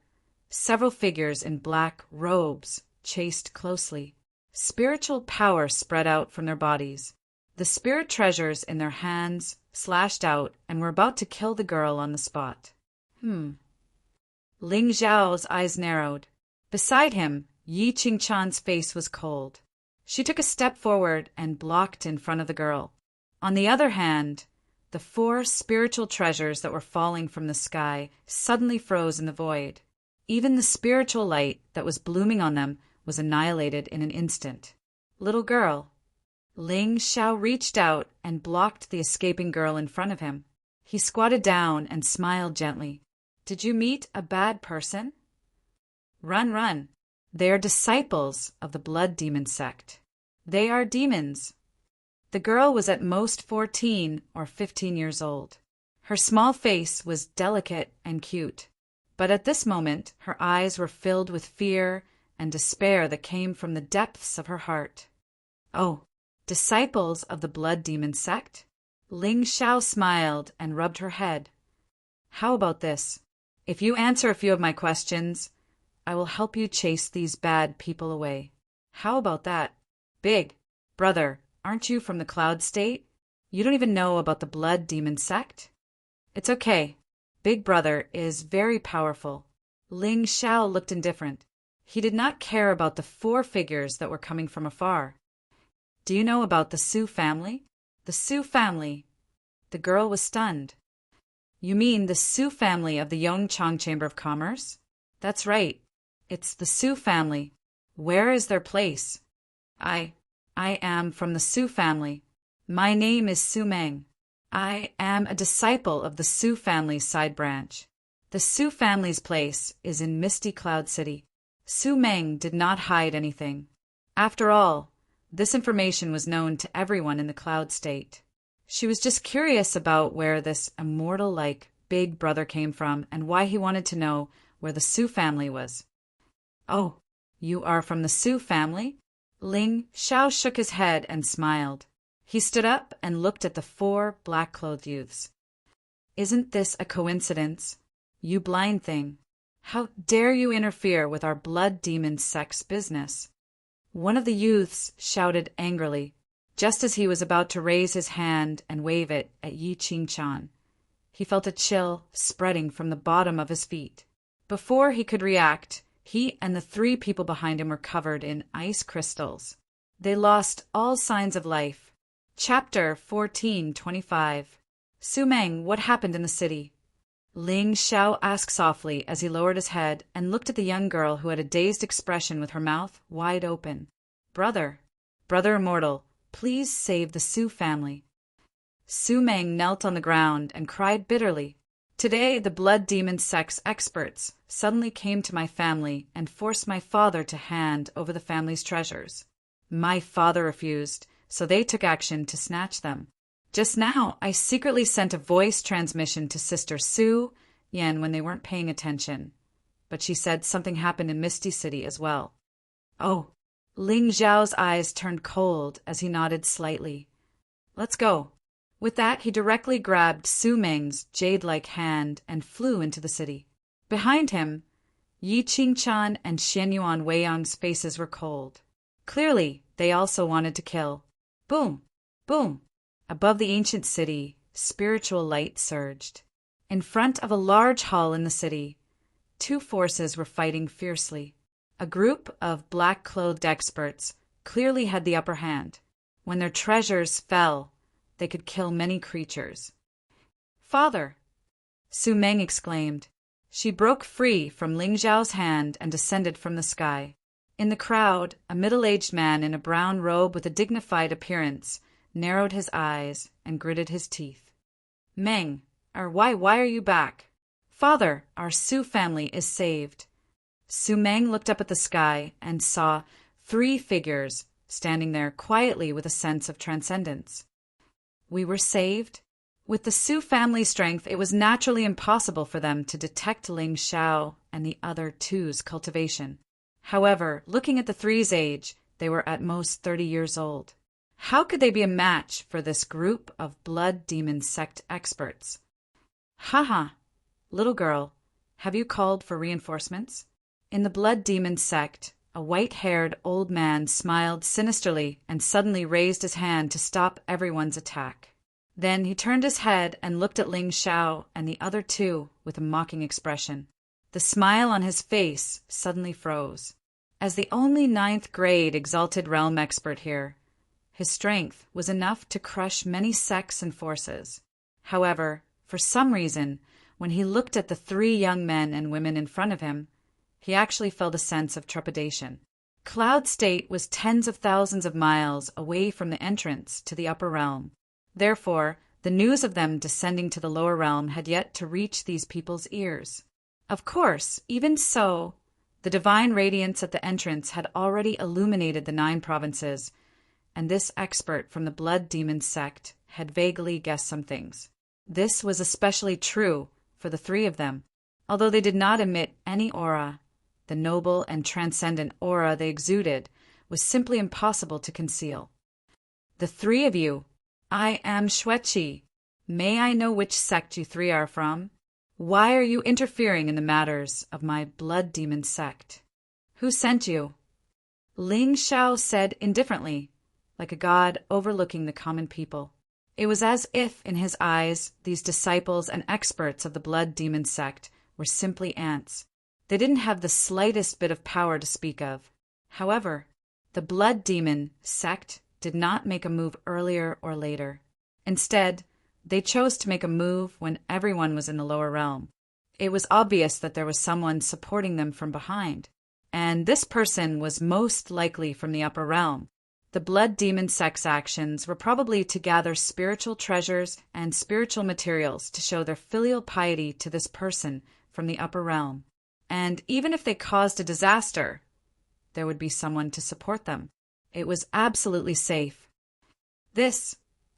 several figures in black robes chased closely. Spiritual power spread out from their bodies. The spirit treasures in their hands slashed out and were about to kill the girl on the spot. Ling Xiao's eyes narrowed. Beside him, Yi Qingchan's face was cold. She took a step forward and blocked in front of the girl. On the other hand, the 4 spiritual treasures that were falling from the sky suddenly froze in the void. Even the spiritual light that was blooming on them was annihilated in an instant. Little girl. Ling Xiao reached out and blocked the escaping girl in front of him. He squatted down and smiled gently. Did you meet a bad person? Run, run. They are disciples of the blood demon sect. They are demons. The girl was at most 14 or 15 years old. Her small face was delicate and cute, but at this moment her eyes were filled with fear and despair that came from the depths of her heart. Oh, disciples of the blood demon sect? Ling Xiao smiled and rubbed her head. How about this? If you answer a few of my questions, I will help you chase these bad people away. How about that? Big brother, aren't you from the Cloud State? You don't even know about the blood demon sect? It's okay. Big brother is very powerful. Ling Xiao looked indifferent. He did not care about the 4 figures that were coming from afar. Do you know about the Su family? The Su family. The girl was stunned. You mean the Su family of the Yongchang Chamber of Commerce? That's right. It's the Su family. Where is their place? I am from the Su family. My name is Su Meng. I am a disciple of the Su family's side branch. The Su family's place is in Misty Cloud City. Su Meng did not hide anything. After all, this information was known to everyone in the Cloud State. She was just curious about where this immortal-like big brother came from and why he wanted to know where the Su family was. Oh, you are from the Su family? Ling Xiao shook his head and smiled. He stood up and looked at the 4 black-clothed youths. Isn't this a coincidence? You blind thing. How dare you interfere with our blood demon sect's business? One of the youths shouted angrily, just as he was about to raise his hand and wave it at Yi Qingchan. He felt a chill spreading from the bottom of his feet. Before he could react, He and the 3 people behind him were covered in ice crystals. They lost all signs of life. Chapter 14:25. Su Meng, what happened in the city? Ling Xiao asked softly as he lowered his head and looked at the young girl who had a dazed expression with her mouth wide open. Brother immortal, please save the Su family. Su Meng knelt on the ground and cried bitterly. Today the blood demon sect's experts suddenly came to my family and forced my father to hand over the family's treasures. My father refused, so they took action to snatch them. Just now, I secretly sent a voice transmission to Sister Su Yan when they weren't paying attention. But she said something happened in Misty City as well. Oh, Ling Zhao's eyes turned cold as he nodded slightly. Let's go. With that, he directly grabbed Su Meng's jade-like hand and flew into the city. Behind him, Yi Qingchan and Xianyuan Weiyang's faces were cold. Clearly, they also wanted to kill. Boom! Boom! Above the ancient city, spiritual light surged. In front of a large hall in the city, 2 forces were fighting fiercely. A group of black-clothed experts clearly had the upper hand. When their treasures fell, they could kill many creatures. Father! Su Meng exclaimed. She broke free from Ling Zhao's hand and descended from the sky. In the crowd, a middle-aged man in a brown robe with a dignified appearance narrowed his eyes and gritted his teeth. Meng, why are you back? Father, our Su family is saved. Su Meng looked up at the sky and saw 3 figures standing there quietly with a sense of transcendence. We were saved? With the Su family's strength, it was naturally impossible for them to detect Ling Xiao and the other 2's cultivation. However, looking at the 3's age, they were at most 30 years old. How could they be a match for this group of blood demon sect experts? Haha, little girl, have you called for reinforcements? In the blood demon sect, a white-haired old man smiled sinisterly and suddenly raised his hand to stop everyone's attack. Then he turned his head and looked at Ling Xiao and the other 2 with a mocking expression. The smile on his face suddenly froze. As the only 9th grade exalted realm expert here, his strength was enough to crush many sects and forces. However, for some reason, when he looked at the 3 young men and women in front of him, he actually felt a sense of trepidation. Cloud State was tens of thousands of miles away from the entrance to the upper realm. Therefore, the news of them descending to the lower realm had yet to reach these people's ears. Of course, even so, the divine radiance at the entrance had already illuminated the 9 provinces, and this expert from the blood demon sect had vaguely guessed some things. This was especially true for the 3 of them. Although they did not emit any aura, the noble and transcendent aura they exuded was simply impossible to conceal. The 3 of you, I am Xueqi. May I know which sect you 3 are from? Why are you interfering in the matters of my blood demon sect? Who sent you? Ling Xiao said indifferently, like a god overlooking the common people. It was as if, in his eyes, these disciples and experts of the blood demon sect were simply ants. They didn't have the slightest bit of power to speak of. However, the blood demon sect did not make a move earlier or later. Instead, they chose to make a move when everyone was in the lower realm. It was obvious that there was someone supporting them from behind, and this person was most likely from the upper realm. The blood demon sect's actions were probably to gather spiritual treasures and spiritual materials to show their filial piety to this person from the upper realm. And even if they caused a disaster, there would be someone to support them. It was absolutely safe.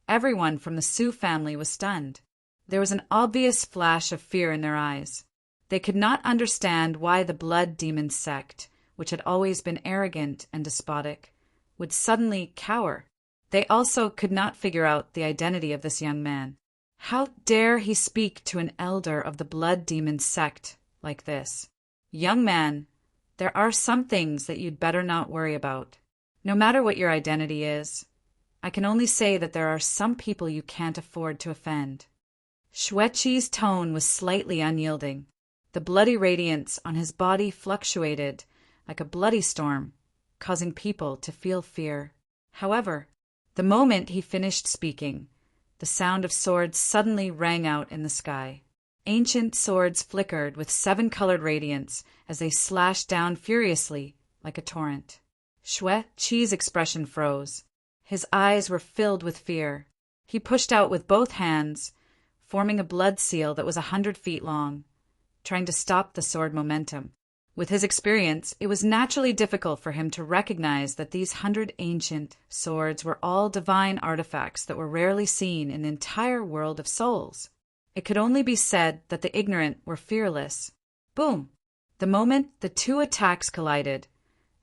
Everyone from the Su family was stunned. There was an obvious flash of fear in their eyes. They could not understand why the blood demon sect, which had always been arrogant and despotic, would suddenly cower. They also could not figure out the identity of this young man. How dare he speak to an elder of the blood demon sect like this? Young man, there are some things that you'd better not worry about. No matter what your identity is, I can only say that there are some people you can't afford to offend. Xueqi's tone was slightly unyielding. The bloody radiance on his body fluctuated like a bloody storm, causing people to feel fear. However, the moment he finished speaking, the sound of swords suddenly rang out in the sky. Ancient swords flickered with 7-colored radiance as they slashed down furiously like a torrent. Xue Qi's expression froze. His eyes were filled with fear. He pushed out with both hands, forming a blood seal that was 100 feet long, trying to stop the sword momentum. With his experience, it was naturally difficult for him to recognize that these 100 ancient swords were all divine artifacts that were rarely seen in the entire world of souls. It could only be said that the ignorant were fearless. Boom! The moment the two attacks collided,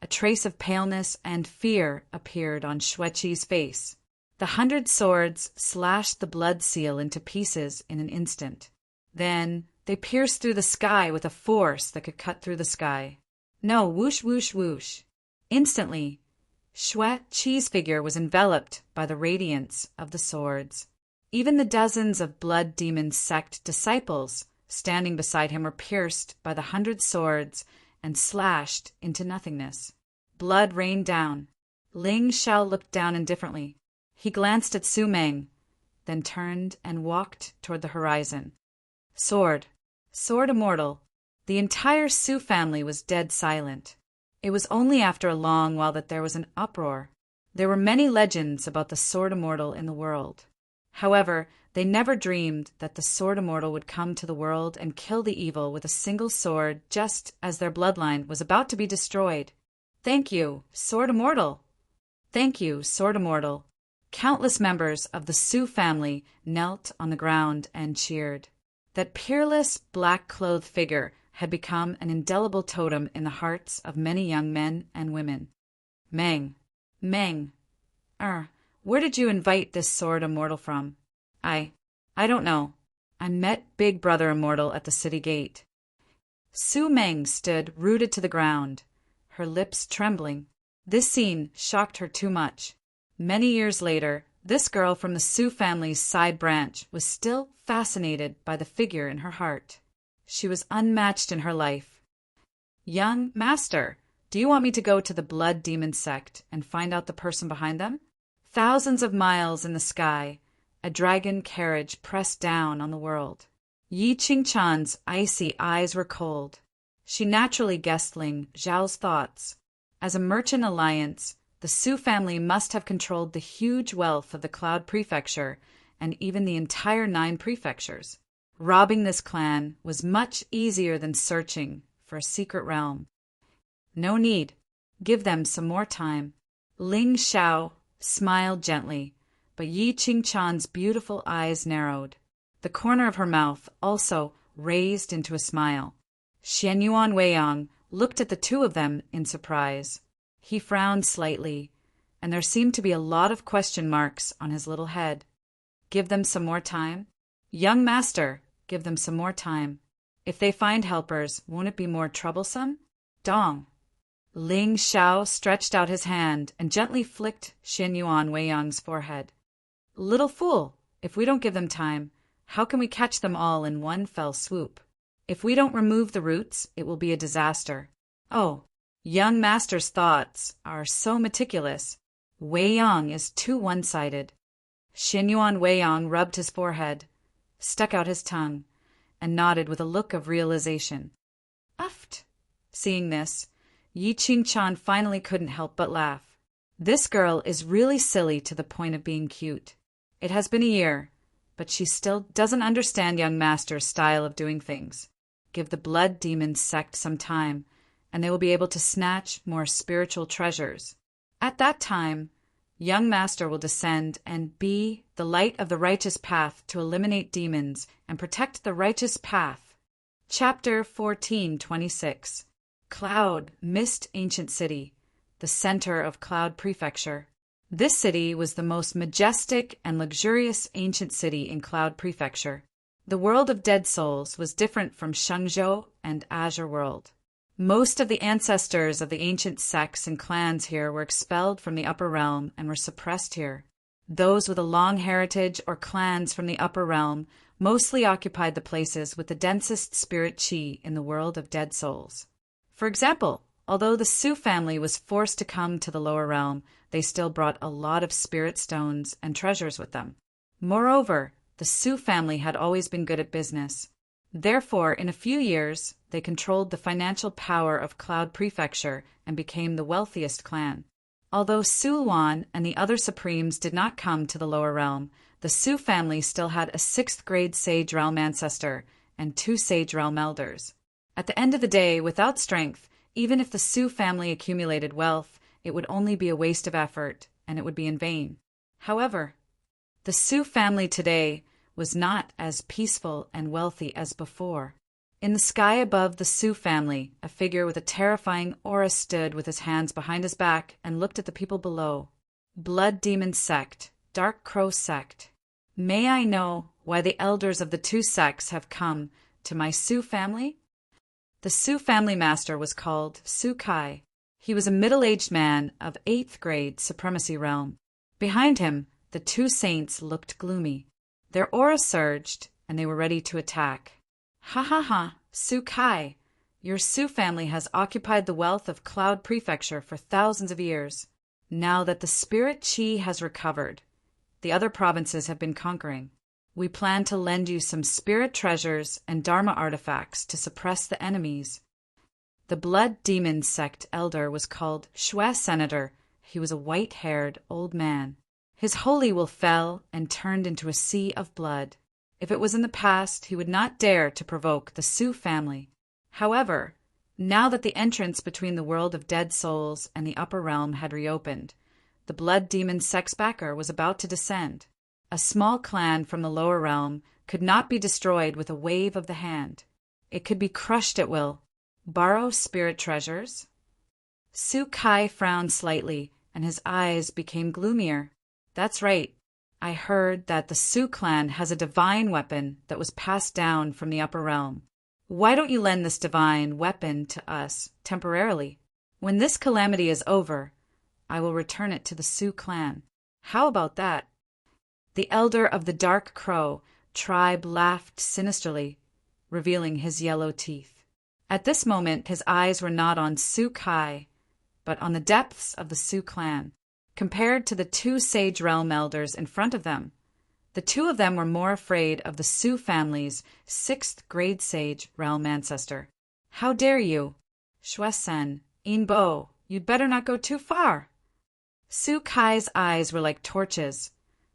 a trace of paleness and fear appeared on Xue Qi's face. The 100 swords slashed the blood seal into pieces in an instant. Then they pierced through the sky with a force that could cut through the sky. No, whoosh, whoosh, whoosh. Instantly, Xue Qi's figure was enveloped by the radiance of the swords. Even the dozens of blood demon sect disciples standing beside him were pierced by the 100 swords and slashed into nothingness. Blood rained down. Ling Xiao looked down indifferently. He glanced at Su Meng, then turned and walked toward the horizon. Sword immortal. The entire Su family was dead silent. It was only after a long while that there was an uproar. There were many legends about the sword immortal in the world. However, they never dreamed that the sword immortal would come to the world and kill the evil with a single sword just as their bloodline was about to be destroyed. Thank you, sword immortal. Thank you, sword immortal. Countless members of the Su family knelt on the ground and cheered. That peerless, black-clothed figure had become an indelible totem in the hearts of many young men and women. Meng, where did you invite this sword immortal from? I don't know. I met Big Brother Immortal at the city gate. Su Meng stood rooted to the ground, her lips trembling. This scene shocked her too much. Many years later, this girl from the Su family's side branch was still fascinated by the figure in her heart. She was unmatched in her life. Young master, do you want me to go to the blood demon sect and find out the person behind them? Thousands of miles in the sky, a dragon carriage pressed down on the world. Yi Qingchan's icy eyes were cold. She naturally guessed Ling Xiao's thoughts. As a merchant alliance, the Su family must have controlled the huge wealth of the Cloud Prefecture and even the entire 9 prefectures. Robbing this clan was much easier than searching for a secret realm. No need. Give them some more time. Ling Xiao smiled gently, but Yi Qingchan's beautiful eyes narrowed. The corner of her mouth also raised into a smile. Xianyuan Weiyang looked at the two of them in surprise. He frowned slightly, and there seemed to be a lot of question marks on his little head. Give them some more time? Young master, give them some more time. If they find helpers, won't it be more troublesome? Dong. Ling Xiao stretched out his hand and gently flicked Xianyuan Weiyang's forehead. Little fool, if we don't give them time, how can we catch them all in one fell swoop? If we don't remove the roots, it will be a disaster. Oh, young master's thoughts are so meticulous. Weiyang is too one-sided. Xianyuan Weiyang rubbed his forehead, stuck out his tongue, and nodded with a look of realization. Uft! Seeing this, Yi Qingchan finally couldn't help but laugh. This girl is really silly to the point of being cute. It has been a year, but she still doesn't understand young master's style of doing things. Give the blood demon sect some time, and they will be able to snatch more spiritual treasures. At that time, young master will descend and be the light of the righteous path to eliminate demons and protect the righteous path. Chapter 14:26. Cloud, Mist Ancient City, the center of Cloud Prefecture. This city was the most majestic and luxurious ancient city in Cloud Prefecture. The world of dead souls was different from Shengzhou and Azure World. Most of the ancestors of the ancient sects and clans here were expelled from the upper realm and were suppressed here. Those with a long heritage or clans from the upper realm mostly occupied the places with the densest spirit chi in the world of dead souls. For example, although the Sioux family was forced to come to the lower realm, they still brought a lot of spirit stones and treasures with them. Moreover, the Sioux family had always been good at business. Therefore, in a few years, they controlled the financial power of Cloud Prefecture and became the wealthiest clan. Although Sulwan and the other Supremes did not come to the lower realm, the Sioux family still had a 6th grade Sage Realm ancestor and 2 Sage Realm elders. At the end of the day, without strength, even if the Sioux family accumulated wealth, it would only be a waste of effort, and it would be in vain. However, the Sioux family today was not as peaceful and wealthy as before. In the sky above the Sioux family, a figure with a terrifying aura stood with his hands behind his back and looked at the people below. Blood Demon Sect, Dark Crow Sect. May I know why the elders of the 2 sects have come to my Sioux family? The Sioux family master was called Su Kai. He was a middle-aged man of 8th grade Supremacy Realm. Behind him, the 2 saints looked gloomy. Their aura surged, and they were ready to attack. Ha ha ha, Su Kai, your Sioux family has occupied the wealth of Cloud Prefecture for thousands of years. Now that the spirit chi has recovered, the other provinces have been conquering. We plan to lend you some spirit treasures and Dharma artifacts to suppress the enemies. The Blood Demon Sect elder was called Shwe Senator. He was a white-haired old man. His holy will fell and turned into a sea of blood. If it was in the past, he would not dare to provoke the Sioux family. However, now that the entrance between the world of dead souls and the upper realm had reopened, the Blood Demon Sect's backer was about to descend. A small clan from the lower realm could not be destroyed with a wave of the hand. It could be crushed at will. Borrow spirit treasures? Su Kai frowned slightly, and his eyes became gloomier. That's right. I heard that the Sioux clan has a divine weapon that was passed down from the upper realm. Why don't you lend this divine weapon to us temporarily? When this calamity is over, I will return it to the Sioux clan. How about that? The elder of the Dark Crow tribe laughed sinisterly, revealing his yellow teeth. At this moment, his eyes were not on Su Kai, but on the depths of the Sioux clan. Compared to the 2 Sage Realm elders in front of them, the 2 of them were more afraid of the Sioux family's 6th grade Sage Realm ancestor. How dare you? Shwesen, Inbo, you'd better not go too far. Su Kai's eyes were like torches,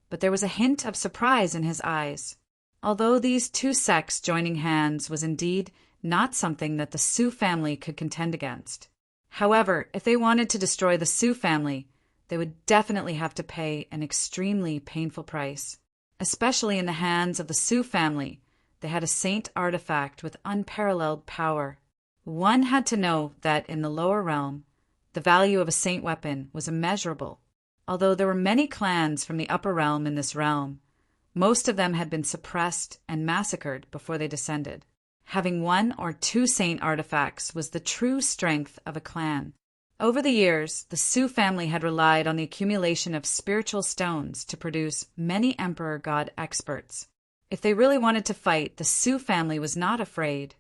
but there was a hint of surprise in his eyes. Although these 2 sects joining hands was indeed not something that the Sioux family could contend against. However, if they wanted to destroy the Sioux family, they would definitely have to pay an extremely painful price. Especially in the hands of the Sioux family, they had a saint artifact with unparalleled power. One had to know that in the lower realm, the value of a saint weapon was immeasurable. Although there were many clans from the upper realm in this realm, most of them had been suppressed and massacred before they descended. Having 1 or 2 saint artifacts was the true strength of a clan. Over the years, the Sioux family had relied on the accumulation of spiritual stones to produce many Emperor God experts. If they really wanted to fight, the Sioux family was not afraid.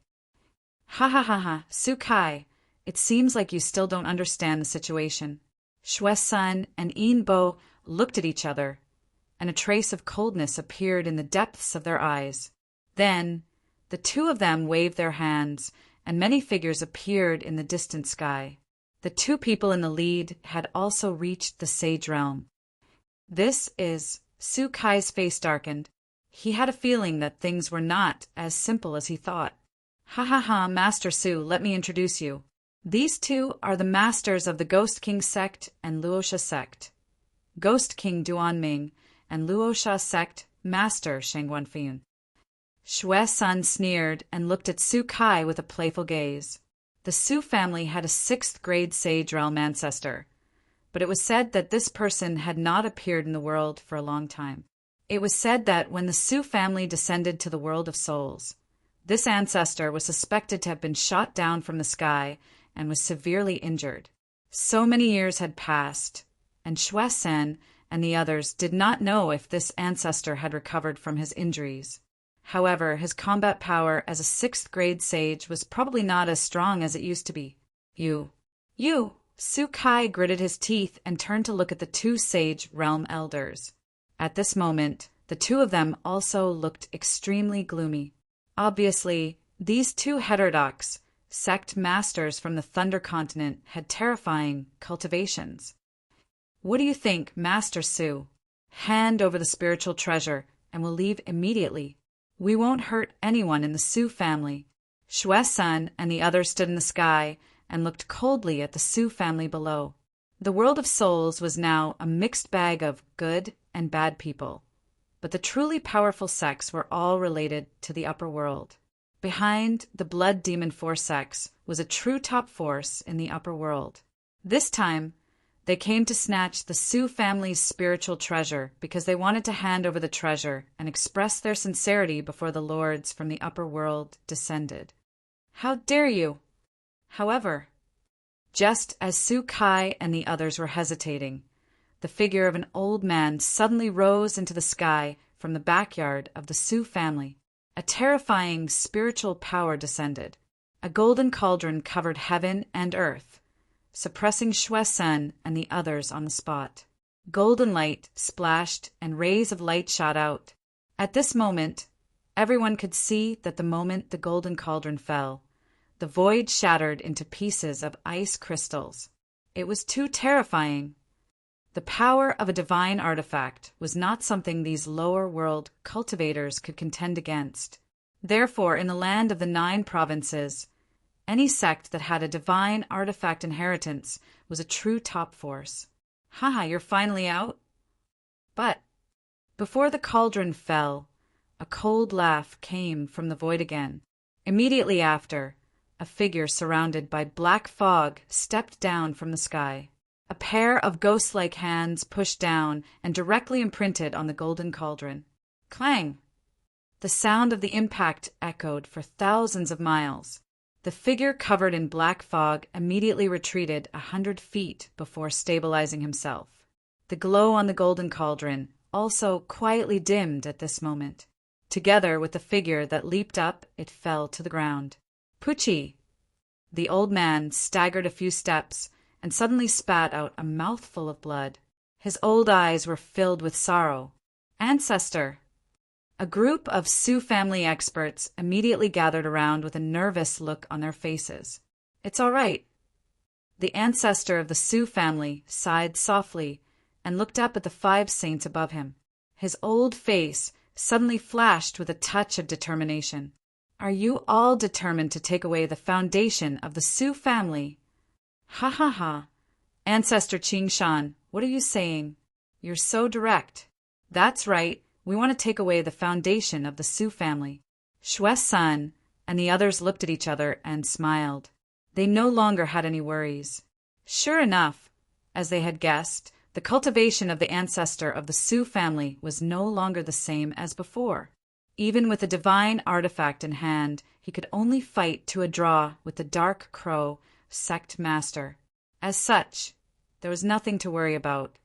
Ha ha ha ha, Su Kai, it seems like you still don't understand the situation. Shwe-sun and Inbo looked at each other, and a trace of coldness appeared in the depths of their eyes. Then, the 2 of them waved their hands, and many figures appeared in the distant sky. The 2 people in the lead had also reached the Sage Realm. This is Su Kai's face darkened. He had a feeling that things were not as simple as he thought. Ha ha ha, Master Su, let me introduce you. These 2 are the masters of the Ghost King sect and Luosha sect. Ghost King Duanming and Luosha sect Master Shang Wanfun. Shwe-sun sneered and looked at Su Kai with a playful gaze. The Su family had a 6th grade Sage Realm ancestor, but it was said that this person had not appeared in the world for a long time. It was said that when the Su family descended to the world of souls, this ancestor was suspected to have been shot down from the sky and was severely injured. So many years had passed, and Shwe-sen and the others did not know if this ancestor had recovered from his injuries. However, his combat power as a sixth-grade sage was probably not as strong as it used to be. You! Su Kai gritted his teeth and turned to look at the two sage realm elders. At this moment, the two of them also looked extremely gloomy. Obviously, these two heterodox sect masters from the Thunder Continent had terrifying cultivations. What do you think, Master Su? Hand over the spiritual treasure, and we'll leave immediately. We won't hurt anyone in the Su family. Shuai-san and the others stood in the sky and looked coldly at the Su family below. The world of souls was now a mixed bag of good and bad people, but the truly powerful sects were all related to the upper world. Behind the Blood Demon Force sects was a true top force in the upper world. This time, they came to snatch the Su family's spiritual treasure because they wanted to hand over the treasure and express their sincerity before the lords from the upper world descended. How dare you! However, just as Su Kai and the others were hesitating, the figure of an old man suddenly rose into the sky from the backyard of the Su family. A terrifying spiritual power descended. A golden cauldron covered heaven and earth, suppressing Shuai-san and the others on the spot. Golden light splashed and rays of light shot out. At this moment, everyone could see that the moment the golden cauldron fell, the void shattered into pieces of ice crystals. It was too terrifying. The power of a divine artifact was not something these lower world cultivators could contend against. Therefore, in the land of the 9 provinces, any sect that had a divine artifact inheritance was a true top force. Haha, you're finally out? But before the cauldron fell, a cold laugh came from the void again. Immediately after, a figure surrounded by black fog stepped down from the sky. A pair of ghost-like hands pushed down and directly imprinted on the golden cauldron. Clang! The sound of the impact echoed for thousands of miles. The figure covered in black fog immediately retreated 100 feet before stabilizing himself. The glow on the golden cauldron also quietly dimmed at this moment. Together with the figure that leaped up, it fell to the ground. Pucci! The old man staggered a few steps and suddenly spat out a mouthful of blood. His old eyes were filled with sorrow. Ancestor! A group of Su family experts immediately gathered around with a nervous look on their faces. It's all right. The ancestor of the Su family sighed softly and looked up at the 5 saints above him. His old face suddenly flashed with a touch of determination. Are you all determined to take away the foundation of the Su family? Ha ha ha. Ancestor Qing-shan, what are you saying? You're so direct. That's right. We want to take away the foundation of the Su family. Shuai-san and the others looked at each other and smiled. They no longer had any worries. Sure enough, as they had guessed, the cultivation of the ancestor of the Su family was no longer the same as before. Even with a divine artifact in hand, he could only fight to a draw with the Dark Crow sect master. As such, there was nothing to worry about.